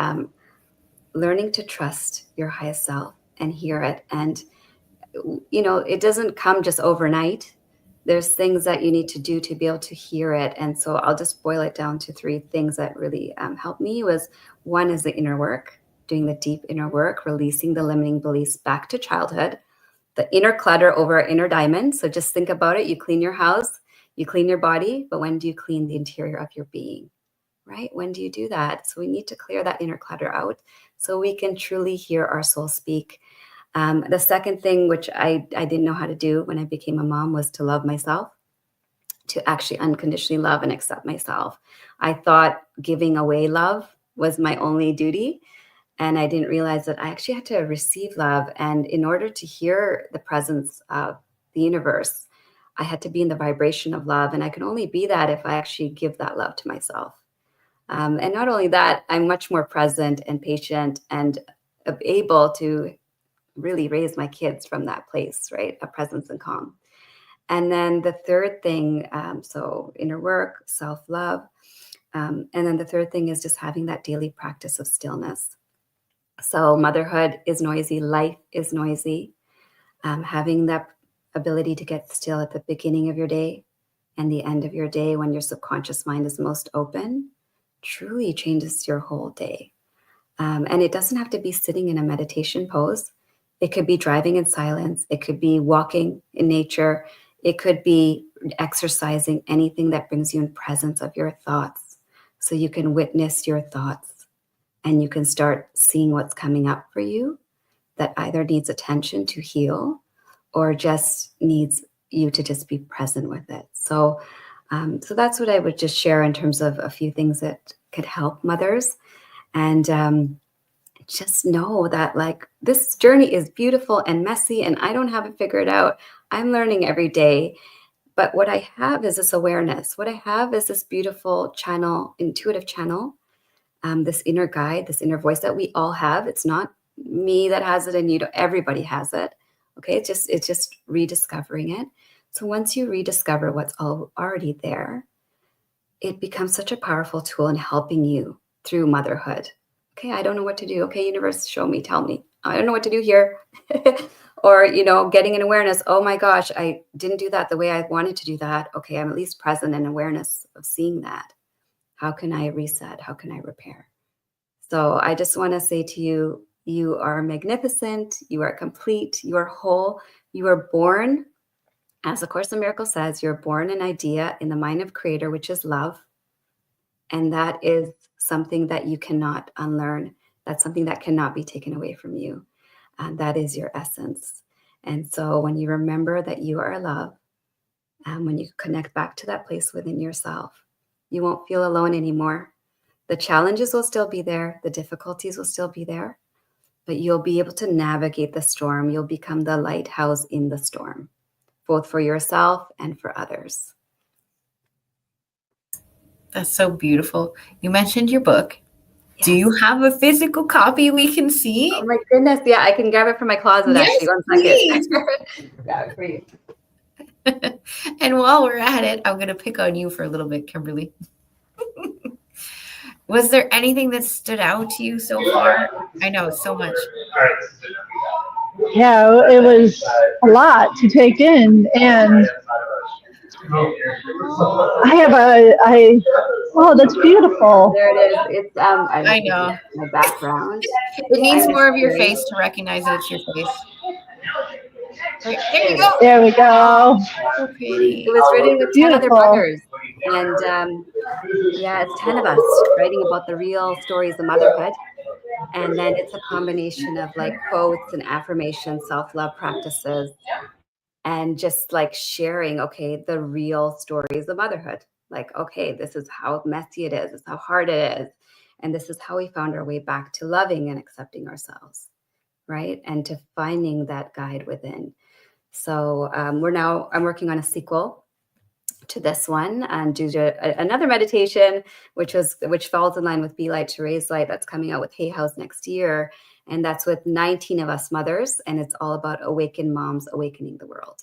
learning to trust your highest self and hear it. And, it doesn't come just overnight. There's things that you need to do to be able to hear it. And so I'll just boil it down to 3 things that really helped me. One is the inner work, doing the deep inner work, releasing the limiting beliefs back to childhood, the inner clutter over our inner diamond. So just think about it. You clean your house, you clean your body, but when do you clean the interior of your being, right? When do you do that? So we need to clear that inner clutter out so we can truly hear our soul speak. The second thing, which I didn't know how to do when I became a mom, was to love myself, to actually unconditionally love and accept myself. I thought giving away love was my only duty. And I didn't realize that I actually had to receive love. And in order to hear the presence of the universe, I had to be in the vibration of love. And I can only be that if I actually give that love to myself. And not only that, I'm much more present and patient and able to really raise my kids from that place, right? A presence and calm. And then the third thing, so inner work, self-love. And then the third thing is just having that daily practice of stillness. So motherhood is noisy, life is noisy. Having that ability to get still at the beginning of your day and the end of your day when your subconscious mind is most open truly changes your whole day. And it doesn't have to be sitting in a meditation pose. It could be driving in silence. It could be walking in nature. It could be exercising, anything that brings you in presence of your thoughts. So you can witness your thoughts and you can start seeing what's coming up for you that either needs attention to heal or just needs you to just be present with it. So that's what I would just share in terms of a few things that could help mothers. And just know that like this journey is beautiful and messy and I don't have it figured out. I'm learning every day. But what I have is this awareness. What I have is this beautiful channel, intuitive channel, this inner guide, this inner voice that we all have. It's not me that has it and everybody has it. Okay, it's just rediscovering it. So once you rediscover what's already there, it becomes such a powerful tool in helping you through motherhood. Okay, I don't know what to do. Okay, universe, show me, tell me. I don't know what to do here. Or, getting an awareness. Oh my gosh, I didn't do that the way I wanted to do that. Okay, I'm at least present in awareness of seeing that. How can I reset? How can I repair? So I just want to say to you, you are magnificent. You are complete. You are whole. You are born, as the Course in Miracles says, you're born an idea in the mind of Creator, which is love. And that is something that you cannot unlearn. That's something that cannot be taken away from you. And that is your essence. And so when you remember that you are love, and when you connect back to that place within yourself, you won't feel alone anymore. The challenges will still be there. The difficulties will still be there. But you'll be able to navigate the storm. You'll become the lighthouse in the storm, both for yourself and for others. That's so beautiful. You mentioned your book. Yes. Do you have a physical copy we can see? Oh my goodness. Yeah, I can grab it from my closet, Yes, actually. 1 please. second. Grab it for you. And while we're at it, I'm going to pick on you for a little bit, Kimberly. Was there anything that stood out to you so far? I know, so much. Yeah, it was a lot to take in, and oh, that's beautiful. There it is. It's I know. My background. It needs more of your face to recognize that it's your face. Right, there you go. There we go. So pretty. It was written with 10 other Beautiful. mothers. And it's 10 of us writing about the real stories of motherhood. And then it's a combination of like quotes and affirmations, self-love practices, and just like sharing, okay, the real stories of motherhood. Like, okay, this is how messy it is. This is how hard it is. And this is how we found our way back to loving and accepting ourselves, right? And to finding that guide within. So I'm working on a sequel to this one and do another meditation, which falls in line with Be Light to Raise Light. That's coming out with Hay House next year. And that's with 19 of us mothers. And it's all about awakened moms awakening the world.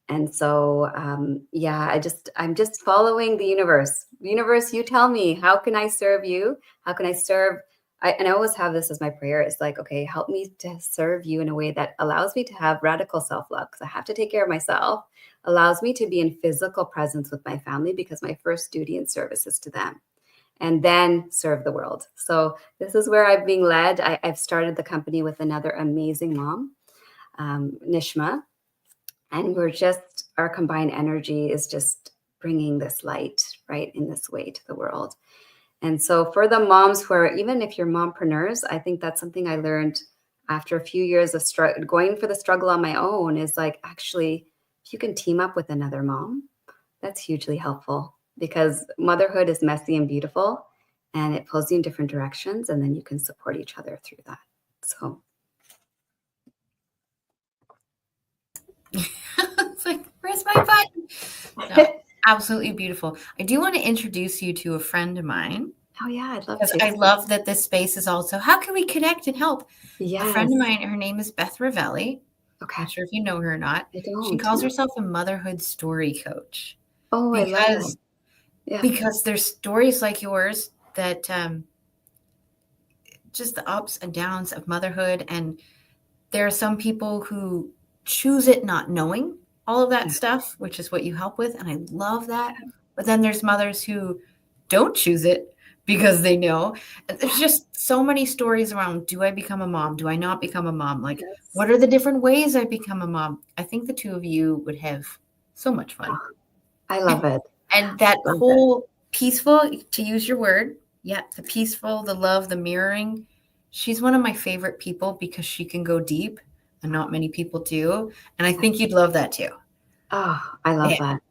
And so, I'm just following the universe. Universe, you tell me, how can I serve you? How can I serve? And I always have this as my prayer. It's like, okay, help me to serve you in a way that allows me to have radical self-love, because I have to take care of myself, allows me to be in physical presence with my family, because my first duty and service is to them, and then serve the world. So this is where I'm being led. I've started the company with another amazing mom, Nishma, and our combined energy is just bringing this light right in this way to the world. And so for the moms who are, even if you're mompreneurs, I think that's something I learned after a few years of going for the struggle on my own, is like, actually, if you can team up with another mom, that's hugely helpful, because motherhood is messy and beautiful, and it pulls you in different directions, and then you can support each other through that. So It's like, where's my button? No, absolutely beautiful. I do want to introduce you to a friend of mine. Oh yeah, I'd love Because to. I love that this space is also, how can we connect and help? Yes. A friend of mine, her name is Beth Ravelli. Okay. Not sure if you know her or not. I don't. She calls herself a motherhood story coach. Oh, I love that. Yeah. Because there's stories like yours that just the ups and downs of motherhood. And there are some people who choose it not knowing all of that stuff, which is what you help with. And I love that. But then there's mothers who don't choose it because they know. There's just so many stories around, do I become a mom? Do I not become a mom? Like, what are the different ways I become a mom? I think the two of you would have so much fun. I love it. And that whole peaceful, to use your word, the peaceful, the love, the mirroring. She's one of my favorite people because she can go deep, and not many people do. And I think you'd love that too. Oh, I love that.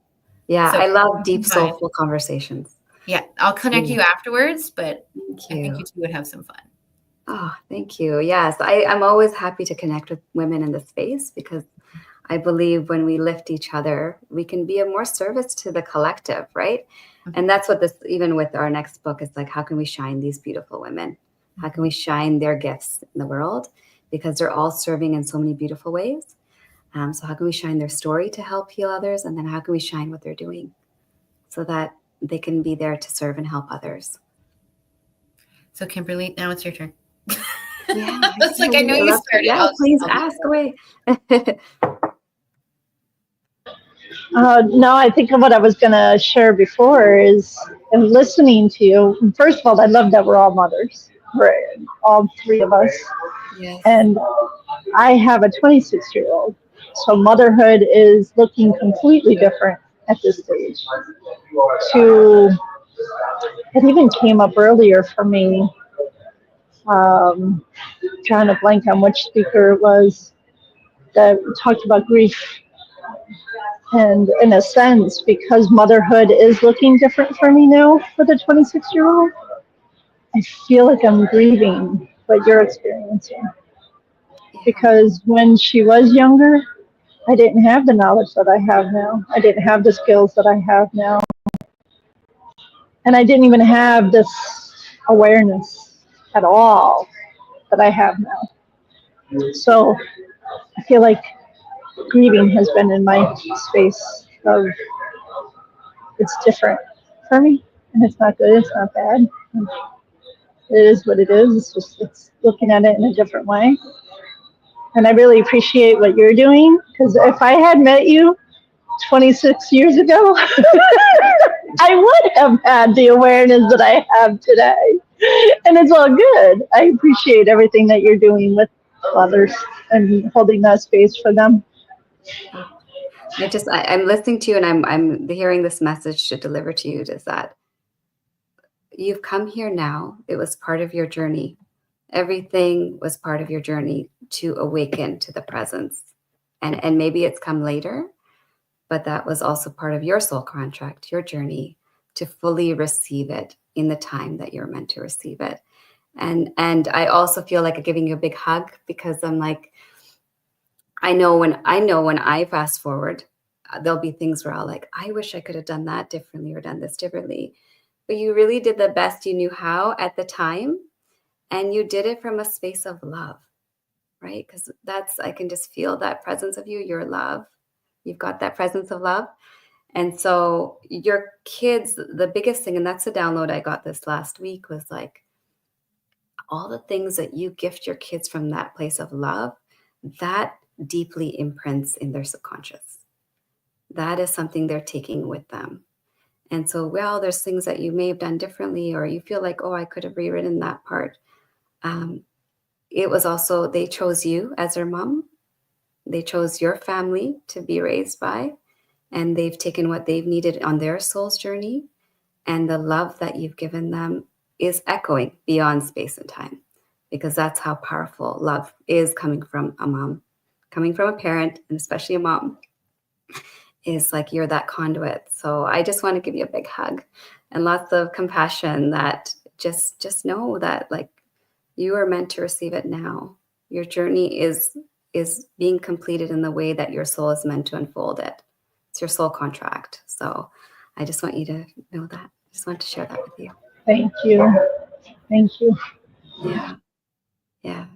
Yeah, so, I love deep, soulful conversations. Yeah, I'll connect you afterwards, but thank I think you two would have some fun. Oh, thank you. Yes, I'm always happy to connect with women in the space, because I believe when we lift each other, we can be of more service to the collective, right? And that's what this, even with our next book, is like, how can we shine these beautiful women? How can we shine their gifts in the world? Because they're all serving in so many beautiful ways. So how can we shine their story to help heal others? And then how can we shine what they're doing so that they can be there to serve and help others? So Kimberly, now it's your turn. Yeah, it's like, I know you started. Yeah, please ask away. No, I think what I was going to share before is listening to you. First of all, I love that we're all mothers. We're all three of us. Yes. And I have a 26-year-old. So motherhood is looking completely different at this stage. It even came up earlier for me. Trying to blank on which speaker it was that talked about grief. And in a sense, because motherhood is looking different for me now for the 26-year-old, I feel like I'm grieving what you're experiencing. Because when she was younger, I didn't have the knowledge that I have now. I didn't have the skills that I have now. And I didn't even have this awareness at all that I have now. So I feel like grieving has been in my space of, it's different for me, and it's not good, it's not bad. It is what it is. It's just, it's looking at it in a different way. And I really appreciate what you're doing, because if I had met you 26 years ago, I would have had the awareness that I have today. And it's all good. I appreciate everything that you're doing with others and holding that space for them. I'm listening to you, and I'm hearing this message to deliver to you, is that you've come here now. It was part of your journey. Everything was part of your journey to awaken to the presence. And maybe it's come later, but that was also part of your soul contract, your journey to fully receive it in the time that you're meant to receive it. And I also feel like giving you a big hug, because I'm like, I know when I fast forward, there'll be things where I'll like, I wish I could have done that differently or done this differently. But you really did the best you knew how at the time. And you did it from a space of love, right? Because I can just feel that presence of you, your love. You've got that presence of love. And so your kids, the biggest thing, and that's the download I got this last week, was like, all the things that you gift your kids from that place of love, that deeply imprints in their subconscious. That is something they're taking with them. And so, well, there's things that you may have done differently, or you feel like, oh, I could have rewritten that part. It was also, they chose you as their mom. They chose your family to be raised by, and they've taken what they've needed on their soul's journey, and the love that you've given them is echoing beyond space and time, because that's how powerful love is coming from a mom, coming from a parent, and especially a mom, is like you're that conduit. So I just want to give you a big hug and lots of compassion, that just know that like you are meant to receive it now. Your journey is being completed in the way that your soul is meant to unfold it. It's your soul contract. So I just want you to know that. I just want to share that with you. Thank you. Thank you. Yeah. Yeah.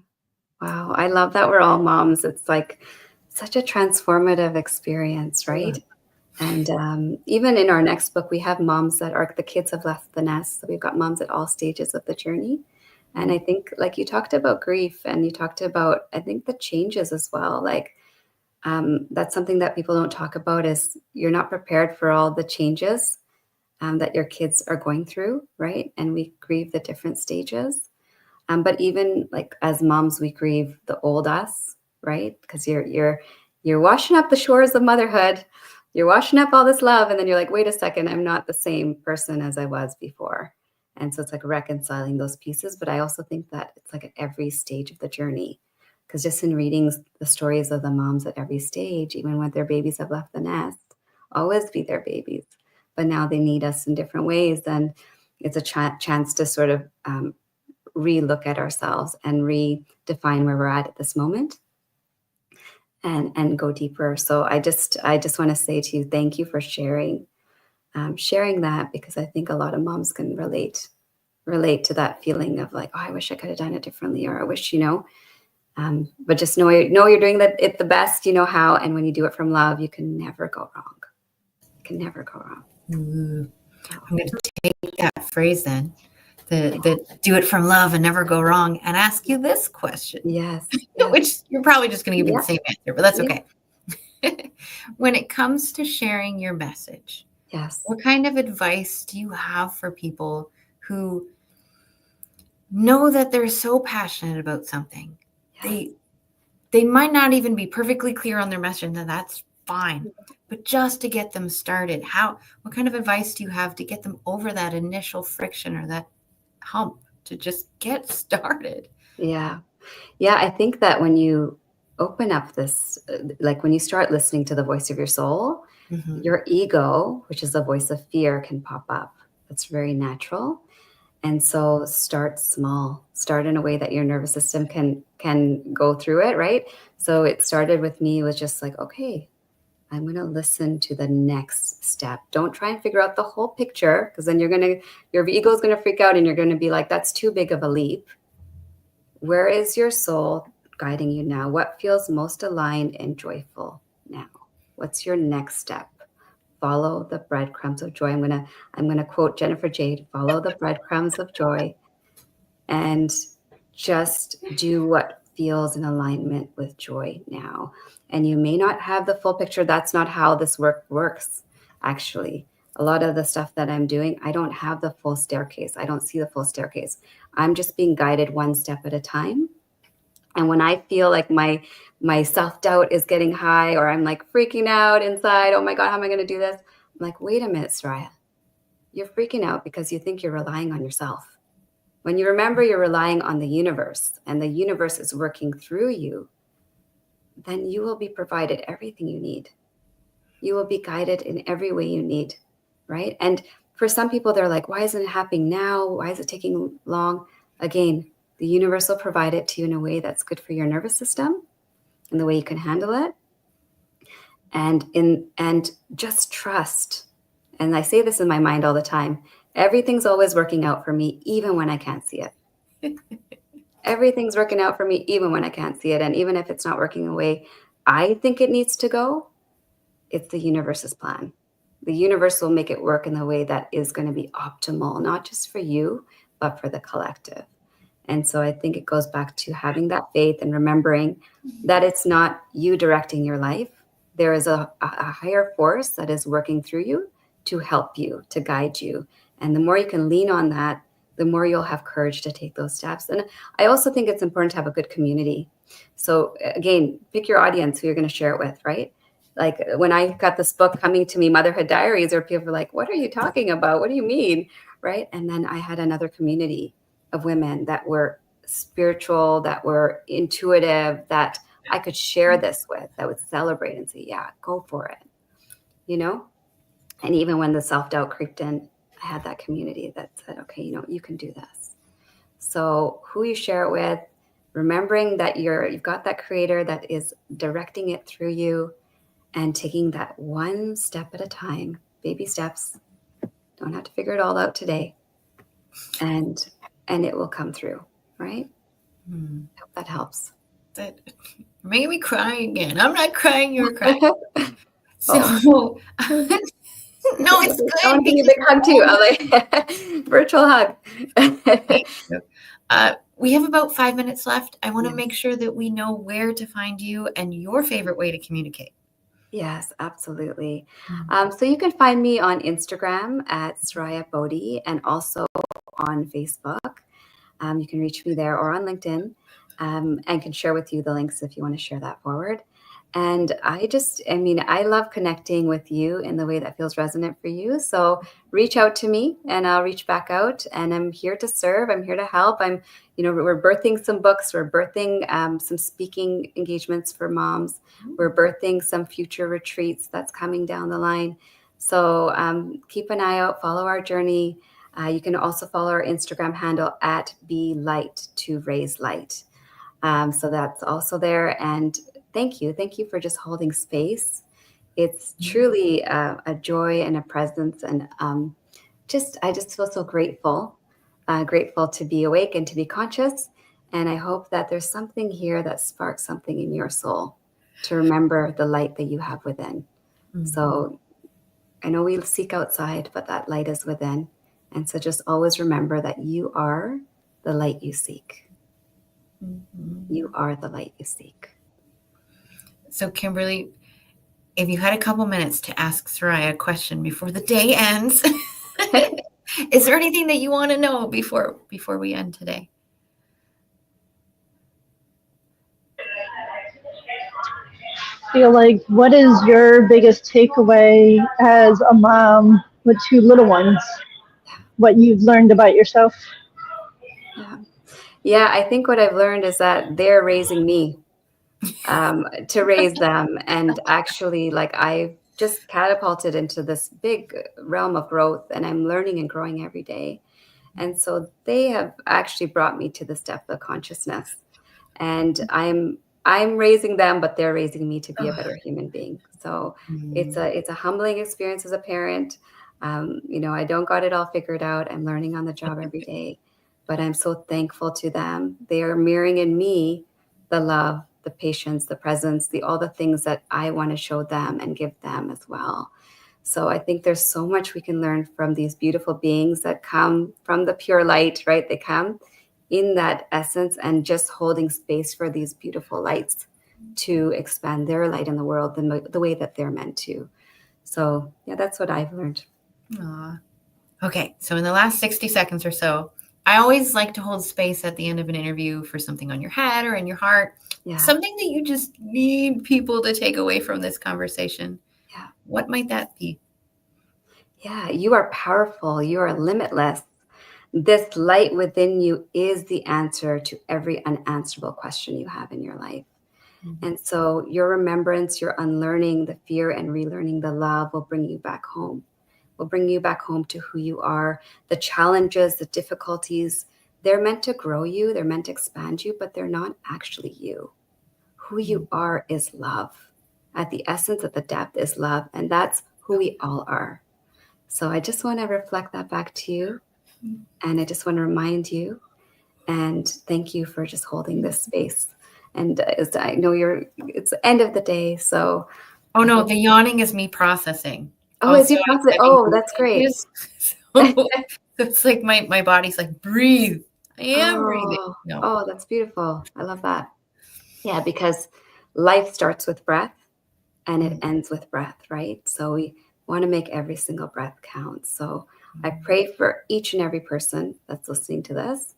Wow. I love that we're all moms. It's like such a transformative experience, right? And even in our next book, we have moms that are, the kids have left the nest. So we've got moms at all stages of the journey. And I think, like, you talked about grief, and you talked about, I think, the changes as well. Like, that's something that people don't talk about, is you're not prepared for all the changes that your kids are going through, right? And we grieve the different stages. But even like as moms, we grieve the old us, right? Because you're washing up the shores of motherhood. You're washing up all this love, and then you're like, wait a second, I'm not the same person as I was before. And so it's like reconciling those pieces. But I also think that it's like at every stage of the journey, because just in reading the stories of the moms at every stage, even when their babies have left the nest, always be their babies, but now they need us in different ways. And it's a chance to sort of re-look at ourselves and redefine where we're at this moment, and go deeper. So I just want to say to you, thank you for sharing that, because I think a lot of moms can relate to that feeling of like, oh, I wish I could have done it differently, or I wish, but just know you're doing it the best you know how. And when you do it from love, you can never go wrong. You can never go wrong. Ooh. I'm going to take that phrase then, the do it from love and never go wrong, and ask you this question. Yes. Which you're probably just going to give me the same answer, but that's Yeah. okay. When it comes to sharing your message, Yes. what kind of advice do you have for people who know that they're so passionate about something? Yes. They might not even be perfectly clear on their message, and that's fine. But just to get them started, what kind of advice do you have to get them over that initial friction or that hump to just get started? Yeah. I think that when you open up this, like when you start listening to the voice of your soul, your ego, which is the voice of fear, can pop up. That's very natural. And so start small. Start in a way that your nervous system can go through it, right? So it started with me with just like, okay, I'm going to listen to the next step. Don't try and figure out the whole picture, because then your ego is going to freak out, and you're going to be like, that's too big of a leap. Where is your soul guiding you now? What feels most aligned and joyful now? What's your next step? Follow the breadcrumbs of joy. I'm gonna quote Jennifer Jade, follow the breadcrumbs of joy, and just do what feels in alignment with joy now. And you may not have the full picture. That's not how this work works, actually. A lot of the stuff that I'm doing, I don't have the full staircase. I don't see the full staircase. I'm just being guided one step at a time. And when I feel like my self-doubt is getting high, or I'm like freaking out inside, oh my God, how am I going to do this? I'm like, wait a minute, Soraiya. You're freaking out because you think you're relying on yourself. When you remember you're relying on the universe, and the universe is working through you, then you will be provided everything you need. You will be guided in every way you need, right? And for some people, they're like, why isn't it happening now? Why is it taking long? Again, the universe will provide it to you in a way that's good for your nervous system and the way you can handle it. And just trust. And I say this in my mind all the time. Everything's always working out for me, even when I can't see it. Everything's working out for me, even when I can't see it. And even if it's not working the way I think it needs to go, it's the universe's plan. The universe will make it work in the way that is going to be optimal, not just for you, but for the collective. And so I think it goes back to having that faith and remembering that it's not you directing your life. There is a higher force that is working through you to help you, to guide you. And the more you can lean on that, the more you'll have courage to take those steps. And I also think it's important to have a good community. So again, pick your audience who you're going to share it with, right? like when I got this book coming to me, Motherhood Diaries, or people were like, what are you talking about? What do you mean? Right. And then I had another community of women that were spiritual, that were intuitive, that I could share this with, that would celebrate and say, yeah, go for it, you know? And even when the self-doubt creeped in, I had that community that said, okay, you know, you can do this. So who you share it with, remembering that you've got that creator that is directing it through you, and taking that one step at a time, baby steps. Don't have to figure it all out today. And it will come through, right? I hope that helps. That made me cry again. I'm not crying, you're crying. So no, it's good. I want to give you a big hug too. I'm like, virtual hug. We have about 5 minutes left. I want to make sure that we know where to find you and your favorite way to communicate. Yes, absolutely. So you can find me on Instagram at Soraiya Bodhi, and also on Facebook. You can reach me there, or on LinkedIn, and can share with you the links if you want to share that forward. And I love connecting with you in the way that feels resonant for you. So reach out to me and I'll reach back out, and I'm here to serve. I'm here to help. We're birthing some books. We're birthing some speaking engagements for moms. We're birthing some future retreats that's coming down the line. So keep an eye out, follow our journey. You can also follow our Instagram handle at bLight to raise light. So that's also there. And thank you for just holding space. It's truly a joy and a presence, and I just feel so grateful to be awake and to be conscious. And I hope that there's something here that sparks something in your soul to remember the light that you have within. So I know we seek outside, but that light is within. And so just always remember that you are the light you seek. You are the light you seek. So Kimberly, if you had a couple minutes to ask Soraiya a question before the day ends, is there anything that you want to know before we end today? Feel like, what is your biggest takeaway as a mom with two little ones? What you've learned about yourself? Yeah, I think what I've learned is that they're raising me to raise them. And actually, like, I've just catapulted into this big realm of growth, and I'm learning and growing every day. And so they have actually brought me to this depth of consciousness. And I'm raising them, but they're raising me to be a better human being. So it's a humbling experience as a parent. I don't got it all figured out. I'm learning on the job every day, but I'm so thankful to them. They are mirroring in me the love, the patience, the presence, all the things that I want to show them and give them as well. So I think there's so much we can learn from these beautiful beings that come from the pure light, right? They come in that essence, and just holding space for these beautiful lights to expand their light in the world the way that they're meant to. So yeah, that's what I've learned. Aww. Okay, so in the last 60 seconds or so, I always like to hold space at the end of an interview for something on your head or in your heart, something that you just need people to take away from this conversation. Yeah. What might that be? Yeah, you are powerful. You are limitless. This light within you is the answer to every unanswerable question you have in your life. And so your remembrance, your unlearning the fear and relearning the love will bring you back home. Will bring you back home to who you are. The challenges, the difficulties, they're meant to grow you. They're meant to expand you, but they're not actually you. Who you are is love. At the essence, at the depth is love. And that's who we all are. So I just want to reflect that back to you. And I just want to remind you, and thank you for just holding this space. And I know it's the end of the day, so. Oh no, the yawning is me processing. Oh, is you processing? Oh, that's great. So it's like my body's like, breathe. I am breathing. No. Oh, that's beautiful. I love that. Yeah, because life starts with breath and it ends with breath, right? So we want to make every single breath count. So I pray for each and every person that's listening to this,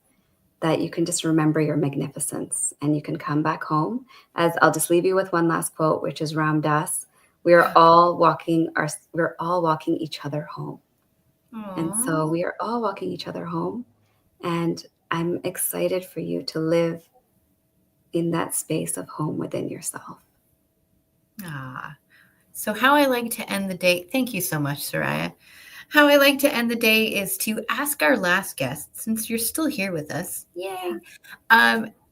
that you can just remember your magnificence and you can come back home. As I'll just leave you with one last quote, which is Ram Dass, we're all walking each other home. And so we are all walking each other home. And I'm excited for you to live in that space of home within yourself. So how I like to end the day, thank you so much, Soraiya. How I like to end the day is to ask our last guest, since you're still here with us, yay,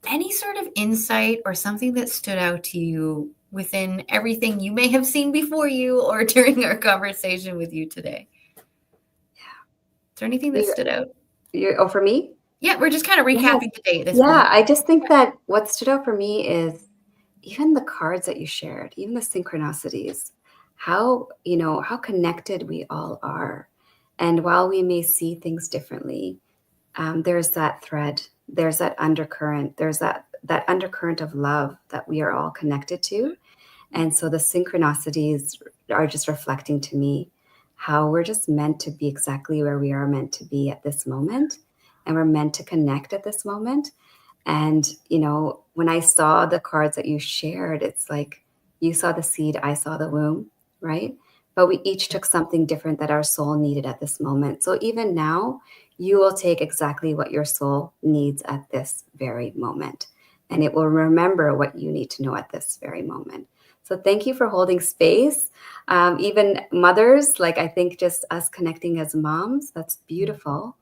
any sort of insight or something that stood out to you within everything you may have seen before you or during our conversation with you today. Is there anything that stood out? Oh, for me? Yeah, we're just kind of recapping the day at this point. I just think that what stood out for me is even the cards that you shared, even the synchronicities, how connected we all are. And while we may see things differently, there's that thread, there's that undercurrent, there's that undercurrent of love that we are all connected to. And so the synchronicities are just reflecting to me how we're just meant to be exactly where we are meant to be at this moment. And we're meant to connect at this moment. And, when I saw the cards that you shared, it's like you saw the seed, I saw the womb, right? But we each took something different that our soul needed at this moment. So even now, you will take exactly what your soul needs at this very moment. And it will remember what you need to know at this very moment. So thank you for holding space. Even mothers, I think just us connecting as moms, that's beautiful.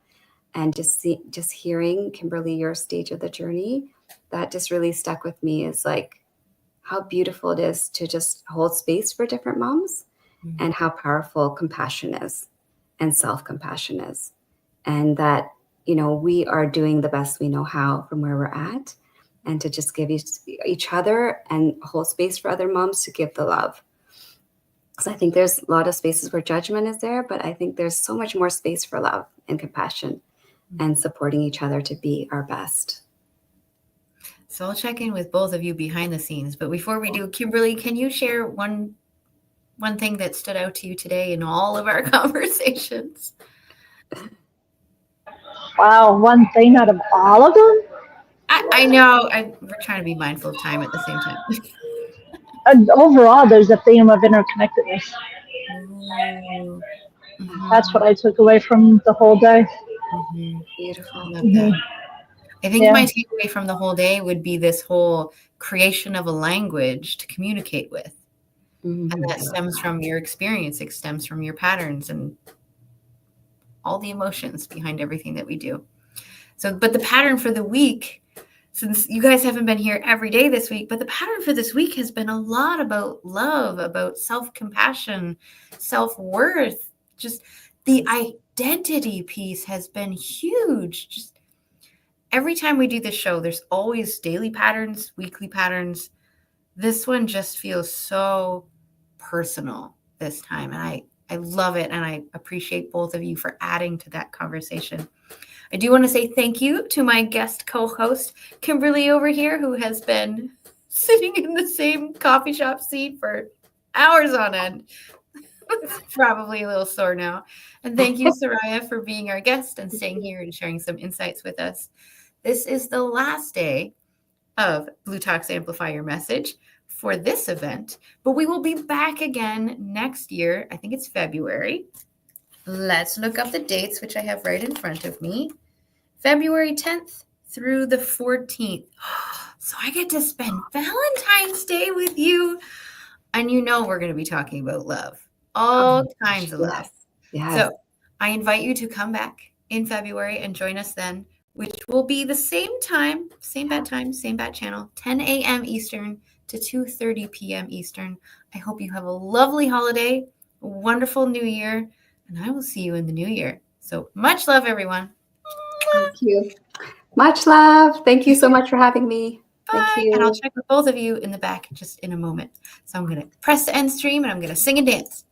And just hearing, Kimberly, your stage of the journey, that just really stuck with me is how beautiful it is to just hold space for different moms and how powerful compassion is and self-compassion is. And that, we are doing the best we know how from where we're at, and to just give each other and hold space for other moms to give the love. Because I think there's a lot of spaces where judgment is there, but I think there's so much more space for love and compassion and supporting each other to be our best. So I'll check in with both of you behind the scenes. But before we do, Kimberly, can you share one thing that stood out to you today in all of our conversations? Wow, one thing out of all of them? I know. We're trying to be mindful of time at the same time. And overall, there's a theme of interconnectedness. That's what I took away from the whole day. Beautiful. I love that. I think my takeaway from the whole day would be this whole creation of a language to communicate with. And that stems from your experience. It stems from your patterns and all the emotions behind everything that we do. So, but the pattern for the week, since you guys haven't been here every day this week, but the pattern for this week has been a lot about love, about self-compassion, self-worth. Just the identity piece has been huge. Just every time we do this show, there's always daily patterns, weekly patterns. This one just feels so personal this time. And I love it. And I appreciate both of you for adding to that conversation. I do want to say thank you to my guest co-host, Kimberly over here, who has been sitting in the same coffee shop seat for hours on end. Probably a little sore now. And thank you, Soraiya, for being our guest and staying here and sharing some insights with us. This is the last day of Blue Talks Amplify Your Message for this event, but we will be back again next year. I think it's February. Let's look up the dates, which I have right in front of me. February 10th through the 14th. So I get to spend Valentine's Day with you. And we're going to be talking about love. All kinds of love. Yes. So I invite you to come back in February and join us then, which will be the same time, same bad channel, 10 a.m. Eastern to 2:30 p.m. Eastern. I hope you have a lovely holiday, a wonderful new year, and I will see you in the new year. So much love, everyone. Thank you. Much love. Thank you so much for having me. Bye. Thank you. And I'll check with both of you in the back just in a moment. So I'm going to press the end stream and I'm going to sing and dance.